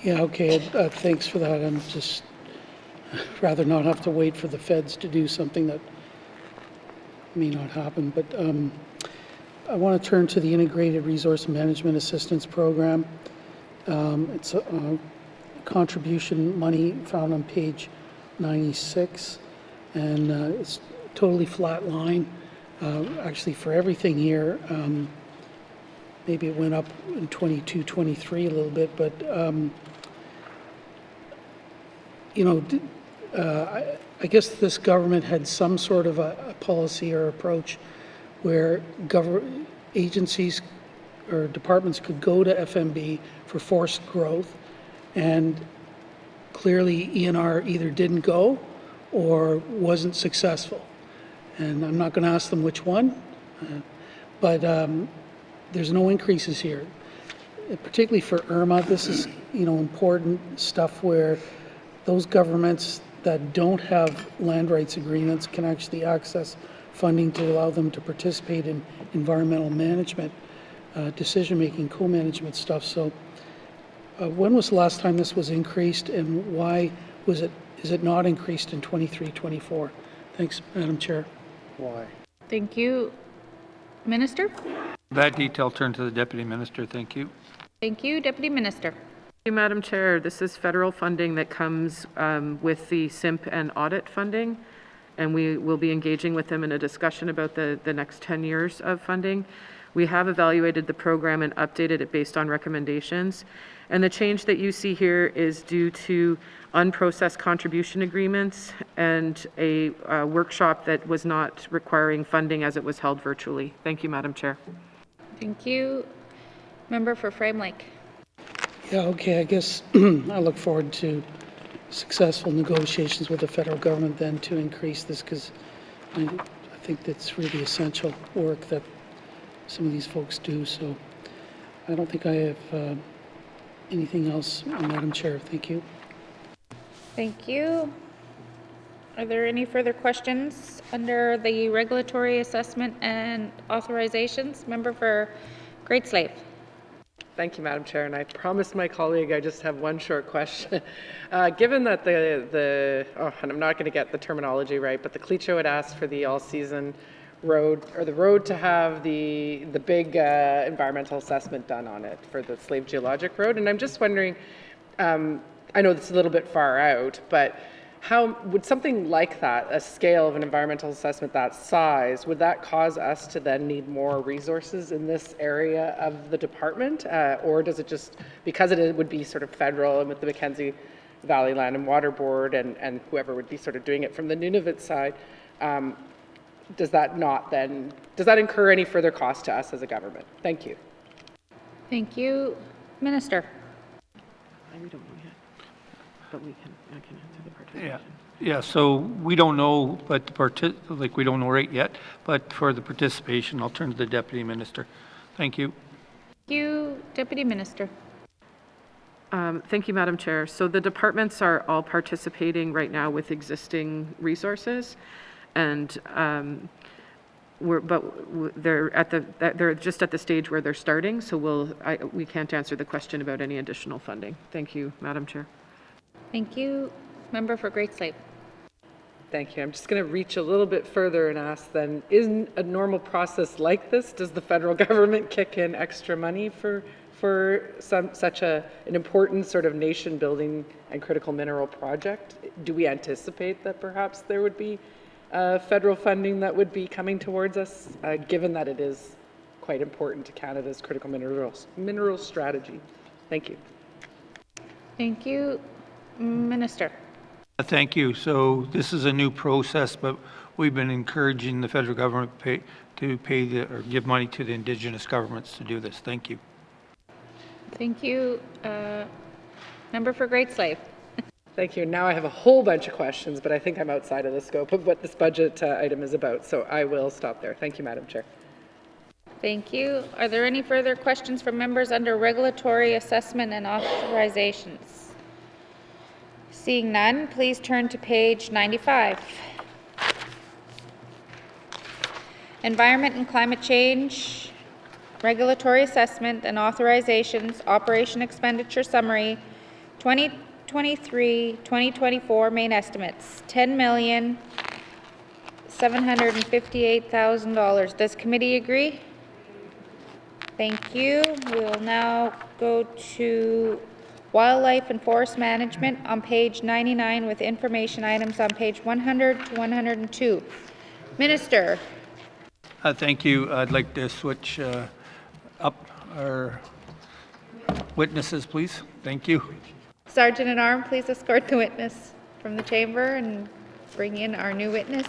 Yeah, okay, thanks for that. I'm just rather not have to wait for the feds to do something that may not happen, but I want to turn to the Integrated Resource Management Assistance Program. It's a contribution money found on page 96, and it's totally flat line. Actually, for everything here, maybe it went up in 22, 23 a little bit, but I guess this government had some sort of a policy or approach where government agencies or departments could go to FMB for forced growth, and clearly ENR either didn't go or wasn't successful. And I'm not going to ask them which one, but there's no increases here. Particularly for IRMA, this is important stuff where those governments that don't have land rights agreements can actually access funding to allow them to participate in environmental management, decision-making, co-management stuff. So when was the last time this was increased, and why is it not increased in 23-24? Thanks, Madam Chair. Why? Thank you. Minister? That detail, turn to the Deputy Minister. Thank you. Thank you. Deputy Minister. Thank you, Madam Chair. This is federal funding that comes with the SIMP and audit funding, and we will be engaging with them in a discussion about the next 10 years of funding. We have evaluated the program and updated it based on recommendations. And the change that you see here is due to unprocessed contribution agreements and a workshop that was not requiring funding as it was held virtually. Thank you, Madam Chair. Thank you. Member for Frame Lake. Yeah, okay, I guess I look forward to successful negotiations with the federal government then to increase this, because I think that's really essential work that some of these folks do. So I don't think I have anything else, Madam Chair. Thank you. Thank you. Are there any further questions under the regulatory assessment and authorizations? Member for Great Slave. Thank you, Madam Chair, and I promised my colleague I just have one short question. Given that and I'm not going to get the terminology right, but the Cleacho had asked for the all-season road, or the road to have the big environmental assessment done on it for the Slave Geologic Road, and I'm just wondering, I know this is a little bit far out, but how would something like that, a scale of an environmental assessment that size, would that cause us to then need more resources in this area of the department? Or does it just, because it would be sort of federal and with the Mackenzie Valley Land and Water Board and whoever would be sort of doing it from the Nunavut side, does that incur any further cost to us as a government? Thank you. Thank you. Minister. We don't know yet, but I can answer the participation. Yeah, so we don't know, but we don't know right yet, but for the participation, I'll turn to the Deputy Minister. Thank you. Thank you, Deputy Minister. Thank you, Madam Chair. So the departments are all participating right now with existing resources, and they're just at the stage where they're starting. So we can't answer the question about any additional funding. Thank you, Madam Chair. Thank you. Member for Great Slave. Thank you. I'm just going to reach a little bit further and ask then, in a normal process like this, does the federal government kick in extra money for such an important sort of nation building and critical mineral project? Do we anticipate that perhaps there would be federal funding that would be coming towards us, given that it is quite important to Canada's critical mineral strategy? Thank you. Thank you. Minister. Thank you. So this is a new process, but we've been encouraging the federal government to give money to the Indigenous governments to do this. Thank you. Thank you. Member for Great Slave. Thank you. Now I have a whole bunch of questions, but I think I'm outside of the scope of what this budget item is about, so I will stop there. Thank you, Madam Chair. Thank you. Are there any further questions from members under regulatory assessment and authorizations? Seeing none, please turn to page 95. Environment and Climate Change, Regulatory Assessment and Authorizations, Operation Expenditure Summary, 2023-2024 main estimates, $10,758,000. Does committee agree? Thank you. We will now go to Wildlife and Forest Management on page 99 with information items on page 100 to 102. Minister. Thank you. I'd like to switch up our witnesses, please. Thank you. Sergeant at Arms, please escort the witness from the chamber and bring in our new witness.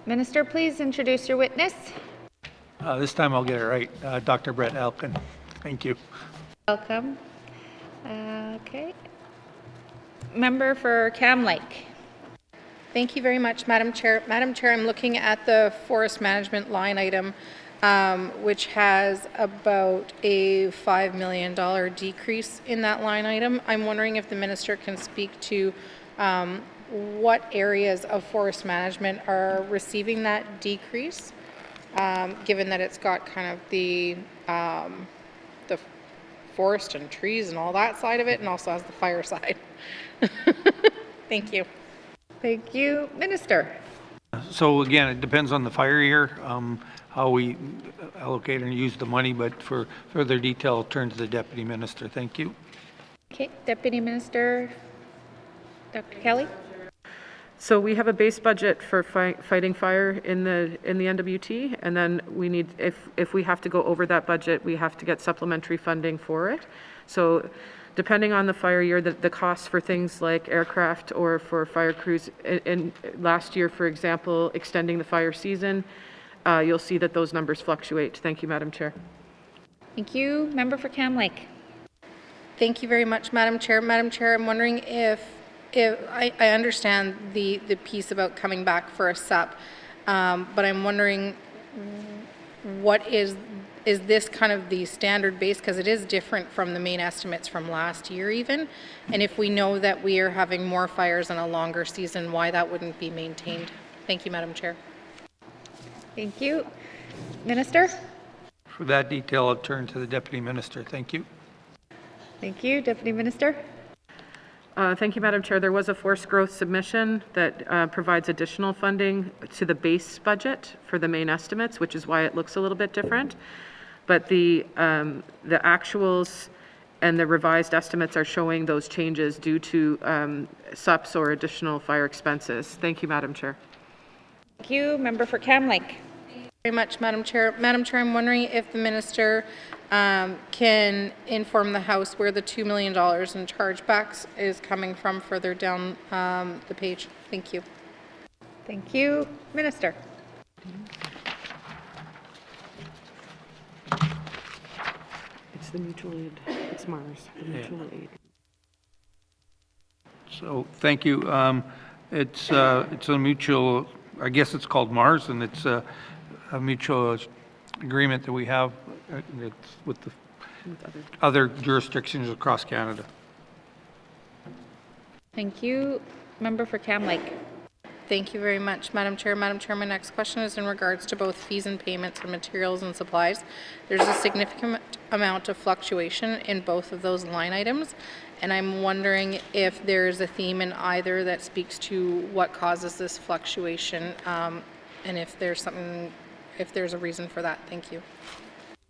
Minister, please introduce your witness. This time I'll get it right. Dr. Brett Elkin. Thank you. Welcome. Okay. Member for Cam Lake. Thank you very much, Madam Chair. Madam Chair, I'm looking at the forest management line item, which has about a $5 million decrease in that line item. I'm wondering if the minister can speak to what areas of forest management are receiving that decrease, given that it's got kind of the forest and trees and all that side of it, and also has the fire side. Thank you. Thank you. Minister. So again, it depends on the fire year, how we allocate and use the money, but for further detail, I'll turn to the Deputy Minister. Thank you. Okay, Deputy Minister, Dr. Kelly. So we have a base budget for fighting fire in the N.W.T, and then we need, if we have to go over that budget, we have to get supplementary funding for it. So depending on the fire year, the costs for things like aircraft or for fire crews, in last year, for example, extending the fire season, you'll see that those numbers fluctuate. Thank you, Madam Chair. Thank you. Member for Cam Lake. Thank you very much, Madam Chair. Madam Chair, I'm wondering if I understand the piece about coming back for a SUP, but I'm wondering what is this kind of the standard base, because it is different from the main estimates from last year even, and if we know that we are having more fires in a longer season, why that wouldn't be maintained? Thank you, Madam Chair. Thank you. Minister? For that detail, I'll turn to the Deputy Minister. Thank you. Thank you. Deputy Minister? Thank you, Madam Chair. There was a forced growth submission that provides additional funding to the base budget for the main estimates, which is why it looks a little bit different. But the actuals and the revised estimates are showing those changes due to SUPs or additional fire expenses. Thank you, Madam Chair. Thank you. Member for Cam Lake. Very much, Madam Chair. Madam Chair, I'm wondering if the Minister can inform the House where the $2 million in chargebacks is coming from further down the page. Thank you. Thank you. Minister? It's the mutual aid. It's Mars, the mutual aid. So, thank you. It's a mutual, I guess it's called Mars, and it's a mutual agreement that we have it's with the other jurisdictions across Canada. Thank you. Member for Cam Lake. Thank you very much, Madam Chair. Madam Chair, my next question is in regards to both fees and payments for materials and supplies. There's a significant amount of fluctuation in both of those line items, and I'm wondering if there's a theme in either that speaks to what causes this fluctuation, and if there's a reason for that. Thank you.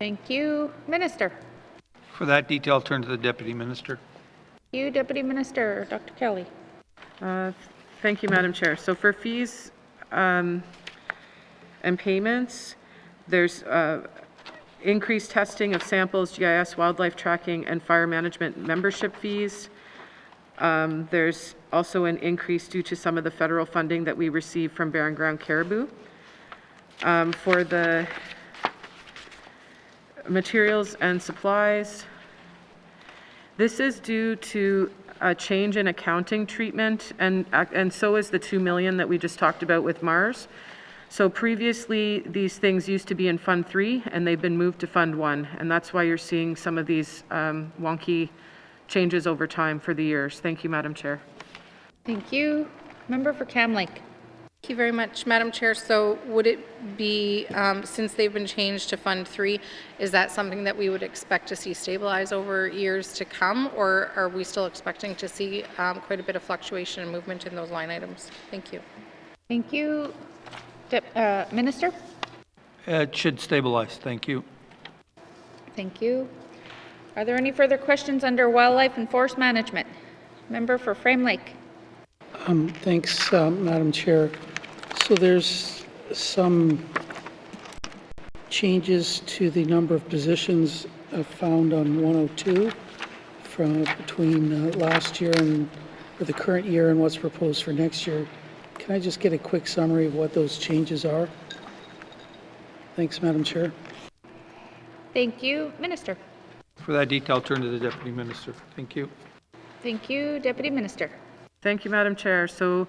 Thank you. Minister? For that detail, I'll turn to the Deputy Minister. Thank you, Deputy Minister. Dr. Kelly. Thank you, Madam Chair. So for fees and payments, there's increased testing of samples, GIS, wildlife tracking, and fire management membership fees. There's also an increase due to some of the federal funding that we receive from Barren Ground Caribou. For the materials and supplies, this is due to a change in accounting treatment, and so is the $2 million that we just talked about with Mars. So previously, these things used to be in Fund 3, and they've been moved to Fund 1, and that's why you're seeing some of these wonky changes over time for the years. Thank you, Madam Chair. Thank you. Member for Cam Lake. Thank you very much, Madam Chair. So would it be, since they've been changed to Fund 3, is that something that we would expect to see stabilize over years to come, or are we still expecting to see quite a bit of fluctuation and movement in those line items? Thank you. Thank you. Minister? It should stabilize. Thank you. Thank you. Are there any further questions under wildlife and forest management? Member for Frame Lake. Thanks, Madam Chair. So there's some changes to the number of positions found on 102 from between last year and or the current year and what's proposed for next year. Can I just get a quick summary of what those changes are? Thanks, Madam Chair. Thank you. Minister. For that detail, I'll turn to the Deputy Minister. Thank you. Thank you. Deputy Minister. Thank you, Madam Chair. So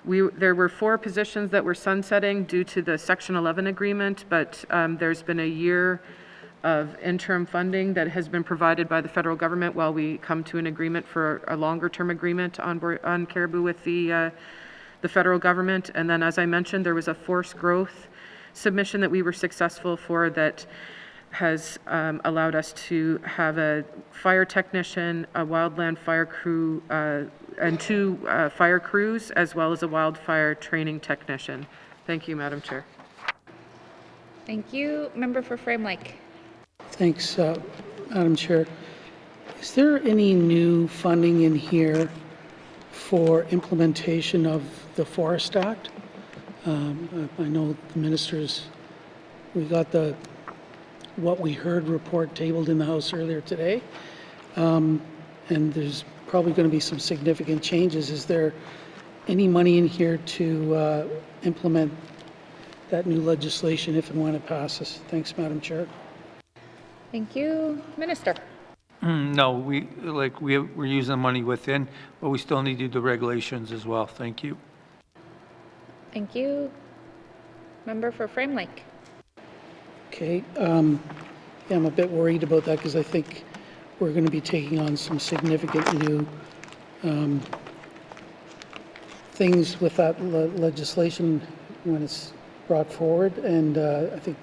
there were 4 positions that were sunsetting due to the Section 11 agreement, but there's been a year of interim funding that has been provided by the federal government while we come to an agreement for a longer-term agreement on caribou with the federal government. And then, as I mentioned, there was a forced growth submission that we were successful for that has allowed us to have a fire technician, a wildland fire crew, and 2 fire crews, as well as a wildfire training technician. Thank you, Madam Chair. Thank you. Member for Frame Lake. Thanks, Madam Chair. Is there any new funding in here for implementation of the Forest Act? I know the ministers, we got the what we heard report tabled in the House earlier today, and there's probably going to be some significant changes. Is there any money in here to implement that new legislation if and when it passes? Thanks, Madam Chair. Thank you. Minister. No, we're using the money within, but we still need to do the regulations as well. Thank you. Thank you. Member for Frame Lake. Okay. Yeah, I'm a bit worried about that because I think we're going to be taking on some significant new things with that legislation when it's brought forward. And I think,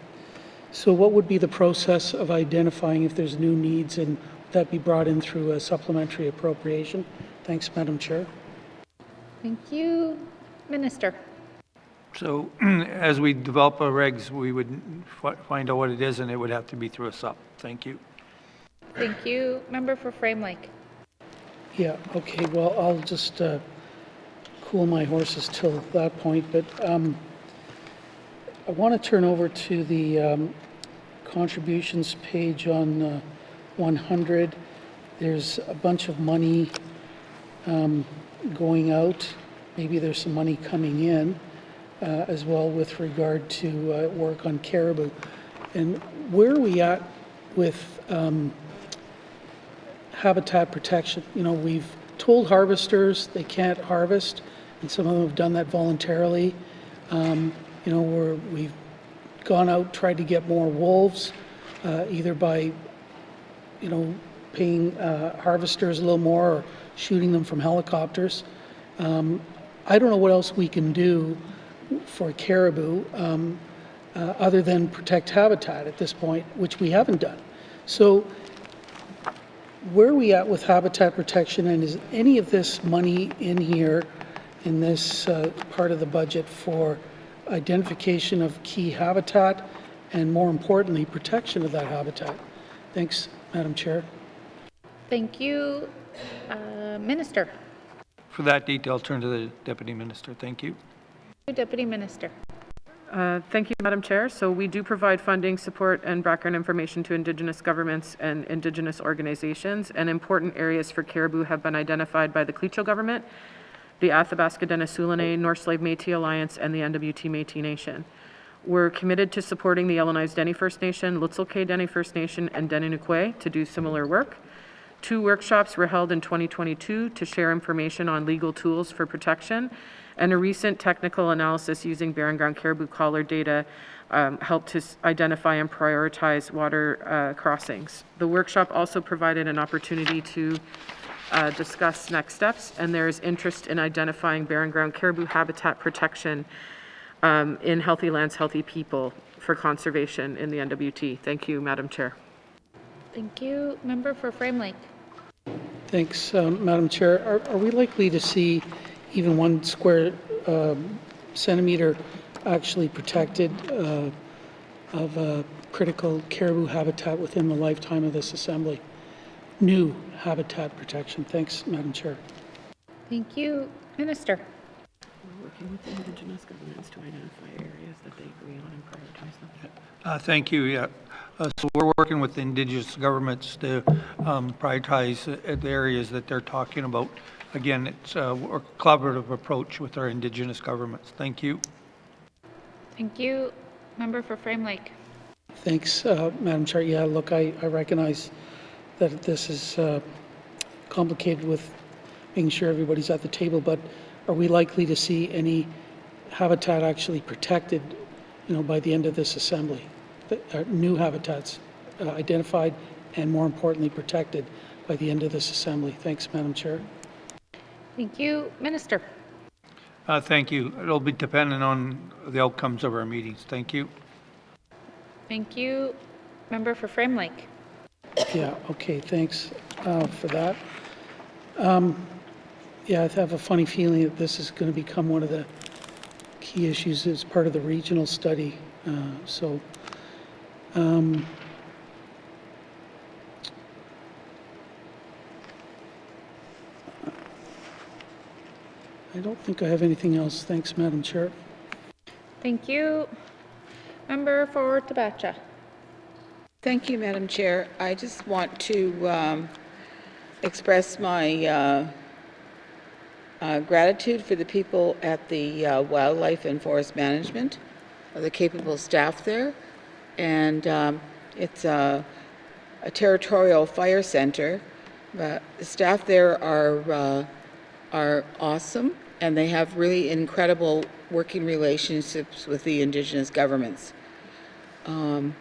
so what would be the process of identifying if there's new needs, and would that be brought in through a supplementary appropriation? Thanks, Madam Chair. Thank you. Minister. So as we develop our regs, we would find out what it is, and it would have to be through a sup. Thank you. Thank you. Member for Frame Lake. Yeah, okay, well, I'll just cool my horses till that point, but I want to turn over to the contributions page on 100. There's a bunch of money going out. Maybe there's some money coming in as well with regard to work on caribou. And where are we at with habitat protection? You know, we've told harvesters they can't harvest, and some of them have done that voluntarily. You know, we've gone out, tried to get more wolves, either by, you know, paying harvesters a little more or shooting them from helicopters. I don't know what else we can do for caribou other than protect habitat at this point, which we haven't done. So where are we at with habitat protection, and is any of this money in here in this part of the budget for identification of key habitat and, more importantly, protection of that habitat? Thanks, Madam Chair. Thank you. Minister. For that detail, I'll turn to the Deputy Minister. Thank you. Deputy Minister. Thank you, Madam Chair. So we do provide funding, support, and background information to Indigenous governments and Indigenous organizations, and important areas for caribou have been identified by the Clecho government, the Athabasca Denisoulene, North Slave Métis Alliance, and the N.W.T. Métis Nation. We're committed to supporting the Yellowknife Dene First Nation, Lutzelk'e Dene First Nation, and Dene to do similar work. 2 workshops were held in 2022 to share information on legal tools for protection, and a recent technical analysis using barren ground caribou collar data helped to identify and prioritize water crossings. The workshop also provided an opportunity to discuss next steps, and there is interest in identifying barren ground caribou habitat protection in Healthy Lands, Healthy People for conservation in the N.W.T. Thank you, Madam Chair. Thank you. Member for Frame Lake. Thanks, Madam Chair. Are we likely to see even 1 square centimeter actually protected of critical caribou habitat within the lifetime of this assembly? New habitat protection. Thanks, Madam Chair. Thank you. Minister. We're working with Indigenous governments to identify areas that they agree on and prioritize them. Thank you. Yeah. So we're working with the Indigenous governments to prioritize the areas that they're talking about. Again, it's a collaborative approach with our Indigenous governments. Thank you. Thank you. Member for Frame Lake. Thanks, Madam Chair. Yeah, look, I recognize that this is complicated with making sure everybody's at the table, but are we likely to see any habitat actually protected, you know, by the end of this assembly? New habitats identified and, more importantly, protected by the end of this assembly. Thanks, Madam Chair. Thank you. Minister. Thank you. It'll be dependent on the outcomes of our meetings. Thank you. Thank you. Member for Frame Lake. Yeah, okay, thanks for that. Yeah, I have a funny feeling that this is going to become one of the key issues as part of the regional study. I don't think I have anything else. Thanks, Madam Chair. Thank you. Member for Tabacha. Thank you, Madam Chair. I just want to express my gratitude for the people at the Wildlife and Forest Management, the capable staff there. And it's a territorial fire center. The staff there are awesome, and they have really incredible working relationships with the Indigenous governments. And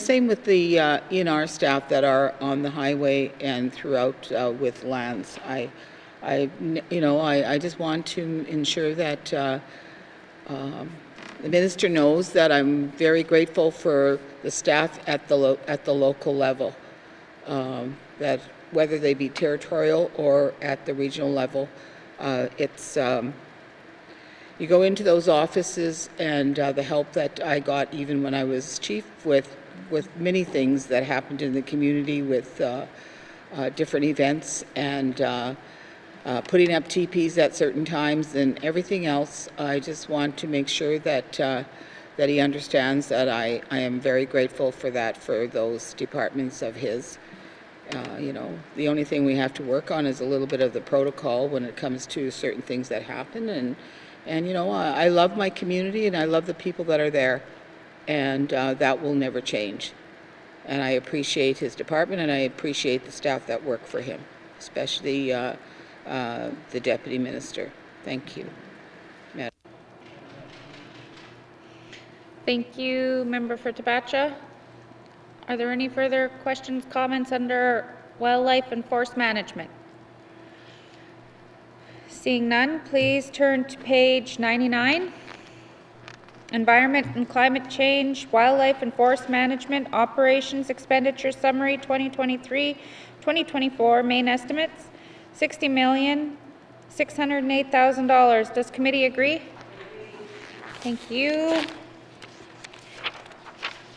same with the ENR staff that are on the highway and throughout with lands. I just want to ensure that the minister knows that I'm very grateful for the staff at the local level, that whether they be territorial or at the regional level, you go into those offices, and the help that I got even when I was chief with many things that happened in the community with different events and putting up teepees at certain times and everything else. I just want to make sure that he understands that I am very grateful for that, for those departments of his. The only thing we have to work on is a little bit of the protocol when it comes to certain things that happen. And I love my community, and I love the people that are there, and that will never change. And I appreciate his department, and I appreciate the staff that work for him, especially the deputy minister. Thank you, Madam. Thank you, Member for Tabacha. Are there any further questions, comments under wildlife and forest management? Seeing none, please turn to page 99. Environment and Climate Change, Wildlife and Forest Management, Operations Expenditure Summary 2023-2024, main estimates, $60,608,000. Does committee agree? Thank you.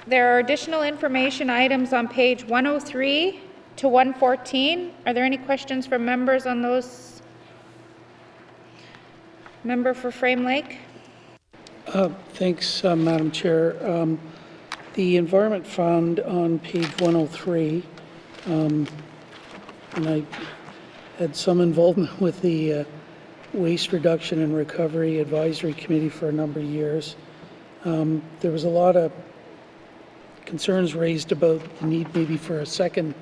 There are additional information items on page 103 to 114. Are there any questions from members on those? Member for Frame Lake. Thanks, Madam Chair. The Environment Fund on page 103, and I had some involvement with the Waste Reduction and Recovery Advisory Committee for a number of years. There was a lot of concerns raised about the need maybe for a second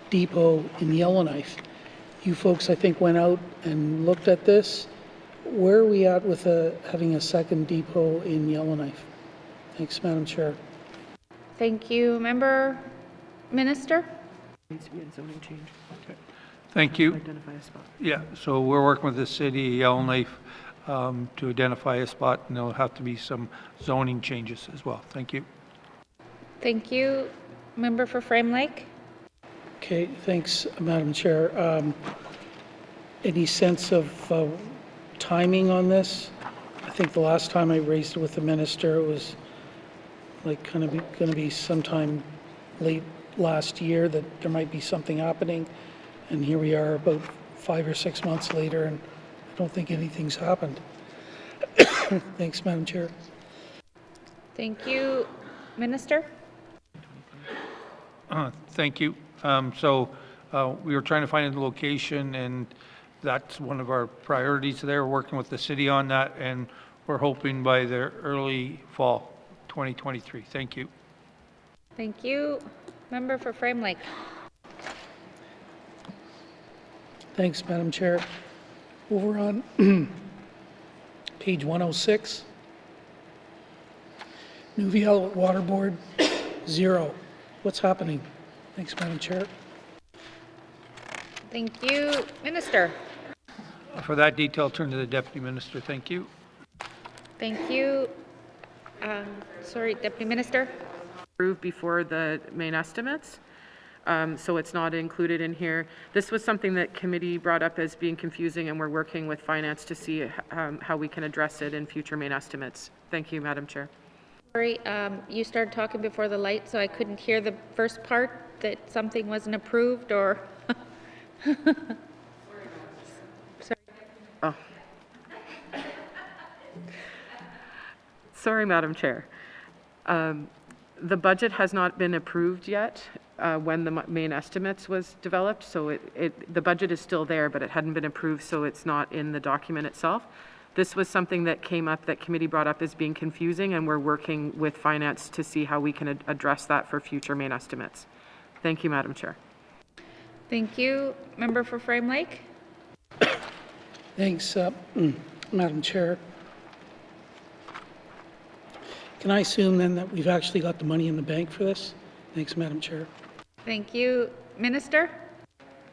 depot in Yellowknife. You folks, I think, went out and looked at this. Where are we at with having a second depot in Yellowknife? Thanks, Madam Chair. Thank you. Member Minister? Needs to be a zoning change. Thank you. Identify a spot. Yeah, so we're working with the city of Yellowknife to identify a spot, and there'll have to be some zoning changes as well. Thank you. Thank you. Member for Frame Lake? Okay, thanks, Madam Chair. Any sense of timing on this? I think the last time I raised it with the minister, it was like kind of going to be sometime late last year that there might be something happening, and here we are about 5 or 6 months later, and I don't think anything's happened. Thanks, Madam Chair. Thank you. Minister? Thank you. We were trying to find a location, and that's one of our priorities there, working with the city on that, and we're hoping by the early fall 2023. Thank you. Thank you. Member for Frame Lake? Thanks, Madam Chair. Over on page 106, Newville Water Board, 0. What's happening? Thanks, Madam Chair. Thank you. Minister? For that detail, turn to the Deputy Minister. Thank you. Thank you. Sorry, Deputy Minister? Approved before the main estimates, so it's not included in here. This was something that committee brought up as being confusing, and we're working with finance to see how we can address it in future main estimates. Thank you, Madam Chair. Sorry, you started talking before the light, so I couldn't hear the first part, that something wasn't approved, or... Sorry. Oh. Sorry, Madam Chair. The budget has not been approved yet when the main estimates was developed, so the budget is still there, but it hadn't been approved, so it's not in the document itself. This was something that came up, that committee brought up as being confusing, and we're working with finance to see how we can address that for future main estimates. Thank you, Madam Chair. Thank you. Member for Frame Lake. Thanks, Madam Chair. Can I assume then that we've actually got the money in the bank for this? Thanks, Madam Chair. Thank you. Minister?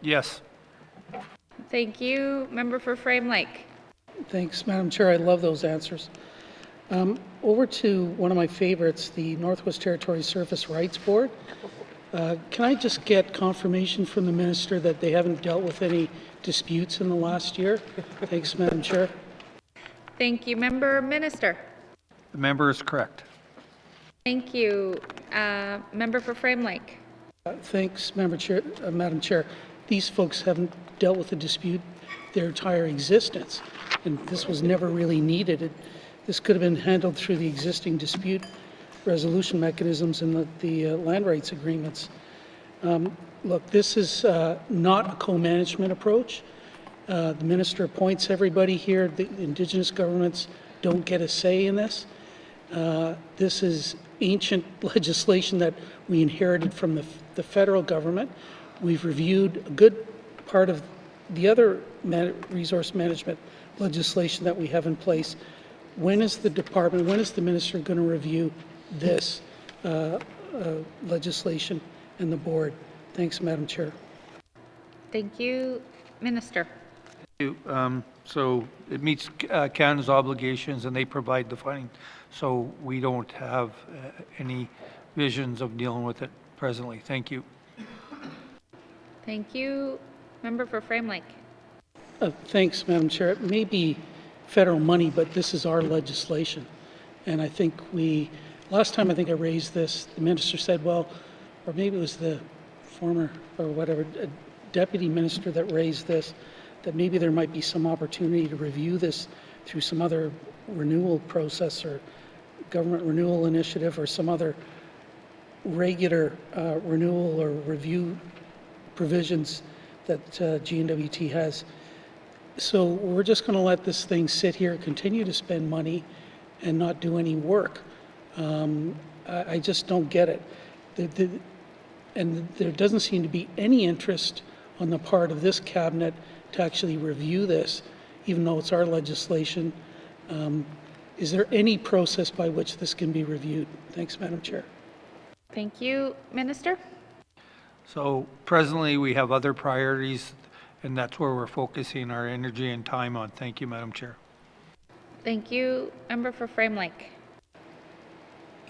Yes. Thank you. Member for Frame Lake. Thanks, Madam Chair. I love those answers. Over to one of my favorites, the Northwest Territories Surface Rights Board. Can I just get confirmation from the minister that they haven't dealt with any disputes in the last year? Thanks, Madam Chair. Thank you. Minister? The member is correct. Thank you. Member for Frame Lake. Thanks, Madam Chair. These folks haven't dealt with a dispute their entire existence, and this was never really needed. This could have been handled through the existing dispute resolution mechanisms and the land rights agreements. Look, this is not a co-management approach. The minister appoints everybody here. The Indigenous governments don't get a say in this. This is ancient legislation that we inherited from the federal government. We've reviewed a good part of the other resource management legislation that we have in place. When is the minister going to review this legislation and the board? Thanks, Madam Chair. Thank you. Minister? Thank you. So it meets Canada's obligations, and they provide the funding. So we don't have any visions of dealing with it presently. Thank you. Thank you. Member for Frame Lake. Thanks, Madam Chair. It may be federal money, but this is our legislation. And I think last time I think I raised this, the minister said, well, or maybe it was the former or whatever, deputy minister that raised this, that maybe there might be some opportunity to review this through some other renewal process or government renewal initiative or some other regular renewal or review provisions that N.W.T has. So we're just going to let this thing sit here, continue to spend money, and not do any work. I just don't get it. And there doesn't seem to be any interest on the part of this cabinet to actually review this, even though it's our legislation. Is there any process by which this can be reviewed? Thanks, Madam Chair. Thank you. Minister? So presently, we have other priorities, and that's where we're focusing our energy and time on. Thank you, Madam Chair. Thank you. Member for Frame Lake.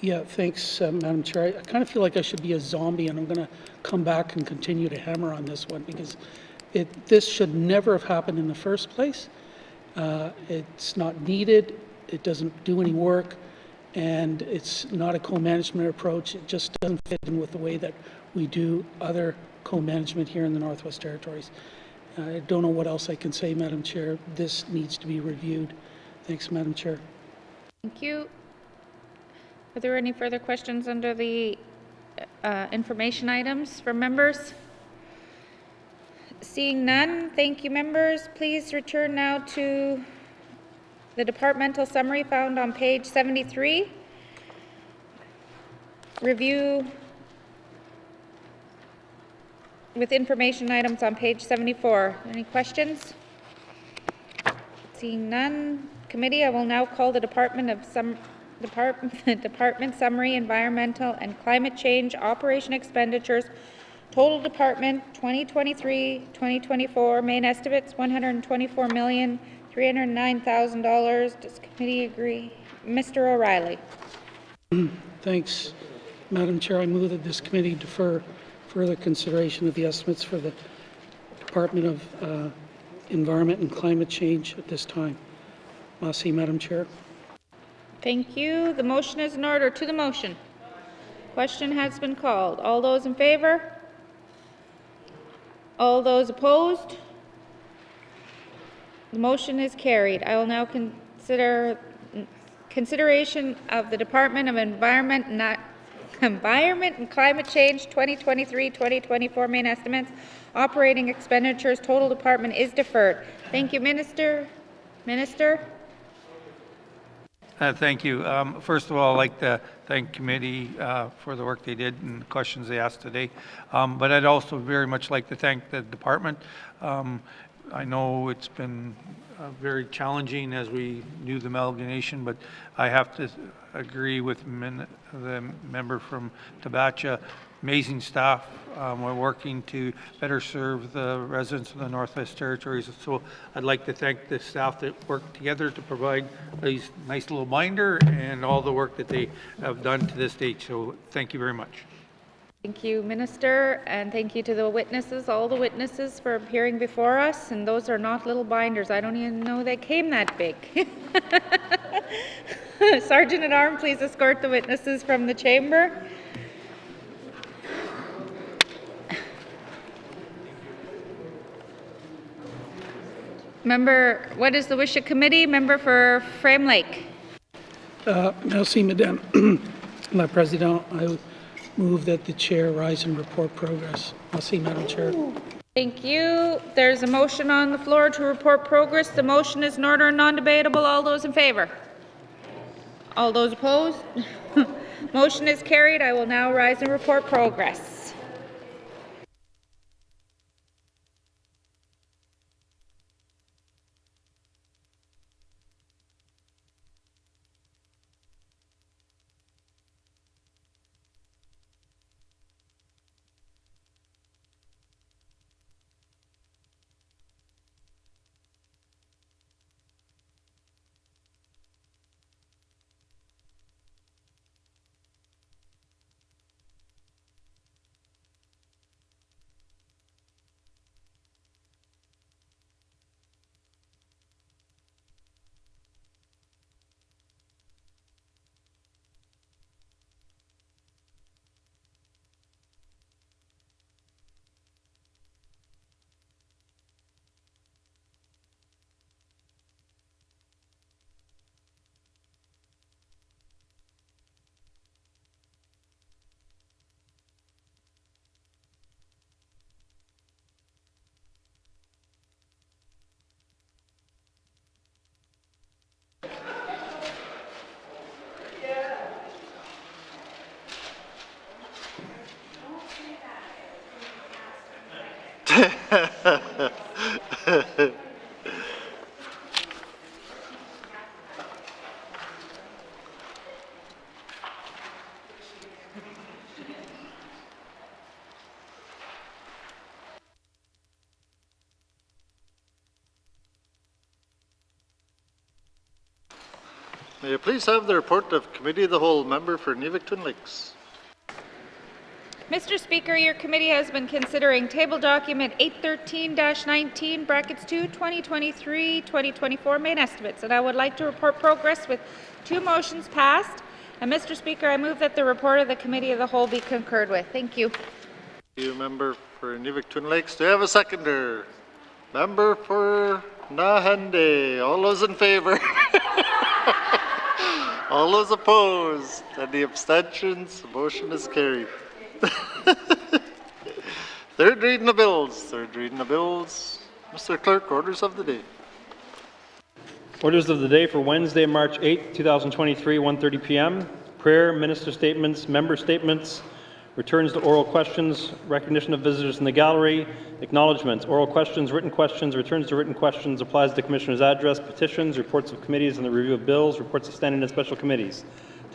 Yeah, thanks, Madam Chair. I kind of feel like I should be a zombie, and I'm going to come back and continue to hammer on this one because this should never have happened in the first place. It's not needed. It doesn't do any work, and it's not a co-management approach. It just doesn't fit in with the way that we do other co-management here in the Northwest Territories. I don't know what else I can say, Madam Chair. This needs to be reviewed. Thanks, Madam Chair. Thank you. Are there any further questions under the information items from members? Seeing none, thank you, members. Please return now to the departmental summary found on page 73. Review with information items on page 74. Any questions? Seeing none, committee, I will now call the Department Summary, Environmental and Climate Change Operation Expenditures, Total Department 2023-2024, main estimates $124,309,000. Does committee agree? Mr. O'Reilly. Thanks, Madam Chair. I move that this committee defer further consideration of the estimates for the Department of Environment and Climate Change at this time. Merci, Madam Chair. Thank you. The motion is in order. To the motion. Question has been called. All those in favor? All those opposed? The motion is carried. I will now consideration of the Department of Environment and Climate Change 2023-2024 main estimates. Operating expenditures, total department is deferred. Thank you, Minister. Minister? Thank you. First of all, I'd like to thank committee for the work they did and the questions they asked today. But I'd also very much like to thank the department. I know it's been very challenging as we do the amalgamation, but I have to agree with the member from Tabacha. Amazing staff. We're working to better serve the residents of the Northwest Territories. So I'd like to thank the staff that worked together to provide these nice little binder and all the work that they have done to this date. So thank you very much. Thank you, Minister, and thank you to the witnesses, all the witnesses for appearing before us. And those are not little binders. I don't even know they came that big. Sergeant at Arms, please escort the witnesses from the chamber. Member, what is the wish of committee? Member for Frame Lake. Merci, Madame la Présidente. I move that the chair rise and report progress. Merci, Madam Chair. Thank you. There's a motion on the floor to report progress. The motion is in order and non-debatable. All those in favor? All those opposed? Motion is carried. I will now rise and report progress. May you please have the report of Committee of the Whole, member for N.W.T. Lakes. Mr. Speaker, your committee has been considering table document 813-19 brackets 2 2023-2024 main estimates, and I would like to report progress with 2 motions passed. And Mr. Speaker, I move that the report of the Committee of the Whole be concurred with. Thank you. Thank you, member for N.W.T. Lakes. Do I have a seconder? Member for Nahende. All those in favor? All those opposed? Any abstentions? The motion is carried. Third reading of bills. Third reading of bills. Mr. Clerk, orders of the day. Orders of the day for Wednesday, March 8, 2023, 1:30 p.m. Prayer, minister statements, member statements, returns to oral questions, recognition of visitors in the gallery, acknowledgements, oral questions, returns to written questions, applies to Commissioner's address, petitions, reports of committees and the review of bills, reports of standing and special committees.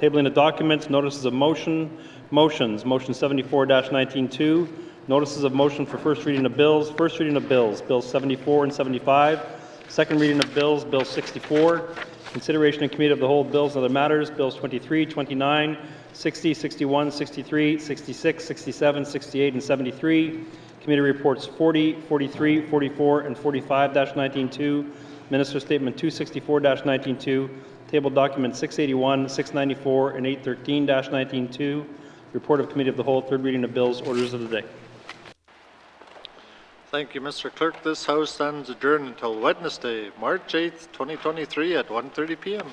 Tabling of documents, notices of motions, motion 74-19-2, notices of motion for first reading of bills, bills 74 and 75, second reading of bills, bill 64, consideration in committee of the whole bills and other matters, bills 23, 29, 60, 61, 63, 66, 67, 68, and 73, committee reports 40, 43, 44, and 45-19-2, minister statement 264-19-2, table documents 681, 694, and 813-19-2, report of committee of the whole, third reading of bills, orders of the day. Thank you, Mr. Clerk. This House stands adjourned until Wednesday, March 8th, 2023 at 1:30 p.m.